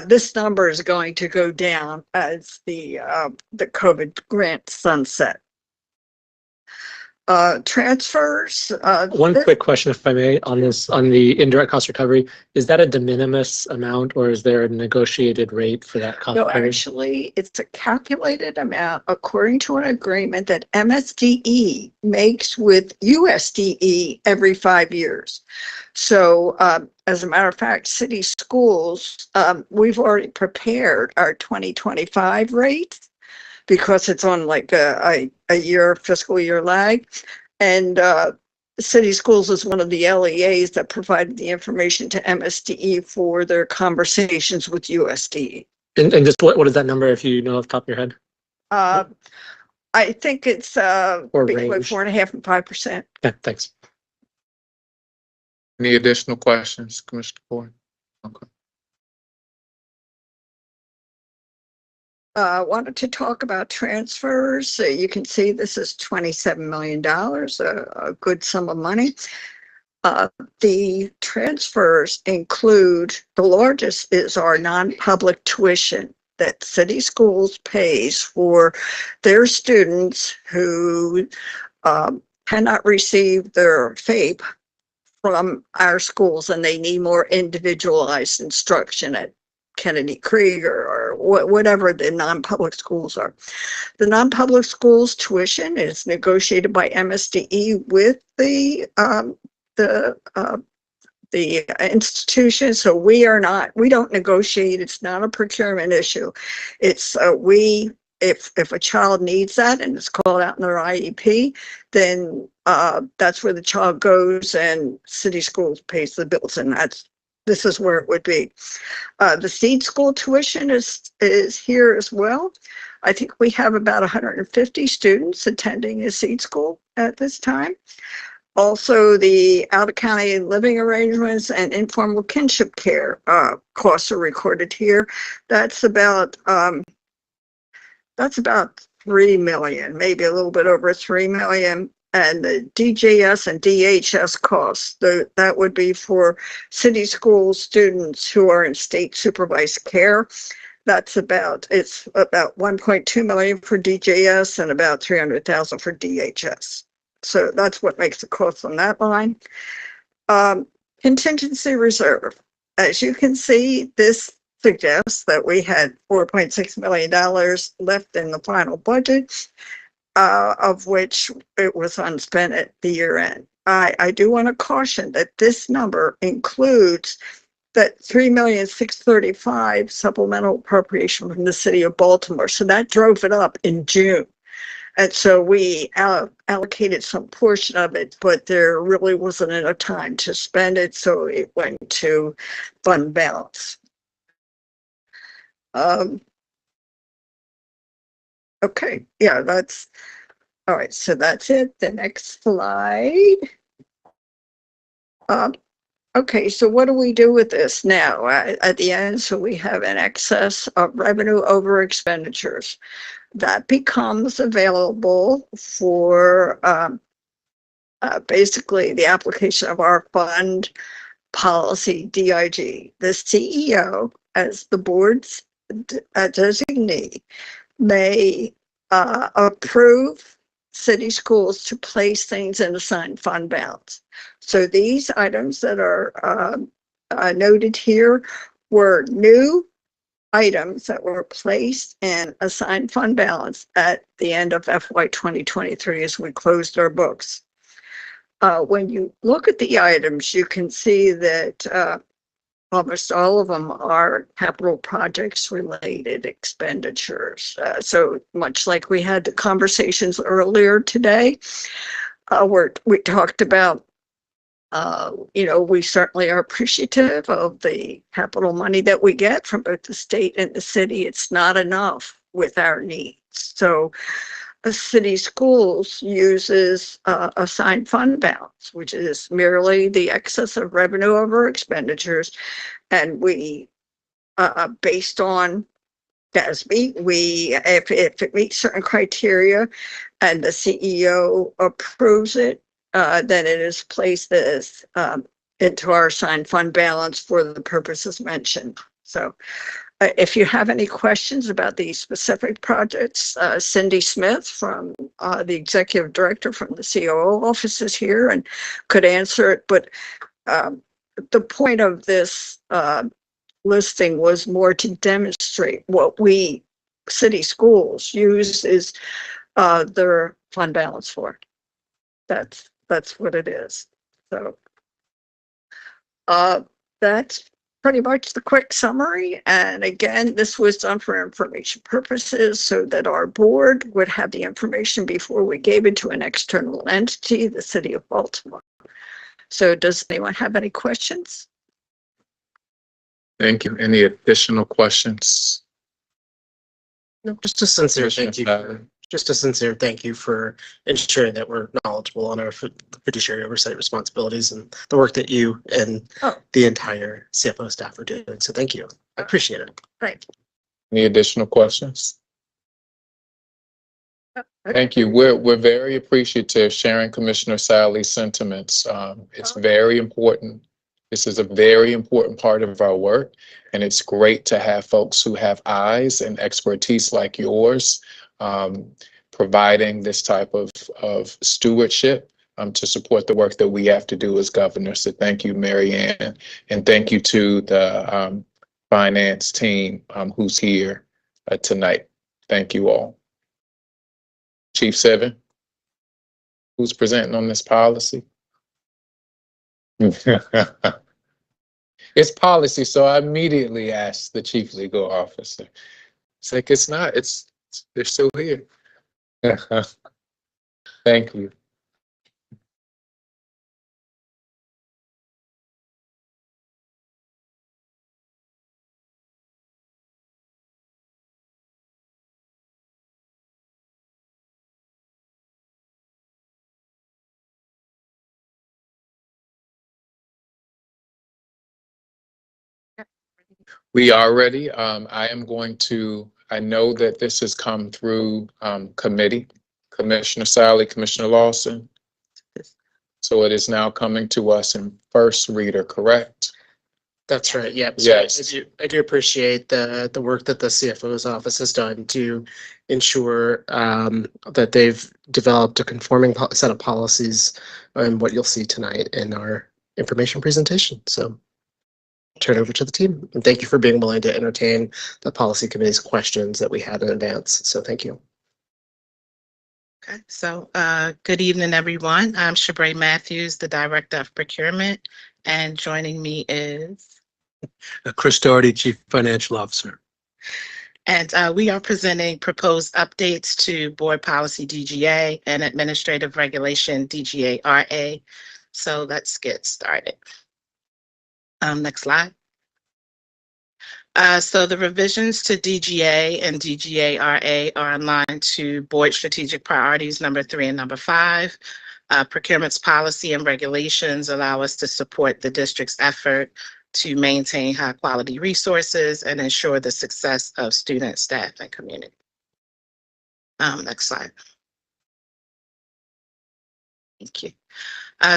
this number is going to go down as the COVID grant sunset. Transfers. One quick question, if I may, on the indirect cost recovery. Is that a de minimis amount or is there a negotiated rate for that cost? No, actually, it's a calculated amount according to an agreement that MSDE makes with USDE every 5 years. So, as a matter of fact, city schools, we've already prepared our 2025 rates, because it's on like a fiscal year lag. And city schools is one of the LEAs that provided the information to MSDE for their conversations with USDE. And just what is that number, if you know off the top of your head? I think it's between range. 4.5% and 5%. Yeah, thanks. Any additional questions, Commissioner Ford? Okay. Wanted to talk about transfers. You can see this is $27 million, a good sum of money. The transfers include, the largest is our non-public tuition that city schools pays for their students who cannot receive their FAPE from our schools and they need more individualized instruction at Kennedy Krieger or whatever the non-public schools are. The non-public schools tuition is negotiated by MSDE with the institution. So we don't negotiate. It's not a procurement issue. It's if a child needs that and it's called out in their IEP, then that's where the child goes and city schools pays the bills, and this is where it would be. The seed school tuition is here as well. I think we have about 150 students attending a seed school at this time. Also, the out-of-county living arrangements and informal kinship care costs are recorded here. That's about $3 million, maybe a little bit over $3 million. And the DJS and DHS costs, that would be for city school students who are in state supervised care. It's about 1.2 million for DJS and about 300,000 for DHS. So that's what makes the cost on that line. Contingency reserve. As you can see, this suggests that we had $4.6 million left in the final budget, of which it was unspent at the year end. I do want to caution that this number includes that $3,635,000 supplemental appropriation from the city of Baltimore. So that drove it up in June. And so we allocated some portion of it, but there really wasn't enough time to spend it, so it went to fund balance. Okay, yeah, that's, all right, so that's it. The next slide. Okay, so what do we do with this now at the end? So we have an excess of revenue over expenditures. That becomes available for basically the application of our fund policy DIG. The CEO, as the board's designee, may approve city schools to place things in assigned fund balance. So these items that are noted here were new items that were placed in assigned fund balance at the end of FY 2023 as we closed our books. When you look at the items, you can see that almost all of them are capital projects related expenditures. So much like we had the conversations earlier today, we talked about, we certainly are appreciative of the capital money that we get from both the state and the city. It's not enough with our needs. So city schools uses assigned fund balance, which is merely the excess of revenue over expenditures. And we, based on GASB, if it meets certain criteria and the CEO approves it, then it is placed as into our assigned fund balance for the purposes mentioned. So if you have any questions about these specific projects, Cindy Smith from the executive director from the COO office is here and could answer it. But the point of this listing was more to demonstrate what we city schools use is their fund balance for. That's what it is. So that's pretty much the quick summary. And again, this was done for information purposes so that our board would have the information before we gave it to an external entity, the city of Baltimore. So does anyone have any questions? Thank you. Any additional questions? No, just a sincere thank you. Commissioner Just a sincere thank you for ensuring that we're knowledgeable on our fiduciary oversight responsibilities and the work that you and the entire CFO staff are doing. So thank you. I appreciate it. Thank you. Any additional questions? Thank you. We're very appreciative sharing Commissioner Sally's sentiments. It's very important. This is a very important part of our work, and it's great to have folks who have eyes and expertise like yours providing this type of stewardship to support the work that we have to do as governors. So thank you, Mary Ann, and thank you to the finance team who's here tonight. Thank you all. Chief Seven, who's presenting on this policy? It's policy, so I immediately asked the chief legal officer. It's like, it's not, they're still here. Thank you. We are ready. I know that this has come through committee, Commissioner Sally, Commissioner Lawson. So it is now coming to us in first reader, correct? That's right. Yep. Yes. So I do appreciate the work that the CFO's office has done to ensure that they've developed a conforming set of policies and what you'll see tonight in our information presentation. So turn over to the team. And thank you for being willing to entertain the policy committee's questions that we had in advance. So thank you. Okay, so good evening, everyone. I'm Shabray Matthews, the Director of Procurement, and joining me is Chris Doherty, Chief Financial Officer. And we are presenting proposed updates to Board Policy DGA and Administrative Regulation DGA-RA. So let's get started. Next slide. So the revisions to DGA and DGA-RA are aligned to Board Strategic Priorities number 3 and number 5. Procurement's policy and regulations allow us to support the district's effort to maintain high quality resources and ensure the success of students, staff, and community. Next slide. Thank you.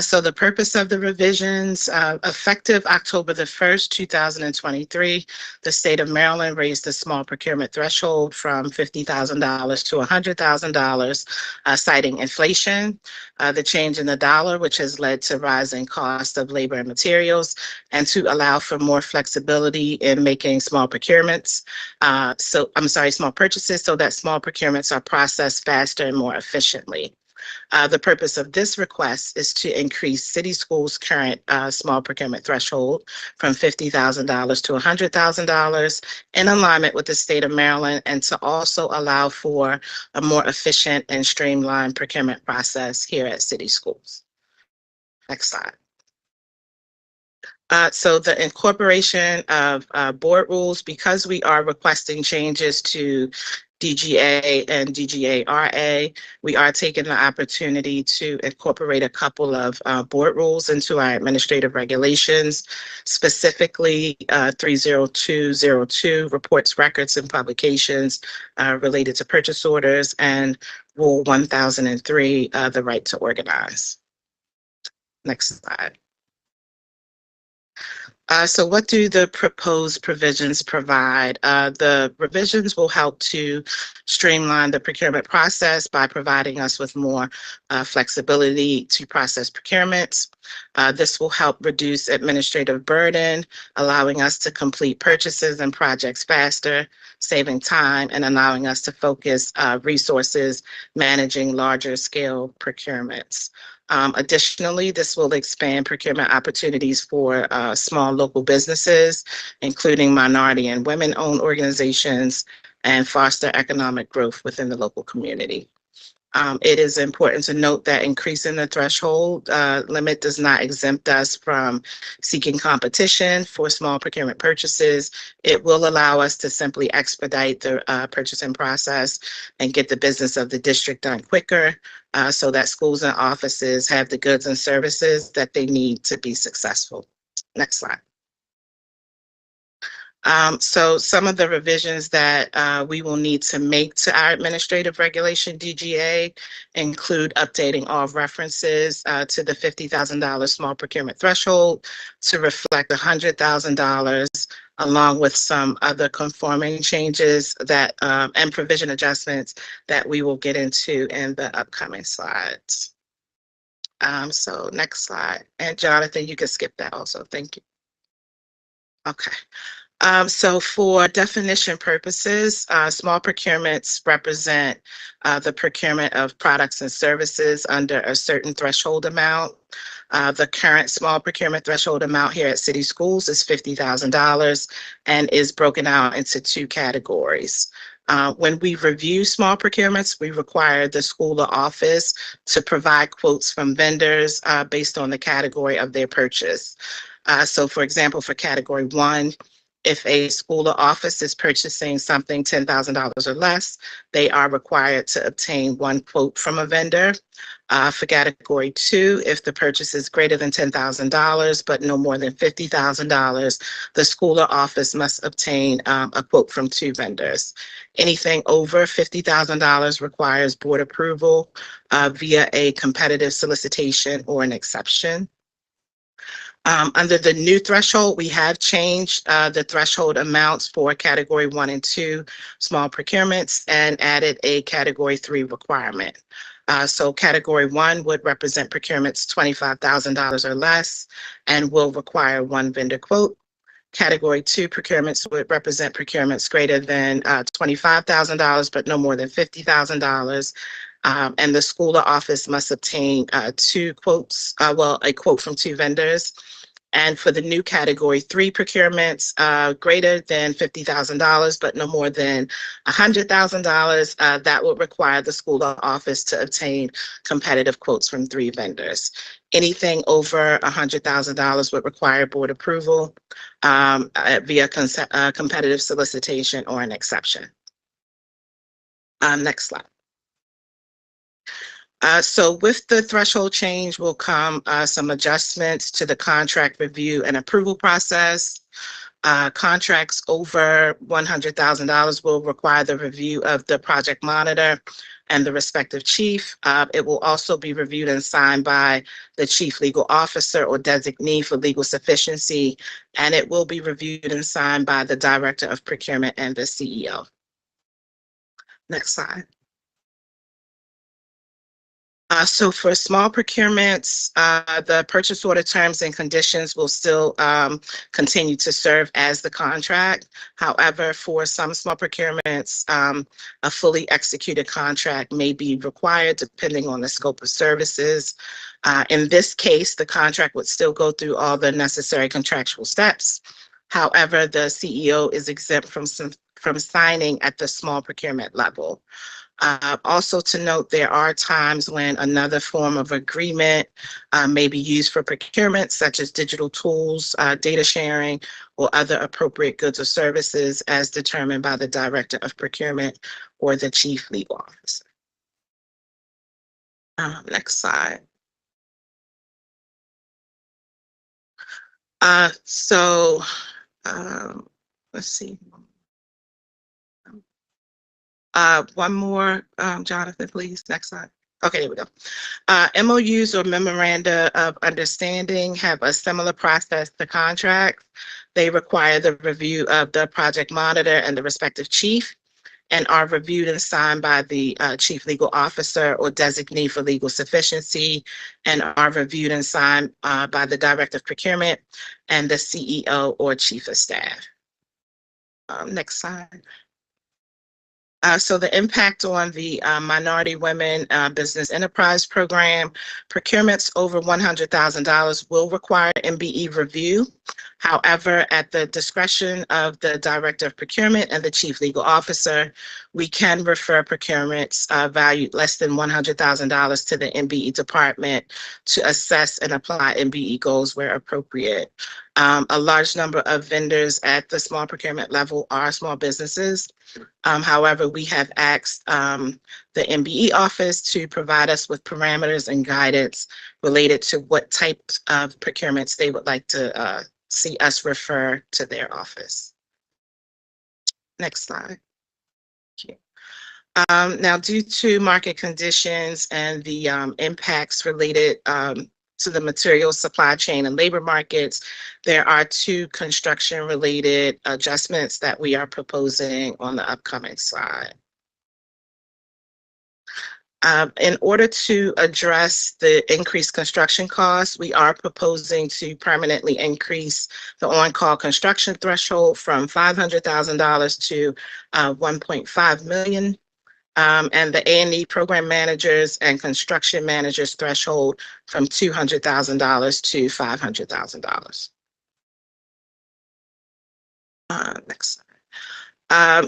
So the purpose of the revisions, effective October the 1st, 2023, the state of Maryland raised the small procurement threshold from $50,000 to $100,000, citing inflation, the change in the dollar, which has led to rising cost of labor and materials, and to allow for more flexibility in making small procurements. Small purchases, so that small procurements are processed faster and more efficiently. The purpose of this request is to increase City Schools' current small procurement threshold from $50,000 to $100,000 in alignment with the state of Maryland, and to also allow for a more efficient and streamlined procurement process here at City Schools. Next slide. So the incorporation of board rules, because we are requesting changes to DGA and DGA-RA, we are taking the opportunity to incorporate a couple of board rules into our administrative regulations, specifically 30202, reports, records, and publications related to purchase orders, and Rule 1003, the right to organize. Next slide. So what do the proposed provisions provide? The revisions will help to streamline the procurement process by providing us with more flexibility to process procurements. This will help reduce administrative burden, allowing us to complete purchases and projects faster, saving time, and allowing us to focus resources managing larger scale procurements. Additionally, this will expand procurement opportunities for small local businesses, including minority and women-owned organizations, and foster economic growth within the local community. It is important to note that increasing the threshold limit does not exempt us from seeking competition for small procurement purchases. It will allow us to simply expedite the purchasing process and get the business of the district done quicker, so that schools and offices have the goods and services that they need to be successful. Next slide. So some of the revisions that we will need to make to our administrative regulation DGA include updating all references to the $50,000 small procurement threshold to reflect $100,000, along with some other conforming changes that and provision adjustments that we will get into in the upcoming slides. So next slide. And Jonathan, you can skip that also. Thank you. Okay. So for definition purposes, small procurements represent the procurement of products and services under a certain threshold amount. The current small procurement threshold amount here at City Schools is $50,000 and is broken out into 2 categories. When we review small procurements, we require the school or office to provide quotes from vendors based on the category of their purchase. So for example, for category 1, if a school or office is purchasing something $10,000 or less, they are required to obtain 1 quote from a vendor. For category 2, if the purchase is greater than $10,000 but no more than $50,000, the school or office must obtain a quote from 2 vendors. Anything over $50,000 requires board approval via a competitive solicitation or an exception. Under the new threshold, we have changed the threshold amounts for category 1 and 2 small procurements and added a category 3 requirement. So category 1 would represent procurements $25,000 or less and will require 1 vendor quote. Category 2 procurements would represent procurements greater than $25,000 but no more than $50,000. And the school or office must obtain 2 quotes, a quote from 2 vendors. And for the new category 3 procurements, greater than $50,000, but no more than $100,000, that would require the school office to obtain competitive quotes from 3 vendors. Anything over $100,000 would require board approval via competitive solicitation or an exception. Next slide. So with the threshold change will come some adjustments to the contract review and approval process. Contracts over $100,000 will require the review of the project monitor and the respective chief. It will also be reviewed and signed by the chief legal officer or designee for legal sufficiency, and it will be reviewed and signed by the director of procurement and the CEO. Next slide. So for small procurements, the purchase order terms and conditions will still continue to serve as the contract. However, for some small procurements, a fully executed contract may be required depending on the scope of services. In this case, the contract would still go through all the necessary contractual steps. However, the CEO is exempt from signing at the small procurement level. Also to note, there are times when another form of agreement may be used for procurement, such as digital tools, data sharing, or other appropriate goods or services as determined by the director of procurement or the chief legal officer. Next slide. Let's see. One more, Jonathan, please. Next slide. Okay, there we go. MOUs or memoranda of understanding have a similar process to contracts. They require the review of the project monitor and the respective chief and are reviewed and signed by the chief legal officer or designee for legal sufficiency and are reviewed and signed by the director of procurement and the CEO or chief of staff. Next slide. So the impact on the Minority Women Business Enterprise Program, procurements over $100,000 will require MBE review. However, at the discretion of the Director of Procurement and the Chief Legal Officer, we can refer procurements valued less than $100,000 to the MBE department to assess and apply MBE goals where appropriate. A large number of vendors at the small procurement level are small businesses. However, we have asked the MBE office to provide us with parameters and guidance related to what types of procurements they would like to see us refer to their office. Next slide. Now, due to market conditions and the impacts related to the material supply chain and labor markets, there are 2 construction-related adjustments that we are proposing on the upcoming slide. In order to address the increased construction costs, we are proposing to permanently increase the on-call construction threshold from $500,000 to $1.5 million. And the A&E program managers and construction managers threshold from $200,000 to $500,000. Next slide.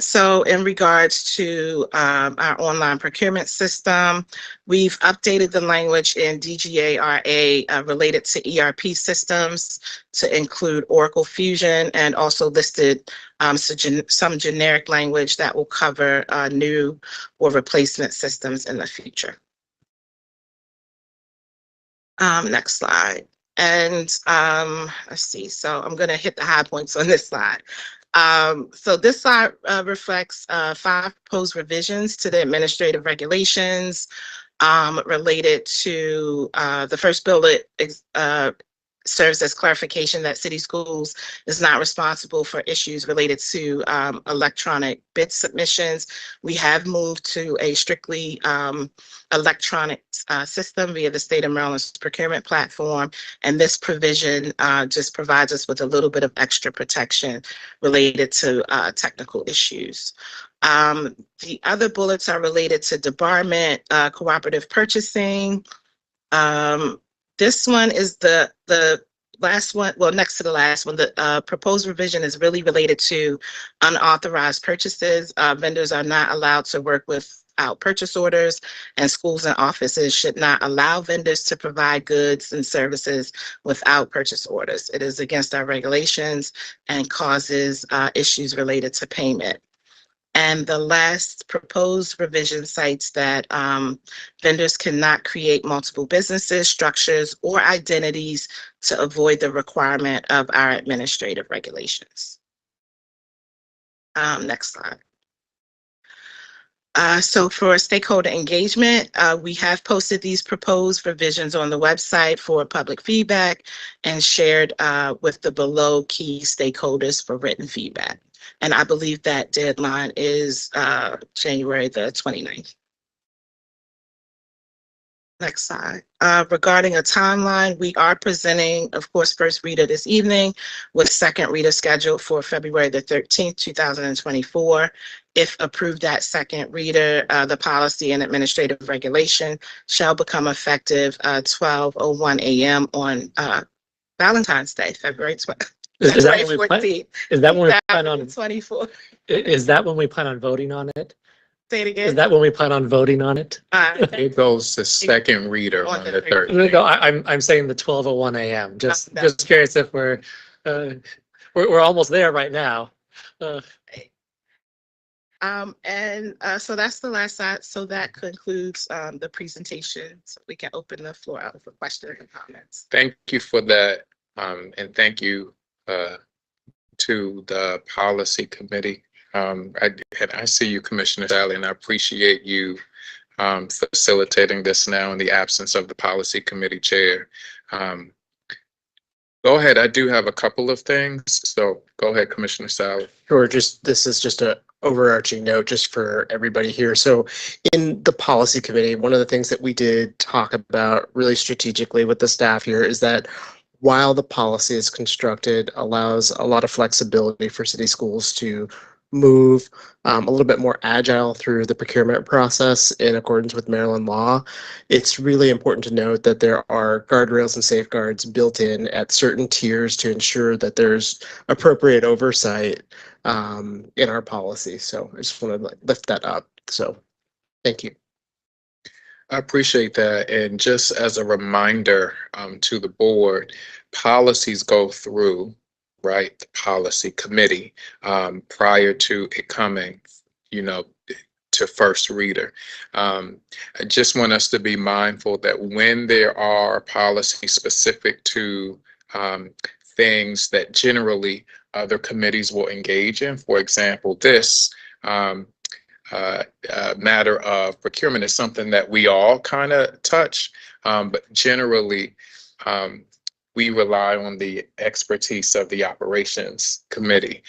So in regards to our online procurement system, we've updated the language in DGARA related to ERP systems to include Oracle Fusion and also listed some generic language that will cover new or replacement systems in the future. Next slide. And let's see, so I'm going to hit the high points on this slide. So this slide reflects 5 proposed revisions to the administrative regulations related to the first bullet serves as clarification that City Schools is not responsible for issues related to electronic bid submissions. We have moved to a strictly electronic system via the State of Maryland's procurement platform, and this provision just provides us with a little bit of extra protection related to technical issues. The other bullets are related to debarment, cooperative purchasing. This one is the last one, well, next to the last one, the proposed revision is really related to unauthorized purchases. Vendors are not allowed to work without purchase orders, and schools and offices should not allow vendors to provide goods and services without purchase orders. It is against our regulations and causes issues related to payment. And the last proposed revision cites that vendors cannot create multiple businesses, structures, or identities to avoid the requirement of our administrative regulations. Next slide. So for stakeholder engagement, we have posted these proposed revisions on the website for public feedback and shared with the below key stakeholders for written feedback. And I believe that deadline is January the 29th. Next slide. Regarding a timeline, we are presenting, of course, first reader this evening with second reader scheduled for February the 13th, 2024. If approved at second reader, the policy and administrative regulation shall become effective 12:01 a.m. on Valentine's Day, February 12th. Is that when we plan? Is that when we plan on? 24. Is that when we plan on voting on it? Say it again. Is that when we plan on voting on it? It goes to second reader on the 13th. No, I'm saying the 12:01 a.m. Just curious if we're almost there right now. So that's the last slide. So that concludes the presentation. So we can open the floor out for questions and comments. Thank you for that. And thank you to the policy committee. I see you, Commissioner Sally, and I appreciate you facilitating this now in the absence of the policy committee chair. Go ahead. I do have a couple of things. So go ahead, Commissioner Sally. Sure. This is just a overarching note just for everybody here. So in the policy committee, one of the things that we did talk about really strategically with the staff here is that while the policy is constructed, allows a lot of flexibility for city schools to move a little bit more agile through the procurement process in accordance with Maryland law. It's really important to note that there are guardrails and safeguards built in at certain tiers to ensure that there's appropriate oversight in our policy. So I just want to lift that up. So thank you. I appreciate that. And just as a reminder to the board, policies go through, right, the policy committee prior to it coming, to first reader. I just want us to be mindful that when there are policies specific to things that generally other committees will engage in, for example, this matter of procurement is something that we all kind of touch, but generally we rely on the expertise of the operations committee.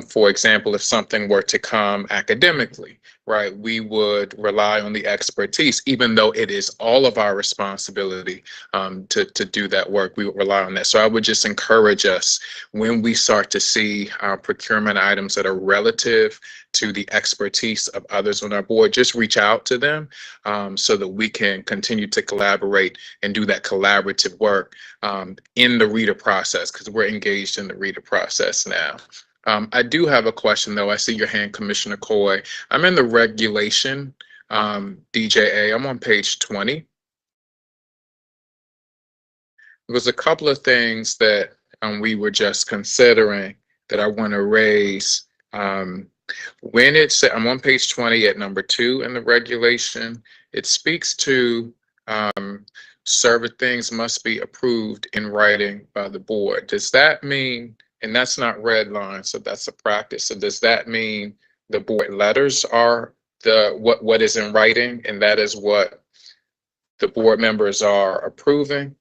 For example, if something were to come academically, right, we would rely on the expertise, even though it is all of our responsibility to do that work. We would rely on that. So I would just encourage us, when we start to see procurement items that are relative to the expertise of others on our board, just reach out to them so that we can continue to collaborate and do that collaborative work in the reader process, because we're engaged in the reader process now. I do have a question, though. I see your hand, Commissioner Coy. I'm in the regulation, DJA. I'm on page 20. There was a couple of things that we were just considering that I want to raise. When it said, I'm on page 20 at number 2 in the regulation, it speaks to certain things must be approved in writing by the board. Does that mean, and that's not red line, so that's a practice. So does that mean the board letters are what is in writing, and that is what the board members are approving?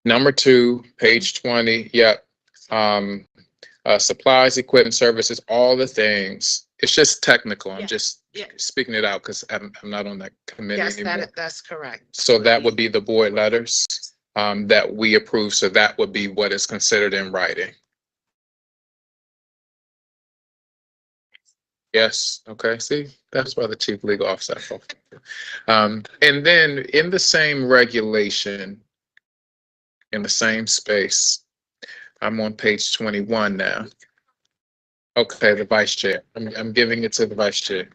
Number 2, page 20, yep. Supplies, equipment, services, all the things. It's just technical. I'm just speaking it out because I'm not on that committee anymore. Yes, that's correct. So that would be the board letters that we approve. So that would be what is considered in writing. Yes. Okay. See, that's why the chief legal officer. And then in the same regulation, in the same space. I'm on page 21 now. Okay, the vice chair. I'm giving it to the vice chair.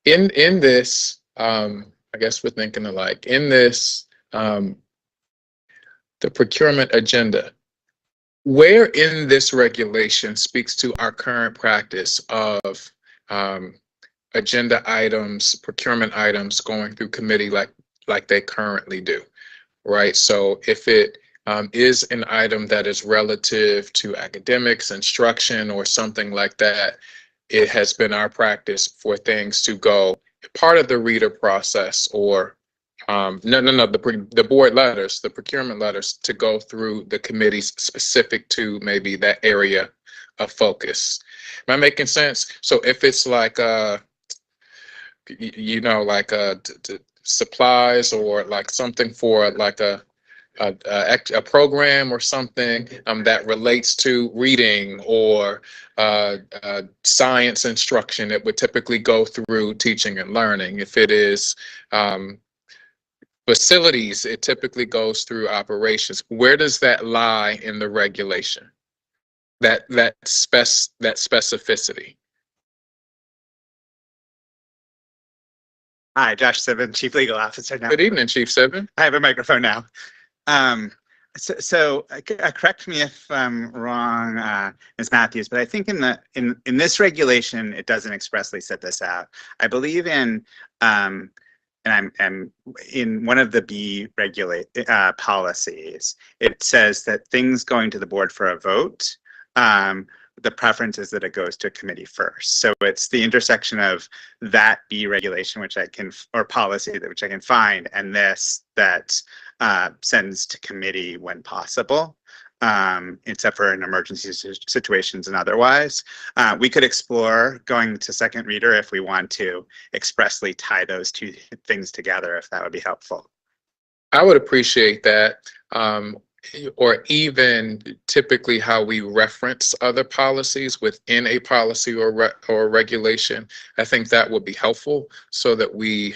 In this, I guess we're thinking alike. In this, the procurement agenda, where in this regulation speaks to our current practice of agenda items, procurement items going through committee like they currently do, right? So if it is an item that is relative to academics, instruction, or something like that, it has been our practice for things to go part of the reader process or the board letters, the procurement letters, to go through the committees specific to maybe that area of focus. Am I making sense? So if it's like supplies or like something for like a program or something that relates to reading or science instruction, it would typically go through teaching and learning. If it is facilities, it typically goes through operations. Where does that lie in the regulation? That specificity. Hi, Josh Sibbon, Chief Legal Officer now. Good evening, Chief Sibbon. I have a microphone now. Correct me if I'm wrong, Ms. Matthews, but I think in this regulation, it doesn't expressly set this out. I believe in, and I'm in one of the B policies, it says that things going to the board for a vote, the preference is that it goes to a committee first. So it's the intersection of that B regulation, or policy which I can find, and this that sends to committee when possible, except for in emergency situations and otherwise. We could explore going to second reader if we want to expressly tie those two things together, if that would be helpful. I would appreciate that. Or even typically how we reference other policies within a policy or regulation. I think that would be helpful so that we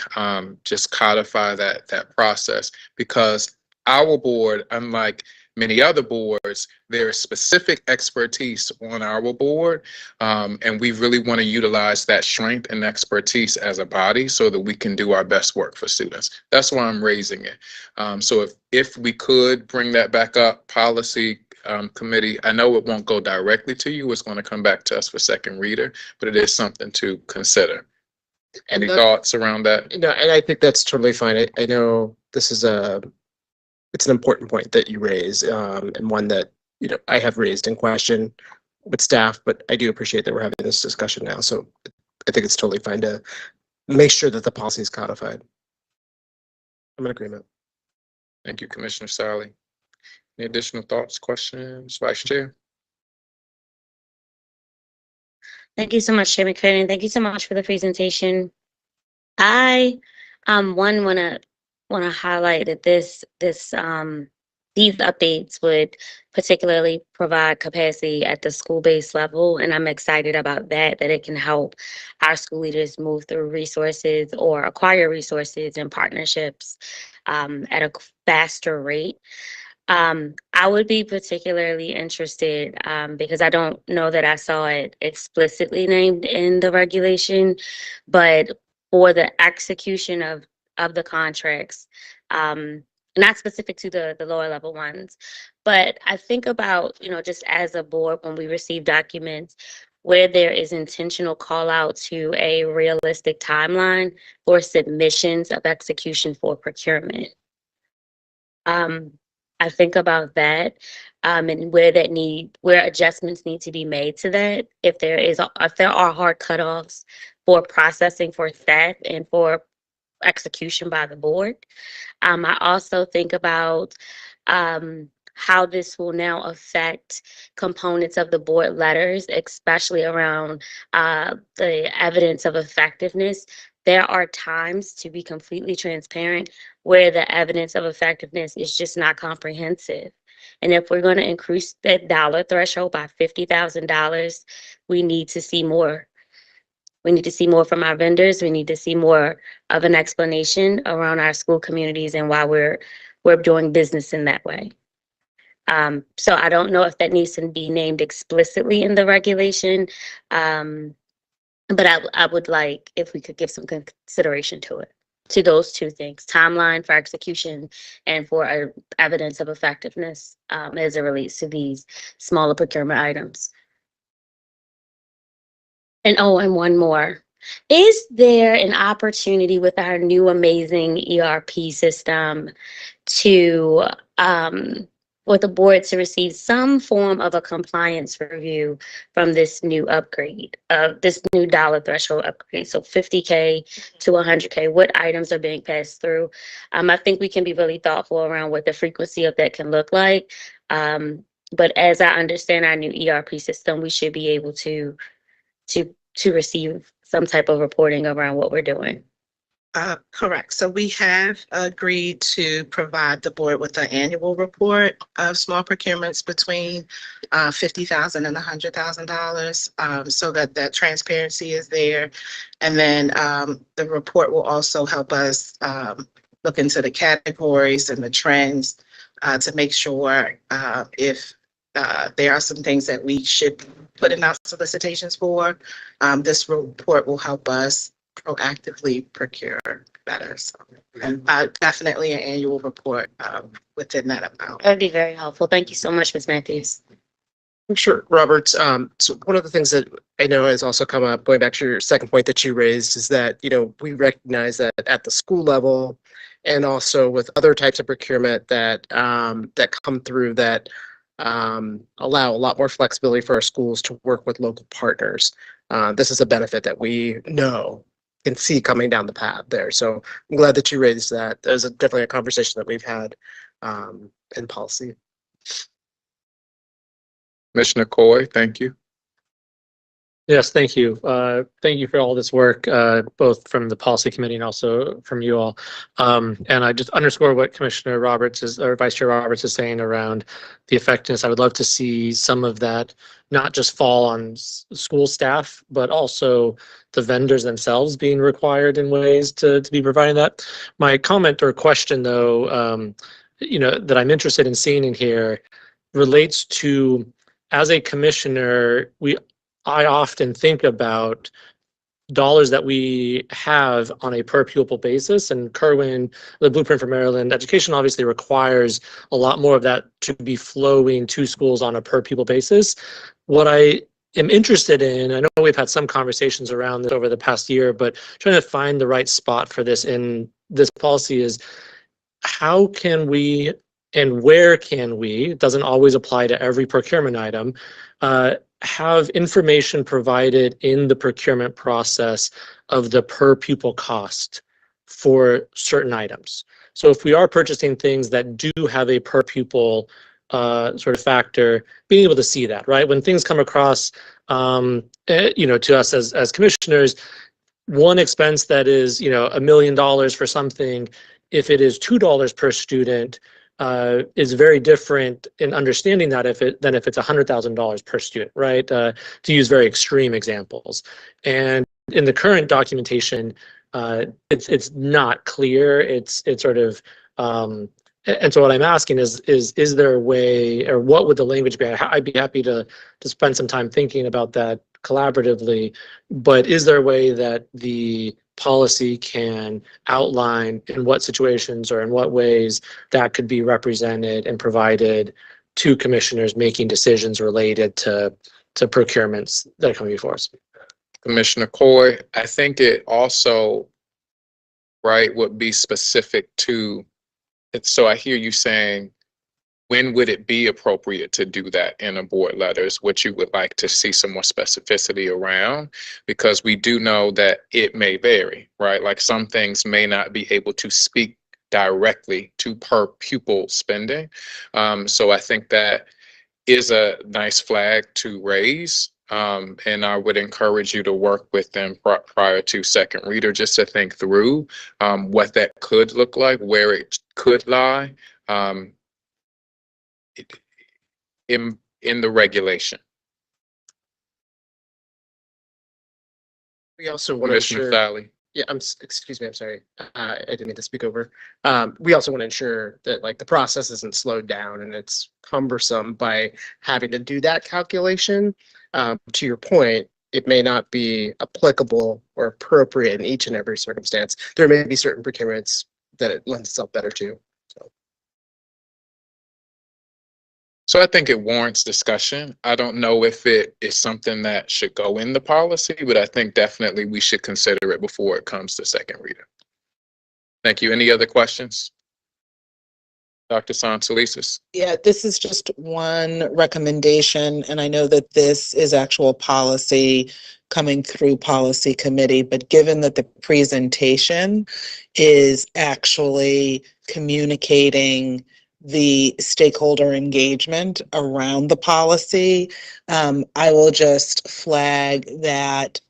just codify that process, because our board, unlike many other boards, there is specific expertise on our board, and we really want to utilize that strength and expertise as a body so that we can do our best work for students. That's why I'm raising it. So if we could bring that back up, policy committee, I know it won't go directly to you, it's going to come back to us for second reader, but it is something to consider. Any thoughts around that? No, and I think that's totally fine. I know this is it's an important point that you raise, and one that, I have raised in question with staff, but I do appreciate that we're having this discussion now. So I think it's totally fine to make sure that the policy is codified. I'm in agreement. Thank you, Commissioner Sally. Any additional thoughts, questions, Vice Chair? Thank you so much, Chair McFadden. Thank you so much for the presentation. I want to highlight that these updates would particularly provide capacity at the school-based level, and I'm excited about that it can help our school leaders move through resources or acquire resources and partnerships at a faster rate. I would be particularly interested, because I don't know that I saw it explicitly named in the regulation, but for the execution of the contracts, not specific to the lower level ones, but I think about, just as a board, when we receive documents where there is intentional call out to a realistic timeline for submissions of execution for procurement. I think about that, and where adjustments need to be made to that. If there are hard cutoffs for processing for staff and for execution by the board. I also think about how this will now affect components of the board letters, especially around the evidence of effectiveness. There are times, to be completely transparent, where the evidence of effectiveness is just not comprehensive. And if we're going to increase that dollar threshold by $50,000, we need to see more. We need to see more from our vendors. We need to see more of an explanation around our school communities and why we're we're doing business in that way. So I don't know if that needs to be named explicitly in the regulation. But I would like if we could give some consideration to those two things: timeline for execution and for evidence of effectiveness as it relates to these smaller procurement items. And and one more. Is there an opportunity with our new amazing ERP system to for the board to receive some form of a compliance review from this new upgrade, this new dollar threshold upgrade? So 50K to 100K, what items are being passed through? I think we can be really thoughtful around what the frequency of that can look like. But as I understand our new ERP system, we should be able to receive some type of reporting around what we're doing. Correct. So we have agreed to provide the board with an annual report of small procurements between $50,000 and $100,000, so that transparency is there. And then the report will also help us look into the categories and the trends to make sure if there are some things that we should put in our solicitations for. This report will help us proactively procure better. So, and definitely an annual report within that amount. That'd be very helpful. Thank you so much, Ms. Matthews. Sure, Robert. So one of the things that I know has also come up, going back to your second point that you raised, is that, we recognize that at the school level and also with other types of procurement that come through that allow a lot more flexibility for our schools to work with local partners. This is a benefit that we know and see coming down the path there. So I'm glad that you raised that. There's definitely a conversation that we've had in policy. Commissioner Coy, thank you. Yes, thank you. Thank you for all this work, both from the policy committee and also from you all. And I just underscore what Commissioner Roberts or Vice Chair Roberts is saying around the effectiveness. I would love to see some of that not just fall on school staff, but also the vendors themselves being required in ways to be providing that. My comment or question, though, that I'm interested in seeing in here relates to, as a commissioner, I often think about dollars that we have on a per pupil basis, and Kerwin, the Blueprint for Maryland Education, obviously requires a lot more of that to be flowing to schools on a per pupil basis. What I am interested in, I know we've had some conversations around this over the past year, but trying to find the right spot for this in this policy is, how can we and where can we, it doesn't always apply to every procurement item, have information provided in the procurement process of the per pupil cost for certain items. So if we are purchasing things that do have a per pupil sort of factor, being able to see that, right? When things come across, to us as commissioners, one expense that is, $1 million for something, if it is $2 per student, is very different in understanding that than if it's $100,000 per student, right? To use very extreme examples. And in the current documentation, it's not clear. It's sort of, and so what I'm asking is there a way, or what would the language be? I'd be happy to spend some time thinking about that collaboratively, but is there a way that the policy can outline in what situations or in what ways that could be represented and provided to commissioners making decisions related to procurements that are coming before us? Commissioner Coy, I think it also, would be specific to it. So I hear you saying, when would it be appropriate to do that in a board letter is what you would like to see some more specificity around, because we do know that it may vary, right? Like some things may not be able to speak directly to per pupil spending. So I think that is a nice flag to raise. And I would encourage you to work with them prior to second reader, just to think through what that could look like, where it could lie. In the regulation. We also want to Commissioner ensure, Sally. Yeah, excuse me, I'm sorry. I didn't mean to speak over. We also want to ensure that like the process isn't slowed down and it's cumbersome by having to do that calculation. To your point, it may not be applicable or appropriate in each and every circumstance. There may be certain procurements that it lends itself better to. So I think it warrants discussion. I don't know if it is something that should go in the policy, but I think definitely we should consider it before it comes to second reader. Thank you. Any other questions? Dr. Santelises? Yeah, this is just one recommendation, and I know that this is actual policy coming through policy committee, but given that the presentation is actually communicating the stakeholder engagement around the policy, I will just flag that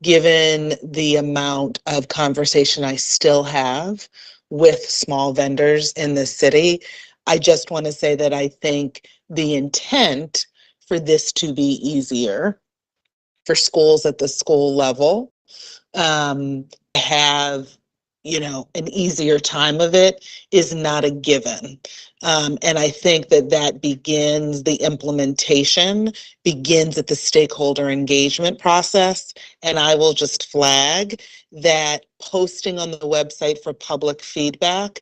given the amount of conversation I still have with small vendors in the city, I just want to say that I think the intent for this to be easier for schools at the school level have, you know, an easier time of it is not a given. And I think that that begins, the implementation begins at the stakeholder engagement process. And I will just flag that posting on the website for public feedback,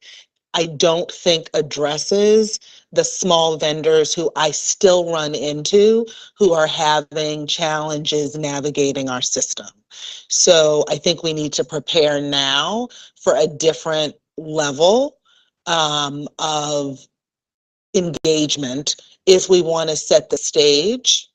I don't think addresses the small vendors who I still run into who are having challenges navigating our system. So I think we need to prepare now for a different level of engagement if we want to set the stage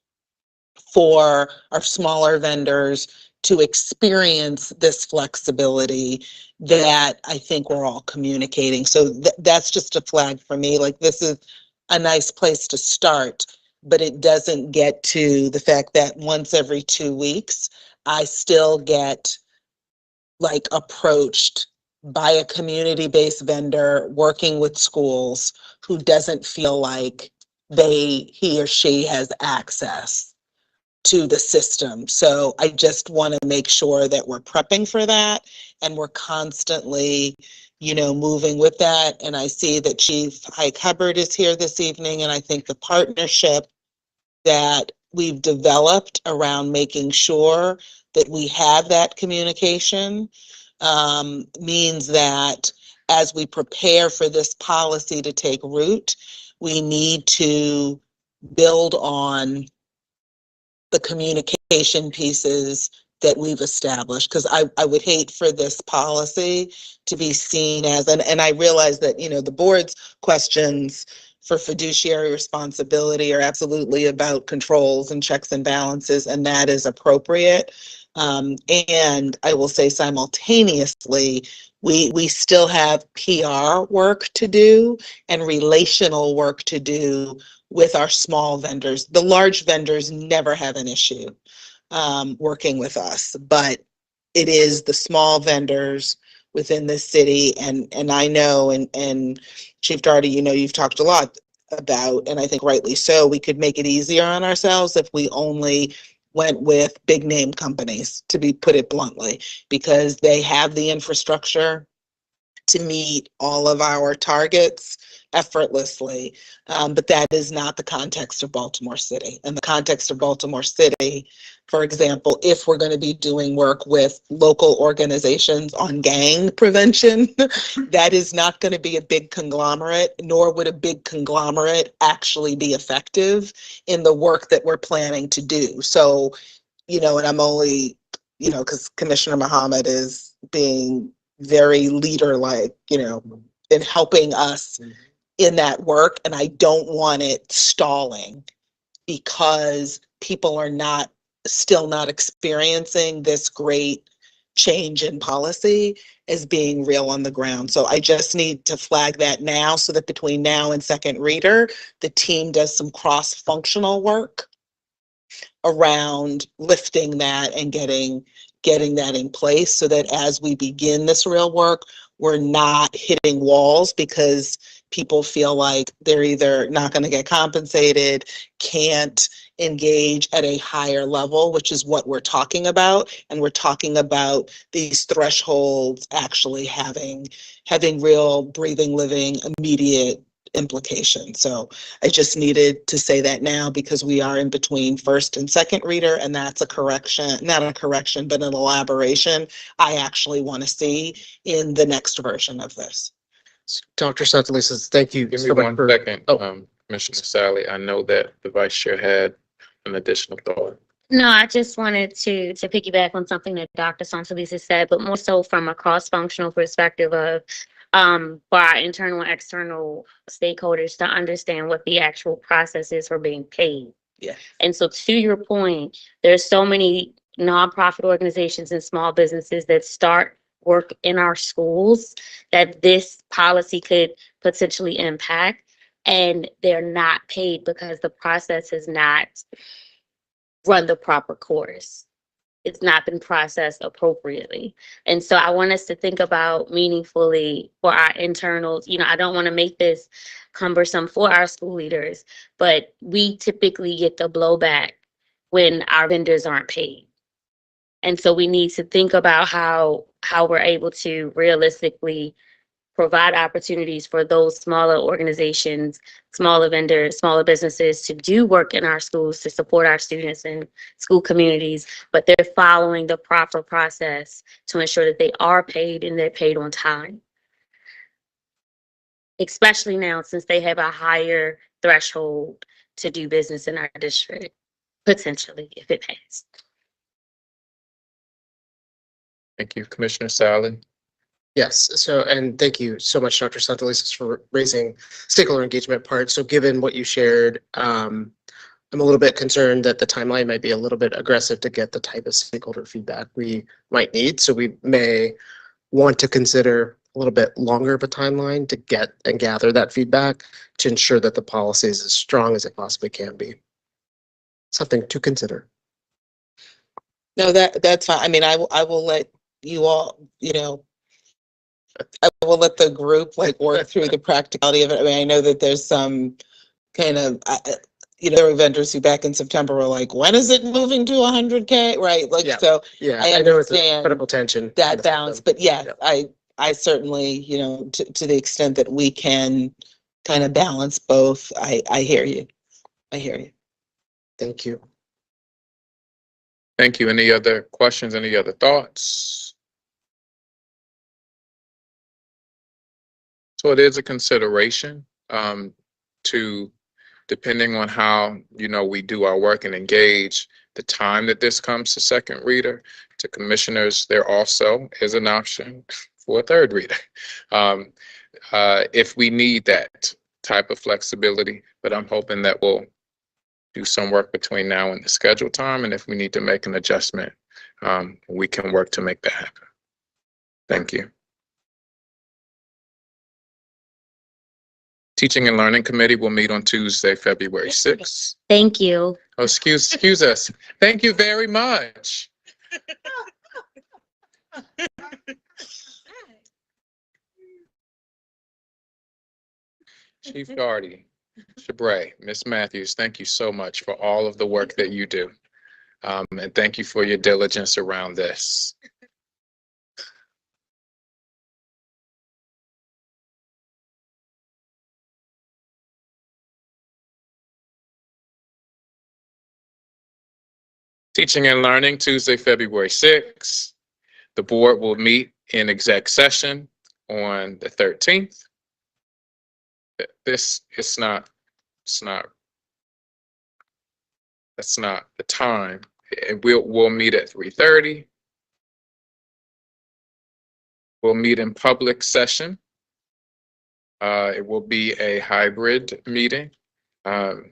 for our smaller vendors to experience this flexibility that I think we're all communicating. So that's just a flag for me. Like, this is a nice place to start, but it doesn't get to the fact that once every 2 weeks, I still get like approached by a community-based vendor working with schools who doesn't feel like he or she has access to the system. So I just want to make sure that we're prepping for that and we're constantly, you know, moving with that. And I see that Chief Hike Hubbard is here this evening, and I think the partnership that we've developed around making sure that we have that communication means that as we prepare for this policy to take root, we need to build on the communication pieces that we've established, because I would hate for this policy to be seen as, and I realize that, you know, the board's questions for fiduciary responsibility are absolutely about controls and checks and balances, and that is appropriate. And I will say simultaneously, we still have PR work to do and relational work to do with our small vendors. The large vendors never have an issue working with us, but it is the small vendors within the city. And I know, and Chief Doherty, you know, you've talked a lot about, and I think rightly so, we could make it easier on ourselves if we only went with big name companies, to put it bluntly, because they have the infrastructure to meet all of our targets effortlessly. But that is not the context of Baltimore City. In the context of Baltimore City, for example, if we're going to be doing work with local organizations on gang prevention, that is not going to be a big conglomerate, nor would a big conglomerate actually be effective in the work that we're planning to do. So, you know, and I'm only, you know, because Commissioner Muhammad is being very leader-like, you know, in helping us in that work. And I don't want it stalling because people are still not experiencing this great change in policy as being real on the ground. So I just need to flag that now so that between now and second reader, the team does some cross-functional work around lifting that and getting that in place, so that as we begin this real work, we're not hitting walls, because people feel like they're either not going to get compensated, can't engage at a higher level, which is what we're talking about. And we're talking about these thresholds actually having real breathing, living, immediate implications. So I just needed to say that now because we are in between first and second reader, and that's a correction, not a correction, but an elaboration I actually want to see in the next version of this. Dr. Santelises, thank you Give me so much one for. second, Oh. Commissioner Sally. I know that the vice chair had an additional thought. No, I just wanted to piggyback on something that Dr. Santalisa said, but more so from a cross-functional perspective of for our internal and external stakeholders to understand what the actual process is for being paid. Yeah. And so to your point, there's so many nonprofit organizations and small businesses that start work in our schools that this policy could potentially impact, and they're not paid because the process has not run the proper course. It's not been processed appropriately. And so I want us to think about meaningfully for our internals. I don't want to make this cumbersome for our school leaders, but we typically get the blowback when our vendors aren't paid. And so we need to think about how we're able to realistically provide opportunities for those smaller organizations, smaller vendors, smaller businesses to do work in our schools to support our students and school communities, but they're following the proper process to ensure that they are paid and they're paid on time. Especially now since they have a higher threshold to do business in our district, potentially, if it passes. Thank you, Commissioner Sally. Yes, so, and thank you so much, Dr. Santelises, for raising stakeholder engagement part. So given what you shared, I'm a little bit concerned that the timeline might be a little bit aggressive to get the type of stakeholder feedback we might need. So we may want to consider a little bit longer of a timeline to get and gather that feedback to ensure that the policy is as strong as it possibly can be. Something to consider. No, that's fine. I mean, I will let you all, I will let the group work through the practicality of it. I mean, I know that there's some kind of, there were vendors who back in September were like, when is it moving to 100K? Right. Yeah. So Yeah, I I know it's a understand critical tension. that balance, but yeah, Yeah. I certainly, to the extent that we can kind of balance both, I hear you. I hear you. Thank you. Thank you. Any other questions? Any other thoughts? So it is a consideration to, depending on how, we do our work and engage the time that this comes to second reader. To commissioners, there also is an option for a third reader if we need that type of flexibility. But I'm hoping that we'll do some work between now and the scheduled time. And if we need to make an adjustment, we can work to make that happen. Thank you. Teaching and Learning Committee will meet on Tuesday, February 6th. Thank you. Oh, excuse us. Thank you very much. Chief Guardy, Shabray, Ms. Matthews, thank you so much for all of the work that you do. And thank you for your diligence around this. Teaching and Learning, Tuesday, February 6th. The board will meet in exec session on the 13th. That's not the time. We'll meet at 3:30. We'll meet in public session. It will be a hybrid meeting that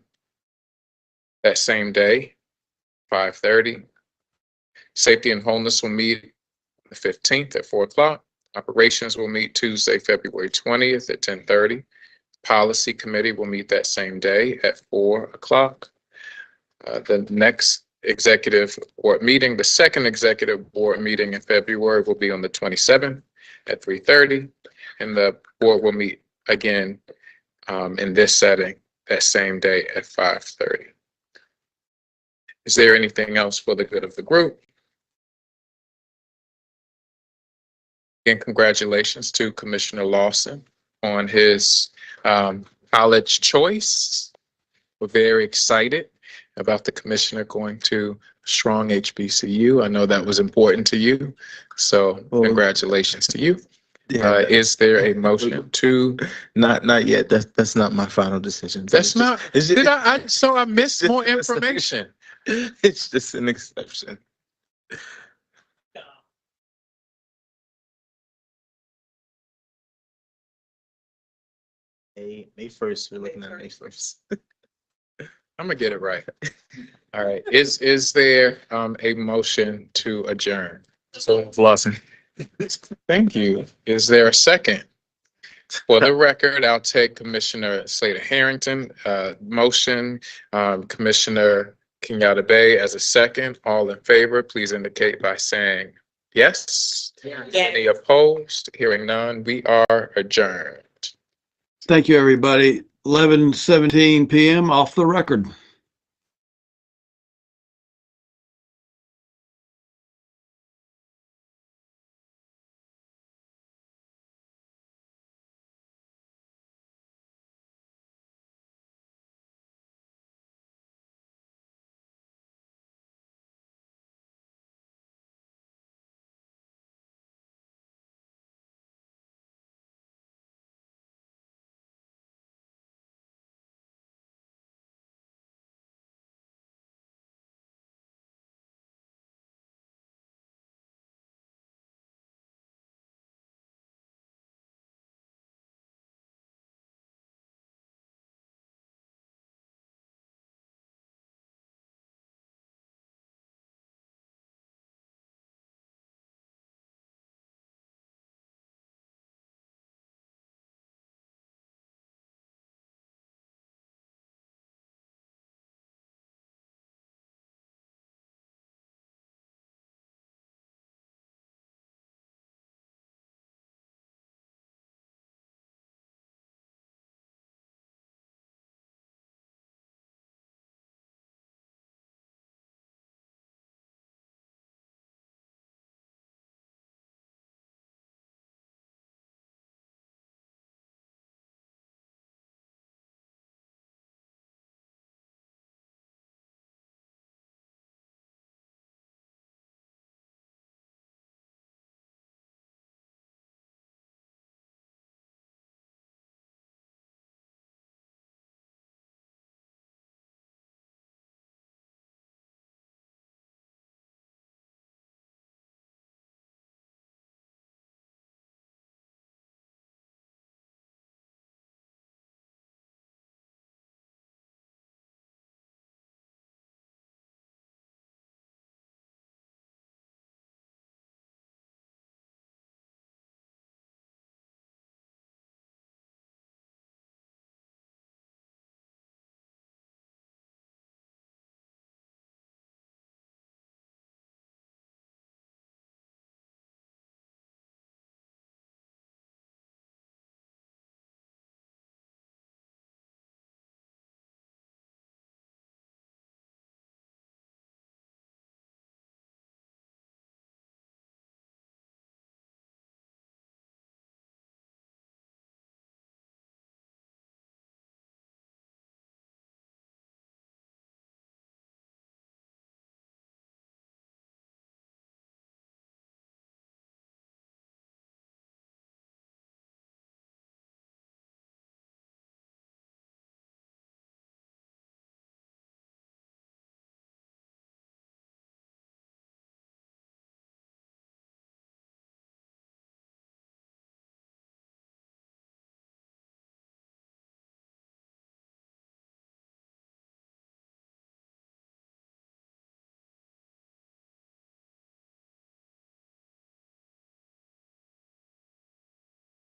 same day, 5:30. Safety and Wholeness will meet the 15th at 4 o'clock. Operations will meet Tuesday, February 20th at 10:30. Policy Committee will meet that same day at 4 o'clock. The next executive board meeting, the second executive board meeting in February, will be on the 27th at 3:30. And the board will meet again in this setting that same day at 5:30. Is there anything else for the good of the group? Again, congratulations to Commissioner Lawson on his college choice. We're very excited about the commissioner going to strong HBCU. I know that was important to you, so congratulations to you. Is there a motion to? Not yet. That's not my final decision. That's not. Did I? So I missed more information. It's just an exception. May 1st. We're looking at May 1st. I'm gonna get it right. All right. Is there a motion to adjourn? So Lawson. Thank you. Is there a second? For the record, I'll take Commissioner Slater Harrington motion, Commissioner Kenyatta Bay as a second. All in favor, please indicate by saying yes. Any opposed? Hearing none, we are adjourned. Thank you, everybody. 11:17 p.m. off the record.